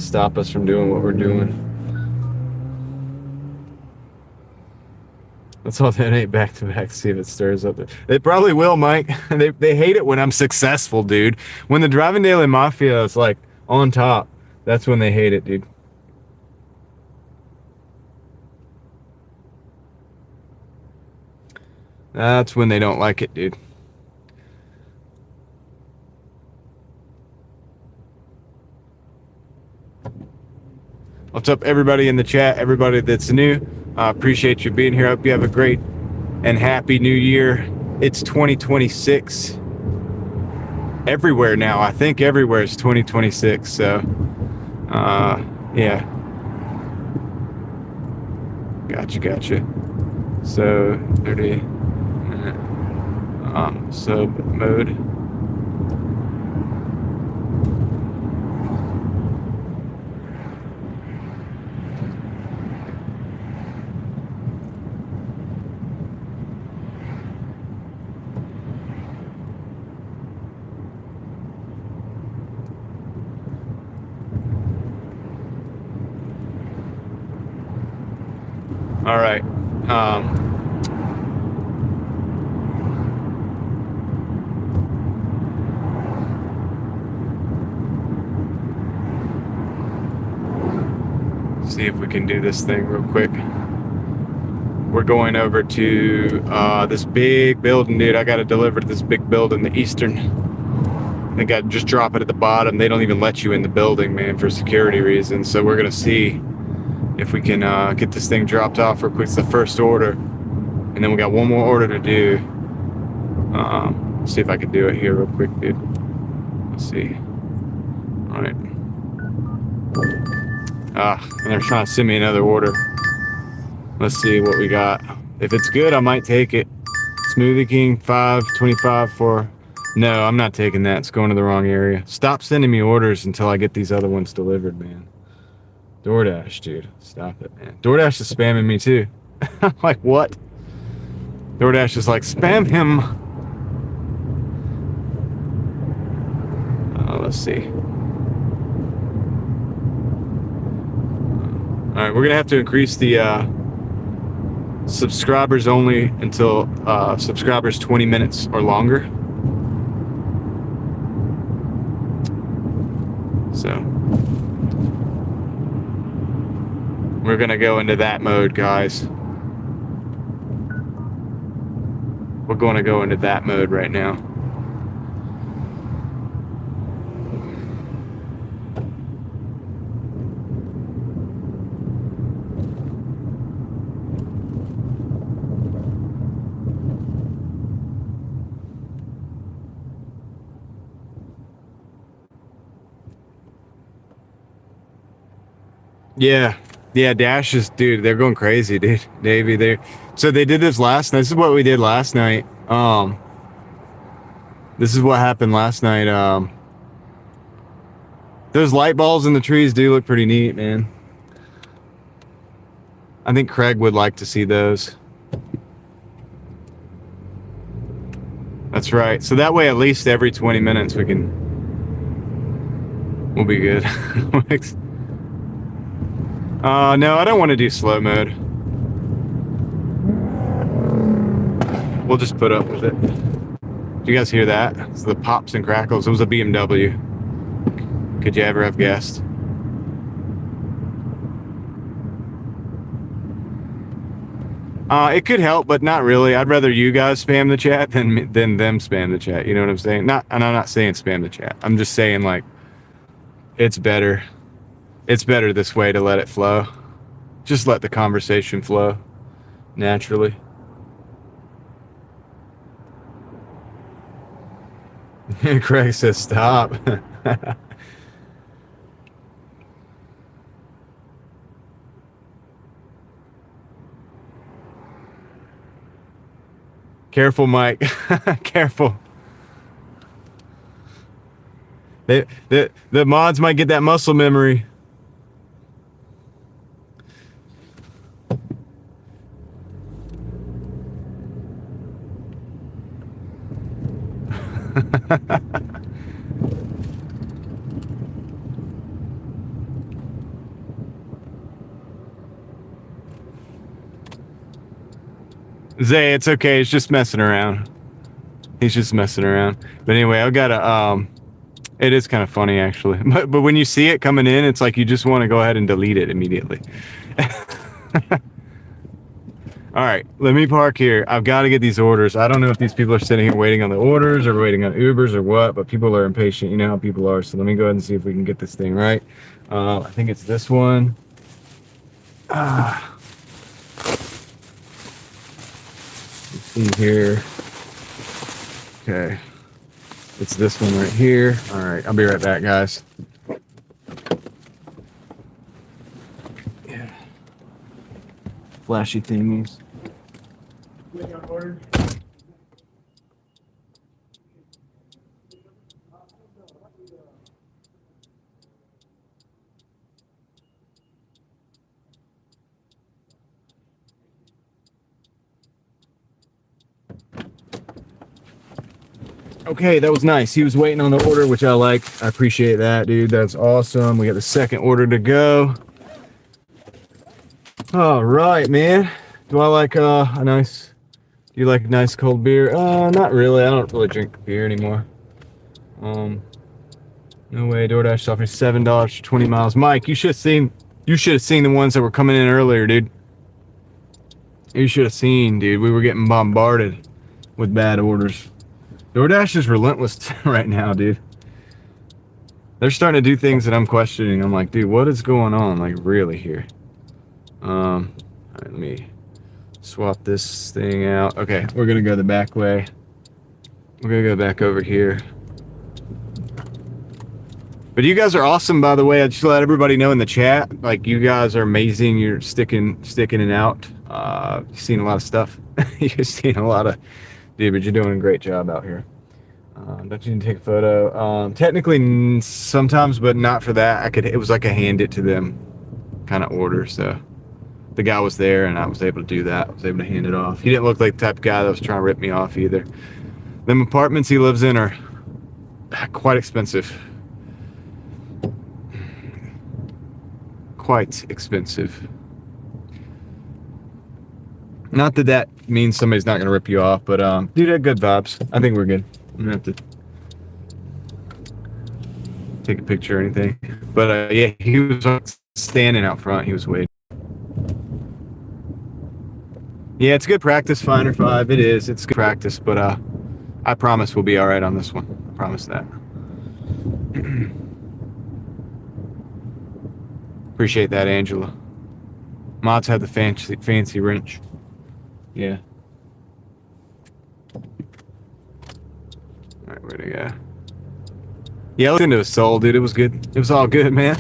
stop us from doing what we're doing. Let's alternate back to back to see if it stirs up. It probably will, Mike. They hate it when I'm successful, dude. When the Driving Daily Mafia is like on top, that's when they hate it, dude. That's when they don't like it, dude. What's up, everybody in the chat, everybody that's new? I appreciate you being here. I hope you have a great and happy new year. It's 2026. Everywhere now. I think everywhere is 2026. So, yeah. Gotcha. So, 30-minute sub mode. All right. See if we can do this thing real quick. We're going over to this big building, dude. I got to deliver to this big building, the Eastern. I think I'd just drop it at the bottom. They don't even let you in the building, man, for security reasons. So we're going to see if we can get this thing dropped off real quick. It's the first order. And then we got one more order to do. See if I can do it here real quick, dude. Let's see. All right. And they're trying to send me another order. Let's see what we got. If it's good, I might take it. Smoothie King, $5.25 for... No, I'm not taking that. It's going to the wrong area. Stop sending me orders until I get these other ones delivered, man. Doordash, dude. Stop it, man. Doordash is spamming me, too. I'm like, what? Doordash is like, spam him. Let's see. All right, we're going to have to increase the subscribers only until subscribers 20 minutes or longer. So we're gonna go into that mode, guys. We're going to go into that mode right now. Yeah, Dash is, dude, they're going crazy, dude. Davey, so they did this last night. This is what we did last night. This is what happened last night. Those light balls in the trees do look pretty neat, man. I think Craig would like to see those. That's right. So that way, at least every 20 minutes, we'll be good. No, I don't want to do slow mode. We'll just put up with it. Do you guys hear that? It's the pops and crackles. It was a BMW. Could you ever have guessed? It could help, but not really. I'd rather you guys spam the chat than them spam the chat. You know what I'm saying? And I'm not saying spam the chat. I'm just saying, like, it's better. It's better this way to let it flow. Just let the conversation flow naturally. Craig says stop. Careful, Mike. Careful. The mods might get that muscle memory. Zay, it's okay. He's just messing around. He's just messing around. But anyway, I've got a it is kind of funny actually. But when you see it coming in, it's like you just want to go ahead and delete it immediately. All right, let me park here. I've got to get these orders. I don't know if these people are sitting here waiting on the orders or waiting on Ubers or what, but people are impatient. You know how people are. So let me go ahead and see if we can get this thing right. I think it's this one. Let's see here. Okay. It's this one right here. All right, I'll be right back, guys. Yeah. Flashy thingies. Okay, that was nice. He was waiting on the order, which I like. I appreciate that, dude. That's awesome. We got the second order to go. All right, man. Do I like a nice... Do you like a nice cold beer? Not really. I don't really drink beer anymore. No way. Doordash offering $7 for 20 miles. Mike, you should have seen the ones that were coming in earlier, dude. You should have seen, dude. We were getting bombarded with bad orders. DoorDash is relentless right now, dude. They're starting to do things that I'm questioning. I'm like, dude, what is going on? Like, really here? All right, let me swap this thing out. Okay, we're gonna go the back way. We're gonna go back over here. But you guys are awesome, by the way. I just let everybody know in the chat. Like, you guys are amazing. You're sticking it out. You've seen a lot of stuff. You've seen a lot of... Dude, but you're doing a great job out here. Don't you need to take a photo? Technically, sometimes, but not for that. It was like a hand it to them kind of order. So the guy was there, and I was able to do that. I was able to hand it off. He didn't look like the type of guy that was trying to rip me off either. Them apartments he lives in are quite expensive. Quite expensive. Not that that means somebody's not gonna rip you off, but dude had good vibes. I think we're good. I'm gonna have to take a picture or anything. But yeah, he was standing out front. He was waiting. Yeah, it's good practice, Finder 5. It is. It's good practice, but I promise we'll be all right on this one. I promise that. Appreciate that, Angela. Mods have the fancy wrench. Yeah. All right, where'd it go? Yeah, look into his soul, dude. It was good. It was all good, man.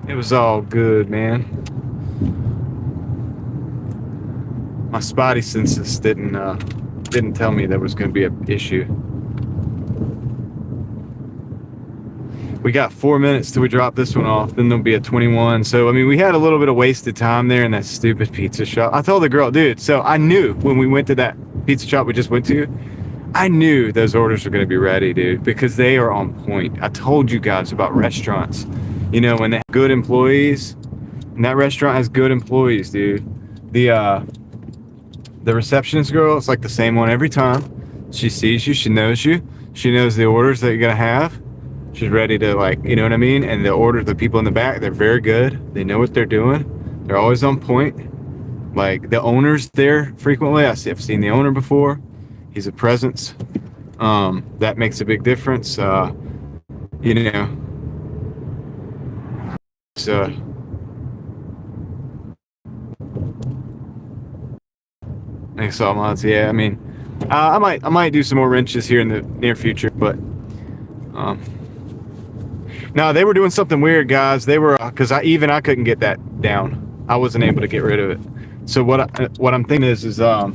It was all good, man. My spidey senses didn't tell me there was going to be an issue. We got 4 minutes till we drop this one off. Then there'll be a 21. So, I mean, we had a little bit of wasted time there in that stupid pizza shop. I told the girl, dude, so I knew when we went to that pizza shop we just went to, I knew those orders were going to be ready, dude, because they are on point. I told you guys about restaurants. You know, when they have good employees, and that restaurant has good employees, dude. The receptionist girl, it's like the same one every time. She sees you, she knows you. She knows the orders that you're going to have. She's ready to, like, you know what I mean? And the people in the back, they're very good. They know what they're doing. They're always on point. Like, the owner's there frequently. I've seen the owner before. He's a presence. That makes a big difference. You know, so thanks all mods. Yeah, I mean, I might do some more wrenches here in the near future, but no, they were doing something weird, guys. They were because I couldn't get that down. I wasn't able to get rid of it. So what I'm thinking is there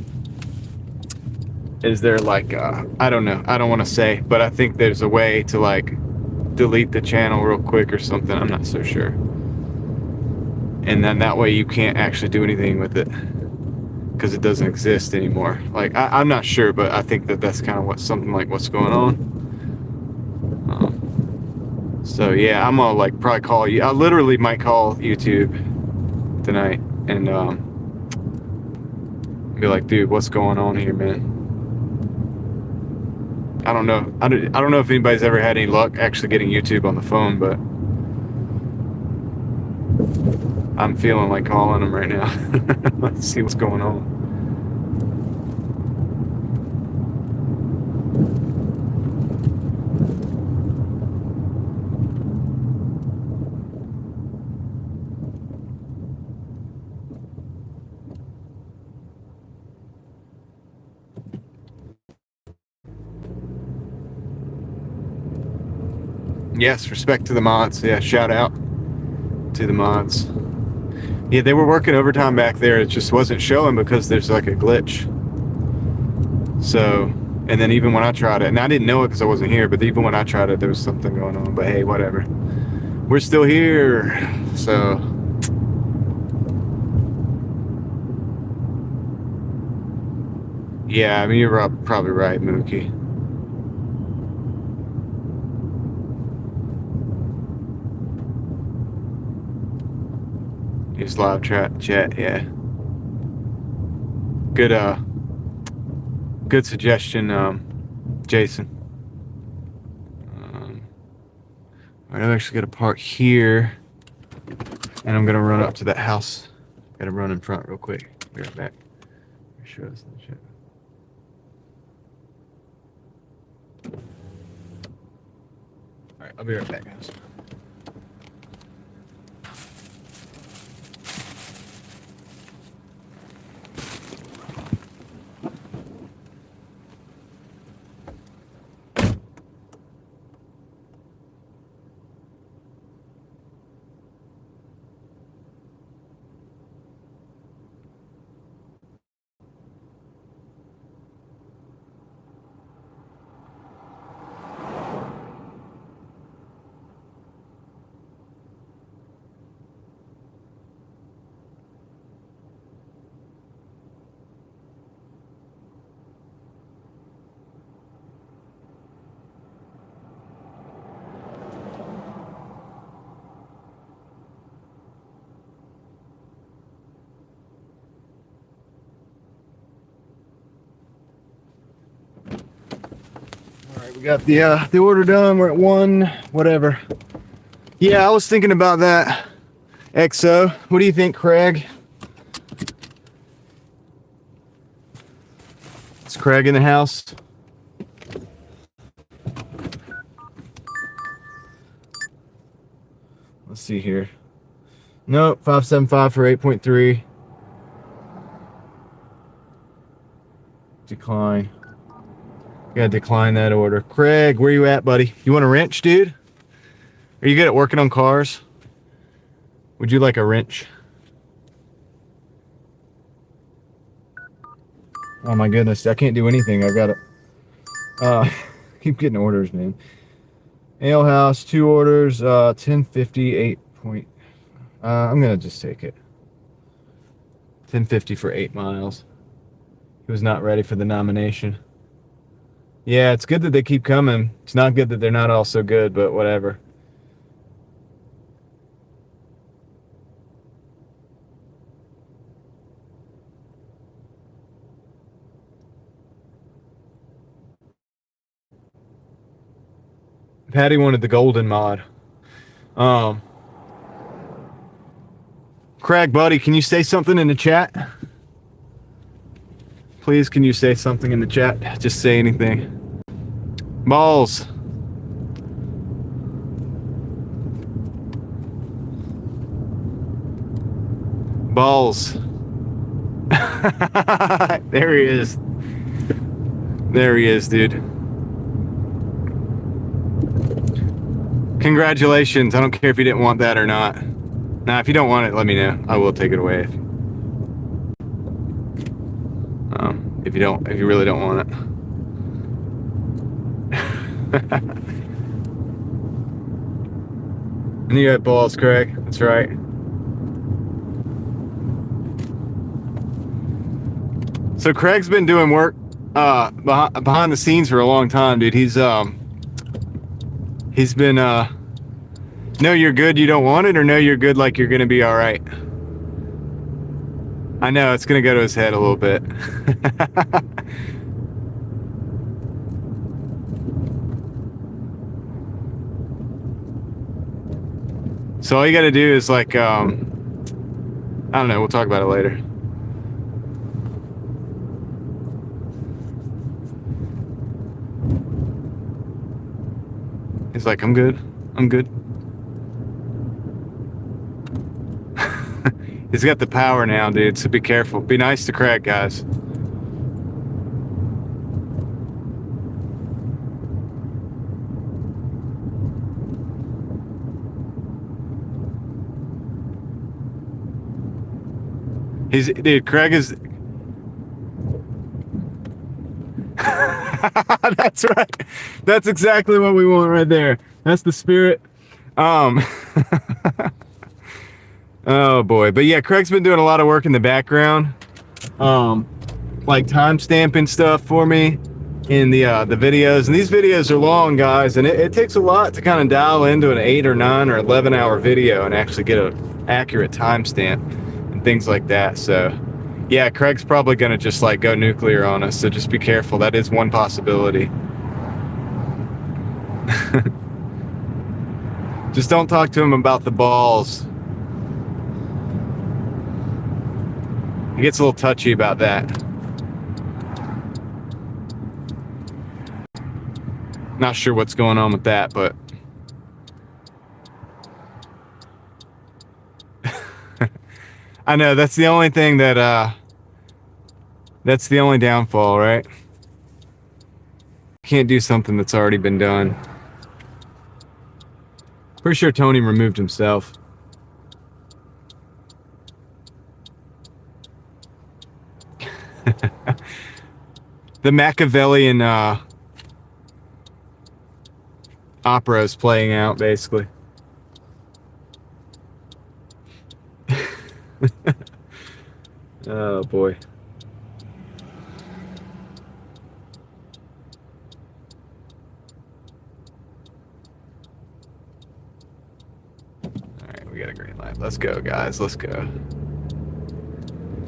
like I don't know. I don't want to say, but I think there's a way to like delete the channel real quick or something. I'm not so sure. And then that way you can't actually do anything with it because it doesn't exist anymore. Like I'm not sure, but I think that's kind of something like what's going on. So yeah, I'm gonna like probably call you. I literally might call YouTube tonight and be like, dude, what's going on here, man? I don't know. I don't know if anybody's ever had any luck actually getting YouTube on the phone, but I'm feeling like calling them right now. Let's see what's going on. Yes, respect to the mods. Yeah, shout out to the mods. Yeah, they were working overtime back there. It just wasn't showing because there's like a glitch. So, and then even when I tried it, and I didn't know it because I wasn't here, but even when I tried it, there was something going on. But hey, whatever. We're still here. So, yeah, I mean, you're probably right, Mookie. Use live chat, yeah. Good suggestion, Jason. Alright, I'm actually gonna park here, and I'm gonna run up to that house. Gotta run in front real quick. Be right back. Show us the shit. Alright, I'll be right back, guys. We got the order done. We're at 1 whatever. Yeah, I was thinking about that XO. What do you think, Craig? Is Craig in the house? Let's see here. Nope, 575 for 8.3. Decline. Gotta decline that order. Craig, where you at, buddy? You want a wrench, dude? Are you good at working on cars? Would you like a wrench? Oh my goodness, I can't do anything. I gotta keep getting orders, man. Ale House, 2 orders, 1050, 8 point. I'm gonna just take it. 1050 for 8 miles. He was not ready for the nomination. Yeah, it's good that they keep coming. It's not good that they're not all so good, but whatever. Patty wanted the golden mod. Craig, buddy, can you say something in the chat? Please, can you say something in the chat? Just say anything. Balls. Balls. There he is. There he is, dude. Congratulations. I don't care if you didn't want that or not. Now, if you don't want it, let me know. I will take it away. If you really don't want it. And you got balls, Craig. That's right. So Craig's been doing work behind the scenes for a long time, dude. He's been no, you're good, you don't want it, or no, you're good, like you're gonna be all right. I know it's gonna go to his head a little bit. So all you gotta do is like, I don't know, we'll talk about it later. He's like, I'm good. I'm good. He's got the power now, dude, so be careful. Be nice to Craig, guys. Dude, Craig is... That's right. That's exactly what we want right there. That's the spirit. Oh boy. But yeah, Craig's been doing a lot of work in the background. Like time stamping stuff for me in the videos. And these videos are long, guys, and it takes a lot to kind of dial into an 8 or 9 or 11 hour video and actually get an accurate timestamp and things like that. So yeah, Craig's probably gonna just like go nuclear on us, so just be careful. That is one possibility. Just don't talk to him about the balls. He gets a little touchy about that. Not sure what's going on with that, but I know that's the only thing that that's the only downfall, right? Can't do something that's already been done. Pretty sure Tony removed himself. The Machiavellian opera is playing out, basically. Oh boy. Alright, we got a green light. Let's go, guys. Let's go.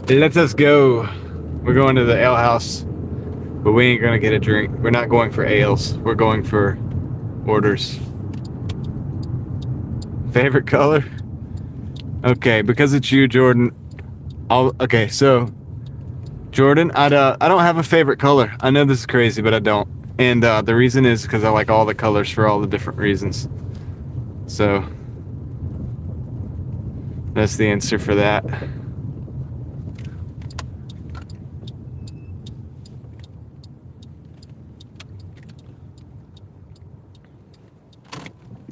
Let us go. We're going to the ale house But we ain't gonna get a drink. We're not going for ales. We're going for orders. Favorite color? Okay, because it's you, Jordan. Okay, so Jordan, I don't have a favorite color. I know this is crazy, but I don't. And the reason is because I like all the colors for all the different reasons. So that's the answer for that.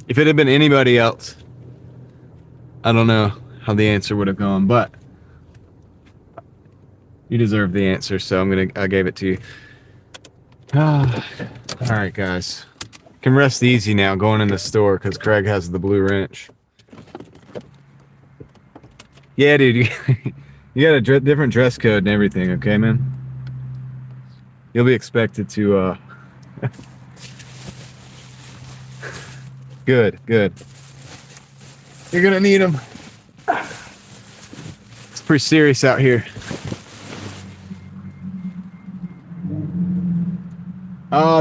If it had been anybody else, I don't know how the answer would have gone, but you deserve the answer, so I gave it to you. All right, guys. Can rest easy now going in the store because Craig has the blue wrench. Yeah, dude, you got a different dress code and everything, okay, man? You'll be expected to, good, good. You're gonna need them. It's pretty serious out here.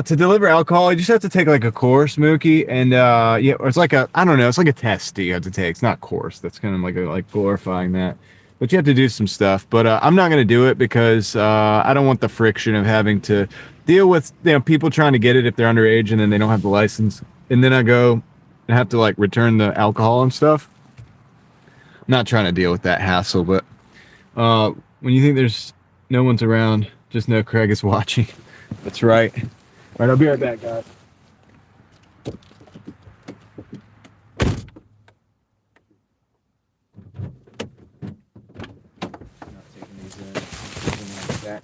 To deliver alcohol, you just have to take like a course, Mookie, and yeah, or it's like I don't know, it's like a test that you have to take. It's not course. That's kind of like glorifying that, but you have to do some stuff. But I'm not gonna do it because I don't want the friction of having to deal with people trying to get it if they're underage and then they don't have the license, and then I go and have to like return the alcohol and stuff. I'm not trying to deal with that hassle, but when you think there's no one's around, just know Craig is watching. That's right. All right, I'll be right back, guys. Not taking these in. Taking them back.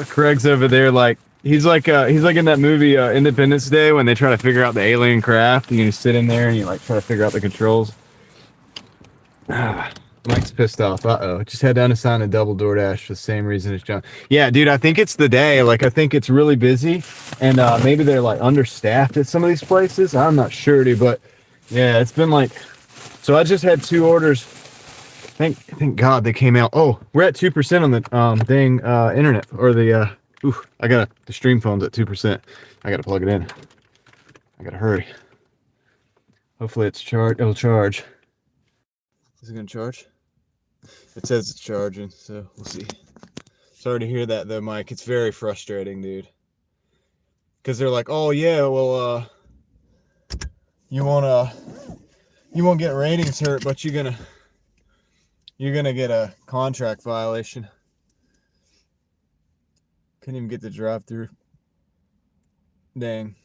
Craig's over there like he's like in that movie Independence Day when they try to figure out the alien craft and you just sit in there and you like try to figure out the controls. Mike's pissed off. Uh-oh. Just head down to sign a double DoorDash for the same reason as John. Yeah, dude, I think it's the day. Like, I think it's really busy. And maybe they're, like, understaffed at some of these places. I'm not sure, dude. But, yeah, it's been, like... So I just had 2 orders. Thank God they came out. Oh, we're at 2% on the dang internet. Or the... I got the stream phone's at 2%. I got to plug it in. I got to hurry. Hopefully it'll charge. Is it going to charge? It says it's charging, so we'll see. Sorry to hear that, though, Mike. It's very frustrating, dude. Because they're like, oh, yeah, well, you won't get ratings hurt, but you're gonna get a contract violation. Couldn't even get the drive-through. Dang.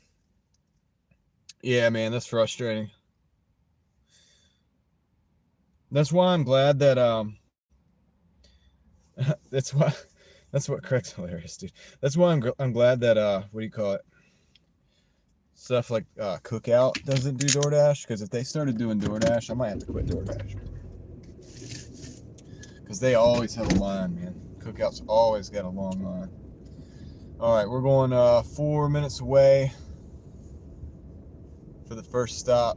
Yeah, man, that's frustrating. That's why I'm glad that that's what Craig's hilarious, dude. That's why I'm glad that what do you call it? Stuff like Cookout doesn't do DoorDash, because if they started doing DoorDash, I might have to quit DoorDash. Because they always have a line, man. Cookout's always got a long line. All right, we're going 4 minutes away for the first stop.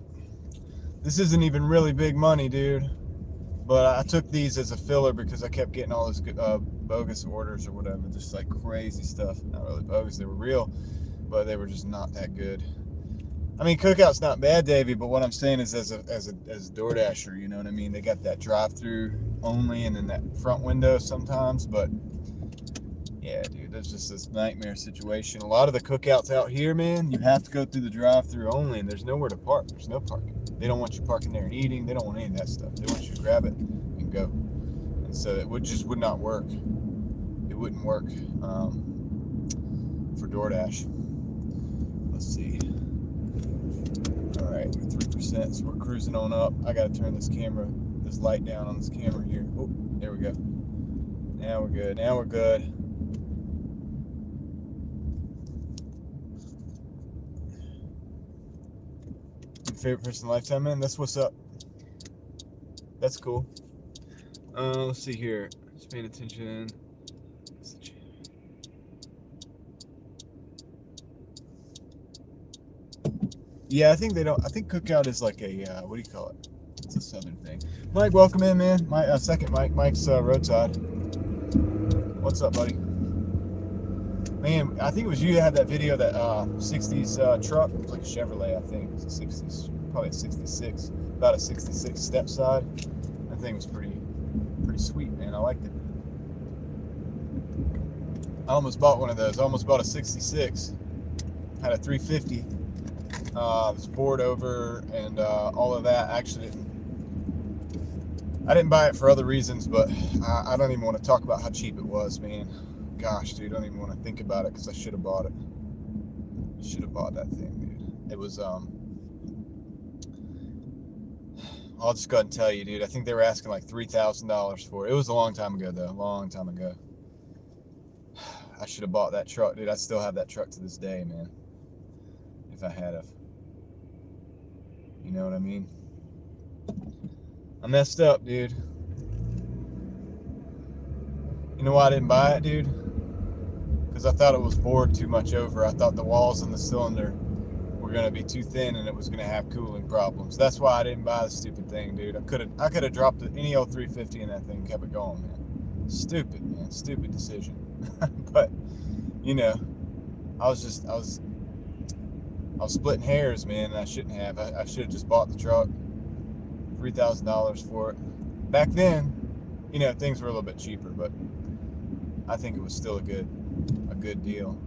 This isn't even really big money, dude. But I took these as a filler because I kept getting all this bogus orders or whatever, just like crazy stuff. Not really bogus, they were real, but they were just not that good. I mean, Cookout's not bad, Davey, but what I'm saying is as a DoorDasher, you know what I mean? They got that drive-through only and then that front window sometimes, but yeah, dude, that's just this nightmare situation. A lot of the Cookouts out here, man, you have to go through the drive-through only, and there's nowhere to park. There's no parking. They don't want you parking there and eating. They don't want any of that stuff. They want you to grab it and go. And so it would not work. It wouldn't work for DoorDash. Let's see. All right, 3%. So we're cruising on up. I got to turn this light down on this camera here. Oh, there we go. Now we're good. Now we're good. Favorite person in lifetime, man? That's what's up. That's cool. Let's see here. Just paying attention. Yeah, I think they don't. I think Cookout is like a what do you call it? It's a southern thing. Mike, welcome in, man. My second Mike. Mike's roadside. What's up, buddy? Man, I think it was you that had that video, that 60s truck. It was like a Chevrolet, I think. It was a 60s, probably a 66. About a 66 step side. That thing was pretty sweet, man. I liked it. I almost bought one of those. I almost bought a 66. Had a 350. Was bored over and all of that. Actually, I didn't buy it for other reasons, but I don't even want to talk about how cheap it was, man. Gosh, dude, I don't even want to think about it because I should have bought it. Should have bought that thing, dude. It was, I'll just go ahead and tell you, dude. I think they were asking like $3,000 for it. It was a long time ago, though. A long time ago. I should have bought that truck, dude. I still have that truck to this day, man. If I had have. You know what I mean? I messed up, dude. You know why I didn't buy it, dude? Because I thought it was bored too much over. I thought the walls in the cylinder were going to be too thin and it was going to have cooling problems. That's why I didn't buy the stupid thing, dude. I could have dropped any old 350 in that thing and kept it going, man. Stupid, man. Stupid decision. But, you know, I was splitting hairs, man, and I shouldn't have. I should have just bought the truck. $3,000 for it. Back then, you know, things were a little bit cheaper, but I think it was still a good deal.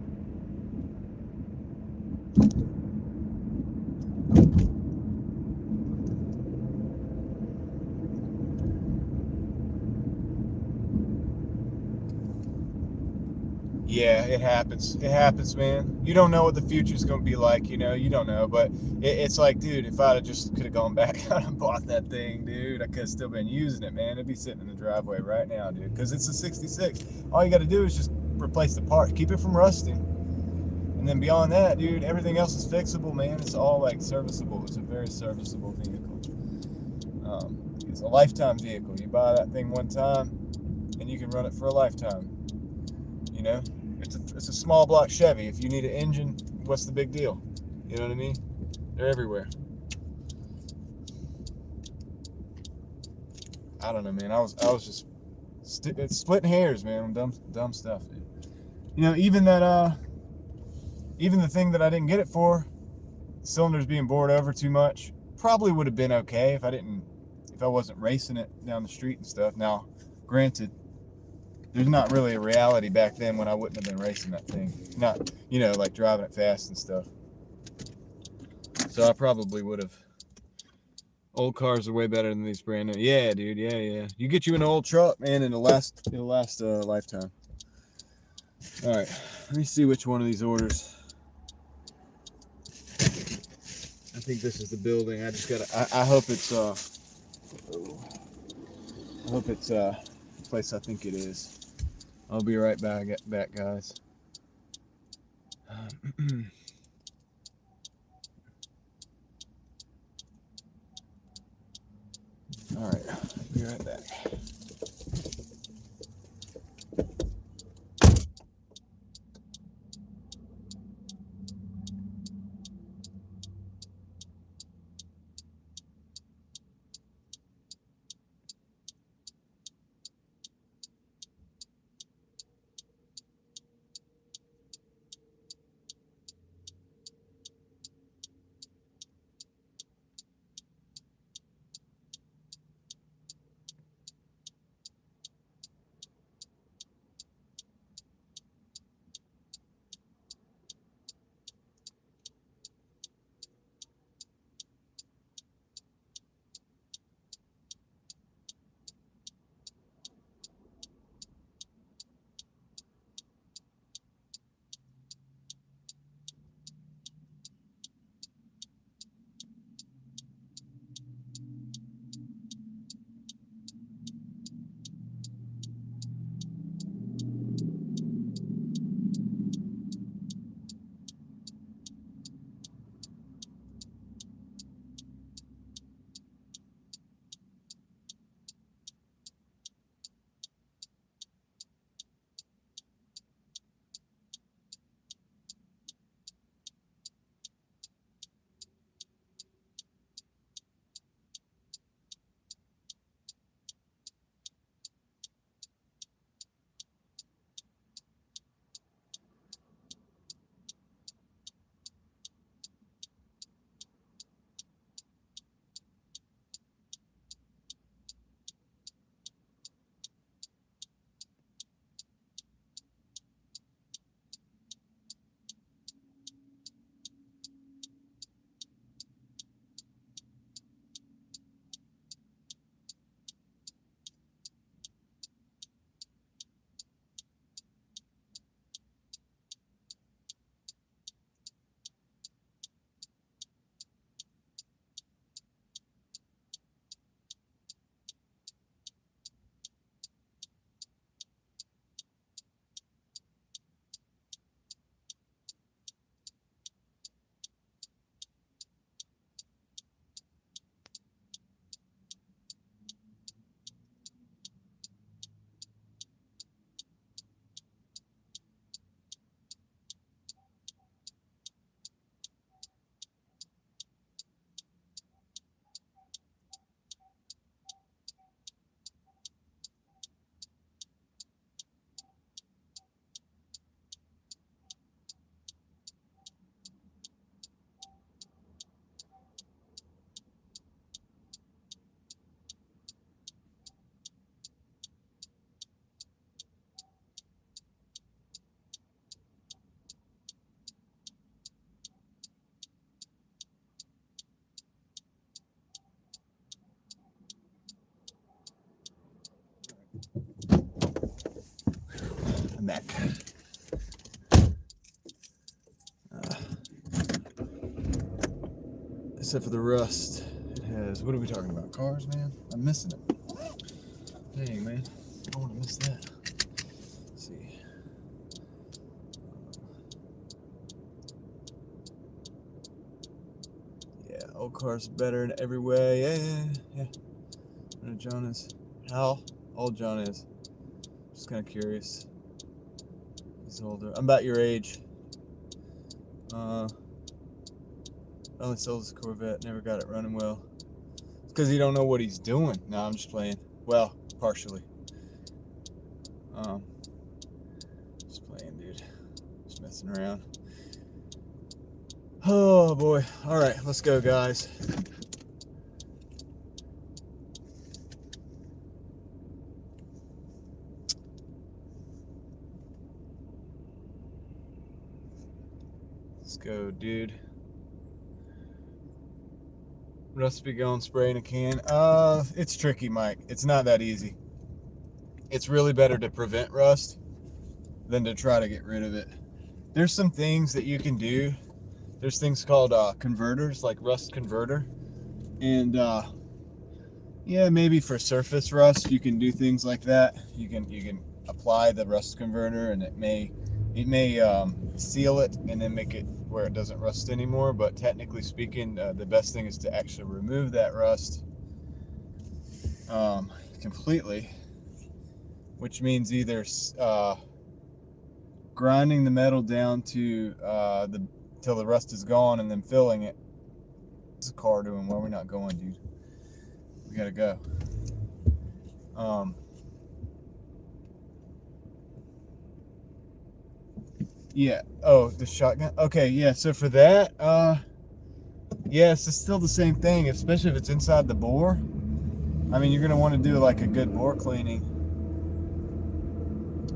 Yeah, it happens. It happens, man. You don't know what the future's going to be like, you know. You don't know, but it's like, dude, if I'd have just could have gone back and bought that thing, dude, I could have still been using it, man. It'd be sitting in the driveway right now, dude, because it's a 66. All you got to do is just replace the part, keep it from rusting. And then beyond that, dude, everything else is fixable, man. It's all like serviceable. It's a very serviceable vehicle. It's a lifetime vehicle. You buy that thing one time, and you can run it for a lifetime. You know, it's a small block Chevy. If you need an engine, what's the big deal? You know what I mean? They're everywhere. I don't know, man. I was just splitting hairs, man, on dumb stuff, dude. You know, even that even the thing that I didn't get it for, cylinders being bored over too much, probably would have been okay if I wasn't racing it down the street and stuff. Now, granted, there's not really a reality back then when I wouldn't have been racing that thing. Not, you know, like driving it fast and stuff. So I probably would have. Old cars are way better than these brand new. Yeah, dude. Yeah. You get you an old truck, man, and it'll last a lifetime. All right, let me see which one of these orders. I think this is the building. I just gotta. I hope it's I hope it's the place I think it is. I'll be right back, guys. All right, I'll be right back. I'm back. Except for the rust, it has. What are we talking about? Cars, man? I'm missing it. Dang, man. I don't want to miss that. Let's see. Old car's better in every way. Yeah. I know John is. How old John is. Just kind of curious. He's older. I'm about your age. I only sold this Corvette. Never got it running well. It's because he don't know what he's doing. No, I'm just playing. Well, partially. Just playing, dude. Just messing around. Oh boy. All right, let's go, guys. Let's go, dude. Rust be going, spray in a can. It's tricky, Mike. It's not that easy. It's really better to prevent rust than to try to get rid of it. There's some things that you can do. There's things called converters, like rust converter. And yeah, maybe for surface rust, you can do things like that. You can apply the rust converter, and it may seal it and then make it where it doesn't rust anymore. But technically speaking, the best thing is to actually remove that rust completely, which means either grinding the metal down to till the rust is gone, and then filling it. What's the car doing? Well, we're not going, dude. We gotta go. Yeah. Oh, the shotgun. Okay. Yeah. So for that, yes, it's still the same thing, especially if it's inside the bore. I mean, you're gonna want to do like a good bore cleaning,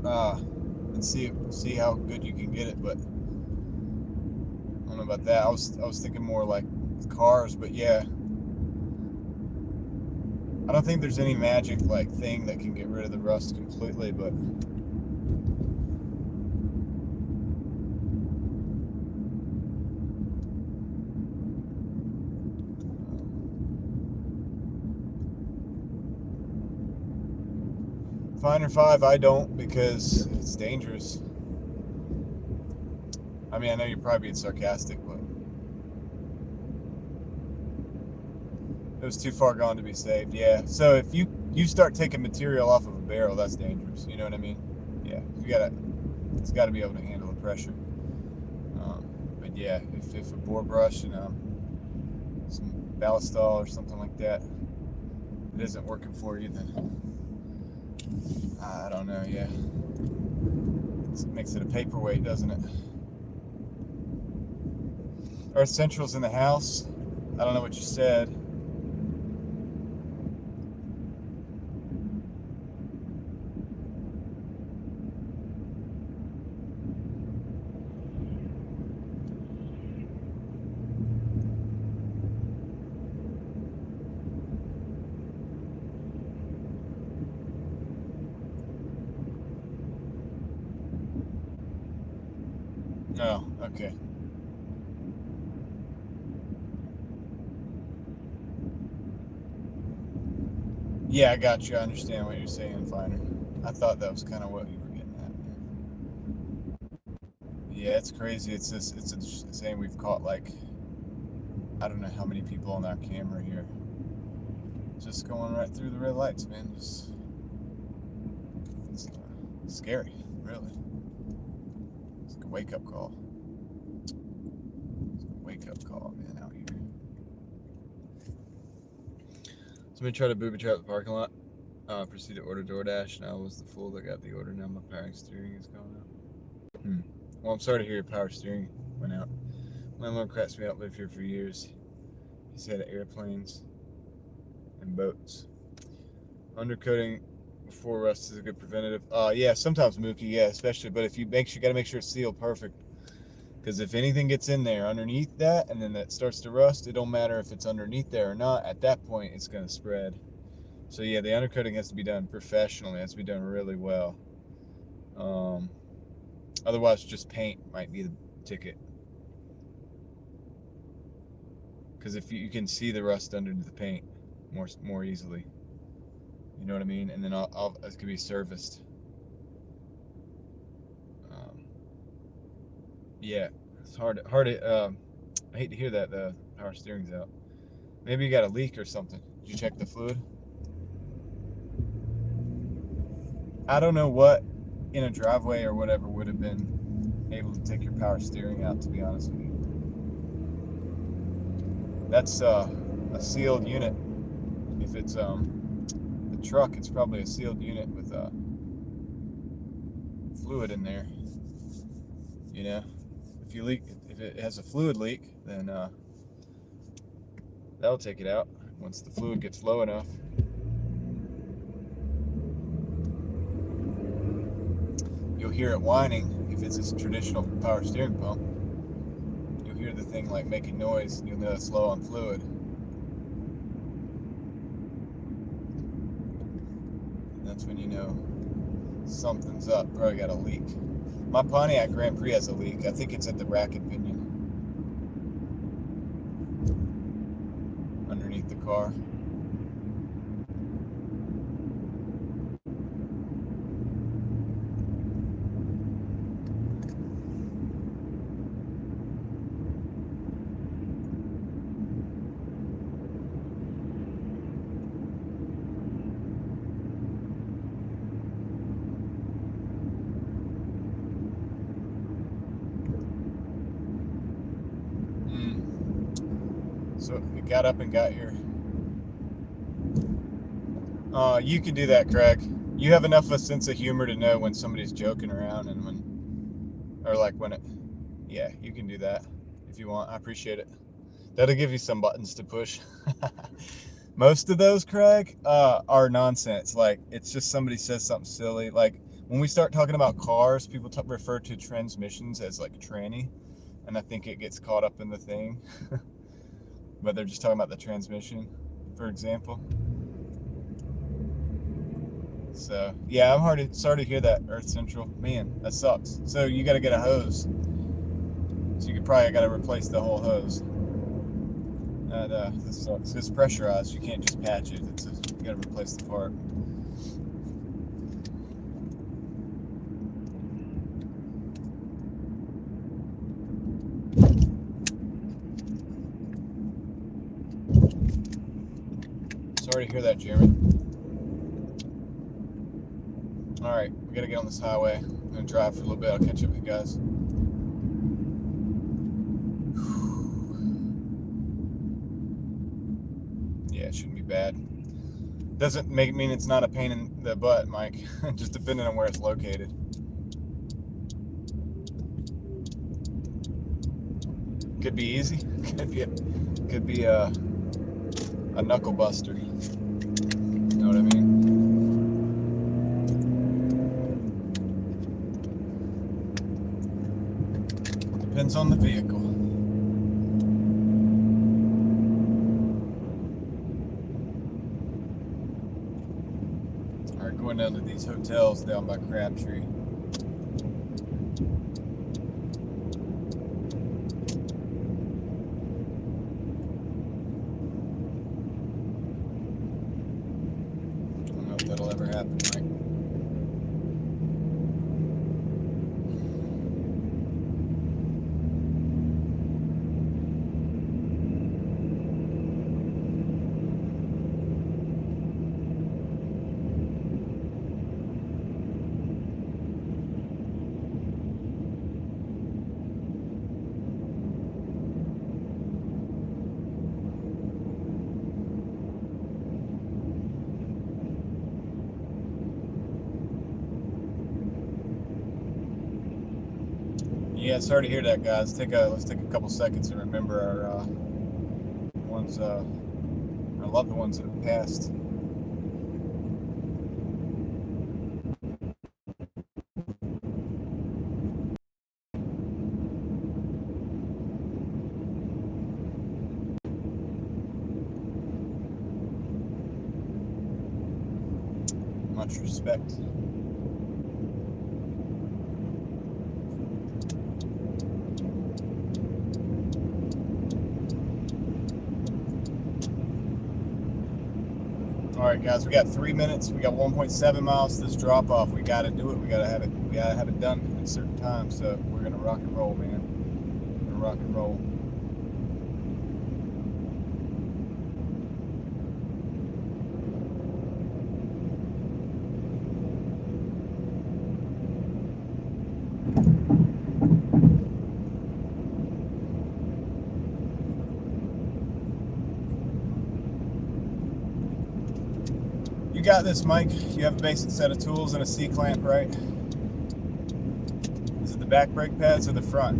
and see how good you can get it. But I don't know about that. I was thinking more like cars, but yeah, I don't think there's any magic like thing that can get rid of the rust completely, but. Finder 5, I don't, because it's dangerous. I mean, I know you're probably being sarcastic, but it was too far gone to be saved. Yeah. So if you start taking material off of a barrel, that's dangerous. You know what I mean? Yeah. It's got to be able to handle the pressure. But yeah, if a bore brush and some ballistol or something like that, it isn't working for you, then I don't know. Yeah. It makes it a paperweight, doesn't it? Earth Central's in the house. I don't know what you said. Oh, okay. Yeah, I got you. I understand what you're saying, Finder. I thought that was kind of what you were getting at. Yeah, it's crazy. It's saying we've caught like I don't know how many people on our camera here. Just going right through the red lights, man. Just it's scary, really. It's like a wake up call. It's a wake up call, man, out here. Somebody tried to booby trap the parking lot. Proceeded to order Doordash. Now I was the fool that got the order. Now my power steering is going out. Well, I'm sorry to hear your power steering went out. Landlord cracks me up. Lived here for years. He's had airplanes and boats. Undercoating before rust is a good preventative. Yeah, sometimes Mookie, yeah, especially. But if you gotta make sure it's sealed perfect. Because if anything gets in there underneath that, and then that starts to rust, it don't matter if it's underneath there or not. At that point, it's gonna spread. So yeah, the undercoating has to be done professionally. It has to be done really well. Otherwise, just paint might be the ticket. Because if you can see the rust under the paint more easily, you know what I mean. And then it could be serviced. Yeah, it's hard. I hate to hear that the power steering's out. Maybe you got a leak or something. Did you check the fluid? I don't know what in a driveway or whatever would have been able to take your power steering out, to be honest with you. That's a sealed unit. If it's the truck, it's probably a sealed unit with fluid in there. You know, if it has a fluid leak, then that'll take it out once the fluid gets low enough. You'll hear it whining if it's a traditional power steering pump. You'll hear the thing like making noise, and you'll know it's low on fluid. And that's when you know something's up. Probably got a leak. My Pontiac Grand Prix has a leak. I think it's at the racket pinion underneath the car. So it got up and got here. You can do that, Craig. You have enough of a sense of humor to know when somebody's joking around and yeah, you can do that if you want. I appreciate it. That'll give you some buttons to push. Most of those, Craig, are nonsense. Like, it's just somebody says something silly. Like, when we start talking about cars, people refer to transmissions as like tranny, and I think it gets caught up in the thing. But they're just talking about the transmission, for example. So yeah, I'm sorry to hear that, Earth Central. Man, that sucks. So you got to get a hose. So you probably got to replace the whole hose. That sucks. It's pressurized. You can't just patch it. You got to replace the part. Sorry to hear that, Jeremy. All right, we got to get on this highway. I'm going to drive for a little bit. I'll catch up with you guys. Yeah, it shouldn't be bad. Doesn't mean it's not a pain in the butt, Mike. Just depending on where it's located. Could be easy. Could be a knuckle buster. You know what I mean? Depends on the vehicle. All right, going down to these hotels down by Crabtree. I don't know if that'll ever happen, Mike. Yeah, sorry to hear that, guys. Let's take a couple seconds and remember our loved ones that have passed. Much respect. All right, guys, we got 3 minutes. We got 1.7 miles to this drop off. We got to do it. We got to have it done at a certain time. So we're gonna rock and roll, man. We're gonna rock and roll. You got this, Mike. You have a basic set of tools and a C-clamp, right? Is it the back brake pads or the front?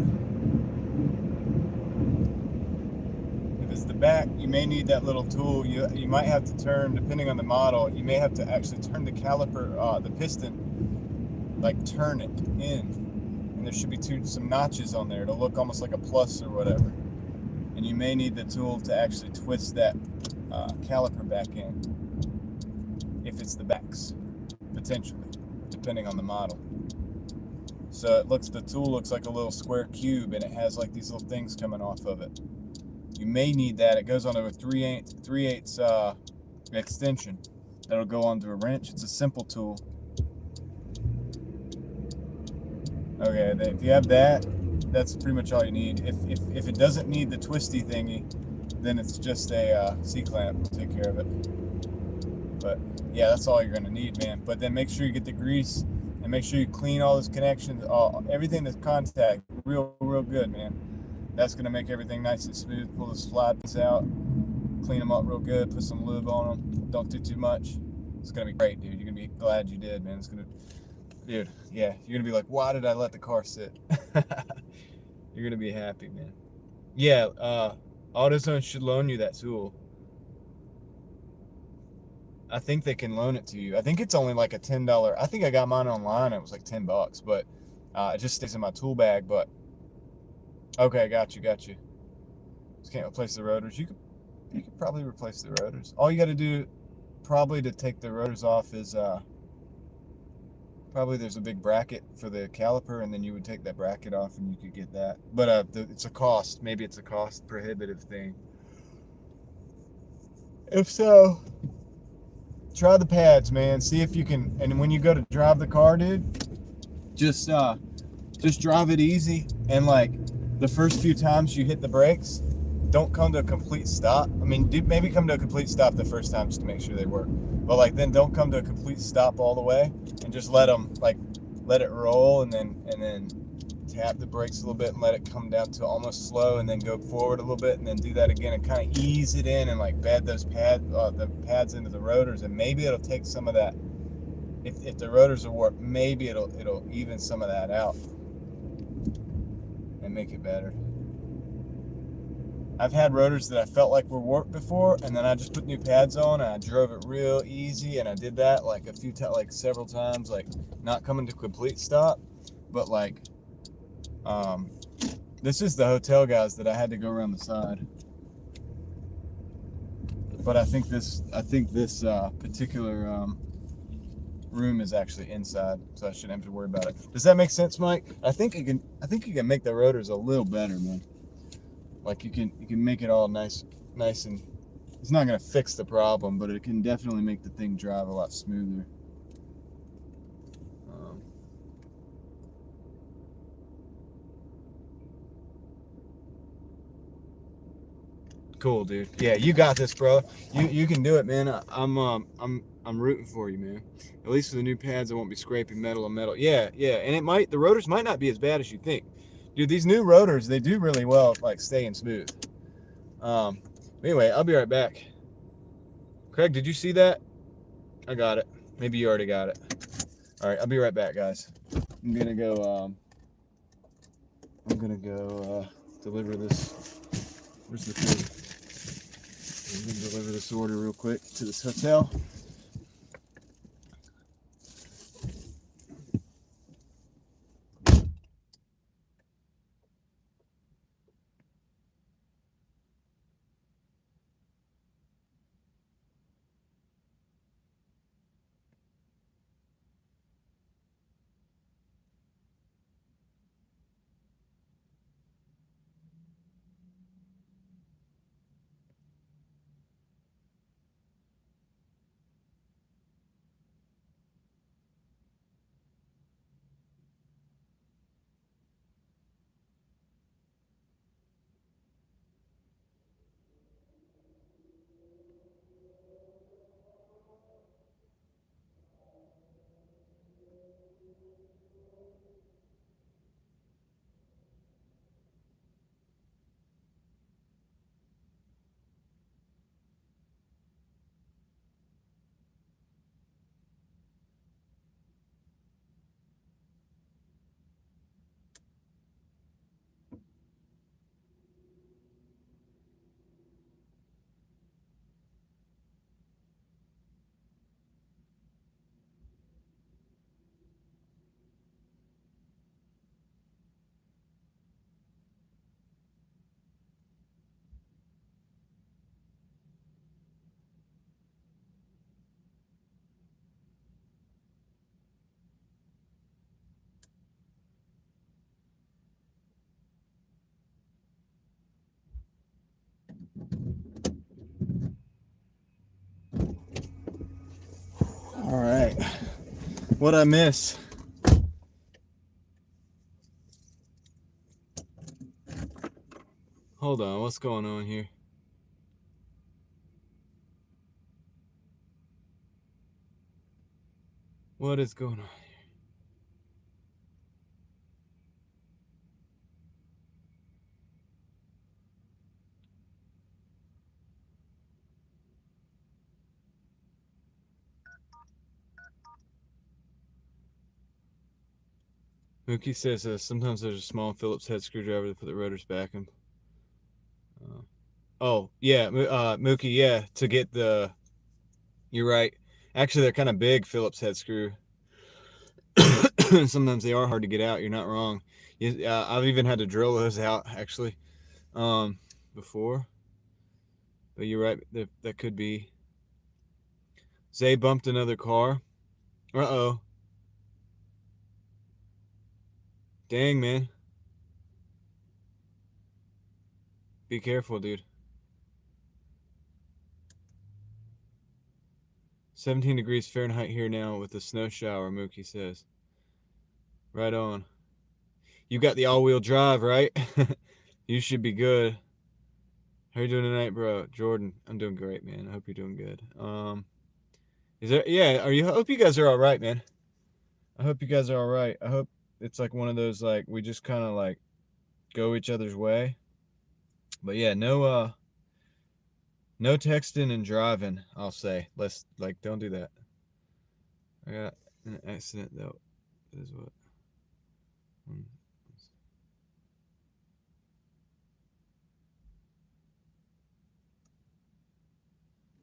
If it's the back, you may need that little tool. You might have to turn, depending on the model, you may have to actually turn the caliper, the piston, like turn it in. And there should be some notches on there. It'll look almost like a plus or whatever. And you may need the tool to actually twist that caliper back in. If it's the backs, potentially, depending on the model. So the tool looks like a little square cube, and it has like these little things coming off of it. You may need that. It goes onto a 3/8 extension that'll go onto a wrench. It's a simple tool. Okay, if you have that, that's pretty much all you need. If it doesn't need the twisty thingy, then it's just a C-clamp. We'll take care of it. But yeah, that's all you're gonna need, man. But then make sure you get the grease and make sure you clean all those connections, everything that's contact, real good, man. That's gonna make everything nice and smooth. Pull the slides out, clean them up real good, put some lube on them. Don't do too much. It's gonna be great, dude. You're gonna be glad you did, man. Dude, yeah, you're gonna be like, why did I let the car sit? You're gonna be happy, man. Yeah, AutoZone should loan you that tool. I think they can loan it to you. I think it's only like a $10. I think I got mine online. It was like $10, but it just stays in my tool bag. But okay, got you. Just can't replace the rotors. You could probably replace the rotors. All you got to do, probably to take the rotors off, is probably there's a big bracket for the caliper, and then you would take that bracket off, and you could get that. But it's a cost. Maybe it's a cost prohibitive thing. If so, try the pads, man. See if you can. And when you go to drive the car, dude, just drive it easy. And like the first few times you hit the brakes, don't come to a complete stop. I mean, maybe come to a complete stop the first time just to make sure they work. But like then don't come to a complete stop all the way, and just let it roll, and then tap the brakes a little bit and let it come down to almost slow, and then go forward a little bit, and then do that again, and kind of ease it in, and like bed those the pads into the rotors, and maybe it'll take some of that. If the rotors are warped, maybe it'll even some of that out and make it better. I've had rotors that I felt like were warped before, and then I just put new pads on, and I drove it real easy, and I did that like several times, like not coming to complete stop, but like this is the hotel guys that I had to go around the side. But I think this particular room is actually inside, so I shouldn't have to worry about it. Does that make sense, Mike? I think you can make the rotors a little better, man. Like you can make it all nice, and it's not gonna fix the problem, but it can definitely make the thing drive a lot smoother. Cool, dude. Yeah, you got this, bro. You can do it, man. I'm rooting for you, man. At least for the new pads, I won't be scraping metal on metal. Yeah, and the rotors might not be as bad as you think, dude. These new rotors, they do really well, like staying smooth. Anyway, I'll be right back. Craig, did you see that? I got it. Maybe you already got it. All right, I'll be right back, guys. I'm gonna go. Deliver this. Where's the food? I'm gonna deliver this order real quick to this hotel. All right. What'd I miss? Hold on, what's going on here? What is going on here? Mookie says sometimes there's a small Phillips head screwdriver to put the rotors back in. Oh, yeah, Mookie, yeah, to get the. You're right. Actually, they're kind of big Phillips head screw. Sometimes they are hard to get out. You're not wrong. I've even had to drill those out actually before. But you're right. That could be. Zay bumped another car. Uh-oh. Dang, man. Be careful, dude. 17 degrees Fahrenheit here now with a snow shower, Mookie says. Right on. You got the all-wheel drive, right? You should be good. How you doing tonight, bro? Jordan, I'm doing great, man. I hope you're doing good. Is there? Yeah, are you? I hope you guys are all right, man. I hope you guys are all right. I hope it's like one of those like we just kind of like go each other's way. But yeah, no texting and driving. I'll say. Let's like don't do that. I got an accident though. That is what.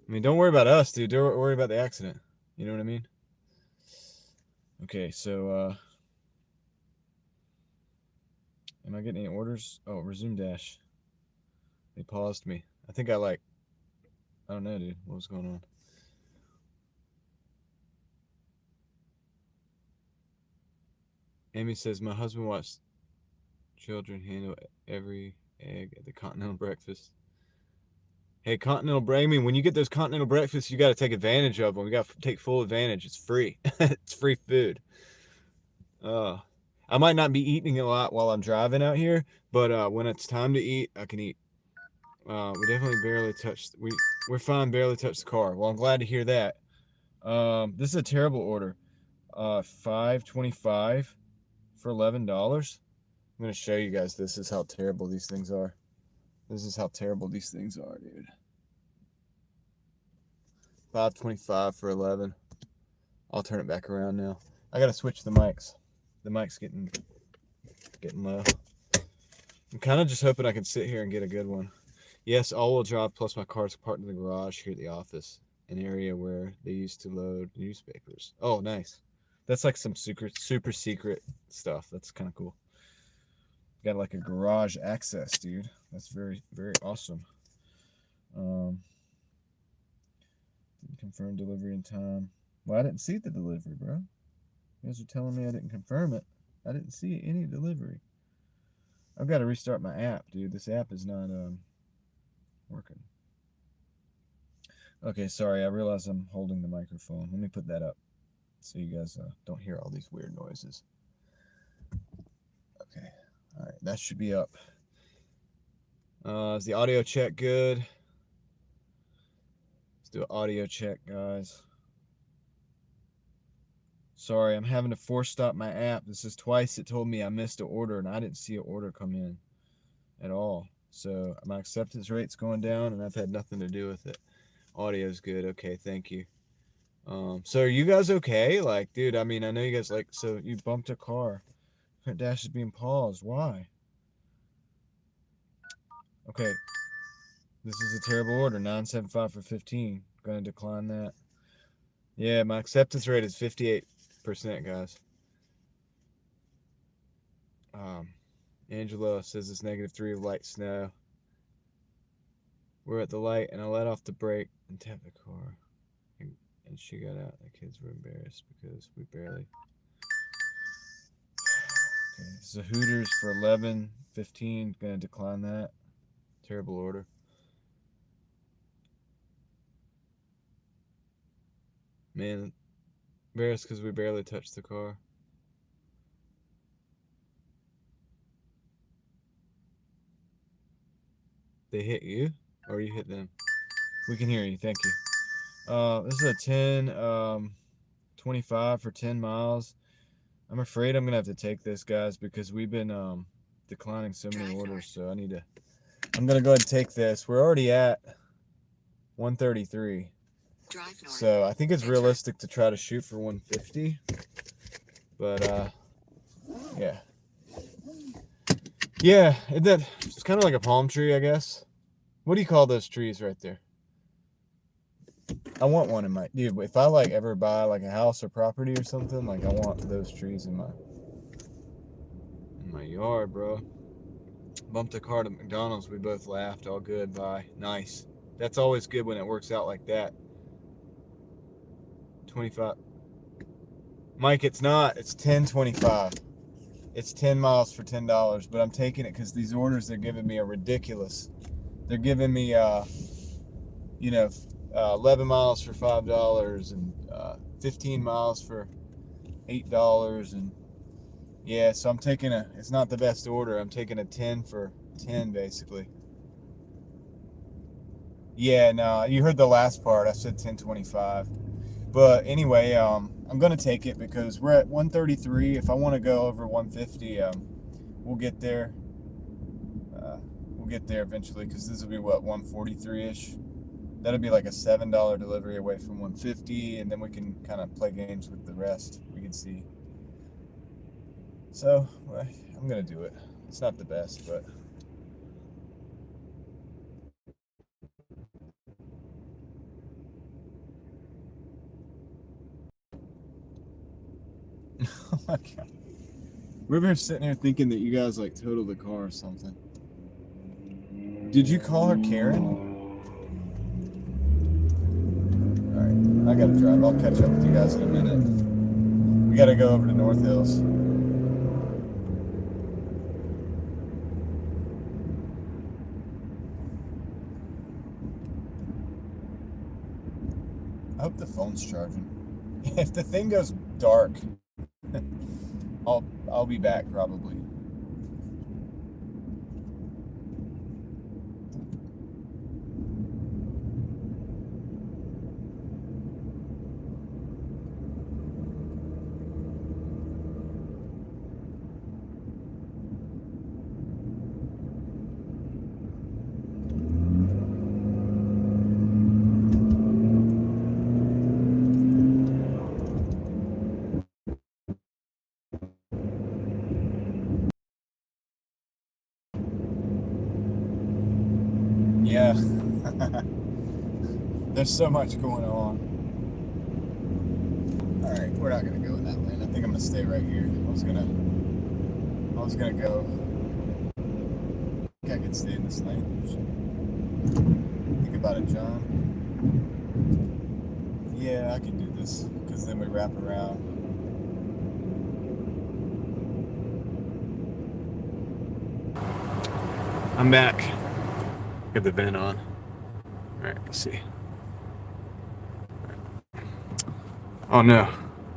I mean, don't worry about us, dude. Don't worry about the accident. You know what I mean? Okay, so am I getting any orders? Oh, resume dash. They paused me. I think I don't know, dude. What was going on? Amy says my husband watched children handle every egg at the continental breakfast. Hey, continental breakfast. I mean, when you get those continental breakfasts, you got to take advantage of them. You got to take full advantage. It's free. It's free food. Uh, I might not be eating a lot while I'm driving out here, but when it's time to eat, I can eat. We definitely barely touched. We're fine. Barely touched the car. Well, I'm glad to hear that. This is a terrible order. 5.25 for $11. I'm gonna show you guys. This is how terrible these things are. This is how terrible these things are, dude. 5.25 for 11. I'll turn it back around now. I gotta switch the mics. The mic's getting low. I'm kind of just hoping I can sit here and get a good one. Yes, all-wheel drive plus my car's parked in the garage here at the office, an area where they used to load newspapers. Oh, nice. That's like some super secret stuff. That's kind of cool. Got like a garage access, dude. That's very, very awesome. Didn't confirm delivery in time. Well, I didn't see the delivery, bro. You guys are telling me I didn't confirm it. I didn't see any delivery. I've got to restart my app, dude. This app is not working. Okay, sorry. I realize I'm holding the microphone. Let me put that up so you guys don't hear all these weird noises. Okay. All right. That should be up. Is the audio check good? Let's do an audio check, guys. Sorry, I'm having to force stop my app. This is twice it told me I missed an order and I didn't see an order come in at all. So my acceptance rate's going down and I've had nothing to do with it. Audio's good. Okay, thank you. So are you guys okay? Like, dude, I mean, I know you guys like, so you bumped a car. Dash is being paused. Why? Okay. This is a terrible order. 975 for 15. Gonna decline that. Yeah, my acceptance rate is 58%, guys. Angela says it's -3 of light snow. We're at the light and I let off the brake and tapped the car. And she got out. The kids were embarrassed because we barely. Okay, so Hooters for 11.15. Gonna decline that. Terrible order. Man, embarrassed because we barely touched the car. They hit you? Or you hit them? We can hear you, thank you. This is a 25 for 10 miles. I'm afraid I'm gonna have to take this, guys, because we've been declining so many orders, so I'm gonna go ahead and take this. We're already at 133. So I think it's realistic to try to shoot for 150. But yeah. Yeah, it's kind of like a palm tree, I guess. What do you call those trees right there? I want one in my, dude, if I like ever buy like a house or property or something, like I want those trees in my yard, bro. Bumped a car to McDonald's, we both laughed, all good, bye. Nice. That's always good when it works out like that. 25. Mike, it's not, it's 10.25. It's 10 miles for $10, but I'm taking it because these orders they're giving me are ridiculous. They're giving me, 11 miles for $5 and 15 miles for $8. And yeah, so I'm taking it's not the best order. I'm taking a 10 for 10 basically. Yeah, no, you heard the last part. I said 10.25. But anyway, I'm going to take it because we're at 133. If I want to go over 150, we'll get there. We'll get there eventually because this will be what, 143-ish. That'll be like a $7 delivery away from 150, and then we can kind of play games with the rest. We can see. So I'm gonna do it. It's not the best, but oh my god, we're here sitting here thinking that you guys like totaled the car or something. Did you call her Karen? All right, I gotta drive. I'll catch up with you guys in a minute. We gotta go over to North Hills. I hope the phone's charging. If the thing goes dark, I'll be back probably. Yeah. There's so much going on. Alright, we're not gonna go in that lane. I think I'm gonna stay right here. I was gonna go. I think I could stay in this lane. Think about it, John. Yeah, I can do this, because then we wrap around. I'm back. Get the vent on. Alright, let's see. Oh no.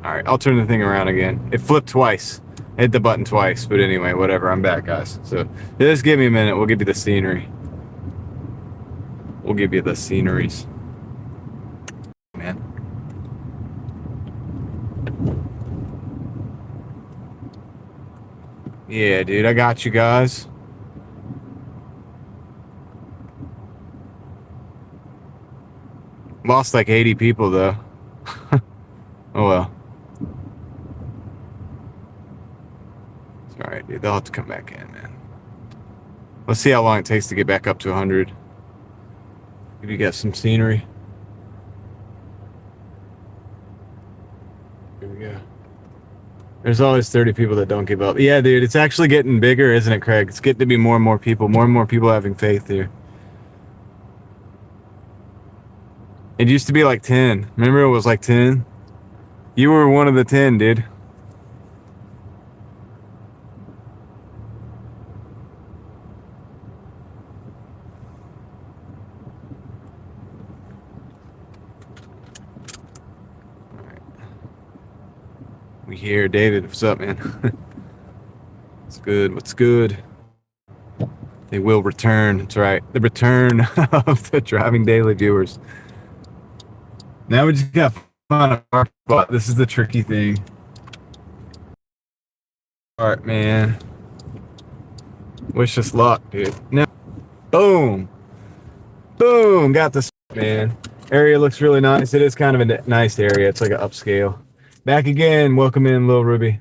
Alright, I'll turn the thing around again. It flipped twice. I hit the button twice, but anyway, whatever. I'm back, guys. So just give me a minute. We'll give you the scenery. We'll give you the sceneries. Man. Yeah, dude, I got you guys. Lost like 80 people, though. Oh, well. It's alright, dude. They'll have to come back in, man. Let's see how long it takes to get back up to 100. Maybe get some scenery. Here we go. There's always 30 people that don't give up. Yeah, dude, it's actually getting bigger, isn't it, Craig? It's getting to be more and more people having faith here. It used to be like 10. Remember it was like 10? You were one of the 10, dude. We here, David. What's up, man? What's good? What's good? They will return. That's right. The return of the Driving Daily viewers. Now we just got to find a parking spot. This is the tricky thing. All right, man. Wish us luck, dude. Now, boom. Boom. Got this, man. Area looks really nice. It is kind of a nice area. It's like an upscale. Back again. Welcome in, Lil Ruby.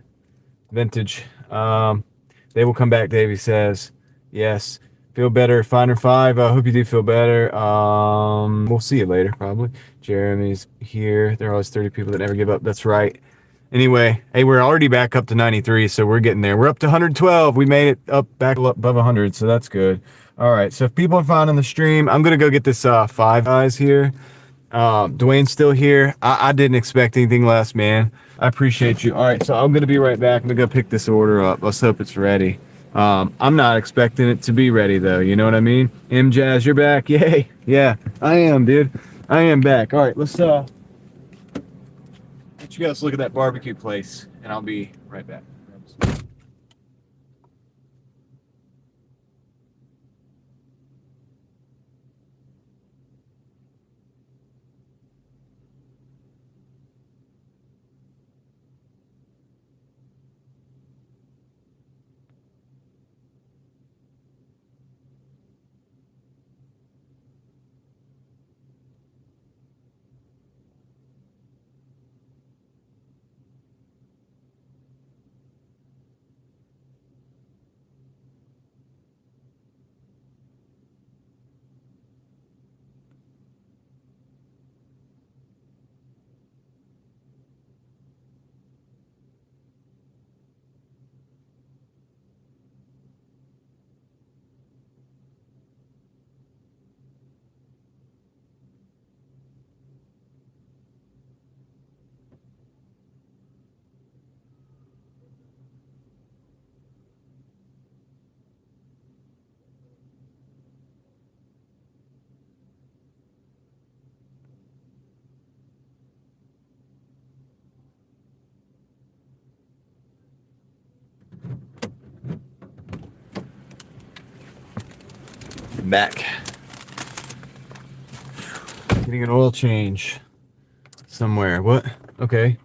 Vintage. They will come back, Davey says. Yes. Feel better. Finer 5. I hope you do feel better. We'll see you later, probably. Jeremy's here. There are always 30 people that never give up. That's right. Anyway, hey, we're already back up to 93, so we're getting there. We're up to 112. We made it up back above 100, so that's good. All right, so if people are finding the stream, I'm going to go get this Five Guys here. Dwayne's still here. I didn't expect anything less, man. I appreciate you. All right, so I'm going to be right back. I'm going to go pick this order up. Let's hope it's ready. I'm not expecting it to be ready, though. You know what I mean? M-Jazz, you're back. Yay. Yeah, I am, dude. I am back. All right, let's let you guys look at that barbecue place, and I'll be right back. Back. Getting an oil change somewhere. What? Okay.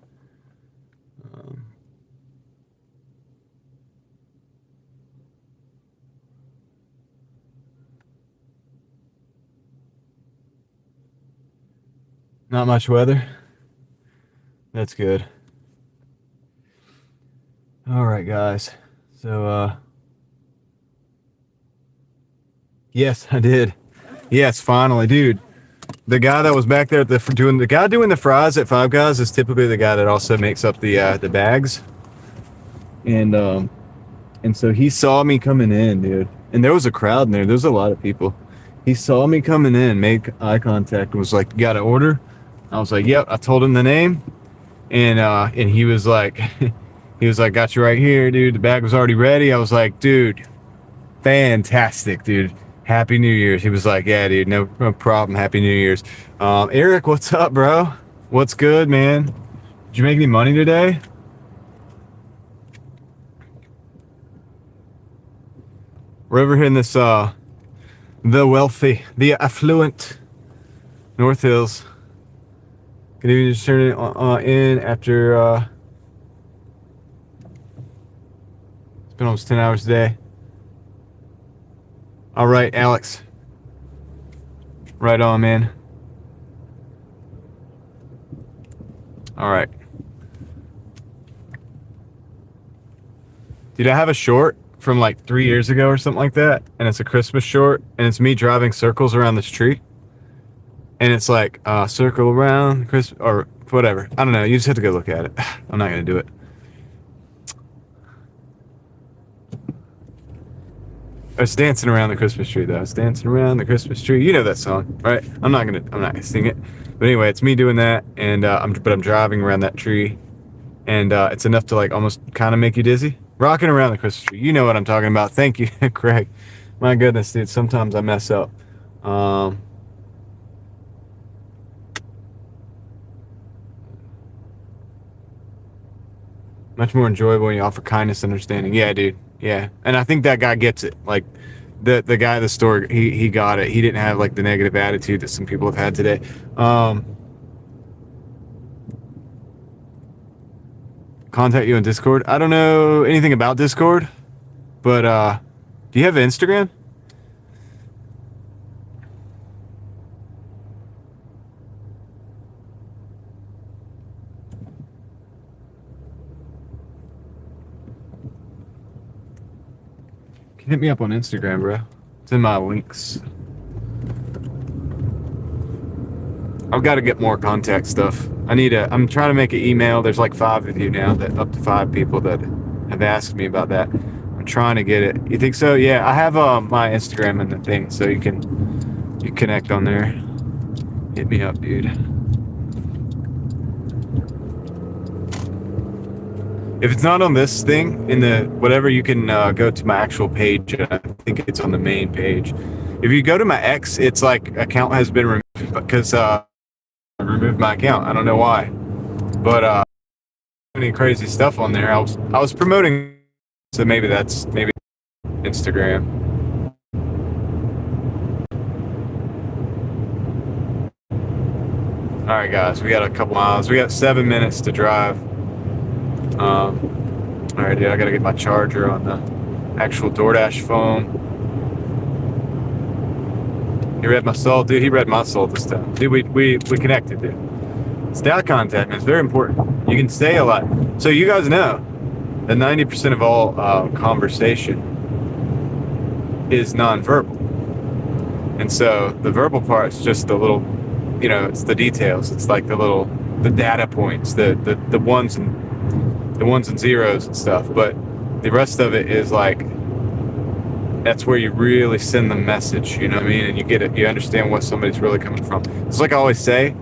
Not much weather. That's good. All right, guys. So, yes, I did. Yes, finally, dude. The guy that was back there at doing the fries at Five Guys is typically the guy that also makes up the bags. And so he saw me coming in, dude. And there was a crowd in there. There's a lot of people. He saw me coming in, made eye contact, and was like, "You got an order?" I was like, "Yep." I told him the name, and he was like, "Got you right here, dude. The bag was already ready." I was like, "Dude, fantastic, dude. Happy New Year's." He was like, "Yeah, dude, no problem. Happy New Year's." Eric, what's up, bro? What's good, man? Did you make any money today? We're over here in this, the wealthy, the affluent North Hills. Can you just turn it in after, it's been almost 10 hours a day. All right, Alex. Right on, man. All right. Dude, I have a short from like 3 years ago or something like that, and it's a Christmas short, and it's me driving circles around this tree, and it's like circle around Christmas or whatever. I don't know. You just have to go look at it. I'm not gonna do it. I was dancing around the Christmas tree, though. I was dancing around the Christmas tree. You know that song, right? I'm not gonna sing it, but anyway, it's me doing that, and I'm driving around that tree, and it's enough to like almost kind of make you dizzy. Rocking around the Christmas tree. You know what I'm talking about. Thank you, Craig. My goodness, dude. Sometimes I mess up. Much more enjoyable when you offer kindness and understanding. Yeah, dude. Yeah. And I think that guy gets it. Like the guy at the store, he got it. He didn't have like the negative attitude that some people have had today. Contact you on Discord. I don't know anything about Discord, but do you have Instagram? Hit me up on Instagram, bro. It's in my links. I've got to get more contact stuff. I'm trying to make an email. There's like 5 of you now, up to 5 people that have asked me about that. I'm trying to get it. You think so? Yeah, I have my Instagram and the thing, so you connect on there. Hit me up, dude. If it's not on this thing, in the whatever, you can go to my actual page. I think it's on the main page. If you go to my X, it's like account has been removed because I removed my account. I don't know why, but any crazy stuff on there. I was promoting, so maybe Instagram. All right, guys, we got a couple miles. We got 7 minutes to drive. All right, dude, I gotta get my charger on the actual Doordash phone. He read my soul, dude. He read my soul this time, dude. We connected, dude. Stay out contact, man. It's very important. You can stay a lot. So you guys know that 90% of all conversation is nonverbal, and so the verbal part is just the little, it's the details. It's like the data points, the ones and zeros and stuff, but the rest of it is like, that's where you really send the message, you know what I mean? And you get it, you understand what somebody's really coming from. It's like I always say,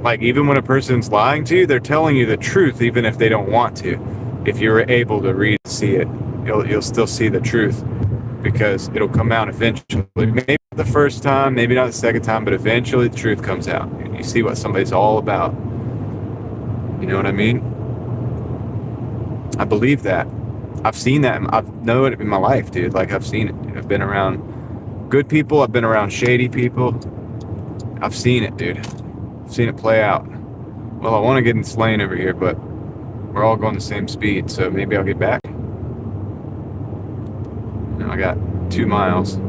like, even when a person's lying to you, they're telling you the truth, even if they don't want to. If you're able to read and see it, you'll still see the truth, because it'll come out eventually. Maybe not the first time, maybe not the second time, but eventually the truth comes out and you see what somebody's all about. You know what I mean? I believe that. I've seen that. I've known it in my life, dude. Like, I've seen it, dude. I've been around good people. I've been around shady people. I've seen it, dude. I've seen it play out. Well, I want to get in this lane over here, but we're all going the same speed, so maybe I'll get back. Now I got 2 miles.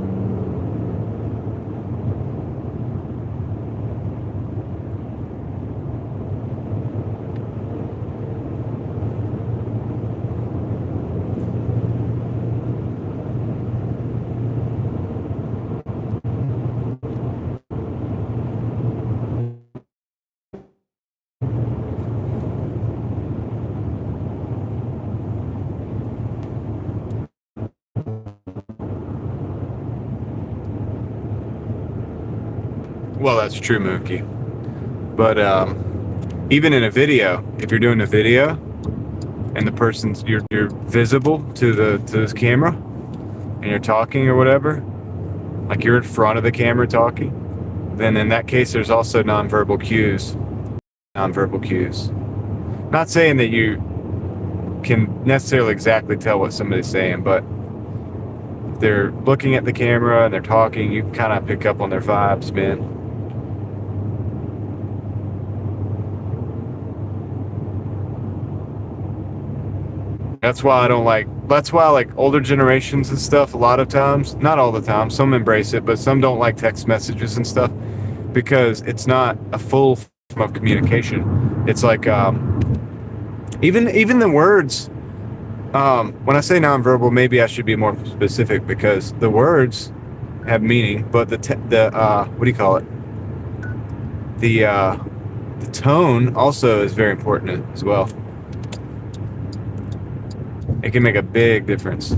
Well, that's true, Mookie. But even in a video, if you're doing a video and the person's you're visible to this camera and you're talking or whatever, like you're in front of the camera talking, then in that case there's also nonverbal cues. Not saying that you can necessarily exactly tell what somebody's saying, but if they're looking at the camera and they're talking, you can kind of pick up on their vibes, man. That's why I like older generations and stuff a lot of times. Not all the time. Some embrace it, but some don't like text messages and stuff because it's not a full form of communication. It's like even the words. When I say nonverbal, maybe I should be more specific because the words have meaning, but the what do you call it? The tone also is very important as well. It can make a big difference.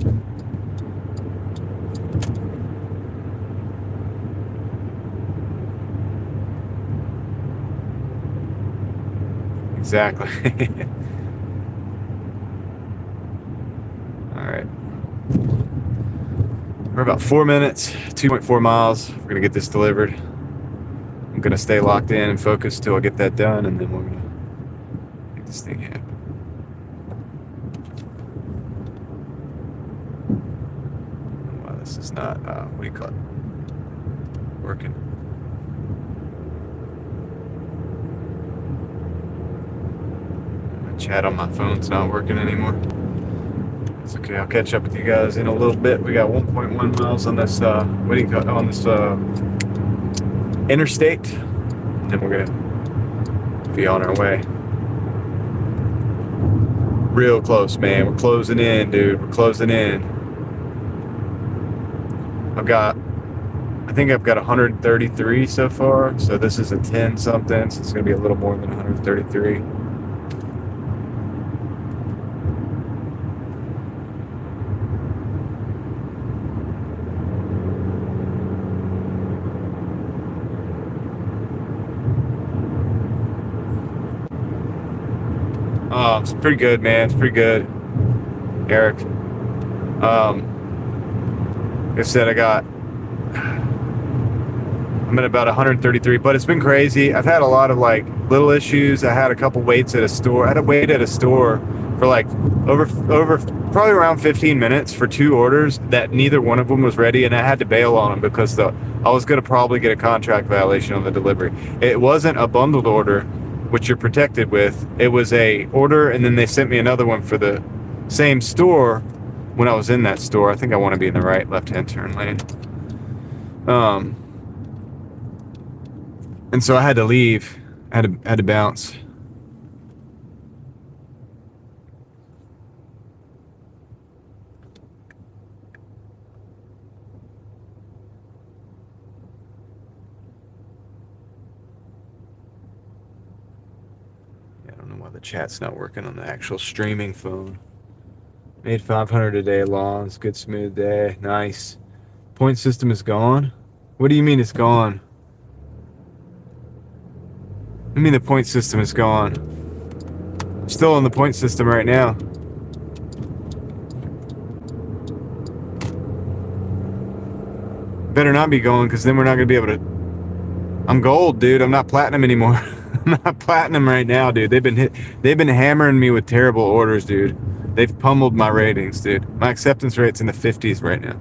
Exactly. All right. We're about 4 minutes, 2.4 miles. We're gonna get this delivered. I'm gonna stay locked in and focused till I get that done, and then we're gonna make this thing happen. this is not, what do you call it? Working. My chat on my phone's not working anymore. It's okay, I'll catch up with you guys in a little bit. We got 1.1 miles on this, what do you call it? On this, interstate. And then we're gonna be on our way. Real close, man. We're closing in, dude. We're closing in. I think I've got 133 so far. So this is a 10 something. So it's gonna be a little more than 133. Oh, it's pretty good, man. It's pretty good, Eric. Like I said, I'm at about 133, but it's been crazy. I've had a lot of like little issues. I had a couple waits at a store. I had to wait at a store for like over probably around 15 minutes for 2 orders that neither one of them was ready, and I had to bail on them because I was going to probably get a contract violation on the delivery. It wasn't a bundled order, which you're protected with. It was a order, and then they sent me another one for the same store when I was in that store. I think I want to be in the left-hand turn lane. And so I had to leave. I had to bounce. Yeah, I don't know why the chat's not working on the actual streaming phone. Made 500 a day lawns. Good smooth day. Nice. Point system is gone? What do you mean it's gone? I mean the point system is gone. I'm still on the point system right now. Better not be going, because then we're not going to be able to... I'm gold, dude. I'm not platinum anymore. I'm not platinum right now, dude. They've been hammering me with terrible orders, dude. They've pummeled my ratings, dude. My acceptance rate's in the 50s right now.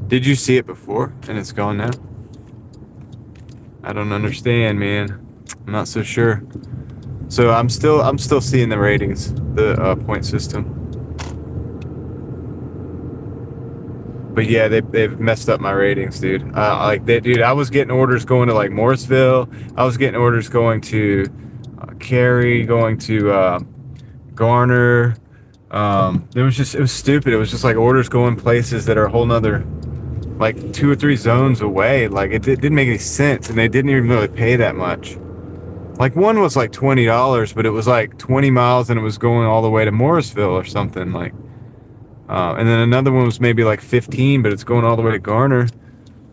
Did you see it before and it's gone now? I don't understand, man. I'm not so sure. So I'm still seeing the ratings, the point system. But yeah, they've messed up my ratings, dude. Dude, I was getting orders going to like Morrisville. I was getting orders going to Cary, going to Garner. It was stupid. It was just like orders going places that are a whole nother, like 2 or 3 zones away. Like it didn't make any sense, and they didn't even really pay that much. Like one was like $20, but it was like 20 miles, and it was going all the way to Morrisville or something. Like, and then another one was maybe like 15, but it's going all the way to Garner,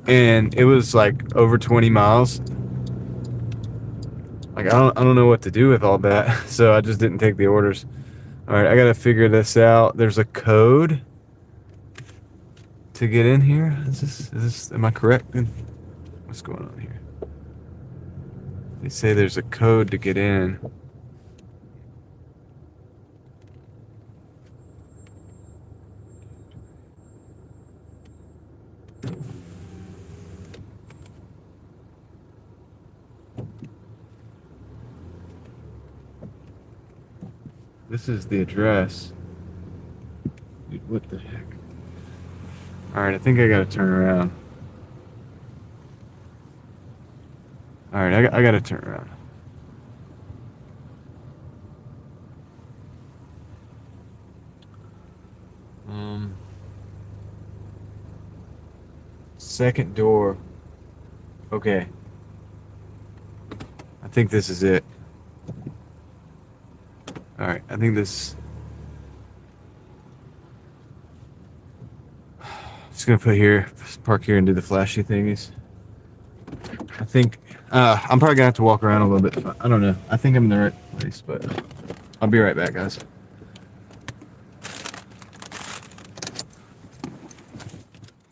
and it was like over 20 miles. Like I don't know what to do with all that, so I just didn't take the orders. All right, I gotta figure this out. There's a code to get in here. Is this? Am I correct? What's going on here? They say there's a code to get in. This is the address. Dude, what the heck? Alright, I think I gotta turn around. Alright, I gotta turn around. Second door. Okay. I think this is it. Alright, I think this... Just gonna put here, park here and do the flashy thingies. I think, I'm probably gonna have to walk around a little bit. I don't know. I think I'm in the right place, but I'll be right back, guys.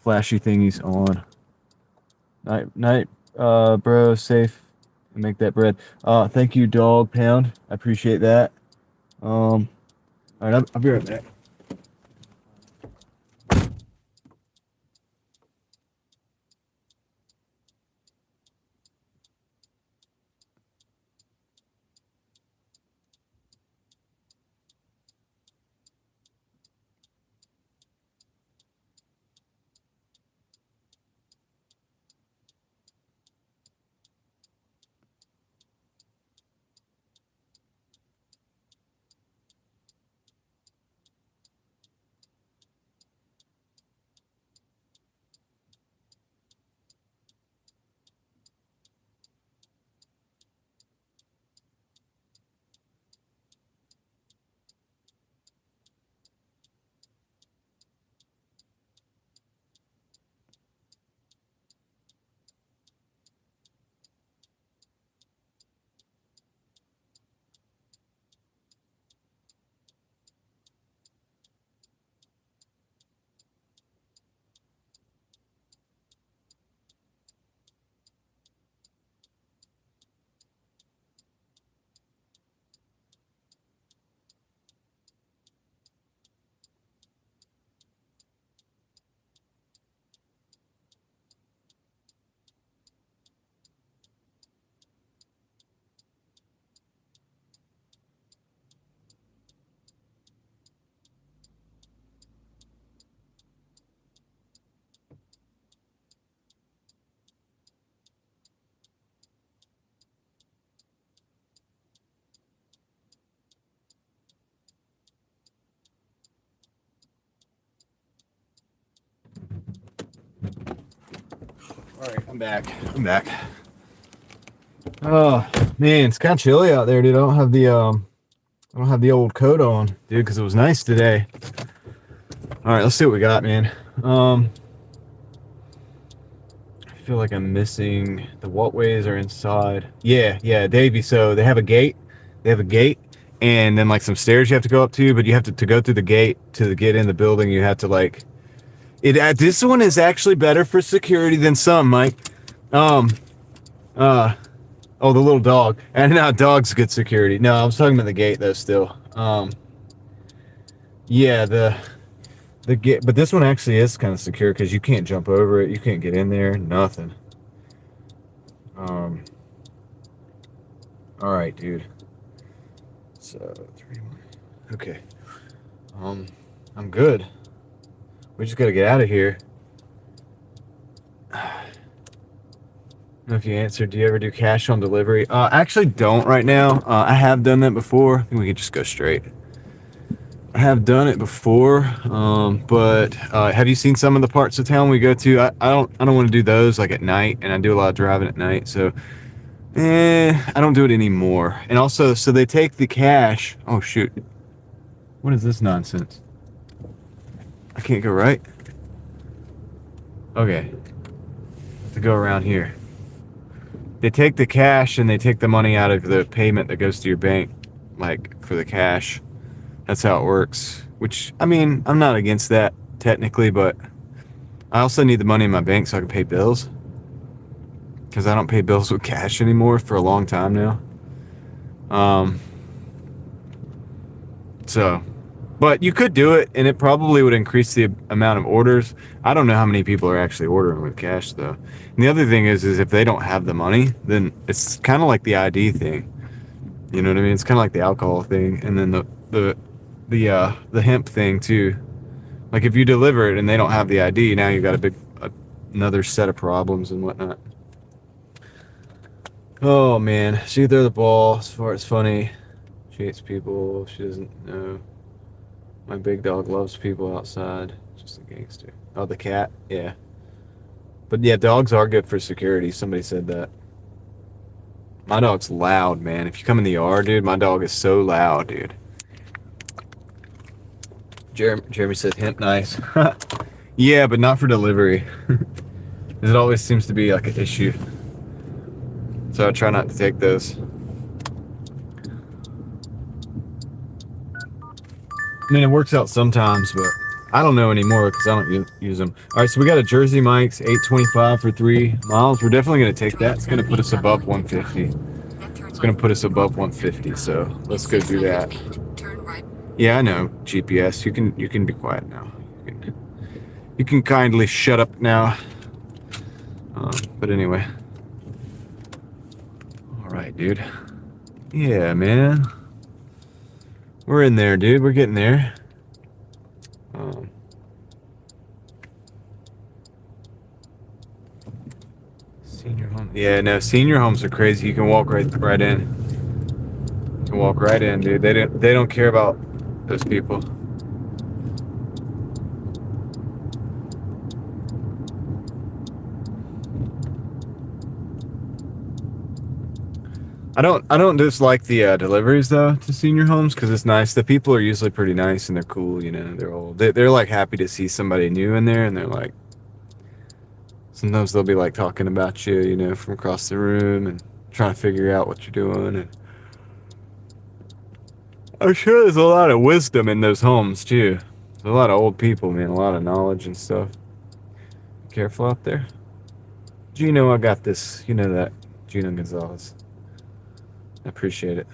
Flashy thingies on. Night, bro, safe. and make that bread. Thank you, Dog Pound. I appreciate that. All right, I'll be right back. All right, I'm back. Oh man, it's kind of chilly out there, dude. I don't have the old coat on, dude, because it was nice today. All right, let's see what we got, man. I feel like I'm missing the walkways are inside. Yeah, Davey. So they have a gate. And then like some stairs you have to go up to, but you have to go through the gate to get in the building. You have to like it. This one is actually better for security than some, Mike. Oh, the little dog. And now dog's good security. No, I was talking about the gate though. Still, yeah, the gate, but this one actually is kind of secure because you can't jump over it. You can't get in there. Nothing. All right, dude. So 3, 1. Okay. I'm good. We just gotta get out of here. I don't know if you answered. Do you ever do cash on delivery? I actually don't right now. I have done that before. I think we could just go straight. I have done it before, but have you seen some of the parts of town we go to? I don't want to do those like at night, and I do a lot of driving at night, so I don't do it anymore. And also, so they take the cash. Oh shoot, what is this nonsense? I can't go right. Okay, to go around here. They take the cash and they take the money out of the payment that goes to your bank, like for the cash. That's how it works, which, I mean, I'm not against that technically, but I also need the money in my bank so I can pay bills, because I don't pay bills with cash anymore for a long time now. So, but you could do it, and it probably would increase the amount of orders. I don't know how many people are actually ordering with cash, though. And the other thing is if they don't have the money, then it's kind of like the ID thing. You know what I mean? It's kind of like the alcohol thing, and then the hemp thing too. Like if you deliver it and they don't have the ID, now you've got another set of problems and whatnot. Oh man, she threw the ball. As far as funny, she hates people. She doesn't know. My big dog loves people outside. Just a gangster. Oh, the cat. Yeah. But yeah, dogs are good for security. Somebody said that. My dog's loud, man. If you come in the yard, dude, my dog is so loud, dude. Jeremy said hemp nice. Yeah, but not for delivery. It always seems to be like an issue. So I try not to take those. I mean, it works out sometimes, but I don't know anymore because I don't use them. All right, so we got a Jersey Mike's 825 for 3 miles. We're definitely going to take that. It's going to put us above 150. It's going to put us above 150. So let's go do that. Yeah, I know GPS. You can be quiet now. You can kindly shut up now. But anyway. All right, dude. Yeah, man. We're in there, dude. We're getting there. Um, Senior home. Yeah, no, senior homes are crazy. You can walk right in. You can walk right in, dude. They don't care about those people. I don't dislike the deliveries though to senior homes because it's nice. The people are usually pretty nice and they're cool. You know, they're old. They're like happy to see somebody new in there, and they're like sometimes they'll be like talking about you, you know, from across the room and trying to figure out what you're doing. And I'm sure there's a lot of wisdom in those homes too. There's a lot of old people, man. A lot of knowledge and stuff. Be careful out there. Gino, I got this. You know that. Gino Gonzalez. I appreciate it.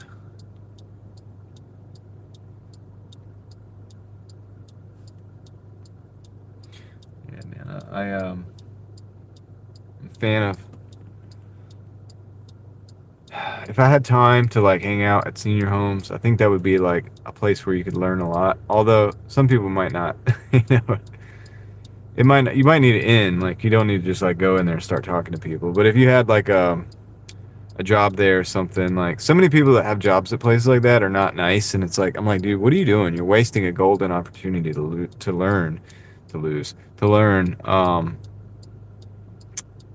Yeah, man. I'm a fan of. If I had time to like hang out at senior homes, I think that would be like a place where you could learn a lot. Although some people might not. You know, it might not, you might need it in. Like you don't need to just like go in there and start talking to people. But if you had like a job there or something, like so many people that have jobs at places like that are not nice, and it's like I'm like, dude, what are you doing? You're wasting a golden opportunity to learn, to learn.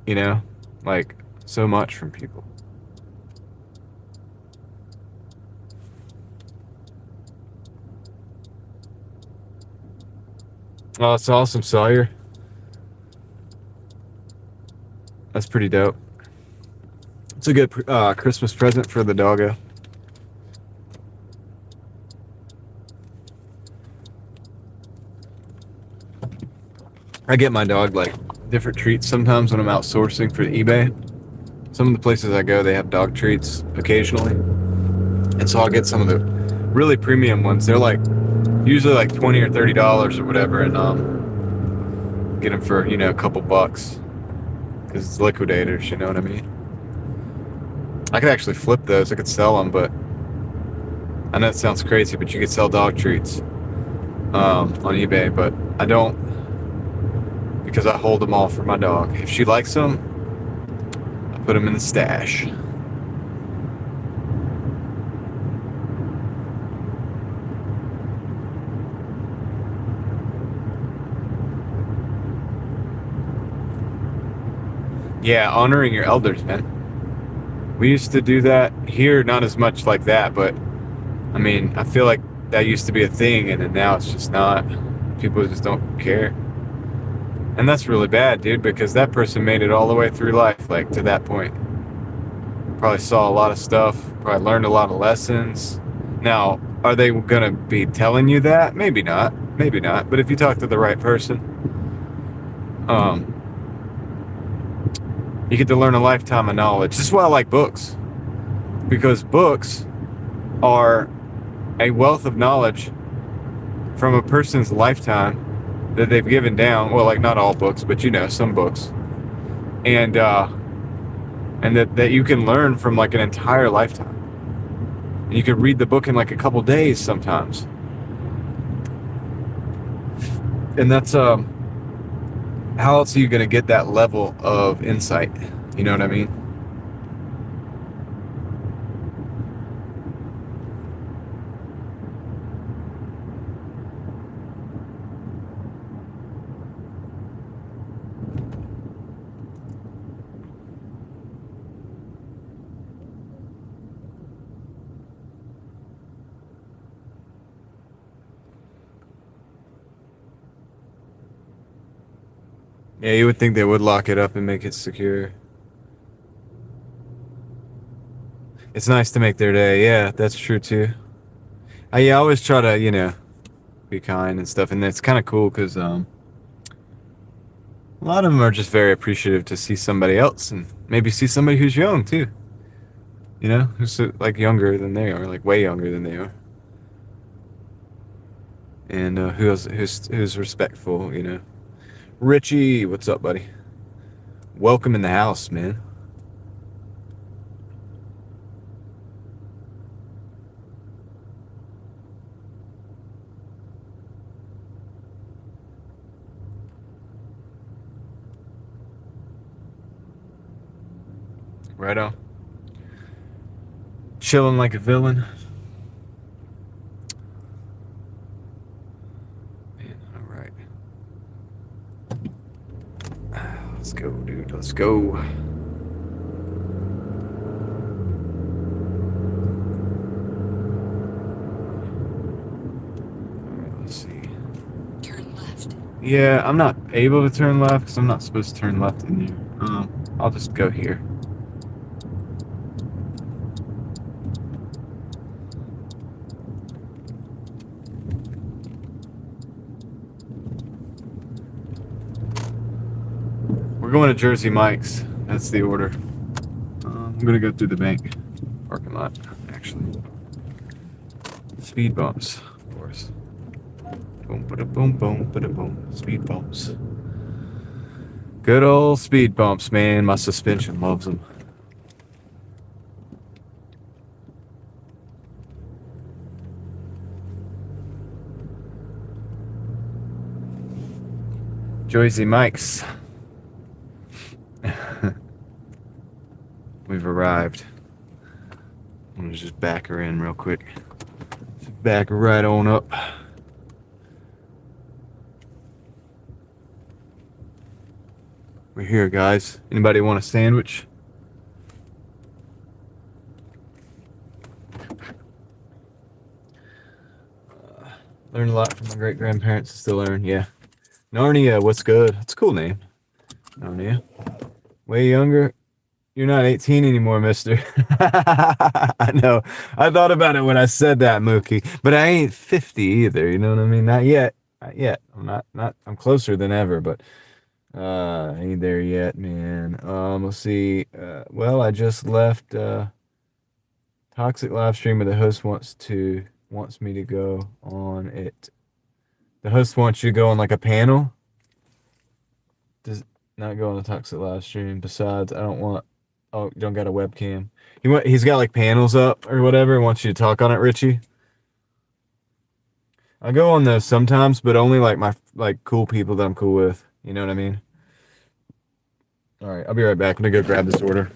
You know, like so much from people. Oh, it's awesome, Sawyer. That's pretty dope. It's a good Christmas present for the doggo. I get my dog like different treats sometimes when I'm out sourcing for eBay. Some of the places I go, they have dog treats occasionally, and so I'll get some of the really premium ones. They're like usually like $20 or $30 or whatever, and get them for a couple bucks because it's liquidators. You know what I mean? I could actually flip those. I could sell them, but I know it sounds crazy, but you could sell dog treats on eBay, but I don't because I hold them all for my dog. If she likes them, I put them in the stash. Yeah, honoring your elders, man. We used to do that here, not as much like that, but I mean, I feel like that used to be a thing, and then now it's just not. People just don't care. And that's really bad, dude, because that person made it all the way through life, like to that point. Probably saw a lot of stuff, probably learned a lot of lessons. Now, are they gonna be telling you that? Maybe not. Maybe not. But if you talk to the right person, um, you get to learn a lifetime of knowledge. This is why I like books. Because books are a wealth of knowledge from a person's lifetime that they've given down. Well, like not all books, but some books. And that you can learn from like an entire lifetime. And you can read the book in like a couple days sometimes. And that's how else are you gonna get that level of insight? You know what I mean? Yeah, you would think they would lock it up and make it secure. It's nice to make their day. Yeah, that's true too. I always try to, be kind and stuff. And it's kind of cool because a lot of them are just very appreciative to see somebody else and maybe see somebody who's young too. You know, who's like younger than they are, like way younger than they are, and who's respectful. You know, Richie, what's up, buddy? Welcome in the house, man. Right on. Chilling like a villain. Man, all right. Let's go, dude. Let's go. Let's see. Turn left. Yeah, I'm not able to turn left because I'm not supposed to turn left in here. I'll just go here. We're going to Jersey Mike's. That's the order. I'm gonna go through the bank parking lot, actually. Speed bumps, of course. Boom, bada boom, boom, bada boom. Speed bumps. Good old speed bumps, man. My suspension loves them. Jersey Mike's. We've arrived. I'm gonna just back her in real quick. Just back her right on up. We're here, guys. Anybody want a sandwich? Learned a lot from my great grandparents. Still learn, yeah. Narnia, what's good? That's a cool name. Narnia. Way younger. You're not 18 anymore, mister. I know. I thought about it when I said that, Mookie. But I ain't 50 either, you know what I mean? Not yet. Not yet. I'm closer than ever, but ain't there yet, man. Let's see. Well, I just left Toxic live stream, but the host wants me to go on it. The host wants you to go on like a panel. Does not go on a Toxic live stream. Besides, I don't want. Oh, you don't got a webcam. He's got like panels up or whatever. Wants you to talk on it, Richie. I go on those sometimes, but only like my like cool people that I'm cool with. You know what I mean? All right, I'll be right back. I'm gonna go grab this order.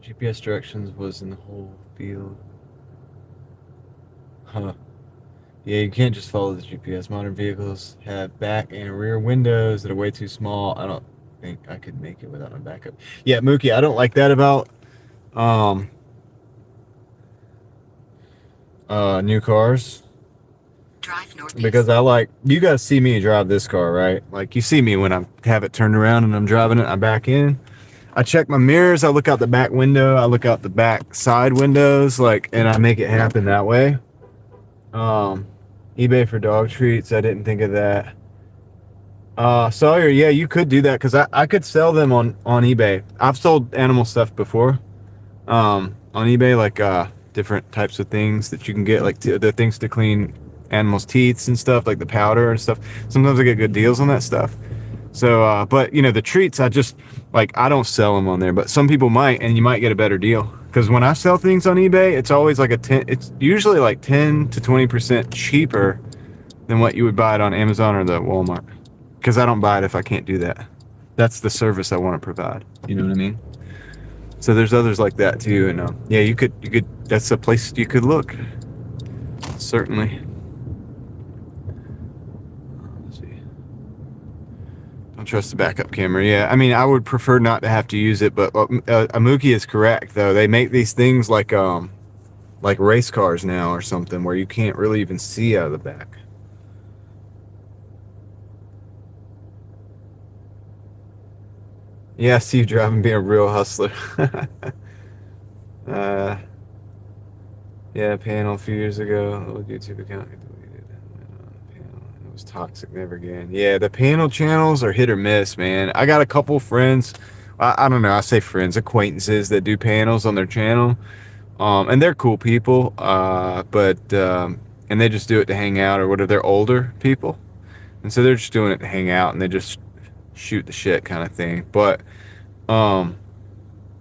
GPS directions was in the whole field. Huh. Yeah, you can't just follow the GPS. Modern vehicles have back and rear windows that are way too small. I don't think I could make it without a backup. Yeah, Mookie, I don't like that about um new cars. Drive northeast. Because I like, you guys see me drive this car, right? Like, you see me when I have it turned around and I'm driving it, I back in. I check my mirrors, I look out the back window, I look out the back side windows, like, and I make it happen that way. eBay for dog treats, I didn't think of that. Sawyer, yeah, you could do that, because I could sell them on eBay. I've sold animal stuff before. On eBay, like, different types of things that you can get, like the things to clean animals' teeth and stuff, like the powder and stuff. Sometimes I get good deals on that stuff. So, but you know, the treats, I just, like, I don't sell them on there, but some people might, and you might get a better deal. Because when I sell things on eBay, it's always like it's usually like 10 to 20% cheaper than what you would buy it on Amazon or the Walmart. Because I don't buy it if I can't do that. That's the service I want to provide. You know what I mean? So there's others like that too, and yeah, you could. That's a place you could look. Certainly. Let's see. Don't trust the backup camera. Yeah, I mean, I would prefer not to have to use it, but Amuki is correct though. They make these things like race cars now or something, where you can't really even see out of the back. Yeah, Steve driving being a real hustler. Yeah, panel a few years ago. Old YouTube account deleted. Panel. It was toxic. Never again. Yeah, the panel channels are hit or miss, man. I got a couple friends. I don't know. I say friends, acquaintances that do panels on their channel, and they're cool people. And they just do it to hang out or whatever. They're older people, and so they're just doing it to hang out, and they just shoot the shit kind of thing. But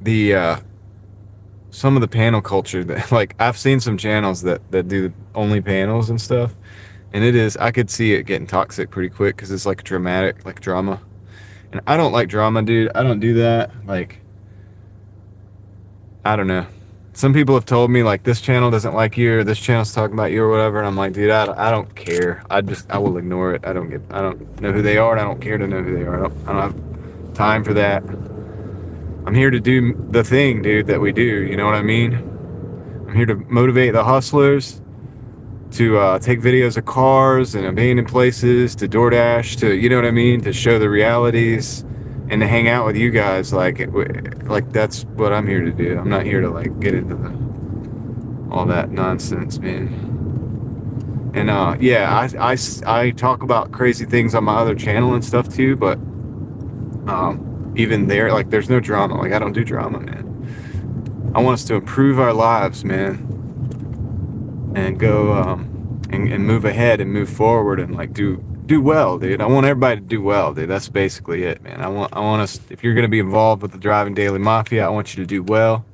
the some of the panel culture that, like, I've seen some channels that do only panels and stuff, and I could see it getting toxic pretty quick because it's like dramatic, like drama, and I don't like drama, dude. I don't do that. Like, I don't know. Some people have told me, like, this channel doesn't like you, or this channel's talking about you or whatever, and I'm like, dude, I don't care. I will ignore it. I don't know who they are, and I don't care to know who they are. I don't have time for that. I'm here to do the thing, dude, that we do. You know what I mean? I'm here to motivate the hustlers, to take videos of cars and abandoned places, to Doordash, to, you know what I mean, to show the realities, and to hang out with you guys. Like that's what I'm here to do. I'm not here to, like, get into all that nonsense, man. And yeah, I talk about crazy things on my other channel and stuff too, but even there, like, there's no drama. Like, I don't do drama, man. I want us to improve our lives, man, and go and move ahead and move forward and, like, do well, dude. I want everybody to do well, dude. That's basically it, man. I want us, if you're gonna be involved with the Driving Daily Mafia, I want you to do well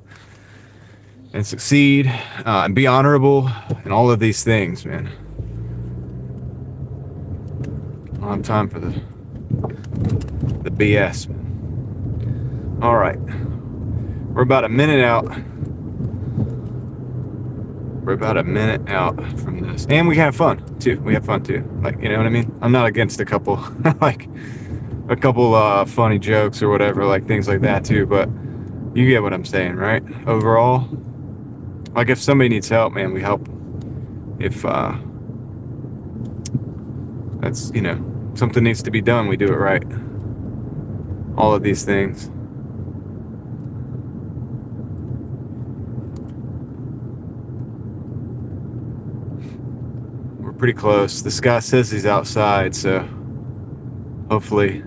and succeed, and be honorable, and all of these things, man. I don't have time for the BS, man. All right, we're about a minute out. We're about a minute out from this, and we have fun too. We have fun too. Like, you know what I mean? I'm not against a couple, like a couple funny jokes or whatever, like things like that too. But you get what I'm saying, right? Overall, like, if somebody needs help, man, we help. If that's, you know, something needs to be done, we do it right. All of these things. Pretty close. This guy says he's outside, so hopefully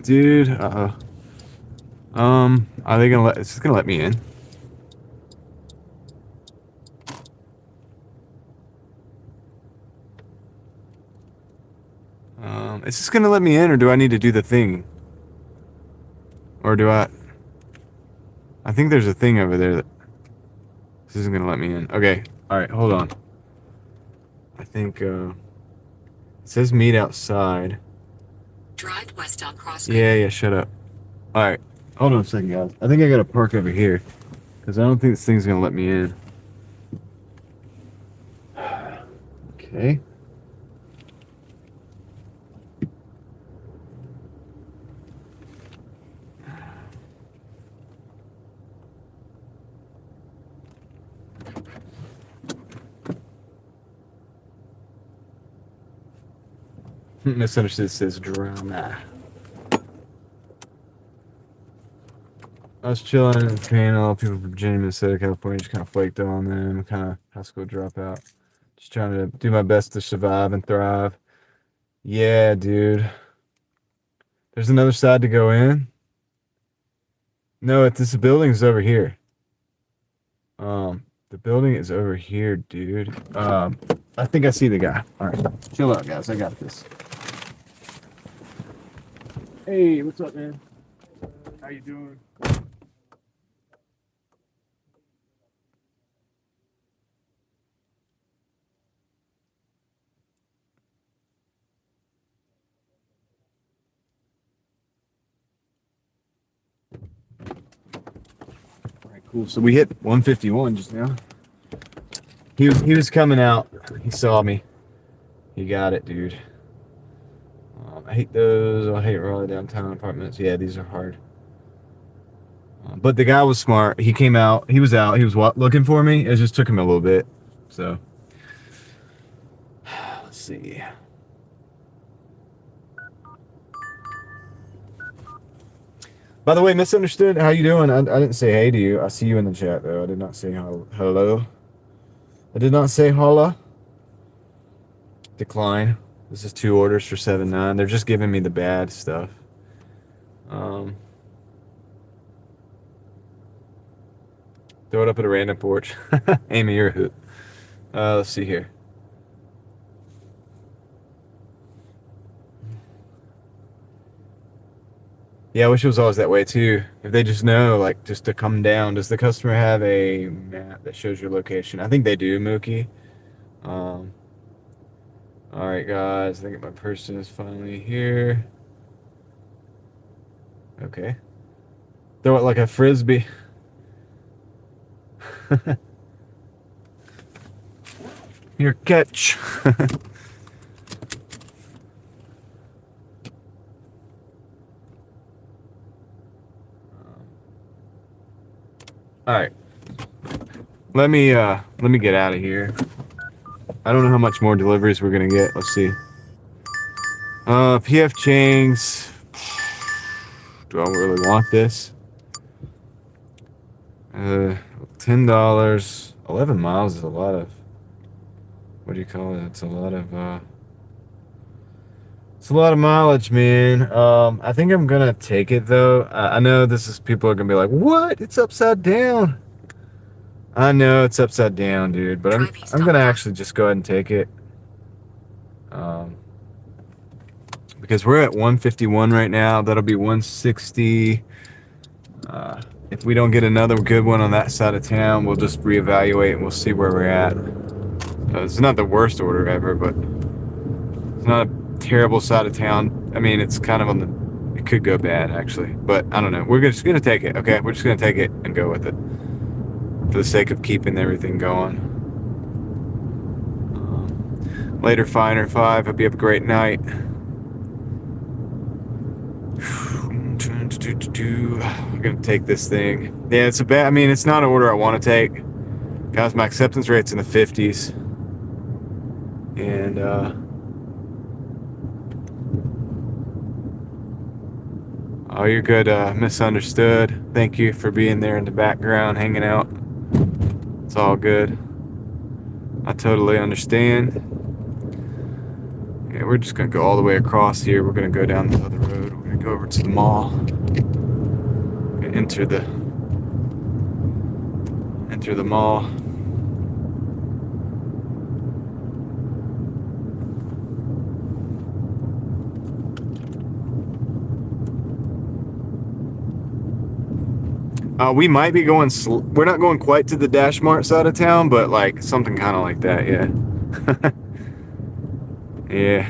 dude. Are they gonna it's just gonna let me in? Is this gonna let me in, or do I need to do the thing, or do I think there's a thing over there that this isn't gonna let me in. Okay, all right, hold on. I think it says meet outside. Drive west across. Yeah, shut up. All right, hold on a second, guys. I think I gotta park over here because I don't think this thing's gonna let me in. Okay. Misunderstood says drama. I was chilling in the panel. People from Virginia, Minnesota, California just kind of flaked on them. Kind of high school dropout. Just trying to do my best to survive and thrive. Yeah, dude. There's another side to go in. No, this building is over here. The building is over here, dude. I think I see the guy. All right, chill out, guys. I got this. Hey, what's up, man? How you doing? All right, cool. So we hit 151 just now. He was coming out. He saw me. He got it, dude. I hate those. I hate Raleigh downtown apartments. Yeah, these are hard. But the guy was smart. He came out. He was out. He was looking for me. It just took him a little bit. So let's see. By the way, misunderstood. How you doing? I didn't say hey to you. I see you in the chat though. I did not say hello. I did not say holla. Decline. This is 2 orders for 7.9. They're just giving me the bad stuff. Throw it up at a random porch. Amy, you're a hoot. Let's see here. Yeah, I wish it was always that way too. If they just know, like, just to come down. Does the customer have a map that shows your location? I think they do, Mookie. All right, guys. I think my person is finally here. Okay. Throw it like a frisbee. Your catch. All right. Let me get out of here. I don't know how much more deliveries we're gonna get. Let's see. PF Chang's. Do I really want this? $10. 11 miles is a lot of. What do you call it? It's a lot of. It's a lot of mileage, man. I think I'm gonna take it though. I know people are gonna be like, "What? It's upside down." I know it's upside down, dude, but I'm gonna actually just go ahead and take it. Because we're at 151 right now. That'll be 160. If we don't get another good one on that side of town, we'll just reevaluate and we'll see where we're at. It's not the worst order ever, but it's not a terrible side of town. I mean, it's kind of on the. It could go bad actually, but I don't know. We're just gonna take it. Okay, we're just gonna take it and go with it for the sake of keeping everything going. Later, Finer 5. Hope you have a great night. I'm gonna take this thing. Yeah, it's a bad. I mean, it's not an order I want to take. Guys, my acceptance rate's in the 50s, and oh, you're good. Misunderstood. Thank you for being there in the background, hanging out. It's all good. I totally understand. Yeah, we're just gonna go all the way across here. We're gonna go down the other road. We're gonna go over to the mall. Enter the mall. We might be going. We're not going quite to the Dash Mart side of town, but like something kind of like that. Yeah. Yeah.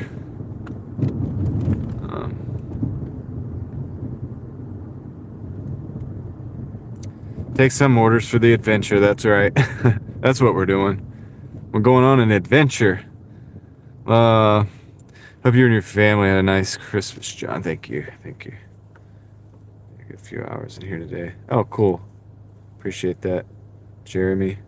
Take some orders for the adventure. That's right. That's what we're doing. We're going on an adventure. Hope you and your family had a nice Christmas, John. Thank you. Thank you. I got a few hours in here today. Oh, cool. Appreciate that, Jeremy.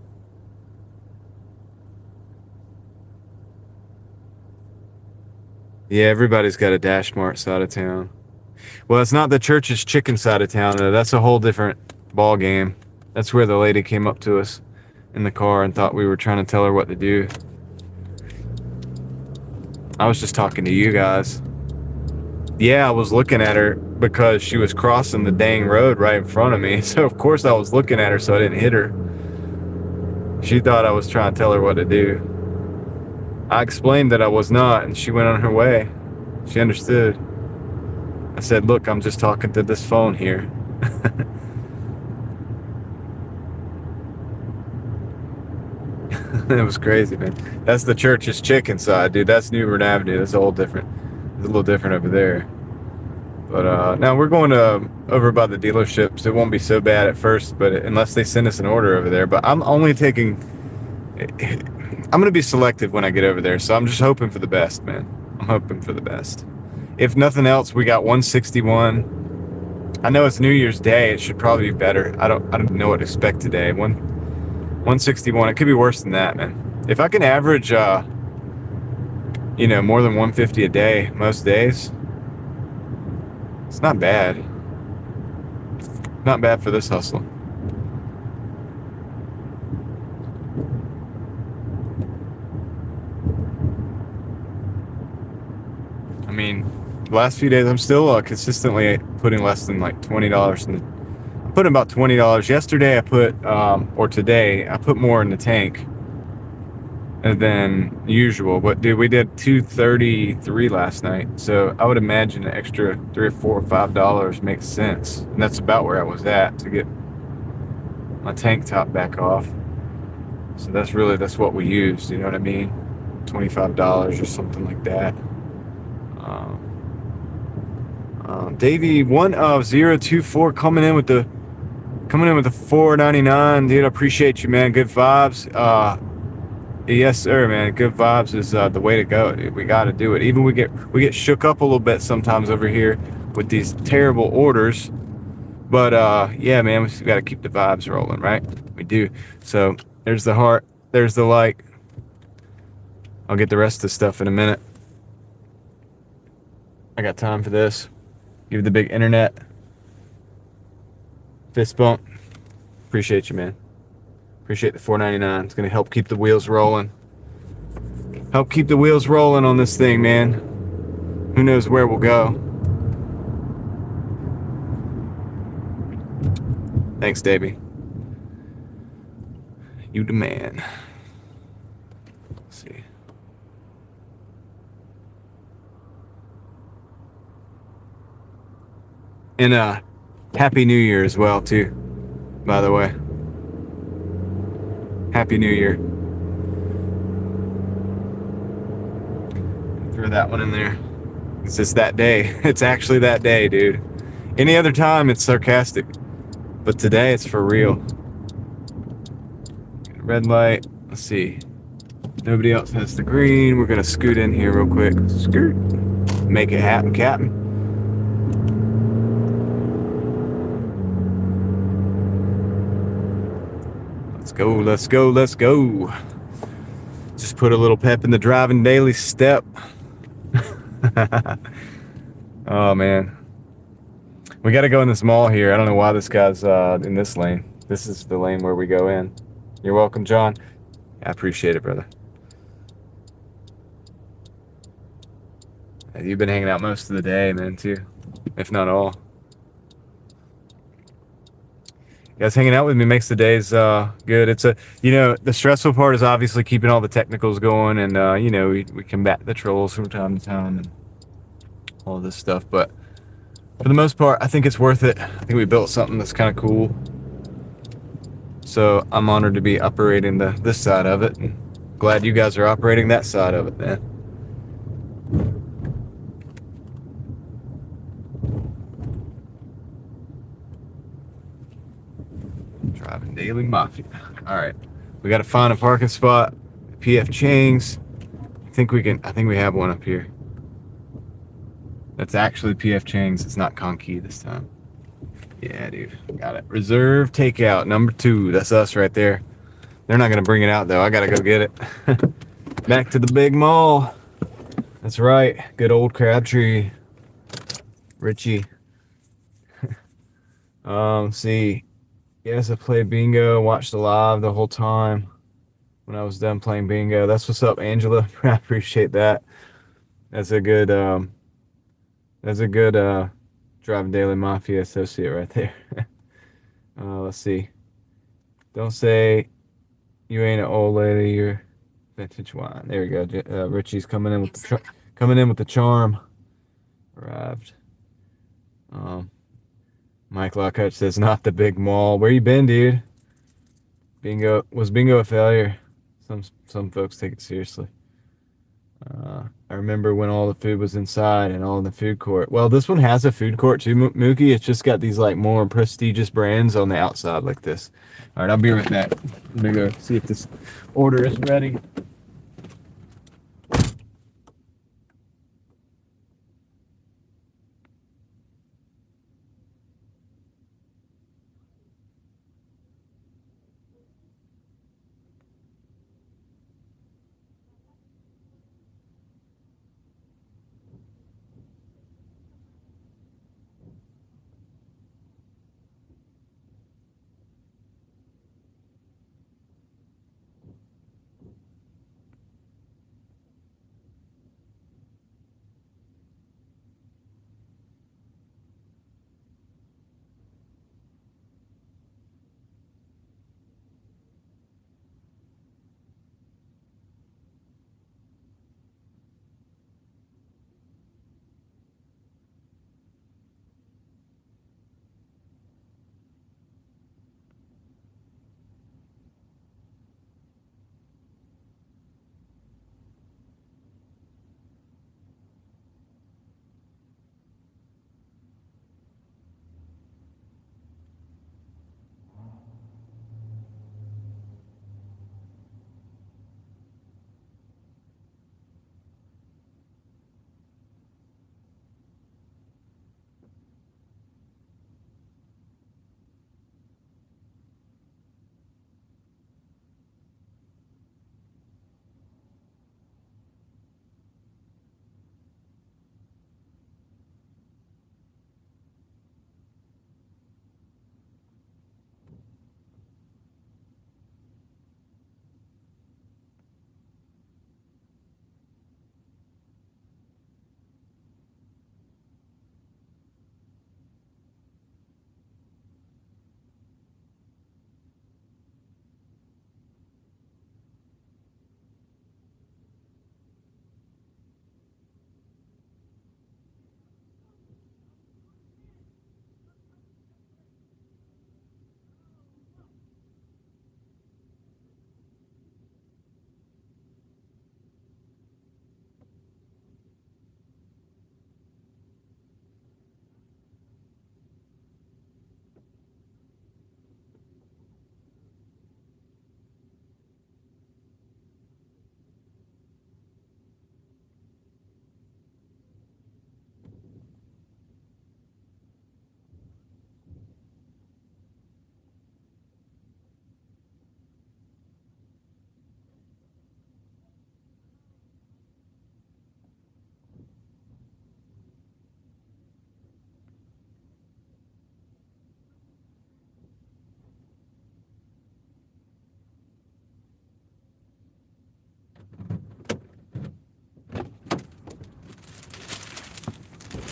Yeah, everybody's got a Dash Mart side of town. Well, it's not the church's chicken side of town, though. That's a whole different ball game. That's where the lady came up to us in the car and thought we were trying to tell her what to do. I was just talking to you guys. Yeah, I was looking at her because she was crossing the dang road right in front of me. So, of course, I was looking at her so I didn't hit her. She thought I was trying to tell her what to do. I explained that I was not, and she went on her way. She understood. I said, look, I'm just talking to this phone here. It was crazy, man. That's the church's chicken side, dude. That's Newbern Avenue. That's a whole different. It's a little different over there. But now we're going to over by the dealerships. It won't be so bad at first, but unless they send us an order over there. But I'm only taking. I'm going to be selective when I get over there, so I'm just hoping for the best, man. I'm hoping for the best. If nothing else, we got 161. I know it's New Year's Day. It should probably be better. I don't know what to expect today. 161. It could be worse than that, man. If I can average, more than 150 a day most days, it's not bad. Not bad for this hustle. I mean, the last few days I'm still consistently putting less than like $20 in the. I'm putting about $20. Yesterday I put, or today I put more in the tank than usual. But dude, we did $233 last night, so I would imagine an extra $3 or $4 or $5 makes sense, and that's about where I was at to get my tank top back off. So that's what we used. You know what I mean? $25 or something like that. Davey 1024 coming in with the $4.99, dude. I appreciate you, man. Good vibes. Yes, sir, man. Good vibes is the way to go, dude. We got to do it. Even we get shook up a little bit sometimes over here with these terrible orders, but yeah, man, we got to keep the vibes rolling, right? We do. So there's the heart. There's the like. I'll get the rest of the stuff in a minute. I got time for this. Give the big internet fist bump. Appreciate you, man. Appreciate the $4.99. It's gonna help keep the wheels rolling. Help keep the wheels rolling on this thing, man. Who knows where we'll go? Thanks, Davey. You the man. Let's see. And Happy New Year as well, too, by the way. Happy New Year. Throw that one in there. It's just that day. It's actually that day, dude. Any other time, it's sarcastic. But today, it's for real. Red light. Let's see. Nobody else has the green. We're going to scoot in here real quick. Scoot. Make it happen, Captain. Let's go. Just put a little pep in the driving daily step. Oh, man. We got to go in this mall here. I don't know why this guy's in this lane. This is the lane where we go in. You're welcome, John. I appreciate it, brother. You've been hanging out most of the day, man, too. If not all. You guys hanging out with me makes the days good. It's the stressful part is obviously keeping all the technicals going, and we combat the trolls from time to time and all this stuff. But for the most part, I think it's worth it. I think we built something that's kind of cool. So I'm honored to be operating this side of it, and glad you guys are operating that side of it, man. Daily Mafia. All right, we got to find a parking spot. PF Chang's. I think we have one up here. That's actually PF Chang's. It's not Conky this time. Yeah, dude. Got it. Reserve takeout number 2. That's us right there. They're not gonna bring it out though. I gotta go get it. Back to the big mall. That's right. Good old Crabtree. Richie. Let's see. Yes, I played bingo. Watched the live the whole time when I was done playing bingo. That's what's up, Angela. I appreciate that. That's a good Driving Daily Mafia associate right there. Let's see. Don't say you ain't an old lady. You're vintage wine. There we go. Richie's coming in with the charm. Arrived. Mike Lockhart says not the big mall. Where you been, dude? Was bingo a failure? Some folks take it seriously. I remember when all the food was inside and all in the food court. Well, this one has a food court too, Mookie. It's just got these like more prestigious brands on the outside like this. All right, I'll be right back. Let me go see if this order is ready.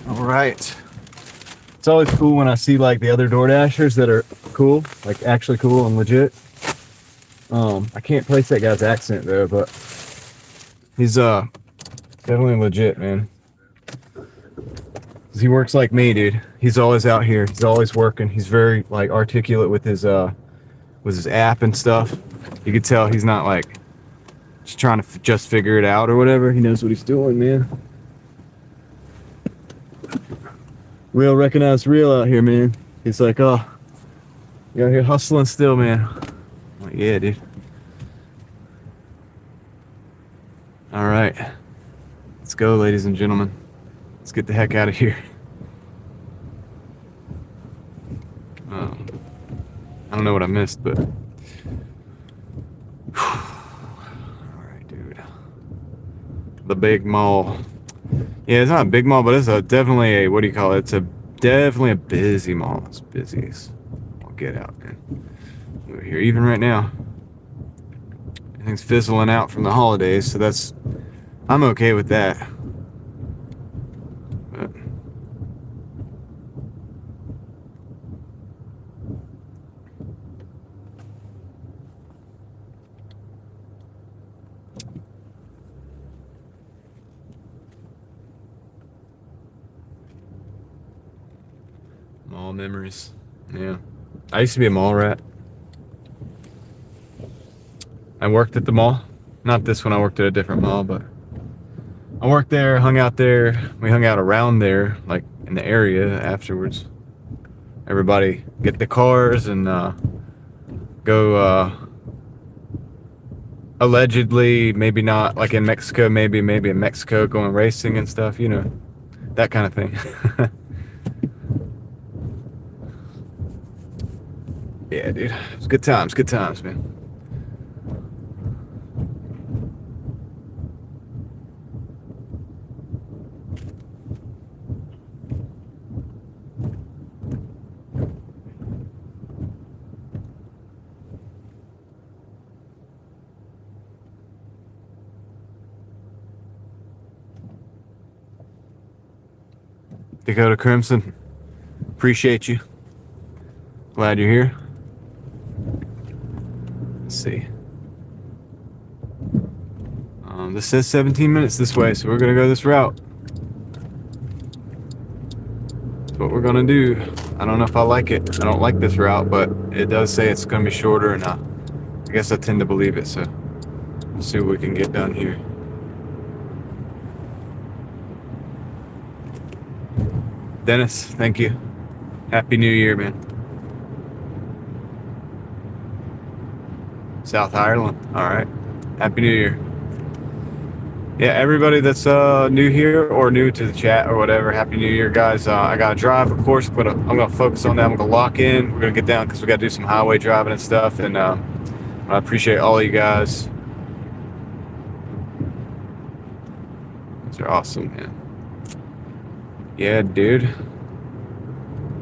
All right. It's always cool when I see like the other Doordashers that are cool, like actually cool and legit. I can't place that guy's accent though, but he's definitely legit, man. 'Cause he works like me, dude. He's always out here. He's always working. He's very like articulate with his app and stuff. You could tell he's not like just trying to just figure it out or whatever. He knows what he's doing, man. Real recognize real out here, man. He's like, oh, You out here hustling still, man. Like, yeah, dude. All right. Let's go, ladies and gentlemen. Let's get the heck out of here. I don't know what I missed, but... Alright, dude. The big mall. Yeah, it's not a big mall, but it's definitely a, what do you call it? It's definitely a busy mall. It's busy as I'll get out, man. We're here even right now. Everything's fizzling out from the holidays, so I'm okay with that. But mall memories. Yeah. I used to be a mall rat. I worked at the mall. Not this one, I worked at a different mall, but I worked there, hung out there. We hung out around there, like in the area afterwards. Everybody get the cars and go allegedly, maybe not, like in Mexico, maybe in Mexico, going racing and stuff, you know, that kind of thing. Yeah, dude. It's good times, man. Dakota Crimson, appreciate you. Glad you're here. Let's see. This says 17 minutes this way, so we're gonna go this route. That's what we're gonna do. I don't know if I like it. I don't like this route, but it does say it's gonna be shorter, and I guess I tend to believe it, so we'll see what we can get done here. Dennis, thank you. Happy New Year, man. South Ireland. All right. Happy New Year. Yeah, everybody that's new here or new to the chat or whatever, Happy New Year, guys. I got to drive, of course, but I'm going to focus on that. I'm going to lock in. We're going to get down because we got to do some highway driving and stuff. And I appreciate all of you guys. These are awesome, man. Yeah, dude.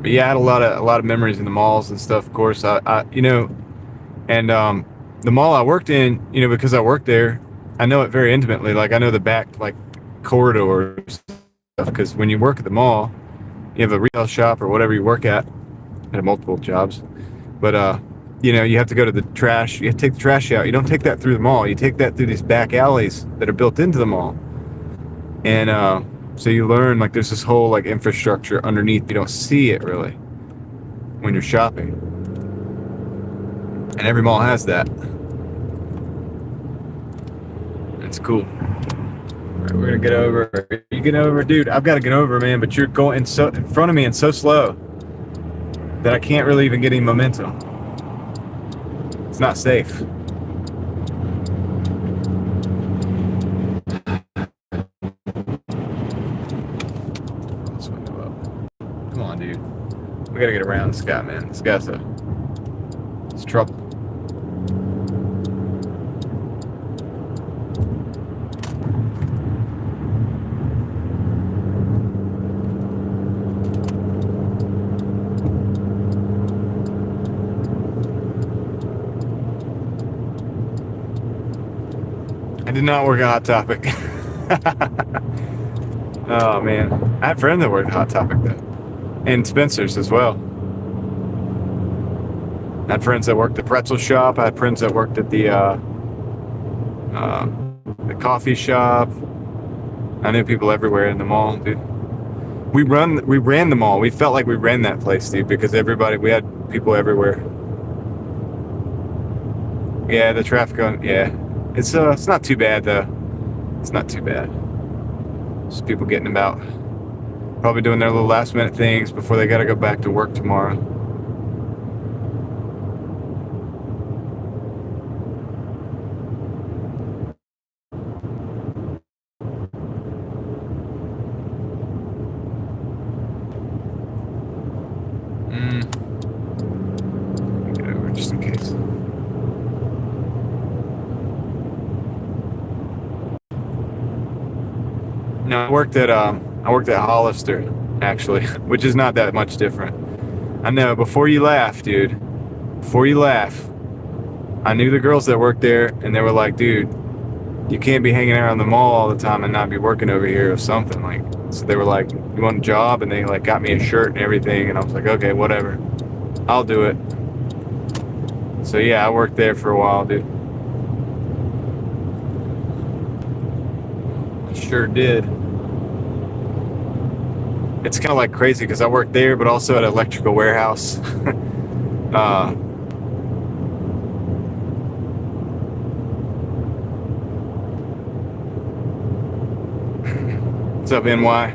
But yeah, I had a lot of memories in the malls and stuff, of course. You know, and the mall I worked in, you know, because I worked there, I know it very intimately. Like, I know the back, like, corridors stuff, because when you work at the mall, you have a retail shop or whatever you work at. I had multiple jobs. But, you know, you have to go to the trash. You have to take the trash out. You don't take that through the mall. You take that through these back alleys that are built into the mall. And so you learn, like, there's this whole, like, infrastructure underneath. You don't see it, really, when you're shopping. And every mall has that. It's cool. All right, we're gonna get over. You get over, dude. I've got to get over, man. But you're going in front of me and so slow that I can't really even get any momentum. It's not safe. This window up. Come on, dude. We gotta get around this guy, man. This guy's it's trouble. I did not work at Hot Topic. Oh, man. I had friends that worked at Hot Topic, though. And Spencer's as well. I had friends that worked at the pretzel shop. I had friends that worked at the coffee shop. I knew people everywhere in the mall, dude. We ran the mall. We felt like we ran that place, dude, because we had people everywhere. Yeah, the traffic on, yeah. It's not too bad, though. It's not too bad. Just people getting about. Probably doing their little last minute things before they gotta go back to work tomorrow. worked at Hollister, actually, which is not that much different. I know. Before you laugh, dude. Before you laugh, I knew the girls that worked there, and they were like, "Dude, you can't be hanging out on the mall all the time and not be working over here or something." Like, so they were like, "You want a job?" And they like got me a shirt and everything, and I was like, "Okay, whatever, I'll do it." So yeah, I worked there for a while, dude. I sure did. It's kind of like crazy because I worked there, but also at an electrical warehouse. What's up, NY?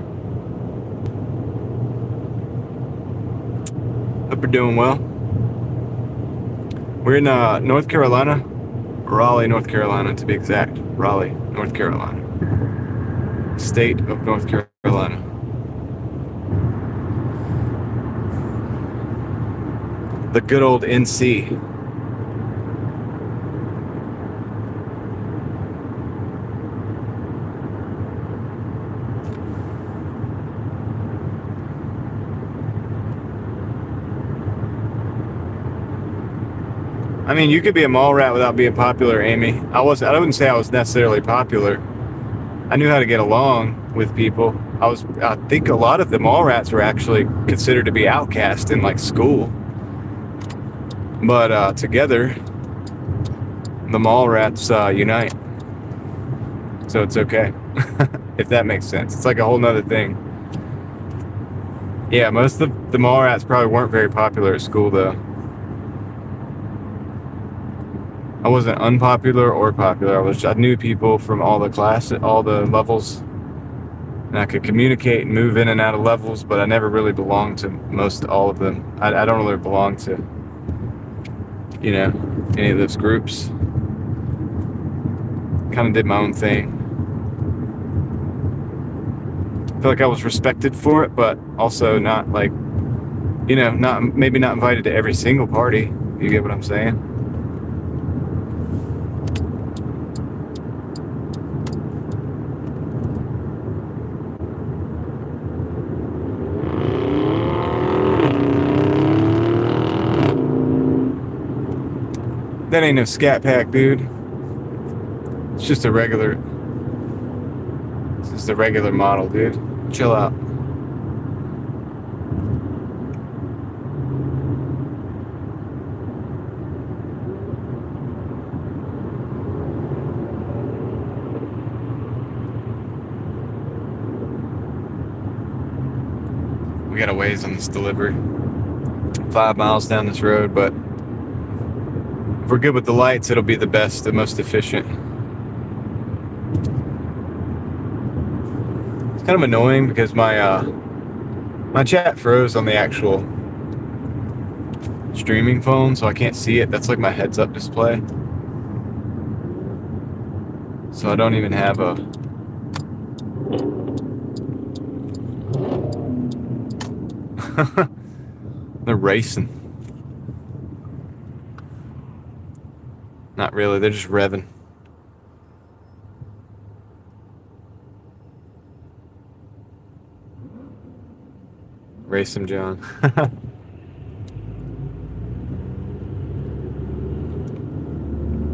Hope you're doing well. We're in North Carolina, Raleigh, North Carolina to be exact. Raleigh, North Carolina. State of North Carolina. The good old NC. I mean, you could be a mall rat without being popular, Amy. I wouldn't say I was necessarily popular. I knew how to get along with people. I think a lot of the mall rats were actually considered to be outcast in like school. But together, the mall rats unite. So it's okay. If that makes sense. It's like a whole nother thing. Yeah, most of the mall rats probably weren't very popular at school though. I wasn't unpopular or popular. I knew people from all the levels, and I could communicate and move in and out of levels, but I never really belonged to all of them. I don't really belong to, any of those groups. Kind of did my own thing. I feel like I was respected for it, but also not like, maybe not invited to every single party. You get what I'm saying? That ain't no scat pack, dude. It's just a regular model, dude. Chill out. We got a ways on this delivery. 5 miles down this road, but if we're good with the lights, it'll be the best, the most efficient. It's kind of annoying because my chat froze on the actual streaming phone, so I can't see it. That's like my heads-up display. So I don't even have a... They're racing. Not really, they're just revving. Race him, John.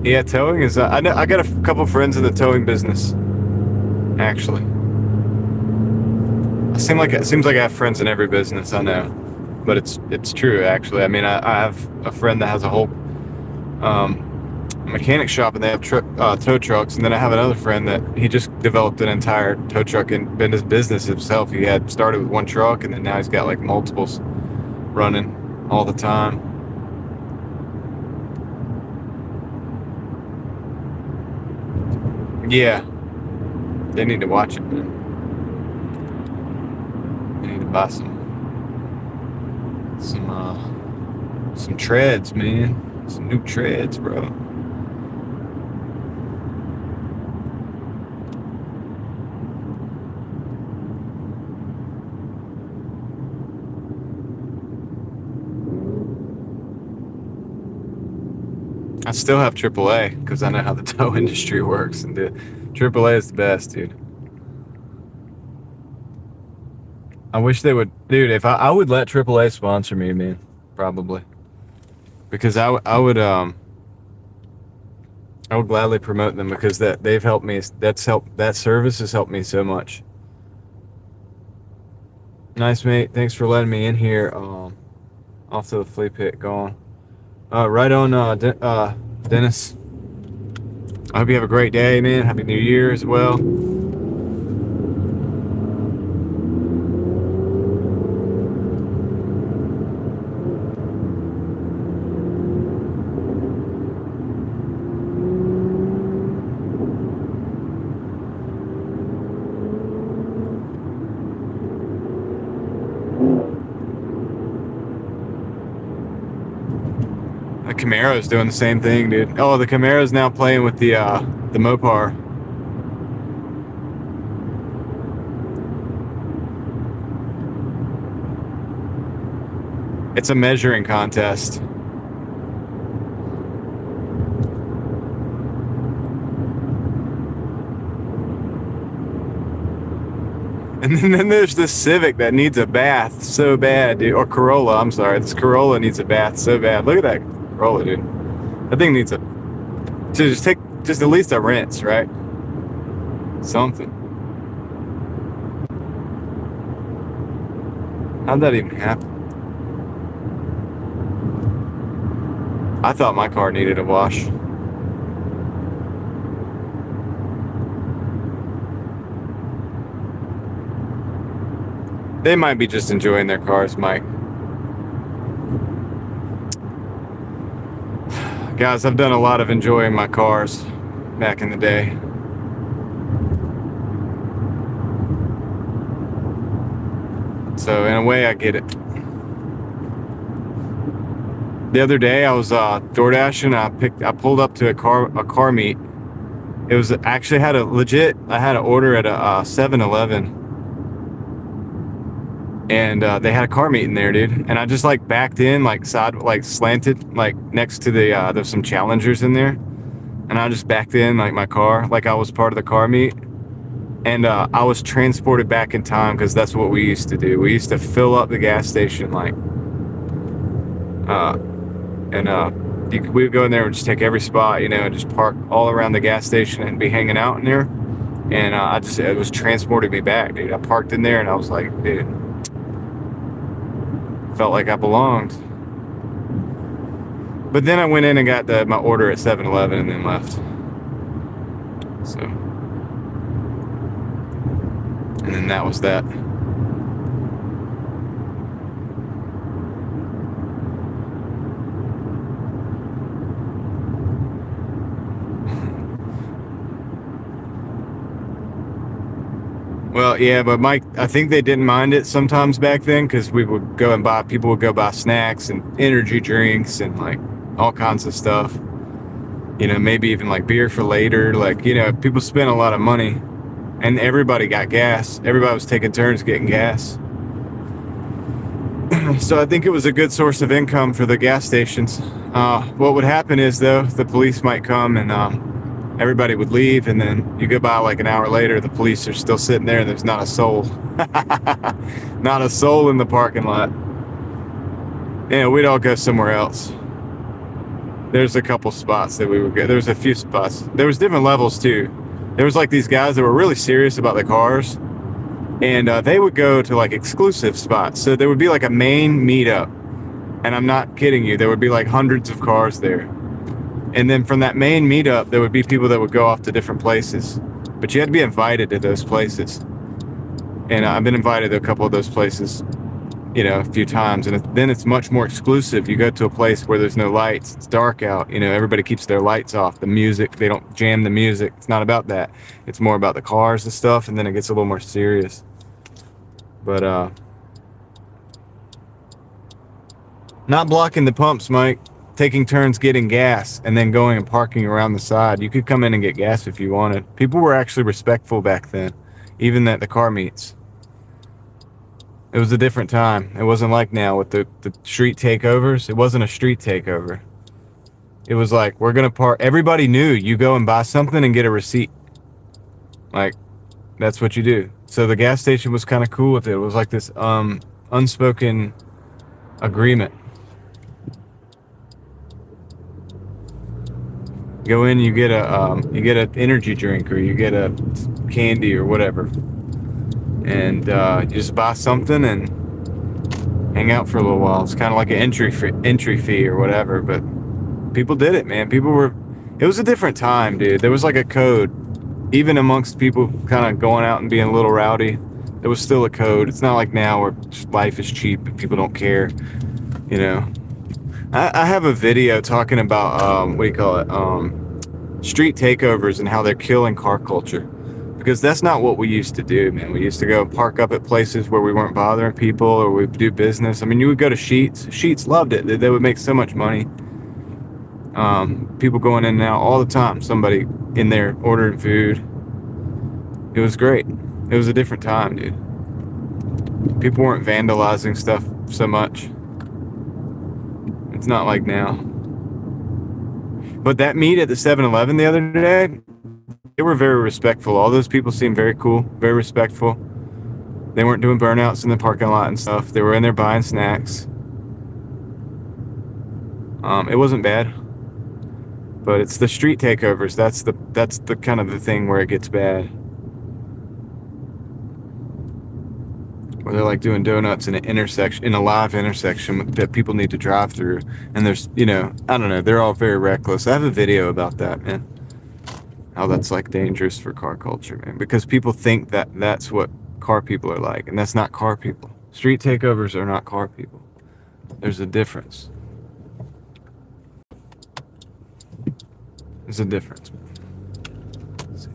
Yeah, towing is... I got a couple friends in the towing business, actually. It seems like I have friends in every business, I know. But it's true, actually. I mean, I have a friend that has a whole mechanic shop, and they have tow trucks. And then I have another friend that he just developed an entire tow truck and business himself. He had started with one truck, and then now he's got like multiples running all the time. Yeah, they need to watch it, man. They need to buy some treads, man. Some new treads, bro. I still have AAA because I know how the tow industry works, and the AAA is the best, dude. I wish they would, dude. If I would let AAA sponsor me, man, probably, because I would gladly promote them because that they've helped me. That service has helped me so much. Nice, mate. Thanks for letting me in here. Off to the flea pit, going. Right on, Dennis. I hope you have a great day, man. Happy New Year as well. The Camaro's doing the same thing, dude. Oh, the Camaro's now playing with the Mopar. It's a measuring contest. And then there's this Civic that needs a bath so bad, dude. Or Corolla, I'm sorry. This Corolla needs a bath so bad. Look at that Corolla, dude. That thing needs a... just at least a rinse, right? Something. How'd that even happen? I thought my car needed a wash. They might be just enjoying their cars, Mike. Guys, I've done a lot of enjoying my cars back in the day. So in a way, I get it. The other day, I was Doordashing. I pulled up to a car meet. It was actually I had an order at a 7-Eleven. And they had a car meet in there, dude. And I just like backed in, like slanted, like next to the there's some Challengers in there. And I just backed in like my car, like I was part of the car meet. And I was transported back in time because that's what we used to do. We used to fill up the gas station, like, we would go in there and just take every spot, you know, and just park all around the gas station and be hanging out in there. And it was transporting me back, dude. I parked in there and I was like, dude, felt like I belonged. But then I went in and got my order at 7-Eleven and then left. So, and then that was that. Well, yeah, but Mike, I think they didn't mind it sometimes back then because people would go buy snacks and energy drinks and like all kinds of stuff. You know, maybe even like beer for later. Like, you know, people spent a lot of money and everybody got gas. Everybody was taking turns getting gas. So I think it was a good source of income for the gas stations. What would happen is, though, the police might come and everybody would leave, and then you go by like an hour later, the police are still sitting there and there's not a soul. Not a soul in the parking lot. Yeah, we'd all go somewhere else. There's a couple spots that we would go. There's a few spots. There was different levels too. There was like these guys that were really serious about the cars, and they would go to like exclusive spots. So there would be like a main meetup, and I'm not kidding you, there would be like hundreds of cars there. And then from that main meetup, there would be people that would go off to different places. But you had to be invited to those places. And I've been invited to a couple of those places, you know, a few times. And then it's much more exclusive. You go to a place where there's no lights. It's dark out. You know, everybody keeps their lights off. The music, they don't jam the music. It's not about that. It's more about the cars and stuff. And then it gets a little more serious. But, not blocking the pumps, Mike. Taking turns getting gas and then going and parking around the side. You could come in and get gas if you wanted. People were actually respectful back then, even at the car meets. It was a different time. It wasn't like now with the street takeovers. It wasn't a street takeover. It was like, we're going to park. Everybody knew you go and buy something and get a receipt. Like, That's what you do. So the gas station was kind of cool with it. It was like this unspoken agreement. Go in, you get an energy drink, or you get a candy or whatever, and you just buy something and hang out for a little while. It's kind of like an entry fee or whatever, but people did it, man. People were. It was a different time, dude. There was like a code, even amongst people kind of going out and being a little rowdy. There was still a code. It's not like now where life is cheap and people don't care, you know. I have a video talking about what do you call it? Street takeovers and how they're killing car culture. Because that's not what we used to do, man. We used to go park up at places where we weren't bothering people, or we'd do business. I mean, you would go to Sheetz. Sheetz loved it. They would make so much money. People going in and out all the time. Somebody in there ordering food. It was great. It was a different time, dude. People weren't vandalizing stuff so much. It's not like now. But that meet at the 7-Eleven the other day, they were very respectful. All those people seemed very cool, very respectful. They weren't doing burnouts in the parking lot and stuff. They were in there buying snacks. It wasn't bad. But it's the street takeovers. That's the kind of the thing where it gets bad. Where they're like doing donuts in an intersection, in a live intersection that people need to drive through. And there's, I don't know, they're all very reckless. I have a video about that, man. How that's like dangerous for car culture, man. Because people think that that's what car people are like, and that's not car people. Street takeovers are not car people. There's a difference. There's a difference. Let's see.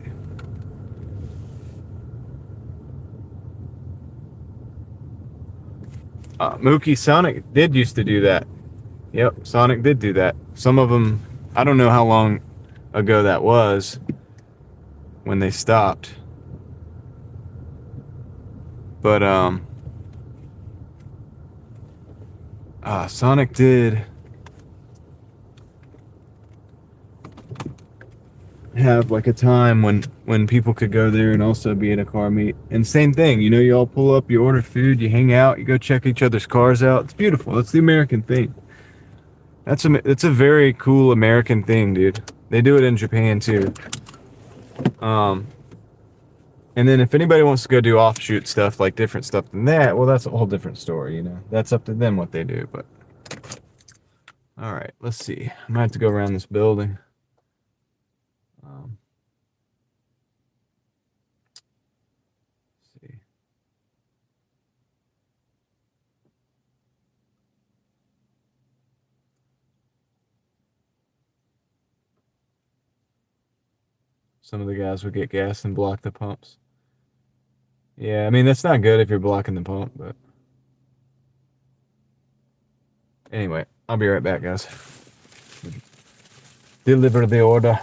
Mookie, Sonic did used to do that. Yep, Sonic did do that. Some of them, I don't know how long ago that was when they stopped. But Sonic did have like a time when people could go there and also be at a car meet. And same thing, you all pull up, you order food, you hang out, you go check each other's cars out. It's beautiful. That's the American thing. It's a very cool American thing, dude. They do it in Japan too. And then if anybody wants to go do offshoot stuff, like different stuff than that, well, that's a whole different story, That's up to them what they do, but all right, let's see. I might have to go around this building. Let's see. Some of the guys would get gas and block the pumps. Yeah, I mean, that's not good if you're blocking the pump, but anyway, I'll be right back, guys. Deliver the order.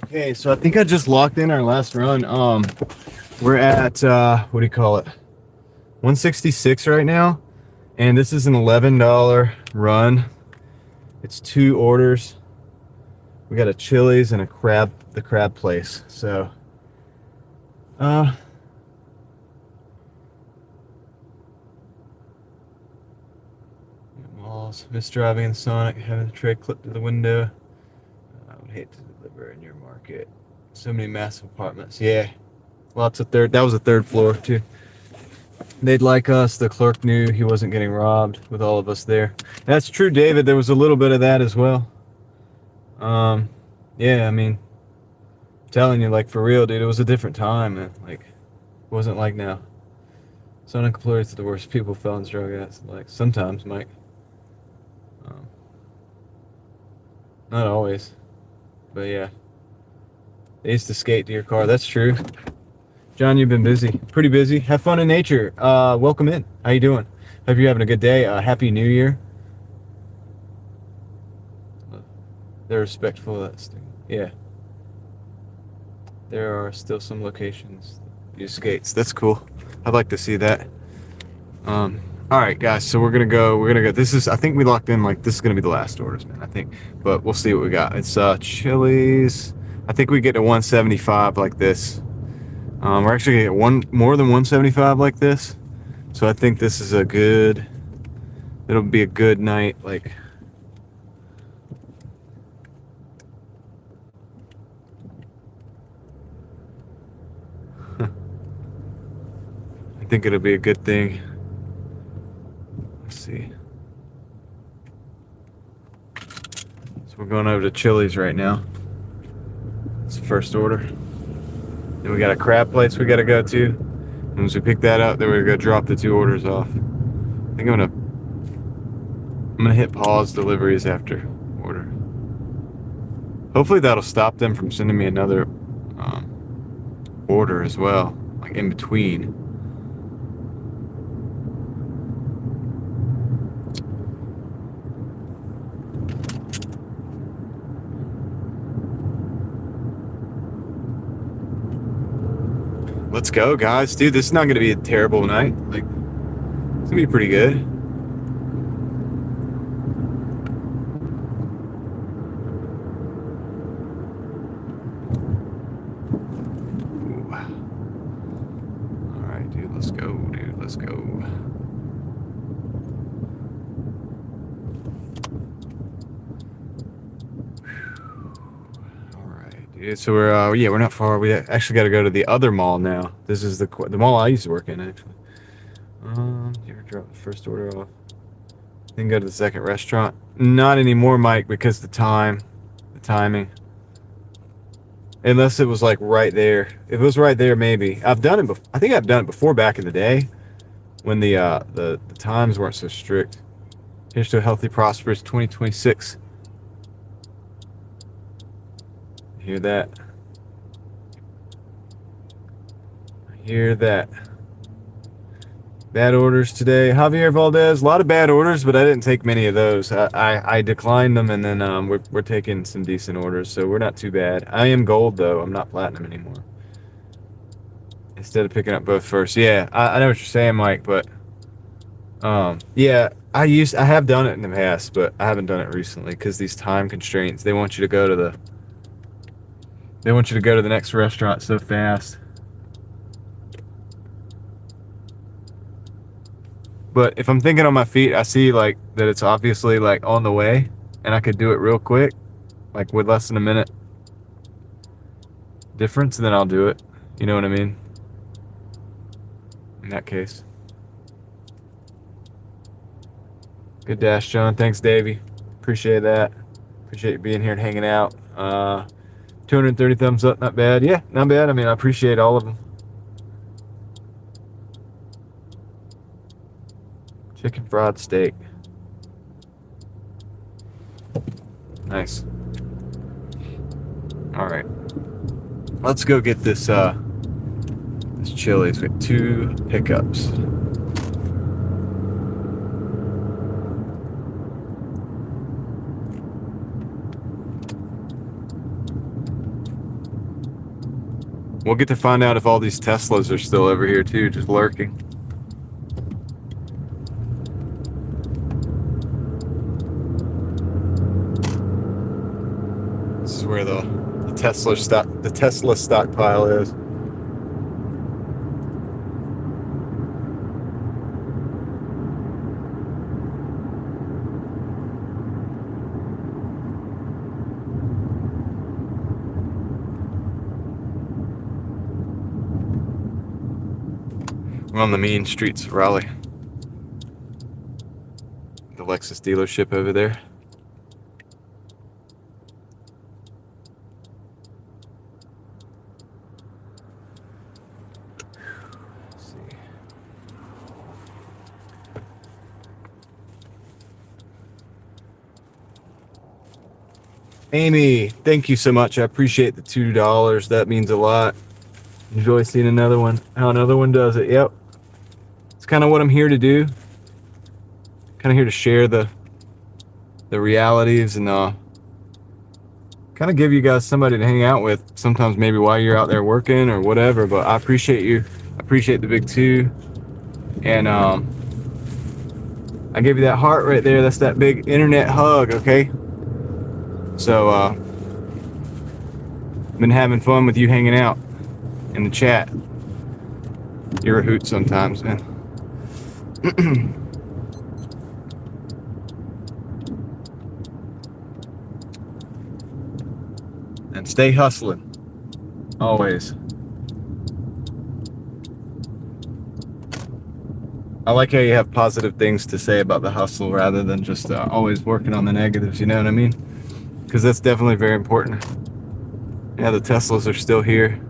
Okay, so I think I just locked in our last run. We're at what do you call it? 166 right now, and this is an $11 run. It's 2 orders. We got a Chili's and the crab place. So, malls, misdriving in Sonic, having the tray clipped to the window. I would hate to deliver in your market. So many massive apartments. Yeah, lots of third. That was a third floor too. They'd like us. The clerk knew he wasn't getting robbed with all of us there. That's true, David. There was a little bit of that as well. Yeah, I mean, I'm telling you, like, for real, dude, it was a different time, man. Like, it wasn't like now. Sonic employees are the worst people, felons, drug addicts. Like, sometimes, Mike. Not always. But yeah. They used to skate to your car. That's true. John, you've been busy. Pretty busy. Have fun in nature. Welcome in. How you doing? Hope you're having a good day. Happy New Year. They're respectful of that thing. Yeah. There are still some locations that use skates. That's cool. I'd like to see that. All right, guys. So we're gonna go. This is. I think we locked in. Like, this is gonna be the last orders, man. I think. But we'll see what we got. It's Chili's. I think we get to 175 like this. We're actually gonna get more than 175 like this. So I think this is a good. It'll be a good night. Like. I think it'll be a good thing. Let's see. So we're going over to Chili's right now. It's the first order. Then we got a crab place we got to go to. And once we pick that up, then we're gonna go drop the 2 orders off. I think I'm gonna hit pause deliveries after order. Hopefully that'll stop them from sending me another order as well, like in between. Let's go, guys. Dude, this is not going to be a terrible night. Like, it's going to be pretty good. Ooh. All right, dude. Let's go, dude. Let's go. Dude, so we're not far. We actually got to go to the other mall now. This is the mall I used to work in, actually. You ever drop the first order off? Then go to the second restaurant. Not anymore, Mike, because the timing. Unless it was like right there. If it was right there, maybe. I've done it before. I think I've done it before back in the day, when the times weren't so strict. Here's to a healthy, prosperous 2026. Hear that? I hear that. Bad orders today. Javier Valdez, a lot of bad orders, but I didn't take many of those. I declined them, and then we're taking some decent orders, so we're not too bad. I am gold though. I'm not platinum anymore. Instead of picking up both first. Yeah, I know what you're saying, Mike, but yeah, I have done it in the past, but I haven't done it recently because these time constraints. They want you to go to the next restaurant so fast. But if I'm thinking on my feet, I see like that it's obviously like on the way, and I could do it real quick, like with less than a minute difference, and then I'll do it. You know what I mean? In that case. Good dash, John. Thanks, Davey. Appreciate that. Appreciate you being here and hanging out. 230 thumbs up, not bad. Yeah, not bad. I mean, I appreciate all of them. Chicken fried steak. Nice. All right. Let's go get this Chili's. We got 2 pickups. We'll get to find out if all these Teslas are still over here too, just lurking. This is where the Tesla stockpile is. We're on the mean streets of Raleigh. The Lexus dealership over there. Let's see. Amy, thank you so much. I appreciate the $2. That means a lot. Enjoy seeing another one. How another one does it. Yep. It's kind of what I'm here to do. Kind of here to share the realities and kind of give you guys somebody to hang out with. Sometimes maybe while you're out there working or whatever. But I appreciate you. I appreciate the big two. And I gave you that heart right there. That's that big internet hug. Okay. So been having fun with you hanging out in the chat. You're a hoot sometimes, man. And stay hustling. Always. I like how you have positive things to say about the hustle rather than just always working on the negatives, you know what I mean? Because that's definitely very important. Yeah, the Teslas are still here.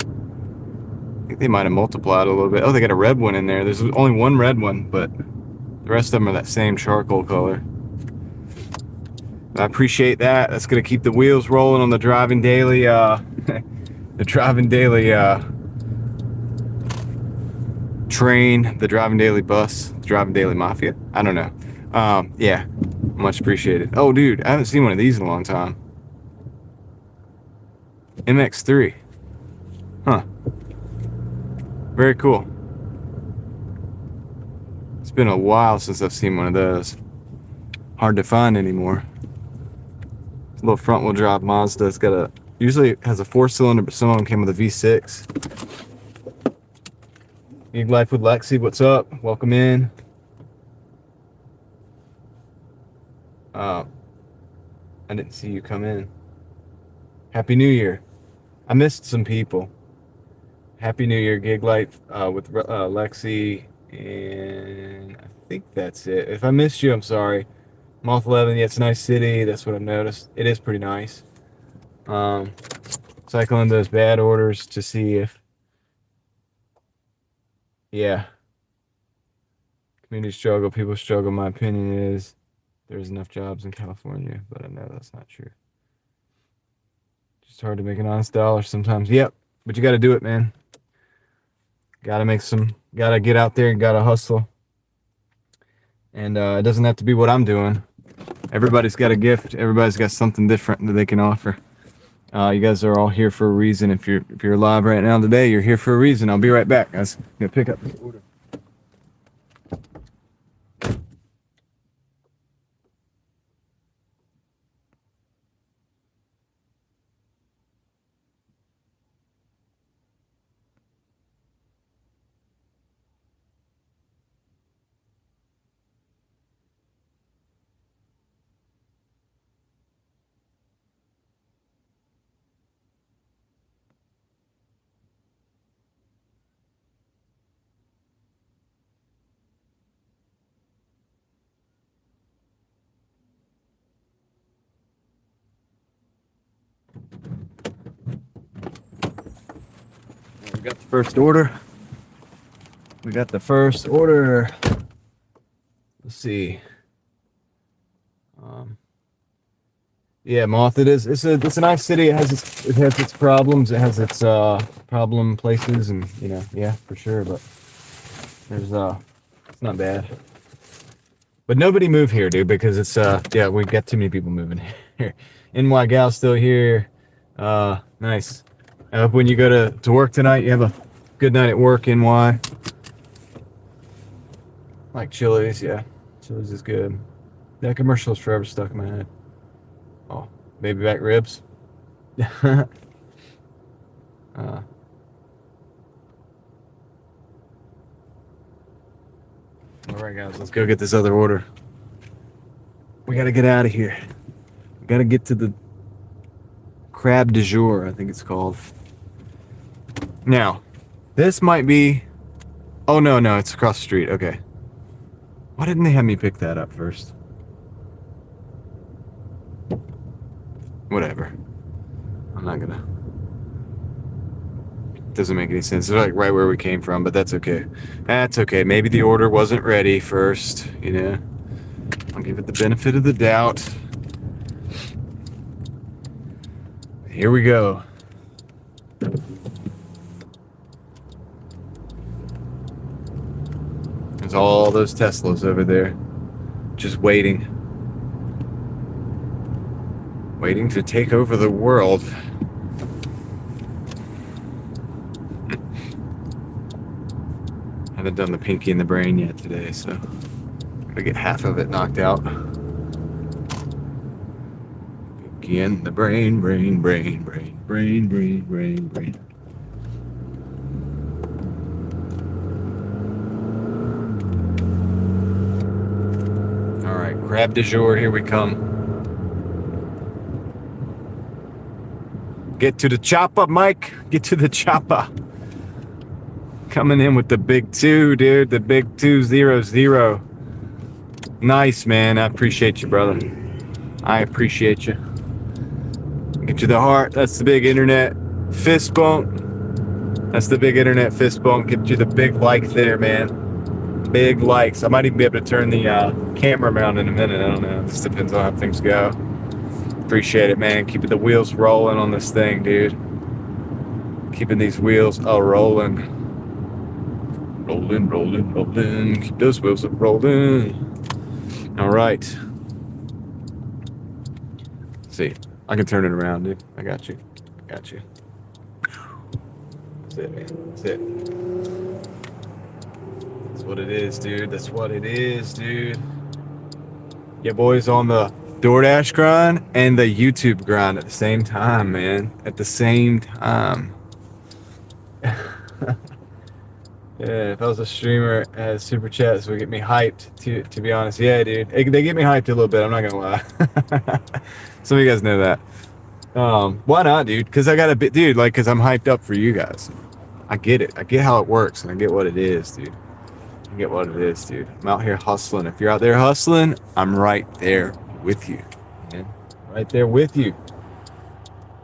I think they might have multiplied a little bit. Oh, they got a red one in there. There's only one red one, but the rest of them are that same charcoal color. I appreciate that. That's going to keep the wheels rolling on the Driving Daily, the Driving Daily train, the Driving Daily bus, the Driving Daily Mafia. I don't know. Yeah, much appreciated. Oh, dude, I haven't seen one of these in a long time. MX3. Huh. Very cool. It's been a while since I've seen one of those. Hard to find anymore. It's a little front wheel drive Mazda. It's got usually it has a 4-cylinder, but some of them came with a V6. Gig Life with Lexi, what's up? Welcome in. I didn't see you come in. Happy New Year. I missed some people. Happy New Year, Gig Life with Lexi, and I think that's it. If I missed you, I'm sorry. Moth 11, yeah, it's a nice city. That's what I've noticed. It is pretty nice. Cycling those bad orders to see if, yeah. Community struggle, people struggle. My opinion is there's enough jobs in California, but I know that's not true. Just hard to make an honest dollar sometimes. Yep, but you got to do it, man. Gotta get out there and gotta hustle. And it doesn't have to be what I'm doing. Everybody's got a gift. Everybody's got something different that they can offer. You guys are all here for a reason. If you're alive right now today, you're here for a reason. I'll be right back, guys. I'm gonna pick up this order. We got the first order. Let's see. Yeah, Moth. It is. It's a nice city. It has its problems. It has its problem places, and yeah, for sure. But there's it's not bad. But nobody move here, dude, because it's yeah, we got too many people moving here. NY Gal still here. Nice. I hope when you go to work tonight, you have a good night at work, NY. Like Chili's, yeah. Chili's is good. That commercial is forever stuck in my head. Oh, baby back ribs. uh, all right, guys, let's go get this other order. We got to get out of here. We got to get to the crab du jour, I think it's called. Now, this might be... Oh, no, it's across the street. Okay. Why didn't they have me pick that up first? Whatever. I'm not gonna... It doesn't make any sense. It's like right where we came from, but that's okay. That's okay. Maybe the order wasn't ready first, you know? I'll give it the benefit of the doubt. Here we go. There's all those Teslas over there. Just waiting. Waiting to take over the world. Haven't done the pinky in the brain yet today, so gotta get half of it knocked out. Pinky in the brain. All right, crab du jour, here we come. Get to the chopper, Mike. Get to the chopper. Coming in with the big 2, dude. The big 200. Nice, man. I appreciate you, brother. I appreciate you. Get you the heart. That's the big internet fist bump. That's the big internet fist bump. Get you the big like there, man. Big likes. I might even be able to turn the camera around in a minute. I don't know. This depends on how things go. Appreciate it, man. Keeping the wheels rolling on this thing, dude. Keeping these wheels rolling. Rolling. Keep those wheels rolling. All right. See, I can turn it around, dude. I got you. That's it, man. That's it. That's what it is, dude. That's what it is, dude. Yeah, boys on the Doordash grind and the YouTube grind at the same time, man. At the same time. Yeah, if I was a streamer as super chats would get me hyped, to be honest. Yeah, dude. They get me hyped a little bit, I'm not gonna lie. Some of you guys know that. Why not, dude? Because I got a bit, dude, like, because I'm hyped up for you guys. I get it. I get how it works, and I get what it is, dude. I'm out here hustling. If you're out there hustling, I'm right there with you, man. Right there with you.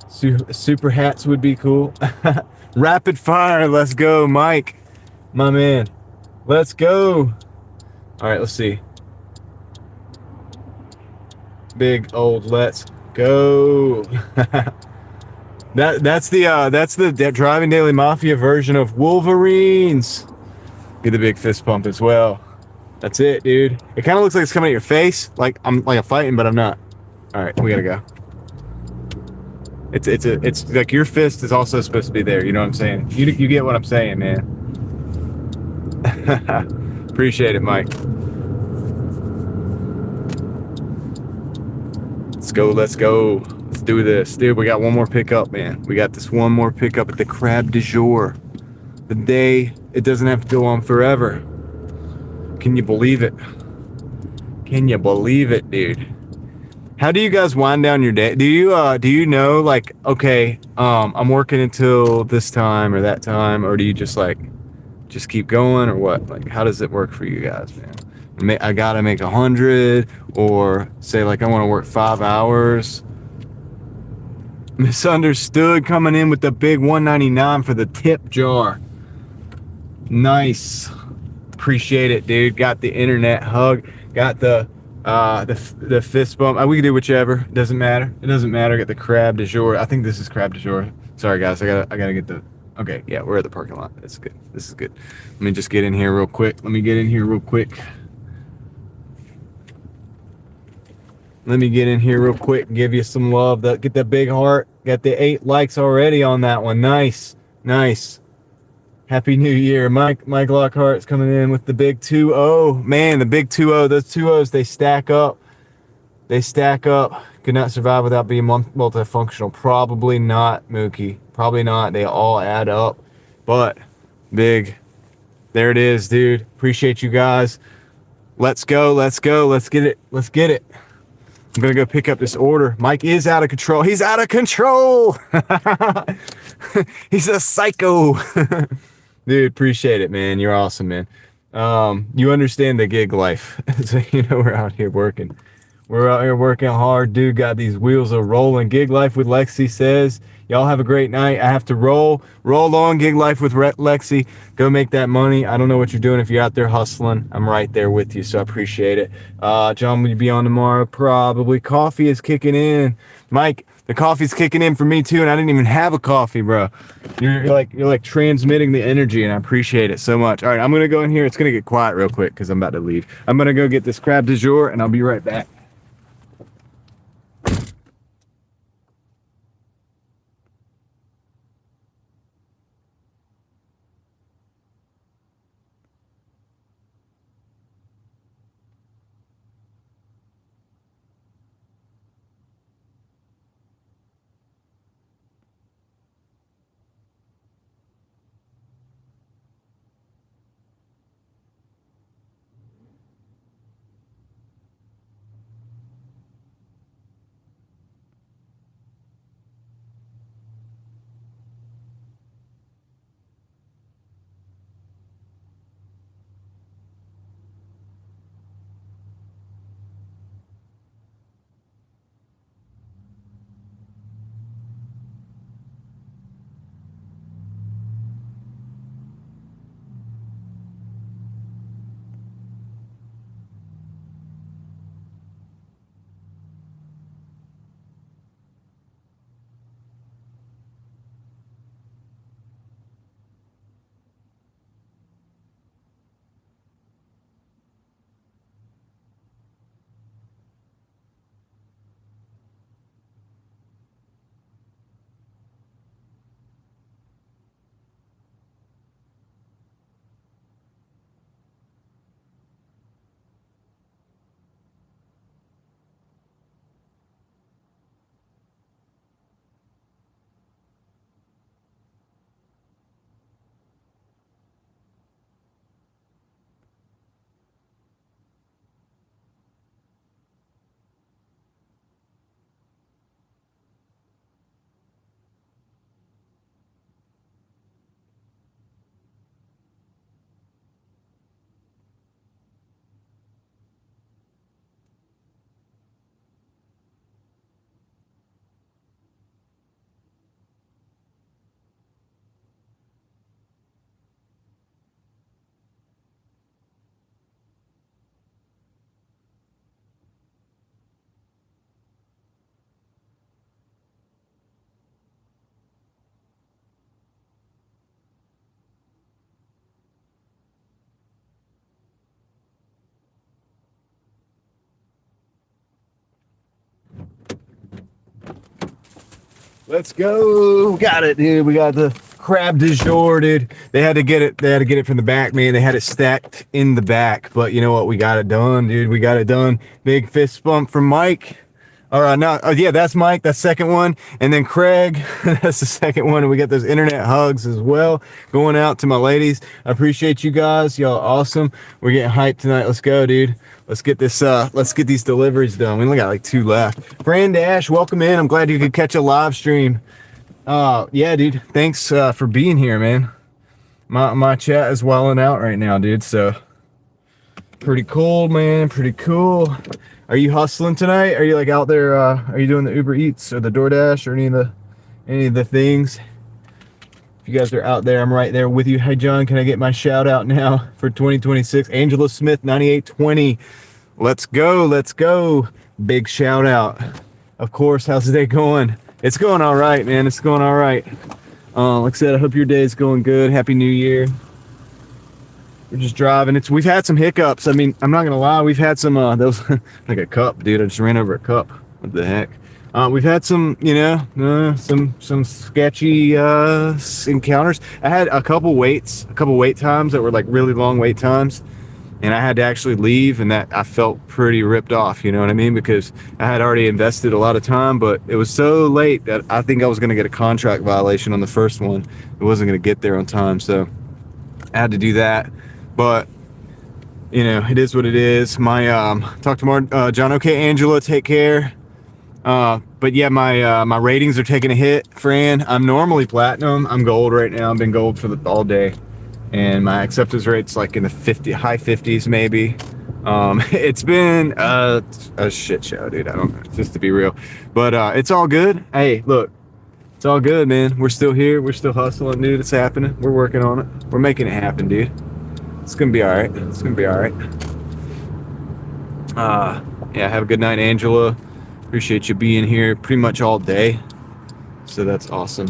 Super hats would be cool. Rapid fire. Let's go, Mike. My man. Let's go. All right, let's see. Big old let's go. That's the Driving Daily Mafia version of Wolverines. Get the big fist pump as well. That's it, dude. It kind of looks like it's coming at your face, like I'm fighting, but I'm not. All right, we gotta go. It's like your fist is also supposed to be there. You know what I'm saying? You get what I'm saying, man. Appreciate it, Mike. Let's go. Let's do this, dude. We got one more pickup, man. We got this one more pickup at the crab du jour. The day it doesn't have to go on forever. Can you believe it? Can you believe it, dude? How do you guys wind down your day? Do you know, like, okay, I'm working until this time or that time, or do you just keep going, or what? Like, how does it work for you guys, man? I gotta make 100, or say like I want to work 5 hours. Misunderstood coming in with the big $1.99 for the tip jar. Nice. Appreciate it, dude. Got the internet hug. Got the fist bump. We can do whichever. Doesn't matter. It doesn't matter. Got the crab du jour. I think this is crab du jour. Sorry, guys. I gotta get the. Okay, yeah, we're at the parking lot. That's good. This is good. Let me just get in here real quick. Let me get in here real quick. Give you some love. Get that big heart. Got the 8 likes already on that one. Nice. Happy New Year. Mike Lockhart's coming in with the big 2-0. Man, the big 2-0. Those 2-0s, they stack up. Could not survive without being multifunctional. Probably not, Mookie. Probably not. They all add up. But big. There it is, dude. Appreciate you guys. Let's go. Let's get it. I'm going to go pick up this order. Mike is out of control. He's out of control. He's a psycho. Dude, appreciate it, man. You're awesome, man. You understand the gig life. So, we're out here working. We're out here working hard. Dude, got these wheels are rolling. Gig life with Lexi says, y'all have a great night. I have to roll on. Gig life with Lexi. Go make that money. I don't know what you're doing. If you're out there hustling, I'm right there with you. So I appreciate it. John, will you be on tomorrow? Probably. Coffee is kicking in. Mike, the coffee's kicking in for me too. And I didn't even have a coffee, bro. You're like transmitting the energy, and I appreciate it so much. All right, I'm going to go in here. It's going to get quiet real quick because I'm about to leave. I'm going to go get this crab du jour, and I'll be right back. Let's go. Got it, dude. We got the crab du jour, dude. They had to get it from the back, man. They had it stacked in the back. But you know what? We got it done, dude. We got it done. Big fist bump from Mike. All right, now, yeah, that's Mike. That's second one. And then Craig, that's the second one. And we got those internet hugs as well going out to my ladies. I appreciate you guys. Y'all awesome. We're getting hyped tonight. Let's go, dude. Let's get this, let's get these deliveries done. We only got like 2 left. Doordash, welcome in. I'm glad you could catch a live stream. Yeah, dude. Thanks for being here, man. My chat is wilding out right now, dude. So pretty cool, man. Pretty cool. Are you hustling tonight? Are you like out there? Are you doing the Uber Eats or the Doordash or any of the things? If you guys are out there, I'm right there with you. Hey, John, can I get my shout out now for 2026? Angela Smith, 9820. Let's go. Let's go. Big shout out. Of course. How's the day going? It's going all right, man. It's going all right. Like I said, I hope your day is going good. Happy New Year. We're just driving. We've had some hiccups. I mean, I'm not gonna lie. We've had some. Those like a cup, dude. I just ran over a cup. What the heck? We've had some, some sketchy encounters. I had a couple wait times that were like really long wait times, and I had to actually leave, and that I felt pretty ripped off. You know what I mean? Because I had already invested a lot of time, but it was so late that I think I was going to get a contract violation on the first one. It wasn't going to get there on time, so I had to do that. But it is what it is. My talk to more John. Okay, Angela, take care. But yeah, my ratings are taking a hit, Fran. I'm normally platinum. I'm gold right now. I've been gold for all day, and my acceptance rate's like in the high 50s maybe. It's been a shit show, dude. I don't know, just to be real, but it's all good. Hey, look, it's all good, man. We're still here. We're still hustling, dude. It's happening. We're working on it. We're making it happen, dude. It's gonna be all right. It's gonna be all right. Yeah. Have a good night, Angela. Appreciate you being here pretty much all day. So that's awesome.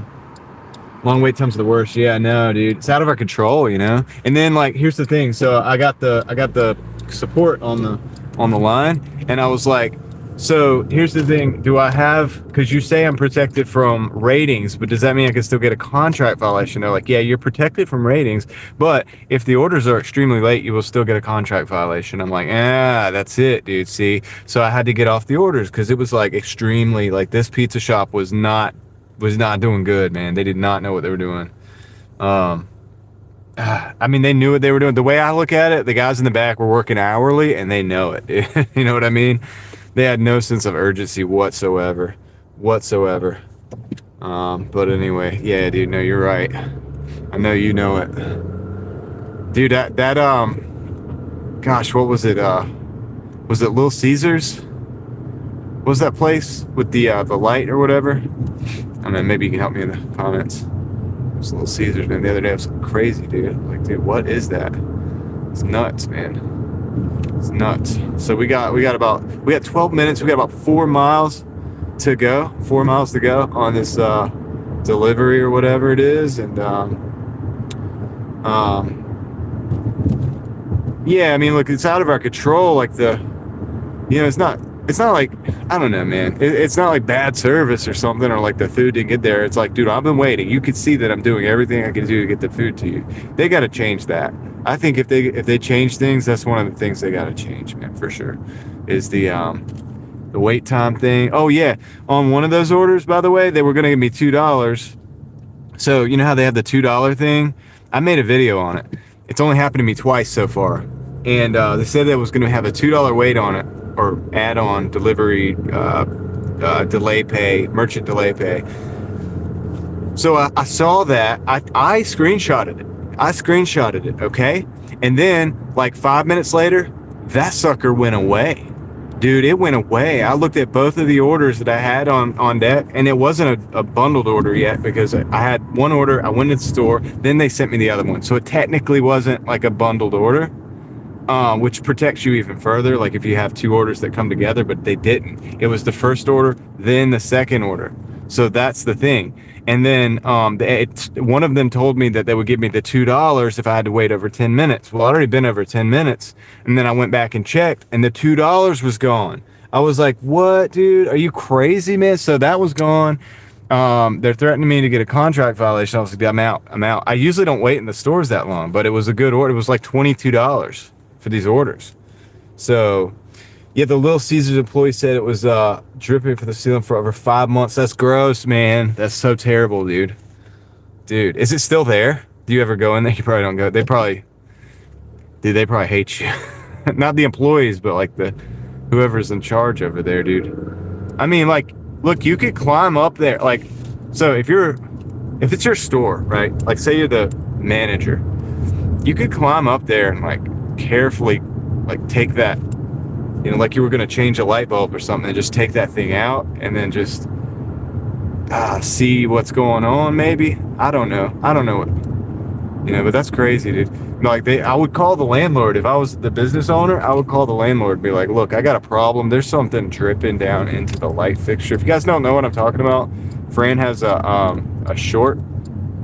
Long wait times are the worst. Yeah, no, dude. It's out of our control, And then here's the thing. So I got the support on the line, and I was like, so here's the thing. Do I have, because you say I'm protected from ratings, but does that mean I can still get a contract violation? They're like, yeah, you're protected from ratings, but if the orders are extremely late, you will still get a contract violation. I'm like, that's it, dude. See, so I had to get off the orders because it was like extremely, like this pizza shop was not doing good, man. They did not know what they were doing. I mean, they knew what they were doing. The way I look at it, the guys in the back were working hourly, and they know it. You know what I mean? They had no sense of urgency whatsoever. But anyway, yeah, dude, no, you're right. I know you know it. Dude, gosh, what was it? Was it Little Caesars? What was that place with the light or whatever? I don't know, maybe you can help me in the comments. It was Little Caesars, man. The other day it was crazy, dude. Like, dude, what is that? It's nuts, man. It's nuts. So we got 12 minutes. We got about 4 miles to go. 4 miles to go on this delivery or whatever it is, and yeah. I mean, look, it's out of our control. Like it's not like, I don't know, man. It's not like bad service or something, or like the food didn't get there. It's like, dude, I've been waiting. You could see that I'm doing everything I can do to get the food to you. They got to change that. I think if they change things, that's one of the things they got to change, man, for sure. Is the wait time thing. Oh yeah, on one of those orders, by the way, they were gonna give me $2. So you know how they have the $2 thing? I made a video on it. It's only happened to me twice so far, and they said that was gonna have a $2 wait on it, or add-on delivery delay pay, merchant delay pay. So I saw that. I screenshotted it. Okay, and then like 5 minutes later, that sucker went away. Dude, it went away. I looked at both of the orders that I had on deck, and it wasn't a bundled order yet, because I had one order, I went to the store, then they sent me the other one. So it technically wasn't like a bundled order, which protects you even further, like if you have two orders that come together, but they didn't. It was the first order, then the second order. So that's the thing. And then one of them told me that they would give me the $2 if I had to wait over 10 minutes. Well, I'd already been over 10 minutes. And then I went back and checked, and the $2 was gone. I was like, what, dude? Are you crazy, man? So that was gone. They're threatening me to get a contract violation. I was like, I'm out. I usually don't wait in the stores that long, but it was a good order. It was like $22 for these orders. So yeah, the Little Caesars employee said it was dripping from the ceiling for over 5 months. That's gross, man. That's so terrible, dude. Dude, is it still there? Do you ever go in there? You probably don't go. They probably hate you. Not the employees, but like whoever's in charge over there, dude. I mean, like, look, you could climb up there. Like, so if it's your store, right? Like, say you're the manager, you could climb up there and like carefully, like, take that. Like you were going to change a light bulb or something, and just take that thing out and then just see what's going on, maybe. I don't know what, but that's crazy, dude. Like, I would call the landlord. If I was the business owner, I would call the landlord and be like, look, I got a problem. There's something dripping down into the light fixture. If you guys don't know what I'm talking about, Fran has a short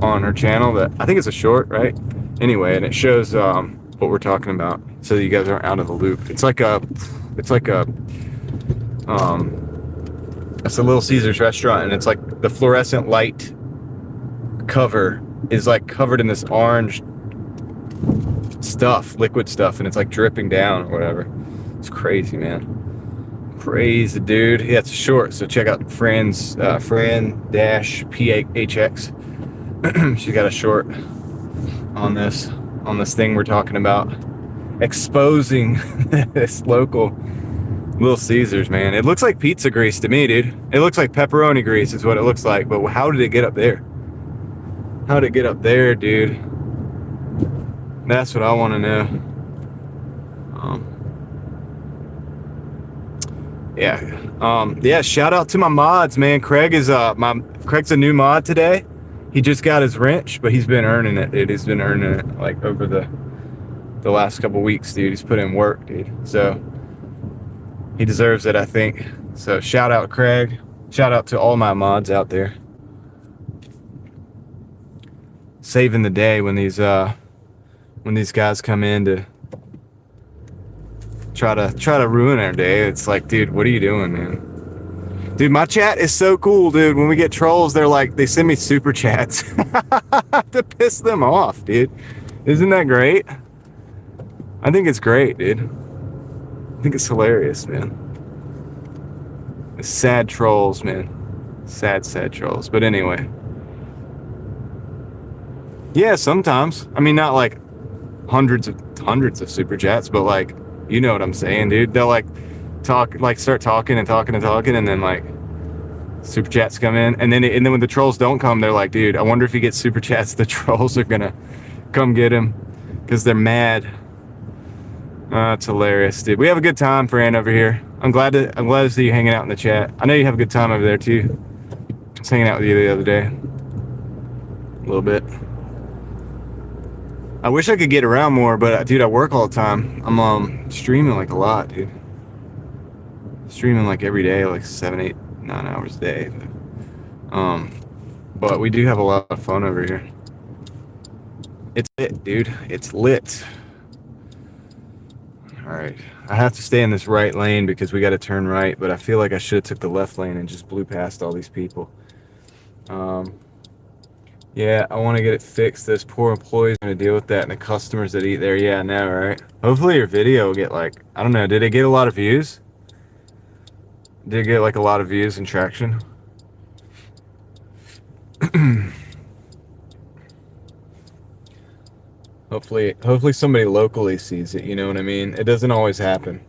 on her channel that, I think it's a short, right? Anyway, and it shows what we're talking about, so that you guys aren't out of the loop. It's like a It's a Little Caesars restaurant, and it's like the fluorescent light cover is like covered in this orange stuff, liquid stuff, and it's like dripping down or whatever. It's crazy, man. Crazy, dude. Yeah, it's a short, so check out Fran-PHX. She got a short on this thing we're talking about, exposing this local Little Caesars, man. It looks like pizza grease to me, dude. It looks like pepperoni grease is what it looks like, but how did it get up there? How did it get up there, dude? That's what I want to know. Yeah, shout out to my mods, man. Craig's a new mod today. He just got his wrench, but he's been earning it, dude. He's been earning it like over the last couple weeks, dude. He's put in work, dude. So he deserves it, I think. So shout out Craig. Shout out to all my mods out there. Saving the day when these guys come in to try to ruin our day. It's like, dude, what are you doing, man? Dude, my chat is so cool, dude. When we get trolls, they send me super chats to piss them off, dude. Isn't that great? I think it's great, dude. I think it's hilarious, man. It's sad trolls, man. Sad trolls. But anyway. Yeah, sometimes. I mean, not like hundreds of super chats, but like, you know what I'm saying, dude. They'll like start talking, and then like super chats come in, and then when the trolls don't come, they're like, dude, I wonder if he gets super chats, the trolls are gonna come get him because they're mad. It's hilarious, dude. We have a good time, Fran, over here. I'm glad to see you hanging out in the chat. I know you have a good time over there too. I was hanging out with you the other day a little bit. I wish I could get around more, but dude, I work all the time. I'm streaming like a lot, dude. Streaming like every day, like 7, 8, 9 hours a day. But we do have a lot of fun over here. It's lit, dude. It's lit. All right, I have to stay in this right lane because we got to turn right, but I feel like I should have took the left lane and just blew past all these people. Yeah, I want to get it fixed. Those poor employees are going to deal with that, and the customers that eat there. Yeah, I know, right? Hopefully your video will get like, I don't know, did it get a lot of views? Did it get like a lot of views and traction? Hopefully somebody locally sees it, you know what I mean? It doesn't always happen.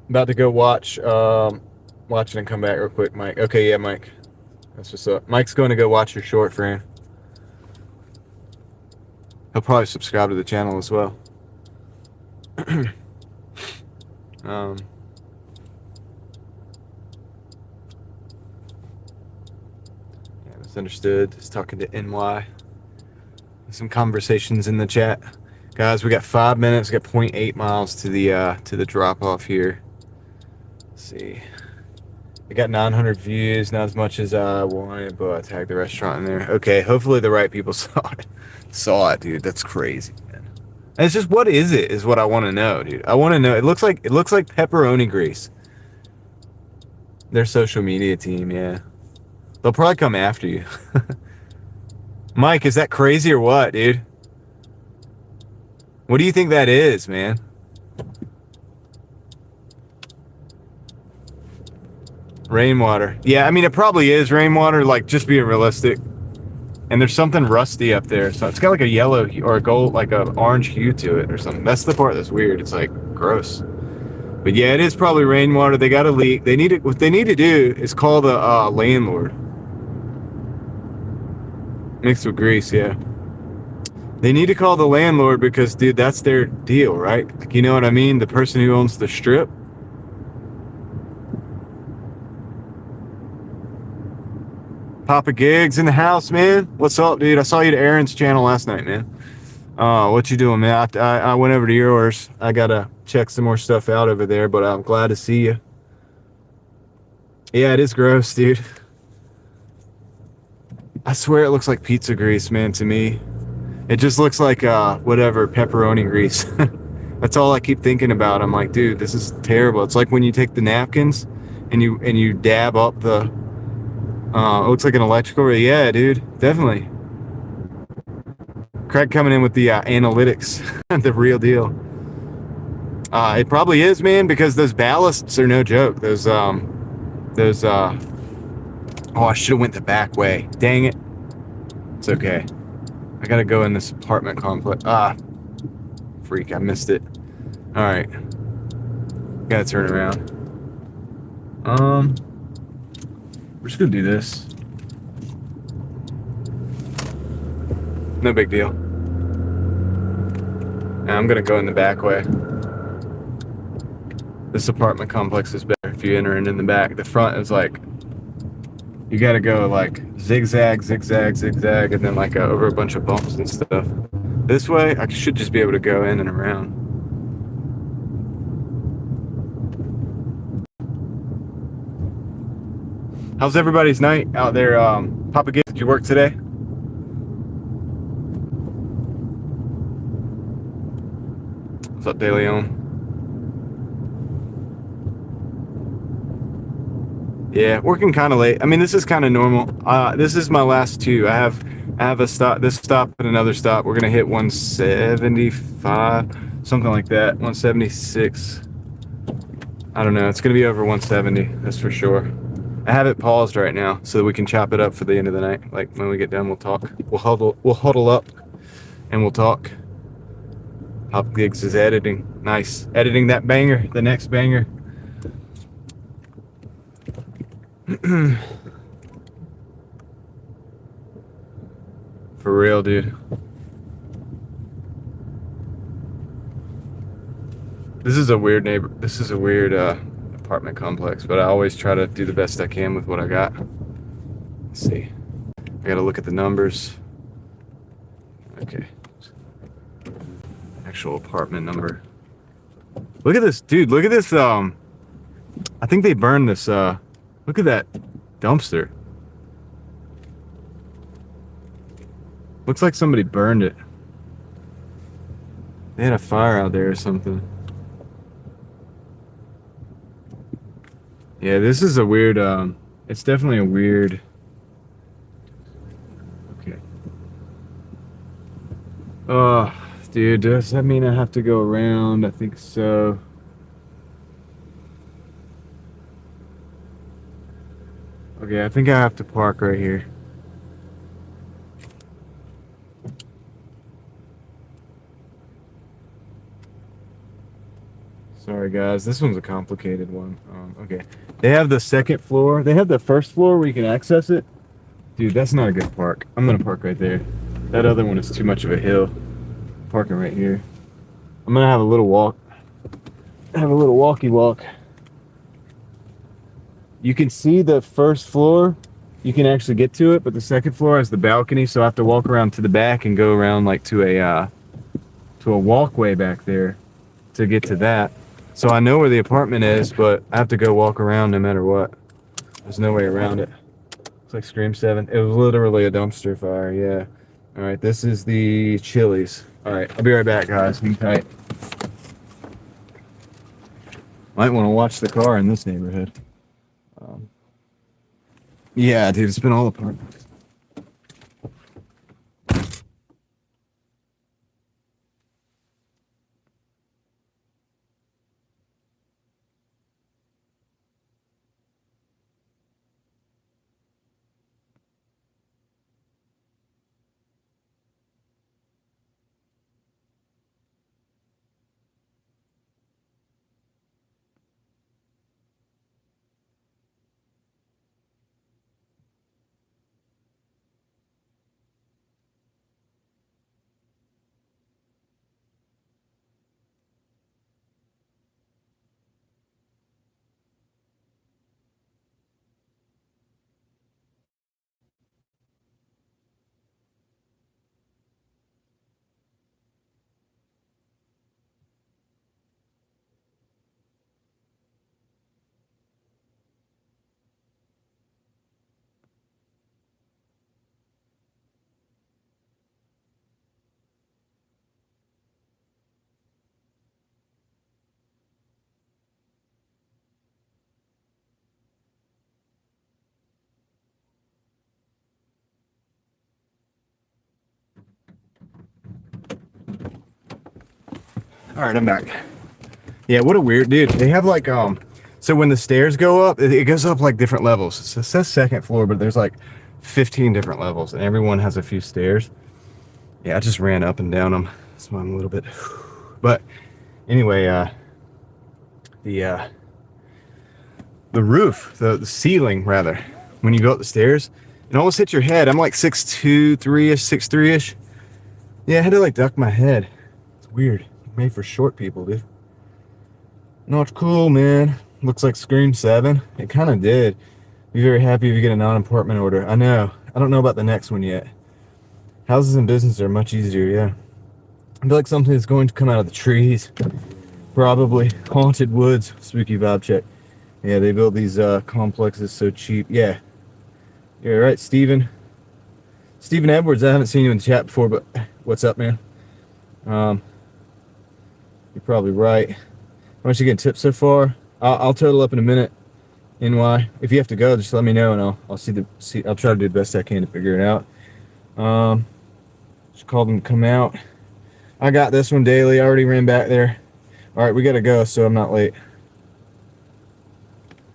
About to go watch it and come back real quick, Mike. Okay, yeah, Mike. That's what's up. Mike's going to go watch your short, Fran. He'll probably subscribe to the channel as well. Yeah, misunderstood. Just talking to NY. Some conversations in the chat. Guys, we got 5 minutes. We got 0.8 miles to the drop off here. Let's see. I got 900 views, not as much as I wanted, but I tagged the restaurant in there. Okay, hopefully the right people saw it, dude. That's crazy, man. And it's just, what is it? Is what I want to know, dude. I want to know. It looks like pepperoni grease. Their social media team, yeah. They'll probably come after you. Mike, is that crazy or what, dude? What do you think that is, man? Rainwater. Yeah, I mean, it probably is rainwater, like, just being realistic. And there's something rusty up there. So it's got like a yellow or a gold, like a orange hue to it or something. That's the part that's weird. It's like gross. But yeah, it is probably rainwater. They got a leak. What they need to do is call the landlord. Mixed with grease, yeah. They need to call the landlord because, dude, that's their deal, right? Like, you know what I mean? The person who owns the strip. Papa Gigs in the house, man. What's up, dude? I saw you to Aaron's channel last night, man. What you doing, man? I went over to yours. I gotta check some more stuff out over there, but I'm glad to see you. Yeah, it is gross, dude. I swear it looks like pizza grease, man, to me. It just looks like, whatever, pepperoni grease. That's all I keep thinking about. I'm like, dude, this is terrible. It's like when you take the napkins and you dab up the it looks like an electrical. Yeah, dude, definitely. Craig coming in with the analytics, the real deal. It probably is, man, because those ballasts are no joke. Those oh, I should have went the back way. Dang it. It's okay. I gotta go in this apartment complex. Freak, I missed it. All right, gotta turn around. We're just gonna do this. No big deal. And I'm gonna go in the back way. This apartment complex is better if you enter in the back. The front is like, you gotta go like zigzag, zigzag, zigzag, and then like over a bunch of bumps and stuff. This way, I should just be able to go in and around. How's everybody's night out there? Papa Gibbs, did you work today? What's up, De Leon? Yeah, working kind of late. I mean, this is kind of normal. This is my last two. I have a stop, this stop and another stop. We're gonna hit 175, something like that. 176. I don't know. It's gonna be over 170. That's for sure. I have it paused right now so that we can chop it up for the end of the night. Like when we get done, we'll talk. We'll huddle up, and we'll talk. Pop Gigs is editing. Nice, editing that banger. The next banger. For real, dude. This is a weird apartment complex, but I always try to do the best I can with what I got. Let's see. I gotta look at the numbers. Okay. Actual apartment number. Look at this, dude. Look at this. I think they burned this. Look at that dumpster. Looks like somebody burned it. They had a fire out there or something. Yeah, this is a weird, it's definitely a weird. Okay. Oh, dude, does that mean I have to go around? I think so. Okay, I think I have to park right here. Sorry, guys. This one's a complicated one. Okay. They have the second floor. They have the first floor where you can access it. Dude, that's not a good park. I'm gonna park right there. That other one is too much of a hill. Parking right here. I'm gonna have a little walk. Have a little walkie walk. You can see the first floor. You can actually get to it, but the second floor has the balcony, so I have to walk around to the back and go around like to a walkway back there to get to that. So I know where the apartment is, but I have to go walk around no matter what. There's no way around it. It's like Scream 7. It was literally a dumpster fire, yeah. All right, this is the Chili's. All right, I'll be right back, guys. Hang tight. Might want to watch the car in this neighborhood. Yeah, dude, it's been all apart. All right, I'm back. Yeah, what a weird dude. They have like so when the stairs go up, it goes up like different levels. So it says second floor, but there's like 15 different levels, and everyone has a few stairs. Yeah, I just ran up and down them, so I'm a little bit. But anyway, the roof, the ceiling rather, when you go up the stairs, it almost hits your head. I'm like 6'2", 3-ish, 6'3"-ish. Yeah, I had to like duck my head. It's weird. Made for short people, dude. Not cool, man. Looks like Scream 7. It kind of did. Be very happy if you get a non-apartment order. I know. I don't know about the next one yet. Houses and businesses are much easier, yeah. I feel like something is going to come out of the trees. Probably. Haunted woods. Spooky vibe check. Yeah, they build these complexes so cheap. Yeah. You're right, Steven. Steven Edwards, I haven't seen you in the chat before, but what's up, man? You're probably right. How much you getting tips so far? I'll total up in a minute. NY. If you have to go, just let me know, and I'll see. I'll try to do the best I can to figure it out. Just called them to come out. I got this one daily. I already ran back there. All right, we gotta go, so I'm not late.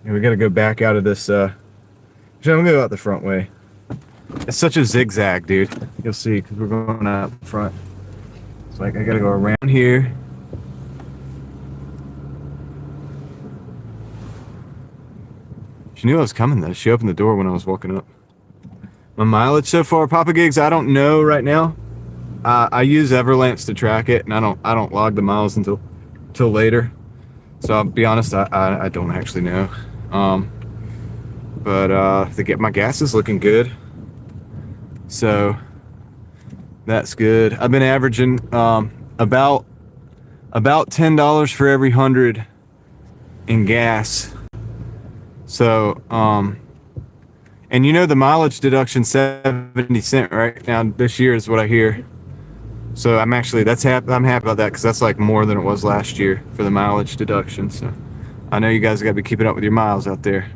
And we gotta go back out of this. I'm gonna go out the front way. It's such a zigzag, dude. You'll see, because we're going out front. It's like I gotta go around here. She knew I was coming though. She opened the door when I was walking up. My mileage so far, Papa Gigs, I don't know right now. I use Everlance to track it, and I don't log the miles until later. So I'll be honest, I don't actually know. But my gas is looking good. So that's good. I've been averaging about $10 for every 100 in gas. So and you know the mileage deduction 70 cents right now this year is what I hear. So I'm happy about that, because that's like more than it was last year for the mileage deduction. So I know you guys got to be keeping up with your miles out there.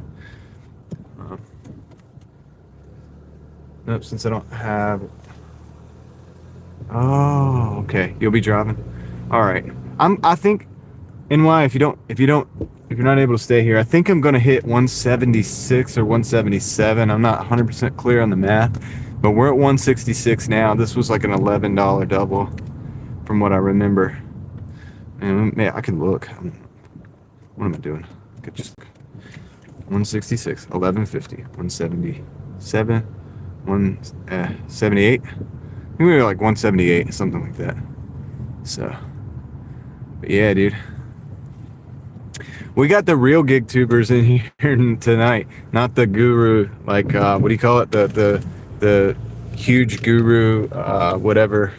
Nope, since I don't have it. Oh, okay. You'll be driving. All right. I think NY, if you're not able to stay here, I think I'm gonna hit 176 or 177. I'm not 100% clear on the math, but we're at 166 now. This was like an $11 double, from what I remember. And man, I could look. What am I doing? I could just look. 166, 1150, 177. 178. I think we were like 178, something like that. So, but yeah, dude, we got the real gig tubers in here tonight, not the guru, like what do you call it, the huge guru, whatever,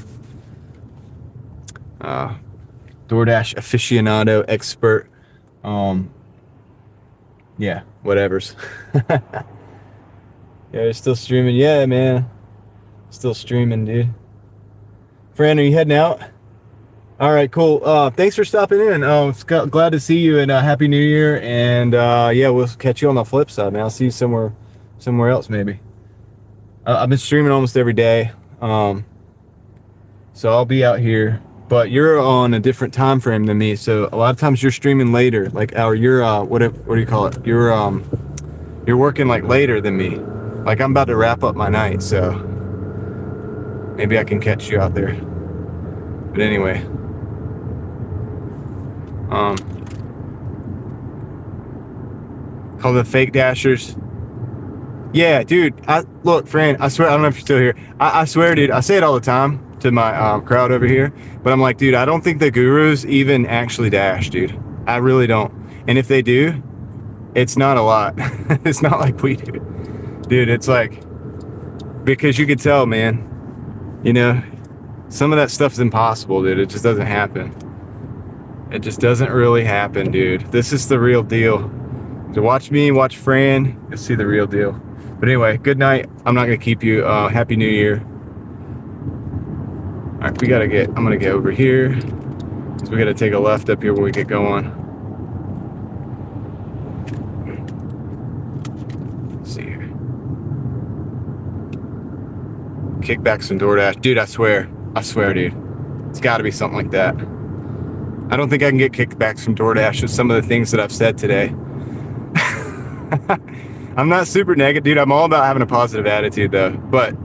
Doordash aficionado expert, yeah, whatever's. Yeah, you're still streaming. Yeah, man. Still streaming, dude. Fran, are you heading out? All right, cool. Thanks for stopping in. Glad to see you, and Happy New Year. And yeah, we'll catch you on the flip side, man. I'll see you somewhere else, maybe. I've been streaming almost every day. So I'll be out here. But you're on a different time frame than me. So a lot of times you're streaming later. Like, or you're, what do you call it? You're working like later than me. Like, I'm about to wrap up my night, so maybe I can catch you out there. But anyway, call the fake dashers. Yeah, dude. Look, Fran, I swear, I don't know if you're still here. I swear, dude, I say it all the time to my crowd over here, but I'm like, dude, I don't think the gurus even actually dash, dude. I really don't. And if they do, it's not a lot. It's not like we do. Dude, it's like, because you could tell, man, you know, some of that stuff's impossible, dude. It just doesn't happen. It just doesn't really happen, dude. This is the real deal. So watch me, watch Fran, you'll see the real deal. But anyway, good night. I'm not gonna keep you. Happy New Year. All right, I'm gonna get over here. So we gotta take a left up here when we get going. Kickbacks from Doordash. Dude, I swear, dude. It's got to be something like that. I don't think I can get kickbacks from Doordash with some of the things that I've said today. I'm not super negative, dude. I'm all about having a positive attitude, though. But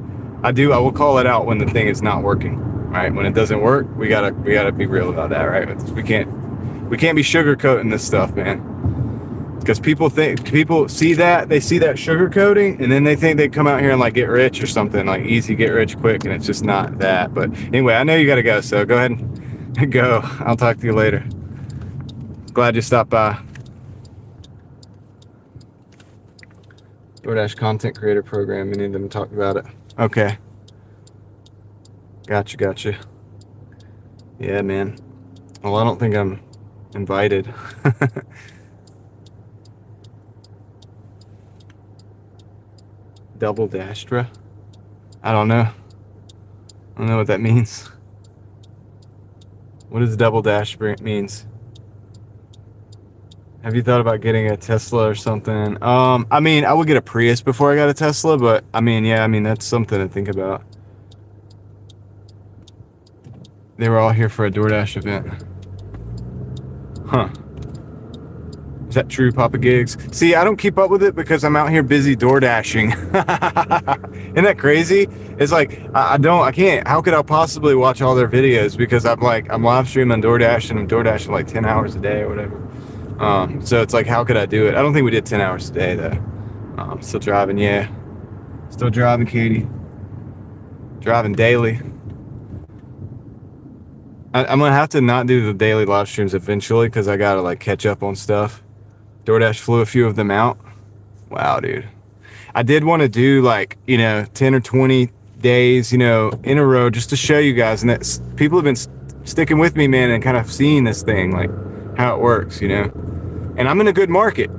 I will call it out when the thing is not working. Right? When it doesn't work, we gotta be real about that, right? We can't be sugarcoating this stuff, man. Because people see that sugarcoating, and then they think they come out here and like get rich or something, like easy get rich quick, and it's just not that. But anyway, I know you gotta go, so go ahead and go. I'll talk to you later. Glad you stopped by. Doordash content creator program. We need them to talk about it. Okay. Gotcha. Yeah, man. Well, I don't think I'm invited. Double Dastra? I don't know. I don't know what that means. What does double dash means? Have you thought about getting a Tesla or something? I mean, I would get a Prius before I got a Tesla, but I mean, yeah, that's something to think about. They were all here for a Doordash event. Huh. Is that true, Papa Gigs? See, I don't keep up with it because I'm out here busy Doordashing. Isn't that crazy? It's like, I can't. How could I possibly watch all their videos? Because I'm live streaming on Doordash and I'm Doordashing like 10 hours a day or whatever. So it's like, how could I do it? I don't think we did 10 hours a day, though. Still driving, yeah. Still driving, Katie. Driving daily. I'm gonna have to not do the daily live streams eventually because I gotta like catch up on stuff. Doordash flew a few of them out. Wow, dude. I did want to do like, 10 or 20 days, in a row just to show you guys. And that's, people have been sticking with me, man, and kind of seeing this thing, like how it works, And I'm in a good market.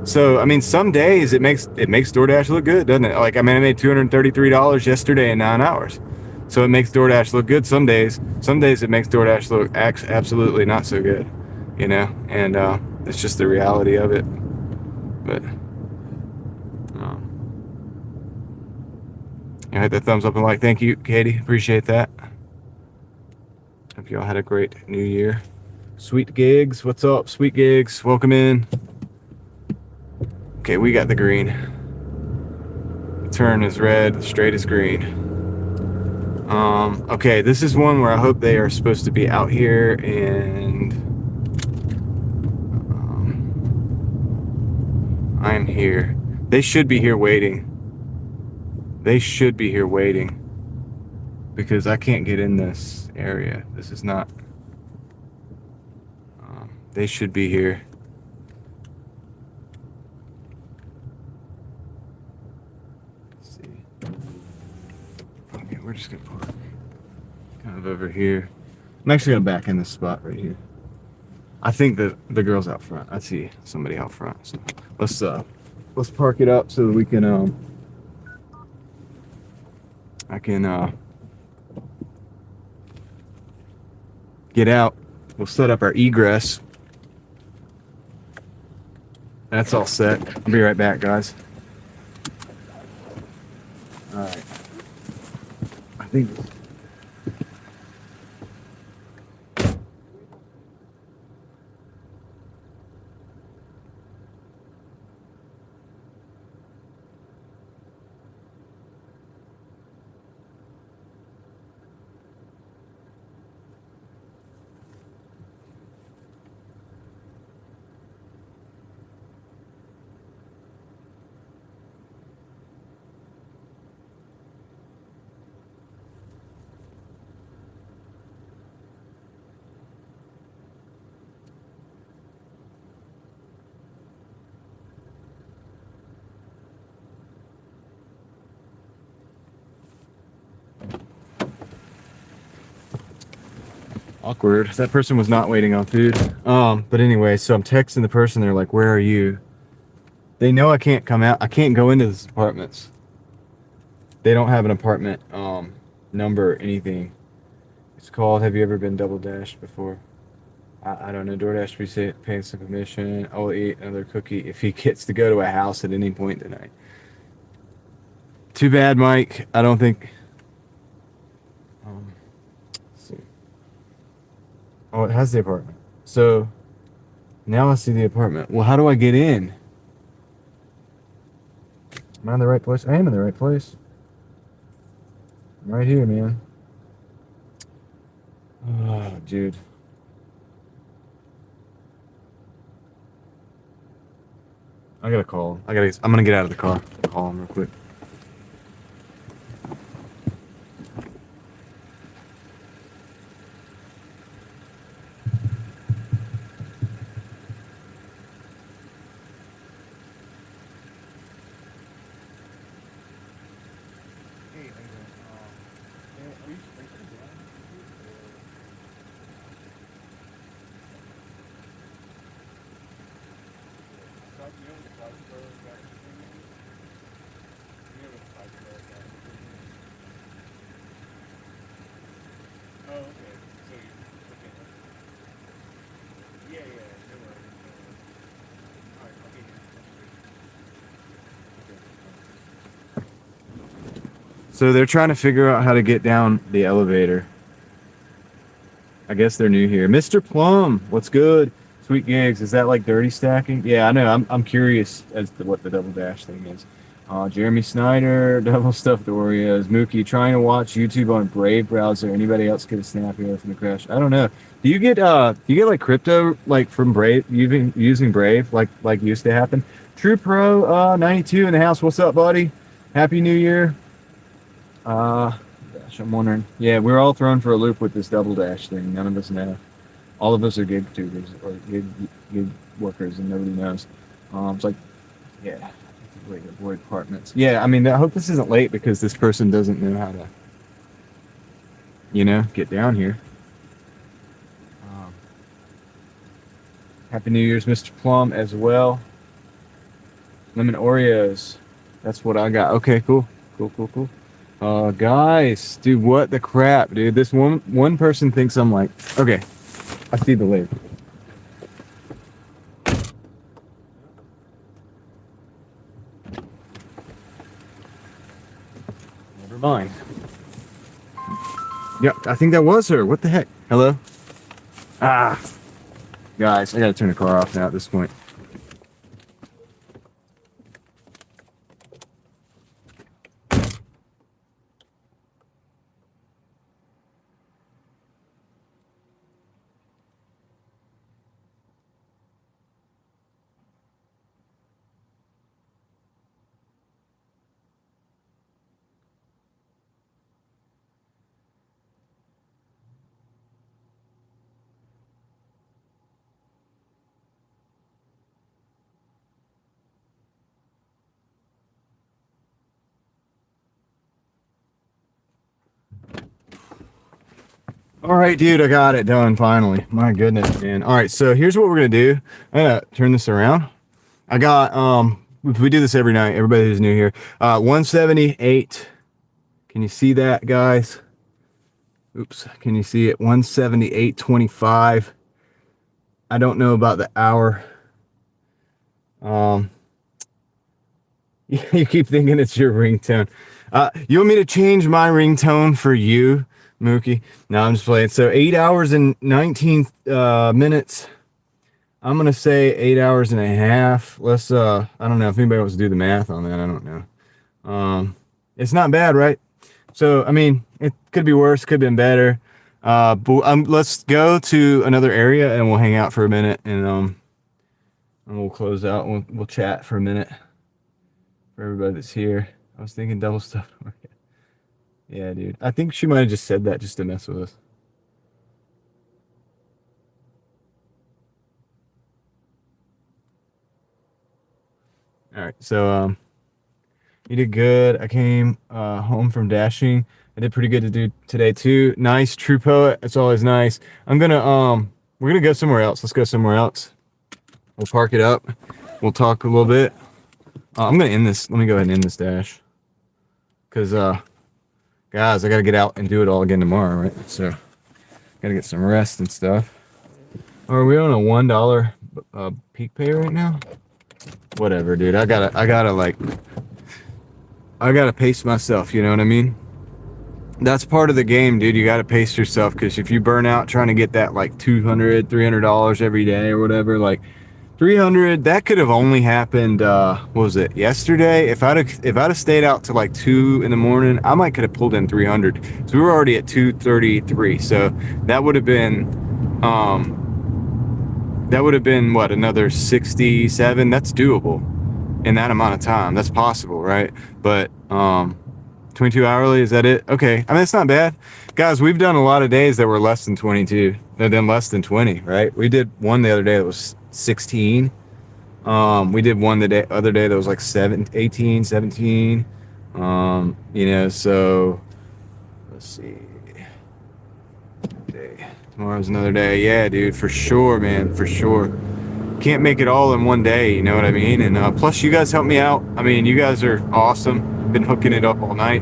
So, some days it makes Doordash look good, doesn't it? Like, I made $233 yesterday in 9 hours. So it makes Doordash look good some days. Some days it makes Doordash look absolutely not so good, And it's just the reality of it. But I hit the thumbs up and like. Thank you, Katie. Appreciate that. Hope you all had a great new year. Sweet Gigs, what's up, Sweet Gigs? Welcome in. Okay, we got the green. The turn is red, the straight is green. Okay, this is one where I hope they are supposed to be out here, and I'm here. They should be here waiting. Because I can't get in this area. This is not. They should be here. Let's see. Okay, we're just gonna park kind of over here. I'm actually gonna back in this spot right here. I think that the girl's out front. I see somebody out front. So let's park it up so that we can I can get out. We'll set up our egress. That's all set. I'll be right back, guys. All right. I think. Awkward. That person was not waiting on food. But anyway, so I'm texting the person. They're like, "Where are you?" They know I can't come out. I can't go into these apartments. They don't have an apartment number or anything. It's called. Have you ever been double dashed before? I don't know. Doordash be paying some commission. I'll eat another cookie if he gets to go to a house at any point tonight. Too bad, Mike. I don't think. Let's see. Oh, it has the apartment. So now I see the apartment. Well, how do I get in? Am I in the right place? I am in the right place. I'm right here, man. Oh, dude. I gotta call. I'm gonna get out of the car. Call him real quick. Hey, how you doing? Are you down? Oh, okay. So you okay. Yeah, yeah, no worries. Alright, I'll get you. So they're trying to figure out how to get down the elevator. I guess they're new here. Mr. Plum, what's good? Sweet gigs. Is that like dirty stacking? Yeah, I know. I'm curious as to what the double dash thing is. Jeremy Snyder, double stuffed Oreos. Mookie, trying to watch YouTube on Brave browser. Anybody else get a snap here from the crash? I don't know. Do you get like crypto like from Brave using Brave like used to happen? True Pro 92 in the house. What's up, buddy? Happy New Year. Gosh, I'm wondering. Yeah, we're all thrown for a loop with this double dash thing. None of us know. All of us are gig tubers or gig workers, and nobody knows. It's like, yeah, wait, avoid apartments. Yeah, I mean, I hope this isn't late because this person doesn't know how to, get down here. Um, Happy New Year's, Mr. Plum, as well. Lemon Oreos. That's what I got. Okay, cool, cool, cool, cool. Guys, dude, what the crap, dude? This one person thinks I'm like, okay, I see the lid. Never mind. Yep, I think that was her. What the heck? Hello? Ah, guys, I gotta turn the car off now at this point. All right, dude, I got it done finally. My goodness, man. All right, so here's what we're gonna do. I'm gonna turn this around. I got we do this every night. Everybody who's new here, 178. Can you see that, guys? Oops, can you see it? 178.25. I don't know about the hour. Um, you keep thinking it's your ringtone. You want me to change my ringtone for you, Mookie? No, I'm just playing. So 8 hours and 19 minutes. I'm gonna say 8 hours and a half. Let's I don't know if anybody wants to do the math on that. I don't know. It's not bad, right? So I mean, it could be worse, could have been better. But let's go to another area and we'll hang out for a minute and we'll close out. We'll chat for a minute for everybody that's here. I was thinking double stuffed. Yeah, dude. I think she might have just said that just to mess with us. All right, so you did good. I came home from dashing. I did pretty good to do today too. Nice, true poet. It's always nice. I'm gonna we're gonna go somewhere else. Let's go somewhere else. We'll park it up. We'll talk a little bit. I'm gonna end this. Let me go ahead and end this dash. Cause guys, I gotta get out and do it all again tomorrow, right? So gotta get some rest and stuff. Are we on a $1 peak pay right now? Whatever, dude. I gotta pace myself, you know what I mean? That's part of the game, dude. You got to pace yourself, because if you burn out trying to get that like $200, $300 every day or whatever, like 300, that could have only happened, what was it, yesterday? If I'd have stayed out to like 2 in the morning, I might could have pulled in 300. So we were already at 233. So that would have been, what, another 67? That's doable in that amount of time. That's possible, right? But 22 hourly, is that it? Okay. I mean, it's not bad. Guys, we've done a lot of days that were less than 22. They've done less than 20, right? We did one the other day that was 16. We did one the other day that was like 18, 17. So let's see. Tomorrow's another day. Yeah, dude, for sure, man, for sure. Can't make it all in one day, you know what I mean? And plus, you guys help me out. I mean, you guys are awesome. Been hooking it up all night,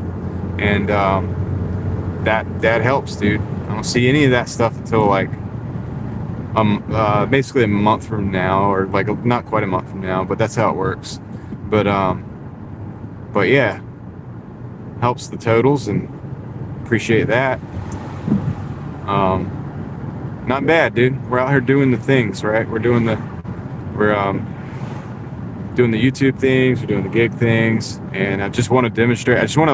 and that helps, dude. I don't see any of that stuff until like basically a month from now, or like not quite a month from now, but that's how it works. But yeah, helps the totals, and appreciate that. Not bad, dude. We're out here doing the things, right? We're doing the YouTube things, we're doing the gig things, and I just want to demonstrate. I just want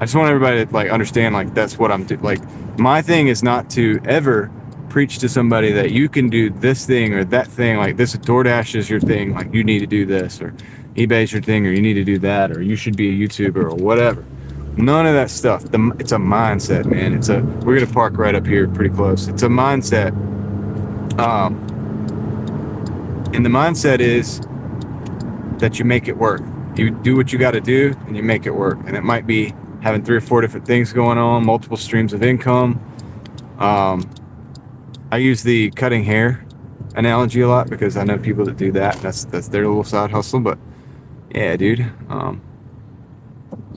everybody to like understand, like, that's what I'm doing. Like, my thing is not to ever preach to somebody that you can do this thing or that thing. Like, this Doordash is your thing, like you need to do this, or eBay's your thing, or you need to do that, or you should be a YouTuber, or whatever. None of that stuff. It's a mindset, man. We're gonna park right up here pretty close. It's a mindset. And the mindset is that you make it work. You do what you got to do, and you make it work. And it might be having 3 or 4 different things going on, multiple streams of income. I use the cutting hair analogy a lot, because I know people that do that. That's their little side hustle. But yeah, dude, it's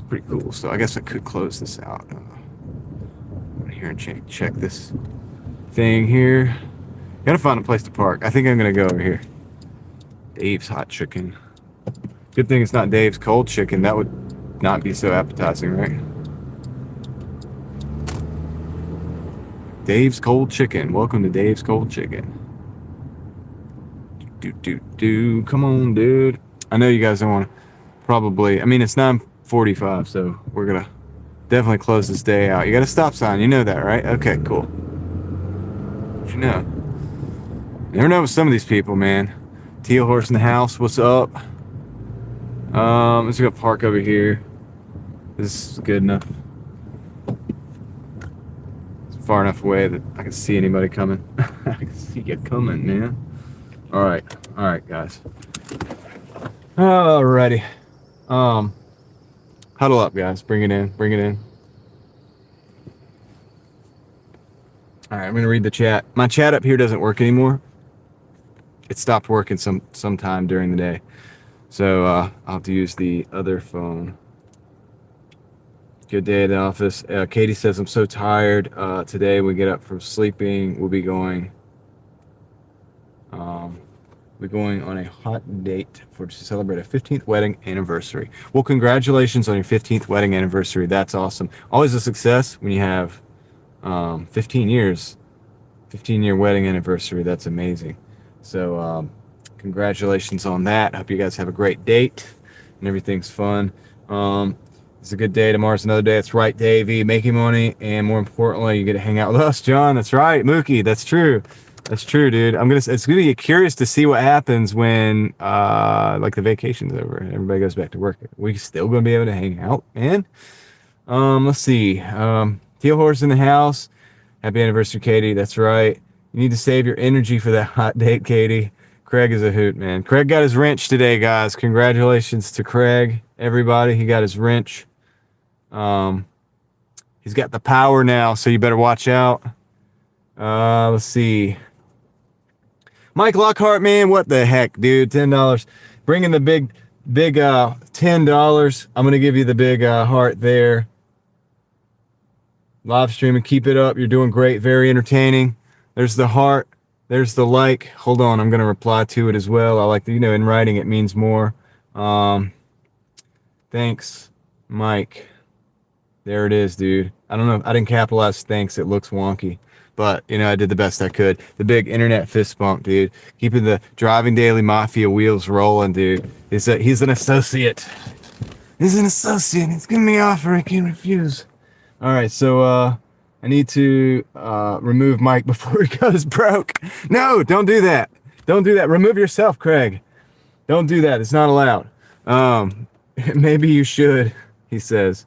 pretty cool. So I guess I could close this out. I'm here and check this thing here. Gotta find a place to park. I think I'm gonna go over here. Dave's hot chicken. Good thing it's not Dave's cold chicken. That would not be so appetizing, right? Dave's cold chicken. Welcome to Dave's cold chicken. Come on, dude. I know you guys don't want to probably. I mean, it's 9:45, so we're gonna definitely close this day out. You got a stop sign. You know that, right? Okay, cool. What you know? You never know with some of these people, man. Teal horse in the house. What's up? Let's go park over here. This is good enough. It's far enough away that I can see anybody coming. I can see you coming, man. All right, guys. Alrighty. Huddle up, guys. Bring it in. All right, I'm gonna read the chat. My chat up here doesn't work anymore. It stopped working sometime during the day, so I'll have to use the other phone. Good day at the office. Katie says, I'm so tired. Today we get up from sleeping. We'll be going on a hot date to celebrate a 15th wedding anniversary. Well, congratulations on your 15th wedding anniversary. That's awesome. Always a success when you have 15 years, 15-year wedding anniversary. That's amazing. So congratulations on that. I hope you guys have a great date and everything's fun. It's a good day. Tomorrow's another day. That's right, Davey. Making money, and more importantly, you get to hang out with us, John. That's right, Mookie. That's true. That's true, dude. It's gonna be curious to see what happens when like the vacation's over and everybody goes back to work. We still gonna be able to hang out, man. Let's see. Teal horse in the house. Happy anniversary, Katie. That's right. You need to save your energy for that hot date, Katie. Craig is a hoot, man. Craig got his wrench today, guys. Congratulations to Craig, everybody. He got his wrench. He's got the power now, so you better watch out. Let's see. Mike Lockhart, man, what the heck, dude? $10. Bringing the big $10. I'm gonna give you the big heart there. Live streaming, keep it up. You're doing great, very entertaining. There's the heart. There's the like. Hold on, I'm gonna reply to it as well. I like that, in writing it means more. Thanks, Mike. There it is, dude. I don't know. I didn't capitalize thanks. It looks wonky. But, you know, I did the best I could. The big internet fist bump, dude. Keeping the Driving Daily Mafia wheels rolling, dude. He's an associate. He's an associate. He's giving me an offer I can't refuse. All right, so I need to remove Mike before he goes broke. No, don't do that. Don't do that. Remove yourself, Craig. Don't do that. It's not allowed. Maybe you should, he says.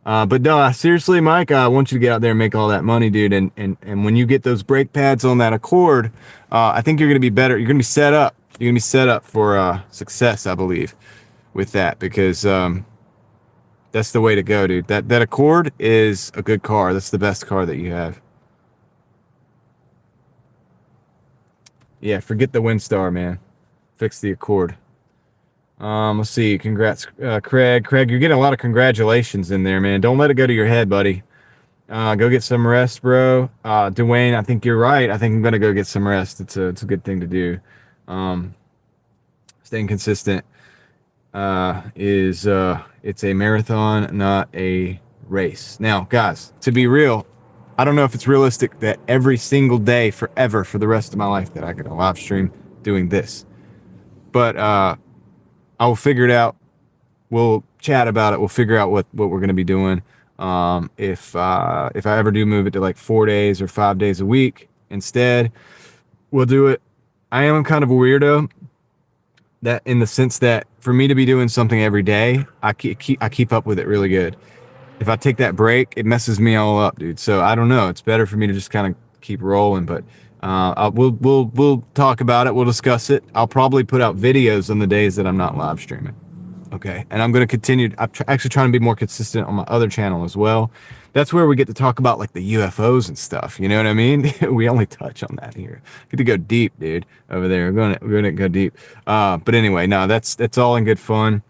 But no, seriously, Mike, I want you to get out there and make all that money, dude. And when you get those brake pads on that Accord, I think you're going to be better. You're going to be set up. You're going to be set up for success, I believe, with that, because that's the way to go, dude. That Accord is a good car. That's the best car that you have. Yeah, forget the Windstar, man. Fix the Accord. Let's see. Congrats, Craig. Craig, you're getting a lot of congratulations in there, man. Don't let it go to your head, buddy. Go get some rest, bro. Dwayne, I think you're right. I think I'm gonna go get some rest. It's a good thing to do. Staying consistent is it's a marathon, not a race. Now, guys, to be real, I don't know if it's realistic that every single day forever for the rest of my life that I could live stream doing this. But I will figure it out. We'll chat about it. We'll figure out what we're going to be doing. If I ever do move it to like 4 days or 5 days a week instead, we'll do it. I am kind of a weirdo, that in the sense that for me to be doing something every day, I keep up with it really good. If I take that break, it messes me all up, dude. So I don't know. It's better for me to just kind of keep rolling. But we'll talk about it. We'll discuss it. I'll probably put out videos on the days that I'm not live streaming. Okay, and I'm going to continue. I'm actually trying to be more consistent on my other channel as well. That's where we get to talk about like the UFOs and stuff. You know what I mean? We only touch on that here. Get to go deep, dude. Over there, we're going to go deep. But anyway, no, that's all in good fun.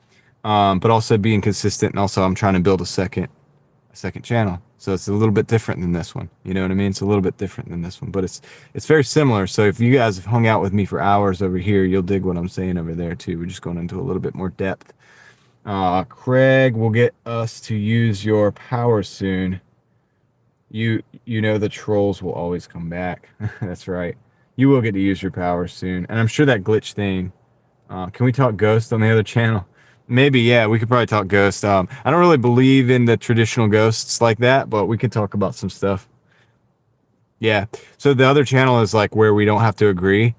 But also being consistent, and also I'm trying to build a second channel. So it's a little bit different than this one. You know what I mean? It's a little bit different than this one, but it's very similar. So if you guys have hung out with me for hours over here, you'll dig what I'm saying over there too. We're just going into a little bit more depth. Craig will get us to use your power soon. You know the trolls will always come back. That's right. You will get to use your power soon. And I'm sure that glitch thing. Can we talk Ghost on the other channel? Maybe, yeah, we could probably talk Ghost. I don't really believe in the traditional ghosts like that, but we could talk about some stuff. Yeah. So the other channel is like where we don't have to agree.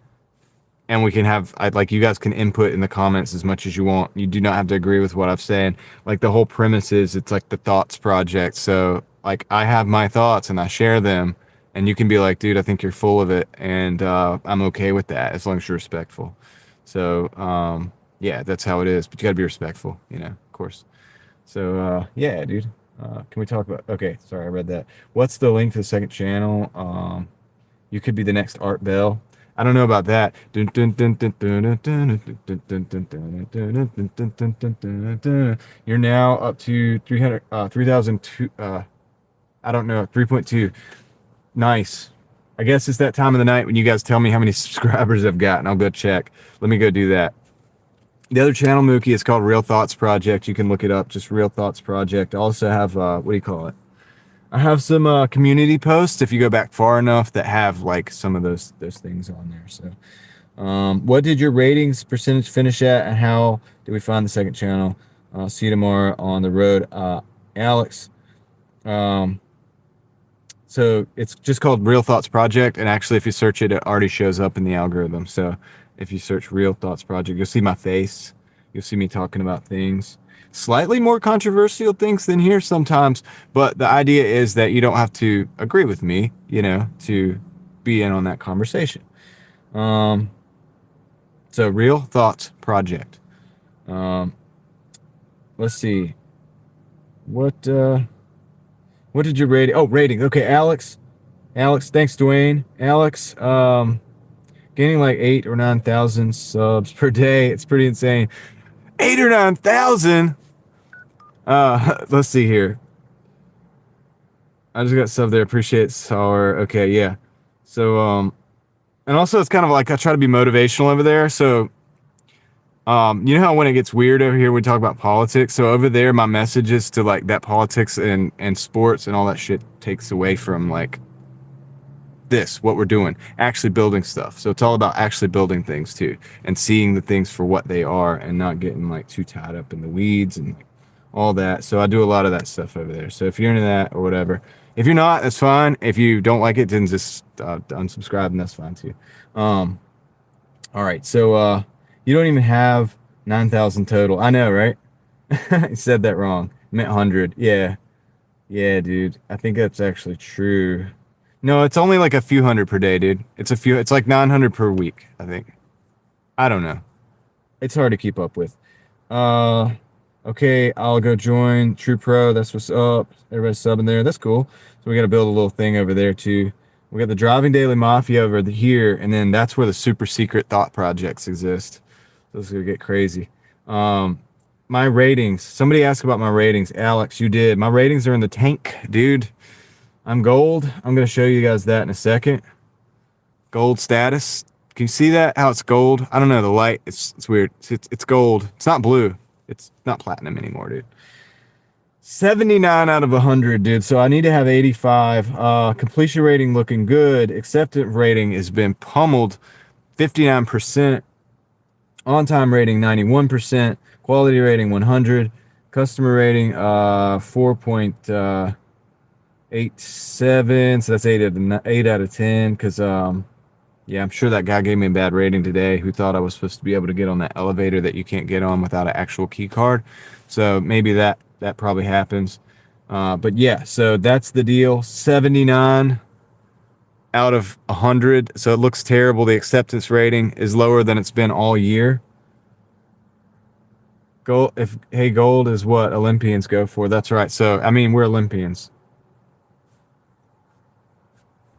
And we can have, like, you guys can input in the comments as much as you want. You do not have to agree with what I'm saying. Like, the whole premise is it's like the thoughts project. So, like, I have my thoughts and I share them. And you can be like, dude, I think you're full of it. And I'm okay with that as long as you're respectful. So, yeah, that's how it is. But you got to be respectful, you know, of course. So, yeah, dude. Can we talk about... Okay, sorry, I read that. What's the link to the second channel? You could be the next Art Bell. I don't know about that. You're now up to 3,002. I don't know, 3.2. Nice. I guess it's that time of the night when you guys tell me how many subscribers I've got, and I'll go check. Let me go do that. The other channel, Mookie, is called Real Thoughts Project. You can look it up, just Real Thoughts Project. I also have, what do you call it? I have some community posts, if you go back far enough, that have like some of those things on there. So, what did your ratings percentage finish at, and how did we find the second channel? See you tomorrow on the road, Alex. So it's just called Real Thoughts Project, and actually, if you search it, it already shows up in the algorithm. So if you search Real Thoughts Project, you'll see my face. You'll see me talking about things. Slightly more controversial things than here sometimes, but the idea is that you don't have to agree with me, you know, to be in on that conversation. So Real Thoughts Project. Let's see. What did you rate? Oh, rating. Okay, Alex, thanks, Dwayne. Alex, gaining like 8,000 or 9,000 subs per day. It's pretty insane. 8,000 or 9,000. Let's see here. I just got subbed there. Appreciate it, Sour. Okay, yeah. So, and also it's kind of like I try to be motivational over there. So, You know how when it gets weird over here, we talk about politics. So over there, my messages to like that politics and sports and all that shit takes away from like this, what we're doing, actually building stuff. So it's all about actually building things too and seeing the things for what they are and not getting like too tied up in the weeds and all that. So I do a lot of that stuff over there. So if you're into that or whatever, if you're not, that's fine. If you don't like it, then just unsubscribe and that's fine too. All right. So, you don't even have 9,000 total. I know, right? I said that wrong. I meant 100. Yeah. Yeah, dude. I think that's actually true. No, it's only like a few hundred per day, dude. It's like 900 per week, I think. I don't know. It's hard to keep up with. Uh, okay, I'll go join True Pro. That's what's up. Everybody's subbing there. That's cool. So we got to build a little thing over there too. We got the Driving Daily Mafia over here, and then that's where the super secret thought projects exist. Those are gonna get crazy. My ratings. Somebody asked about my ratings. Alex, you did. My ratings are in the tank, dude. I'm gold. I'm gonna show you guys that in a second. Gold status. Can you see that? How it's gold? I don't know. The light. It's weird. It's gold. It's not blue. It's not platinum anymore, dude. 79 out of 100, dude. So I need to have 85. Completion rating looking good. Acceptance rating has been pummeled, 59%. On-time rating 91%. Quality rating 100. Customer rating 4.87. So that's 8 out of 10. Because yeah, I'm sure that guy gave me a bad rating today who thought I was supposed to be able to get on that elevator that you can't get on without an actual key card. So maybe that probably happens. But yeah, so that's the deal. 79 out of 100. So it looks terrible. The acceptance rating is lower than it's been all year. Gold is what Olympians go for. That's right. So, I mean, we're Olympians.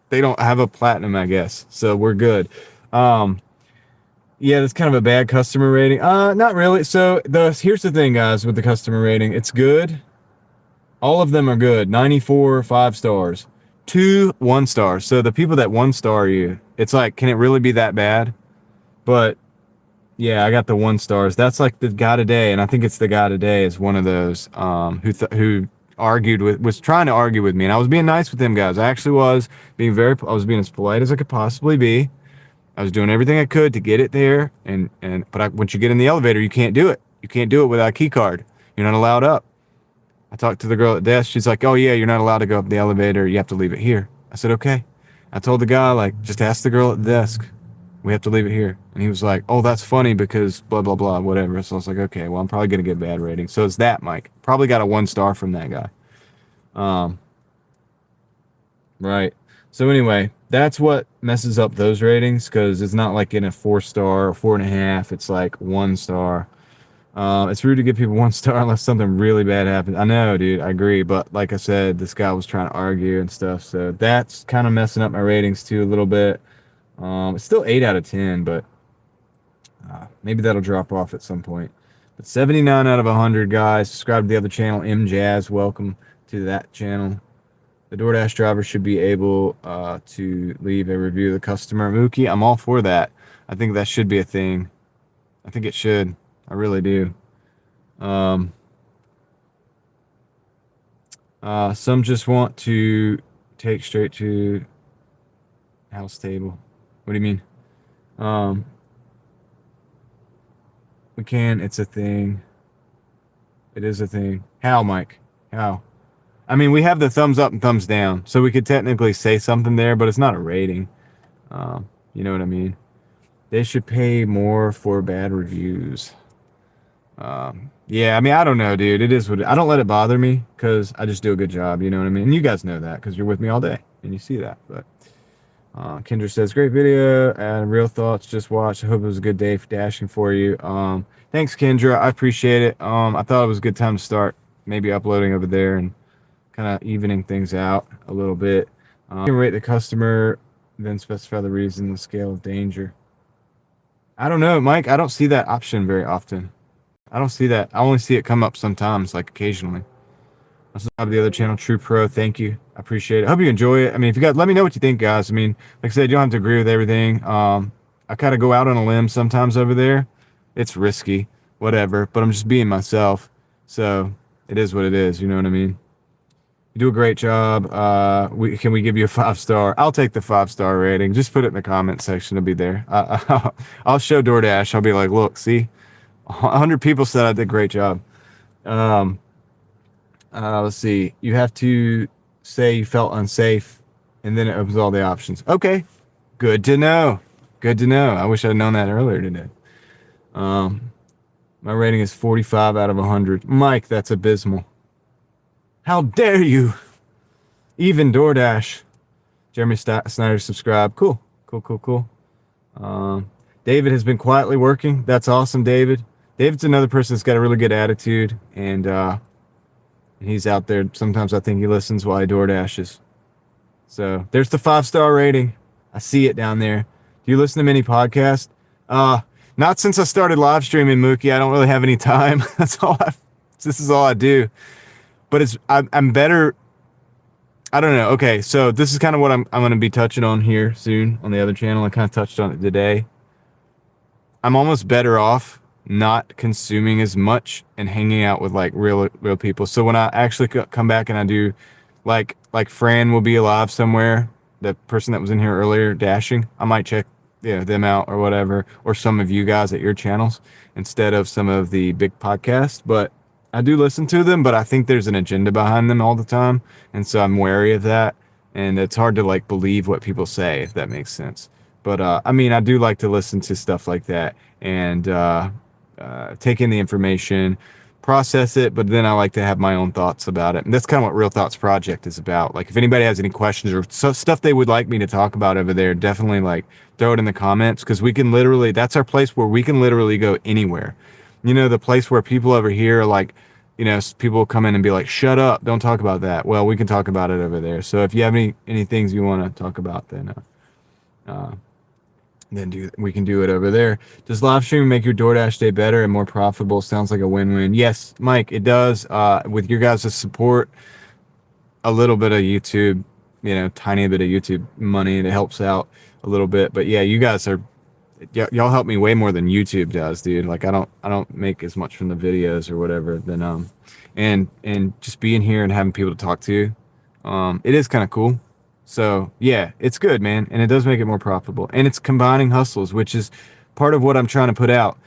They don't have a platinum, I guess. So we're good. Yeah, that's kind of a bad customer rating. Not really. So here's the thing, guys, with the customer rating. It's good. All of them are good. 94 5 stars. 2 1 stars. So the people that 1 star you, it's like, can it really be that bad? But yeah, I got the 1 stars. That's like the guy today, and I think it's the guy today is one of those who was trying to argue with me, and I was being nice with him, guys. I actually was I was being as polite as I could possibly be. I was doing everything I could to get it there, but once you get in the elevator, you can't do it. You can't do it without a key card. You're not allowed up. I talked to the girl at the desk. She's like, "Oh yeah, you're not allowed to go up the elevator. You have to leave it here." I said, "Okay." I told the guy, like, just ask the girl at the desk. We have to leave it here. And he was like, "Oh, that's funny because blah, blah, blah, whatever." So I was like, okay, well, I'm probably going to get a bad rating. So it's that, Mike. Probably got a 1 star from that guy. Right. So anyway, that's what messes up those ratings because it's not like in a 4 star or 4.5. It's like 1 star. It's rude to give people 1 star unless something really bad happens. I know, dude. I agree. But like I said, this guy was trying to argue and stuff. So that's kind of messing up my ratings too a little bit. It's still 8 out of 10, but maybe that'll drop off at some point. But 79 out of 100, guys. Subscribe to the other channel, M Jazz. Welcome to that channel. The DoorDash driver should be able to leave a review of the customer. Mookie, I'm all for that. I think that should be a thing. I think it should. I really do. Some just want to take straight to house table. What do you mean? We can. It's a thing. It is a thing. How, Mike? How? I mean, we have the thumbs up and thumbs down, so we could technically say something there, but it's not a rating. You know what I mean? They should pay more for bad reviews. Yeah, I mean, I don't know, dude. It is what I don't let it bother me because I just do a good job. You know what I mean? And you guys know that because you're with me all day and you see that. But Kendra says, great video and real thoughts. Just watched. I hope it was a good day for dashing for you. Thanks, Kendra. I appreciate it. I thought it was a good time to start maybe uploading over there and kind of evening things out a little bit. You can rate the customer, then specify the reason, the scale of danger. I don't know, Mike. I don't see that option very often. I don't see that. I only see it come up sometimes, like occasionally. I subscribe to the other channel, True Pro. Thank you. I appreciate it. I hope you enjoy it. I mean, if you got, let me know what you think, guys. I mean, like I said, you don't have to agree with everything. I kind of go out on a limb sometimes over there. it's risky, whatever, but I'm just being myself. So it is what it is. You know what I mean? You do a great job. Can we give you a 5-star? I'll take the 5-star rating. Just put it in the comment section. It'll be there. I'll show DoorDash. I'll be like, look, see, 100 people said I did a great job. Let's see. You have to say you felt unsafe, and then it opens all the options. Okay, good to know. Good to know. I wish I'd known that earlier today. My rating is 45 out of 100. Mike, that's abysmal. How dare you? Even DoorDash. Jeremy Snyder subscribe. Cool. David has been quietly working. That's awesome, David. David's another person that's got a really good attitude, and he's out there. Sometimes I think he listens while he DoorDashes. So there's the 5-star rating. I see it down there. Do you listen to many podcasts? Not since I started live streaming, Mookie. I don't really have any time. This is all I do. But I'm better. I don't know. Okay, so this is kind of what I'm going to be touching on here soon on the other channel. I kind of touched on it today. I'm almost better off not consuming as much and hanging out with like real people. So when I actually come back and I do like Fran will be alive somewhere, the person that was in here earlier dashing, I might check them out or whatever, or some of you guys at your channels instead of some of the big podcasts. But I do listen to them, but I think there's an agenda behind them all the time, and so I'm wary of that, and it's hard to like believe what people say, if that makes sense. But I mean, I do like to listen to stuff like that and take in the information, process it, but then I like to have my own thoughts about it. And that's kind of what Real Thoughts Project is about. Like if anybody has any questions or stuff they would like me to talk about over there, definitely like throw it in the comments, because we can literally, that's our place where we can literally go anywhere. You know, the place where people over here are like, people will come in and be like, shut up, don't talk about that. Well, we can talk about it over there. So if you have any things you want to talk about, then we can do it over there. Does live streaming make your DoorDash day better and more profitable? Sounds like a win-win. Yes, Mike, it does. With your guys' support, a little bit of YouTube, tiny bit of YouTube money, that helps out a little bit. But yeah, you guys y'all help me way more than YouTube does, dude. Like I don't make as much from the videos or whatever than and just being here and having people to talk to, it is kind of cool. So yeah, it's good, man, and it does make it more profitable, and it's combining hustles, which is part of what I'm trying to put out.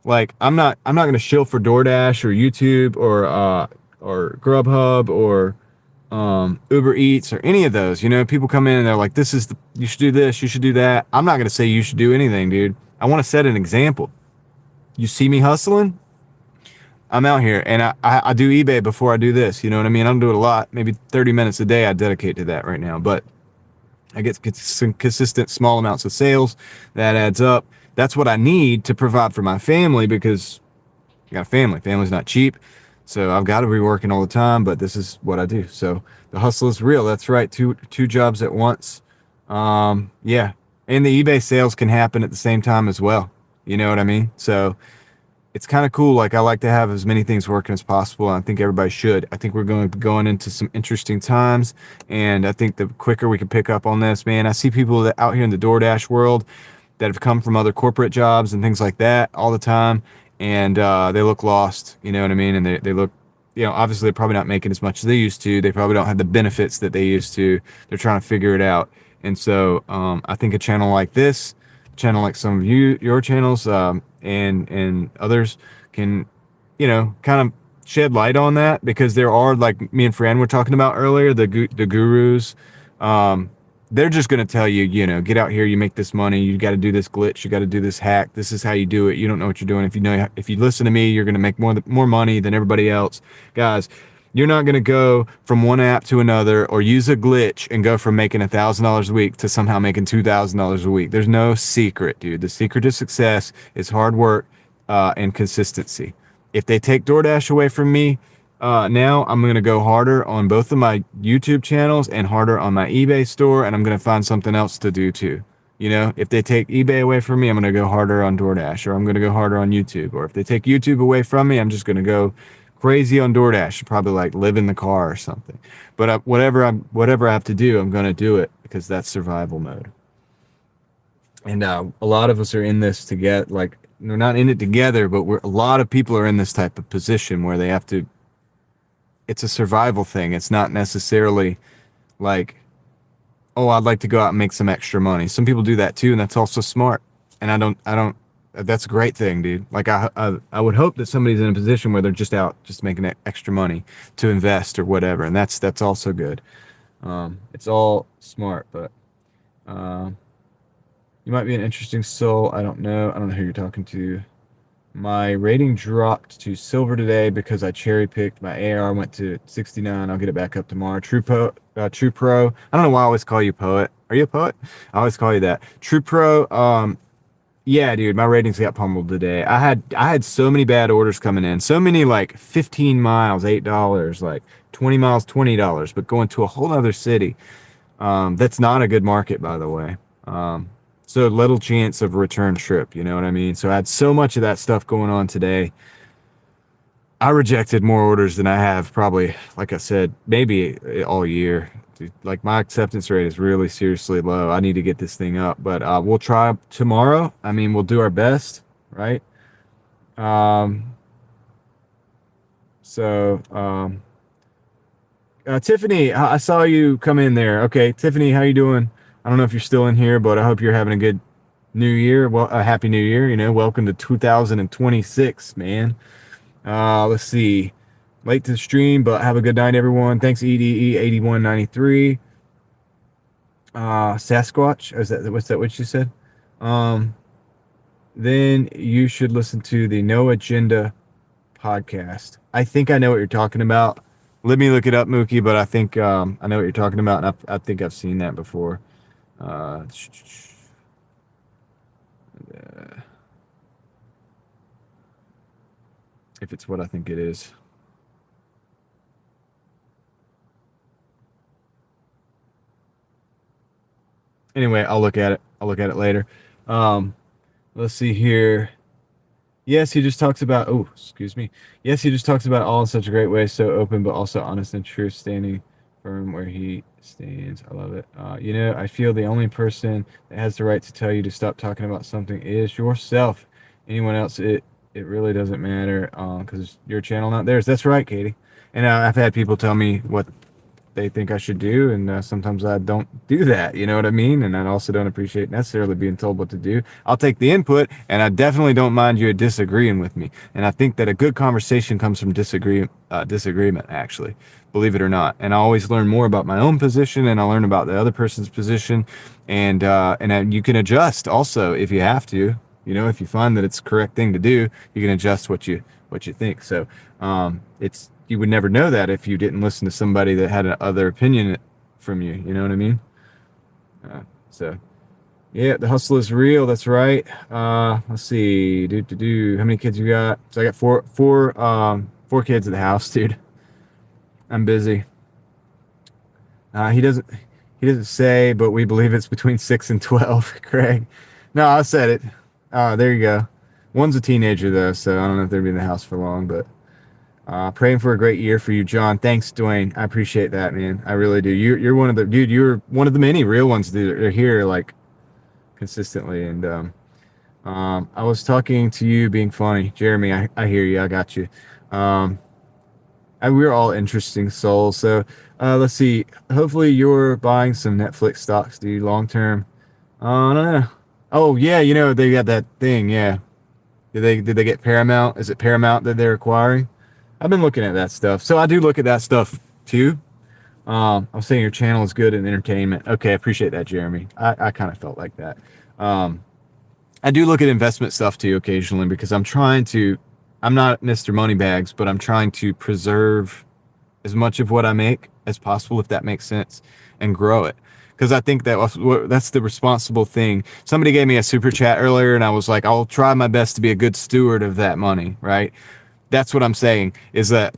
Like I'm not going to shill for DoorDash or YouTube or Grubhub or Uber Eats or any of those. People come in and they're like, you should do this, you should do that. I'm not going to say you should do anything, dude. I want to set an example. You see me hustling, I'm out here, and I do eBay before I do this. You know what I mean? I don't do it a lot. Maybe 30 minutes a day I dedicate to that right now, but I get some consistent small amounts of sales. That adds up. That's what I need to provide for my family, because I got a family. Family's not cheap. So I've got to be working all the time, but this is what I do. So the hustle is real. That's right. Two jobs at once. Yeah. And the eBay sales can happen at the same time as well. You know what I mean? So it's kind of cool. Like I like to have as many things working as possible. And I think everybody should. I think we're going to be going into some interesting times. And I think the quicker we can pick up on this, man, I see people that out here in the DoorDash world that have come from other corporate jobs and things like that all the time. And they look lost, you know what I mean? And they look, obviously they're probably not making as much as they used to. They probably don't have the benefits that they used to. They're trying to figure it out. And so I think a channel like this, channel like some of your channels and others can, kind of shed light on that, because there are, like me and Fran were talking about earlier, the gurus. They're just going to tell you, get out here, you make this money, you got to do this glitch, you got to do this hack, this is how you do it. You don't know what you're doing. If you listen to me, you're going to make more money than everybody else. Guys, you're not going to go from one app to another or use a glitch and go from making $1,000 a week to somehow making $2,000 a week. There's no secret, dude. The secret to success is hard work and consistency. If they take DoorDash away from me, now I'm going to go harder on both of my YouTube channels and harder on my eBay store, and I'm going to find something else to do too. If they take eBay away from me, I'm going to go harder on DoorDash, or I'm going to go harder on YouTube. Or if they take YouTube away from me, I'm just going to go crazy on DoorDash, probably like live in the car or something. But whatever I have to do, I'm going to do it, because that's survival mode. And a lot of us are in this to get, like, they're not in it together, but a lot of people are in this type of position where they have to. It's a survival thing. It's not necessarily like, oh, I'd like to go out and make some extra money. Some people do that too, and that's also smart. And I don't. That's a great thing, dude. Like I would hope that somebody's in a position where they're just out, just making extra money to invest or whatever, and that's also good. It's all smart, but you might be an interesting soul. I don't know. I don't know who you're talking to. My rating dropped to silver today because I cherry picked. My AR went to 69. I'll get it back up tomorrow. True Pro. I don't know why I always call you poet. Are you a poet? I always call you that. True Pro. Yeah, dude, my ratings got pummeled today. I had so many bad orders coming in. So many like 15 miles, $8, like 20 miles, $20, but going to a whole other city. That's not a good market, by the way. So little chance of a return trip, you know what I mean? So I had so much of that stuff going on today. I rejected more orders than I have probably, like I said, maybe all year. Dude, like my acceptance rate is really seriously low. I need to get this thing up, but we'll try tomorrow. I mean, we'll do our best, right? Um, Tiffany, I saw you come in there. Okay, Tiffany, how you doing? I don't know if you're still in here, but I hope you're having a good New Year. Well, a happy New Year. You know, welcome to 2026, man. Let's see. Late to the stream, but have a good night, everyone. Thanks, EDE8193. Sasquatch. Is that what's that? What you said? Then you should listen to the No Agenda podcast. I think I know what you're talking about. Let me look it up, Mookie. But I think I know what you're talking about, and I think I've seen that before. If it's what I think it is. Anyway, I'll look at it. I'll look at it later. Let's see here. Yes, he just talks about. Oh, excuse me. Yes, he just talks about all in such a great way, so open but also honest and true, standing firm where he stands. I love it. You know, I feel the only person that has the right to tell you to stop talking about something is yourself. Anyone else, it really doesn't matter because it's your channel, not theirs. That's right, Katie. And I've had people tell me what they think I should do, and sometimes I don't do that, you know what I mean? And I also don't appreciate necessarily being told what to do. I'll take the input, and I definitely don't mind you disagreeing with me. And I think that a good conversation comes from disagreement, actually, believe it or not. And I always learn more about my own position, and I learn about the other person's position, and you can adjust also if you have to. You know, if you find that it's the correct thing to do, you can adjust what you think. So you would never know that if you didn't listen to somebody that had another opinion from you. You know what I mean? Yeah, the hustle is real. That's right. Let's see. How many kids you got? So I got four kids at the house, dude. I'm busy. He doesn't say, but we believe it's between 6 and 12. Craig. No, I said it. There you go. One's a teenager though, so I don't know if they'll be in the house for long, but praying for a great year for you, John. Thanks, Dwayne. I appreciate that, man. I really do. You're one of the You're one of the many real ones that are here like consistently. And I was talking to you being funny, Jeremy. I hear you. I got you. We're all interesting souls. So let's see. Hopefully you're buying some Netflix stocks, dude. Long term. I don't know. Oh yeah, you know they got that thing. Yeah. Did they get Paramount? Is it Paramount that they're acquiring? I've been looking at that stuff. So I do look at that stuff too. I was saying your channel is good in entertainment. Okay, I appreciate that, Jeremy. I kind of felt like that. I do look at investment stuff too occasionally because I'm not Mr. Moneybags, but I'm trying to preserve as much of what I make as possible, if that makes sense, and grow it. Because I think that's the responsible thing. Somebody gave me a super chat earlier, and I was like, I'll try my best to be a good steward of that money, right? That's what I'm saying, is that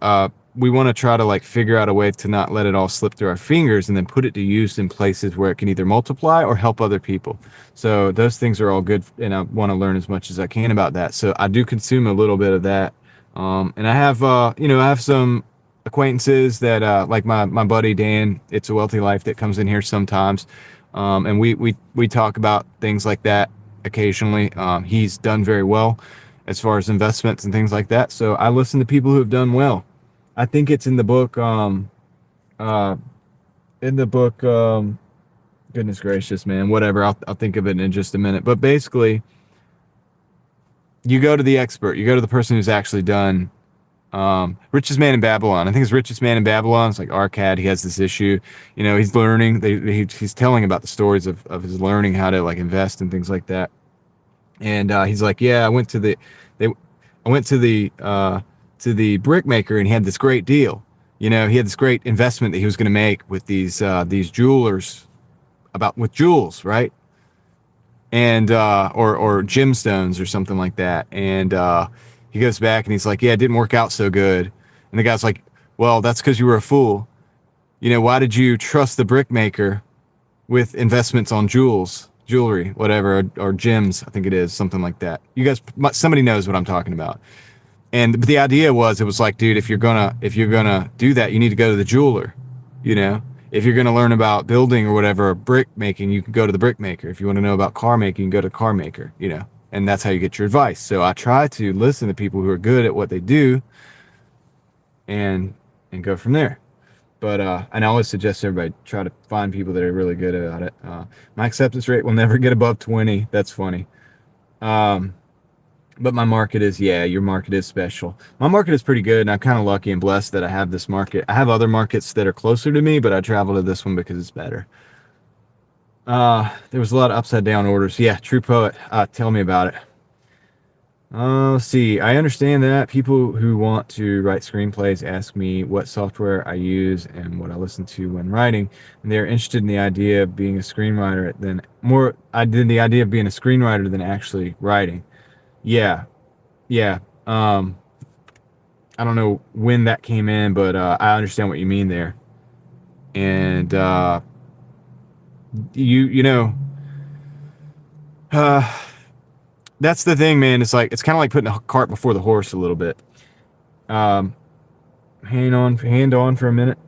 we want to try to like figure out a way to not let it all slip through our fingers and then put it to use in places where it can either multiply or help other people. So those things are all good, and I want to learn as much as I can about that. So I do consume a little bit of that. And I have some acquaintances that like my buddy Dan, It's a Wealthy Life, that comes in here sometimes. And we talk about things like that occasionally. He's done very well as far as investments and things like that. So I listen to people who have done well. I think it's in the book. Uh, in the book. Goodness gracious, man. Whatever. I'll think of it in just a minute. But basically, you go to the expert. You go to the person who's actually done. Richest Man in Babylon. I think it's Richest Man in Babylon. It's like Arcad. He has this issue. You know, he's learning. He's telling about the stories of his learning how to like invest and things like that. And he's like, yeah, I went to the brick maker, and he had this great deal. You know, he had this great investment that he was going to make with these jewelers with jewels, right? And or gemstones or something like that. And he goes back and he's like, yeah, it didn't work out so good. And the guy's like, well, that's because you were a fool. You know, why did you trust the brick maker with investments on jewelry, whatever, or gems? I think it is something like that. You guys, somebody knows what I'm talking about. And but the idea was, it was like, dude, if you're gonna do that, you need to go to the jeweler. You know, if you're gonna learn about building or whatever, or brick making, you can go to the brick maker. If you want to know about car making, you can go to the car maker. You know, and that's how you get your advice. So I try to listen to people who are good at what they do, and go from there. But and I always suggest everybody try to find people that are really good about it. My acceptance rate will never get above 20. That's funny. But my market is, yeah, your market is special. My market is pretty good, and I'm kind of lucky and blessed that I have this market. I have other markets that are closer to me, but I travel to this one because it's better. There was a lot of upside down orders. Yeah, true poet. Tell me about it. Let's see. I understand that people who want to write screenplays ask me what software I use and what I listen to when writing, and they're interested in the idea of being a screenwriter the idea of being a screenwriter than actually writing. Yeah, yeah. I don't know when that came in, but I understand what you mean there. And you know, uh, that's the thing, man. It's like, it's kind of like putting the cart before the horse a little bit. Um, hand on for a minute.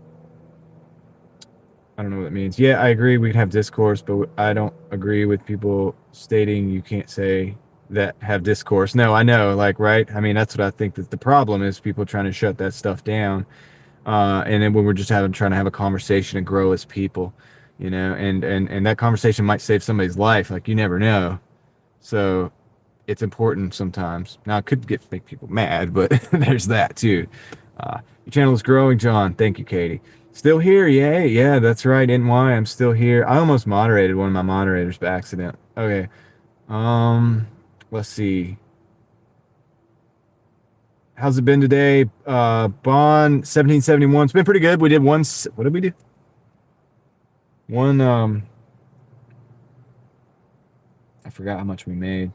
I don't know what that means. Yeah, I agree. We can have discourse, but I don't agree with people stating you can't say that have discourse. No, I know, like, right? I mean, that's what I think that the problem is, people trying to shut that stuff down. And then when we're just trying to have a conversation and grow as people, you know, and that conversation might save somebody's life. Like, you never know. So it's important sometimes. Now, it could make people mad, but there's that too. Your channel is growing, John. Thank you, Katie. Still here, yay. Yeah, that's right. NY, I'm still here. I almost moderated one of my moderators by accident. Okay. Let's see. How's it been today? Bond 1771. It's been pretty good. We did one. What did we do? One. I forgot how much we made.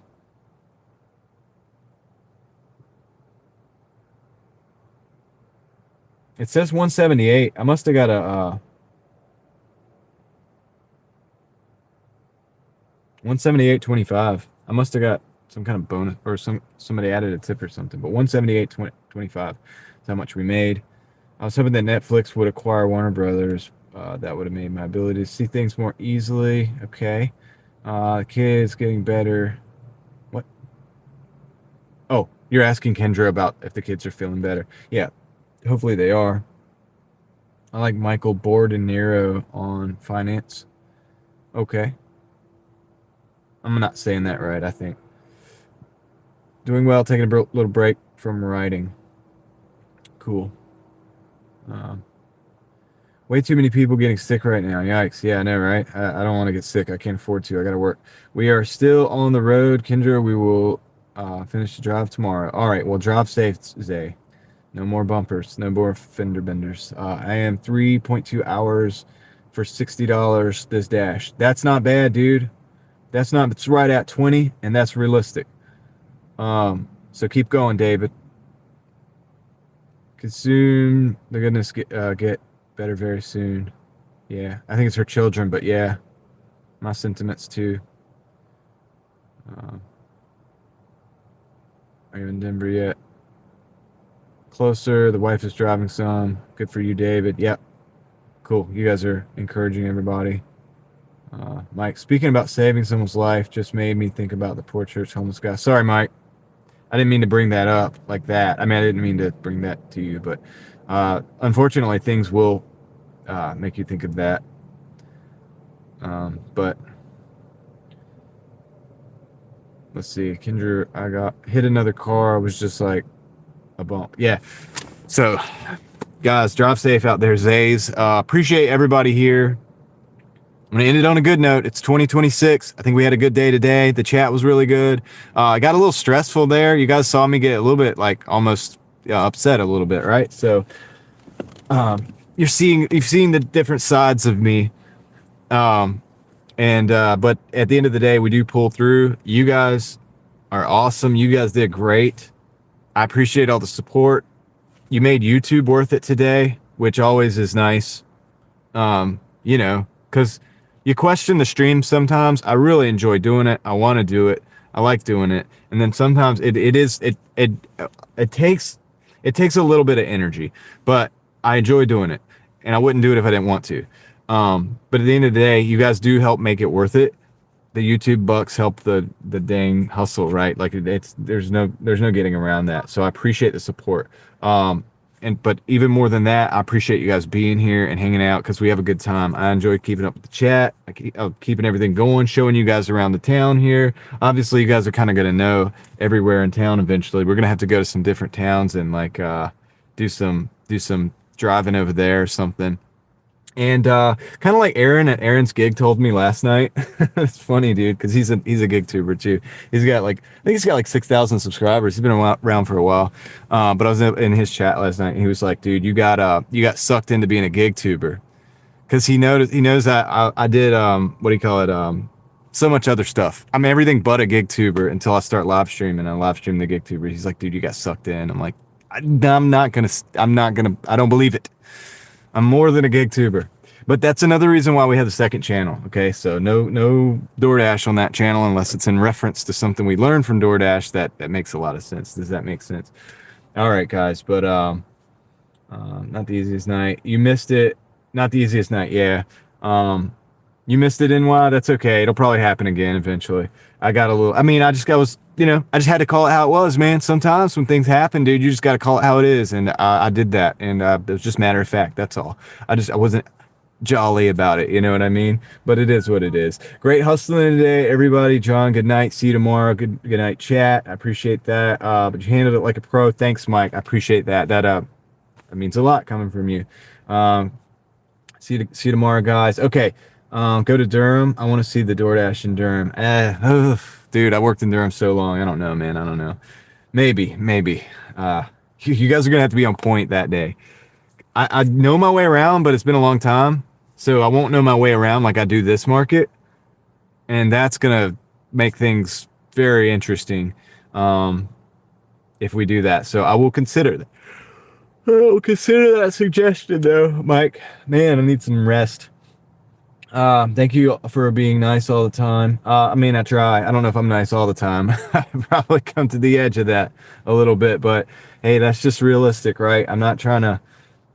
It says 178. I must have got a 178.25. I must have got some kind of bonus, or somebody added a tip or something. But 178.25 is how much we made. I was hoping that Netflix would acquire Warner Brothers. That would have made my ability to see things more easily. Okay. Kids getting better. What? Oh, you're asking Kendra about if the kids are feeling better. Yeah, hopefully they are. I like Michael Bordenero on finance. Okay. I'm not saying that right, I think. Doing well, taking a little break from writing. Cool. Way too many people getting sick right now. Yikes. Yeah, I know, right? I don't want to get sick. I can't afford to. I got to work. We are still on the road, Kendra. We will finish the drive tomorrow. All right. Well, drive safe, Zay. No more bumpers. No more fender benders. I am 3.2 hours for $60 this dash. That's not bad, dude. It's right at 20, and that's realistic. So keep going, David. Consume. They're gonna get better very soon. Yeah, I think it's her children, but yeah, my sentiments too. Are you in Denver yet? Closer. The wife is driving some. Good for you, David. Yep. Cool. You guys are encouraging everybody. Mike, speaking about saving someone's life just made me think about the poor church homeless guy. Sorry, Mike. I didn't mean to bring that up like that. I mean, I didn't mean to bring that to you, but unfortunately, things will make you think of that. But let's see, Kendra, I got hit another car. I was just like a bump. Yeah. So, guys, drive safe out there, Zays. Appreciate everybody here. I'm gonna end it on a good note. It's 2026. I think we had a good day today. The chat was really good. I got a little stressful there. You guys saw me get a little bit like almost upset a little bit, right? So you've seen the different sides of me. But at the end of the day, we do pull through. You guys are awesome. You guys did great. I appreciate all the support. You made YouTube worth it today, which always is nice. Because you question the stream sometimes. I really enjoy doing it. I want to do it. I like doing it. And then sometimes it takes a little bit of energy, but I enjoy doing it. And I wouldn't do it if I didn't want to. But at the end of the day, you guys do help make it worth it. The YouTube bucks help the dang hustle, right? Like there's no getting around that. So I appreciate the support. But even more than that, I appreciate you guys being here and hanging out because we have a good time. I enjoy keeping up with the chat, keeping everything going, showing you guys around the town here. Obviously, you guys are kind of going to know everywhere in town eventually. We're going to have to go to some different towns and like do some driving over there or something. And kind of like Aaron at Aaron's gig told me last night. It's funny, dude, because he's a gig tuber too. He's got like, I think he's got like 6,000 subscribers. He's been around for a while. But I was in his chat last night and he was like, dude, you got sucked into being a gig tuber. Because he knows that I did what do you call it? So much other stuff. I mean everything but a gig tuber until I start live streaming. I live stream the gig tuber. He's like, dude, you got sucked in. I'm like, I don't believe it. I'm more than a gig tuber. But that's another reason why we have the second channel. Okay, so no Doordash on that channel unless it's in reference to something we learned from Doordash that makes a lot of sense. Does that make sense? All right, guys, but not the easiest night. You missed it. Not the easiest night, yeah. You missed it, NY. That's okay. It'll probably happen again eventually. I just had to call it how it was, man. Sometimes when things happen, dude, you just got to call it how it is. And I did that. And it was just matter of fact. That's all. I wasn't jolly about it. You know what I mean? But it is what it is. Great hustling today, everybody. John, good night. See you tomorrow. Good night, chat. I appreciate that. But you handled it like a pro. Thanks, Mike. I appreciate that. That means a lot coming from you. See you tomorrow, guys. Okay. Go to Durham. I want to see the Doordash in Durham. Dude, I worked in Durham so long. I don't know, man. I don't know. Maybe. You guys are going to have to be on point that day. I know my way around, but it's been a long time. So I won't know my way around like I do this market. And that's going to make things very interesting if we do that. So I will consider that. I will consider that suggestion, though, Mike. Man, I need some rest. Thank you for being nice all the time. I mean, I try. I don't know if I'm nice all the time. I probably come to the edge of that a little bit, but hey, that's just realistic, right? I'm not trying to,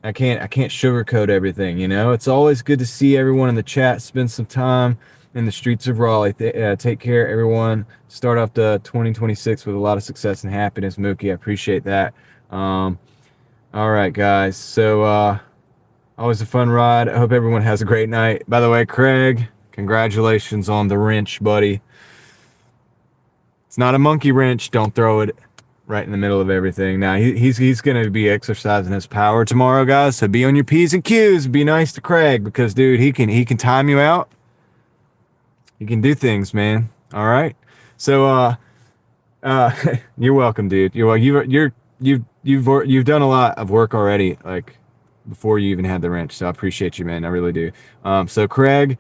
I can't sugarcoat everything, you know? It's always good to see everyone in the chat, spend some time in the streets of Raleigh. Take care, everyone. Start off the 2026 with a lot of success and happiness, Mookie. I appreciate that. All right, guys. So, always a fun ride. I hope everyone has a great night. By the way, Craig, congratulations on the wrench, buddy. It's not a monkey wrench. Don't throw it right in the middle of everything. Now, he's going to be exercising his power tomorrow, guys. So be on your P's and Q's. Be nice to Craig because, dude, he can time you out. He can do things, man. All right. So, you're welcome, dude. You've done a lot of work already, like, before you even had the wrench. So I appreciate you, man. I really do. So Craig,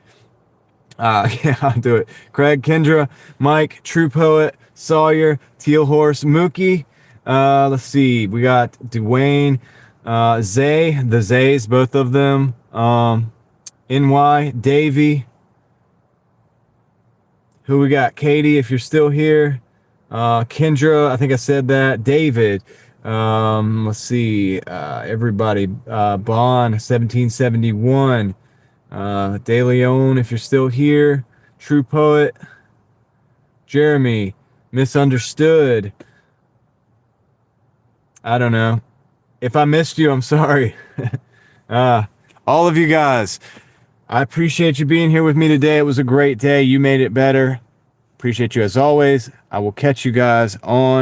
yeah, I'll do it. Craig, Kendra, Mike, True Poet, Sawyer, Teal Horse, Mookie. Let's see. We got Dwayne, Zay, the Zays, both of them. NY, Davey. Who we got? Katie, if you're still here. Kendra, I think I said that. David. Let's see, everybody, Bond 1771, De Leon, if you're still here. True Poet. Jeremy. Misunderstood. I don't know. If I missed you, I'm sorry. All of you guys, I appreciate you being here with me today. It was a great day. You made it better. Appreciate you as always. I will catch you guys on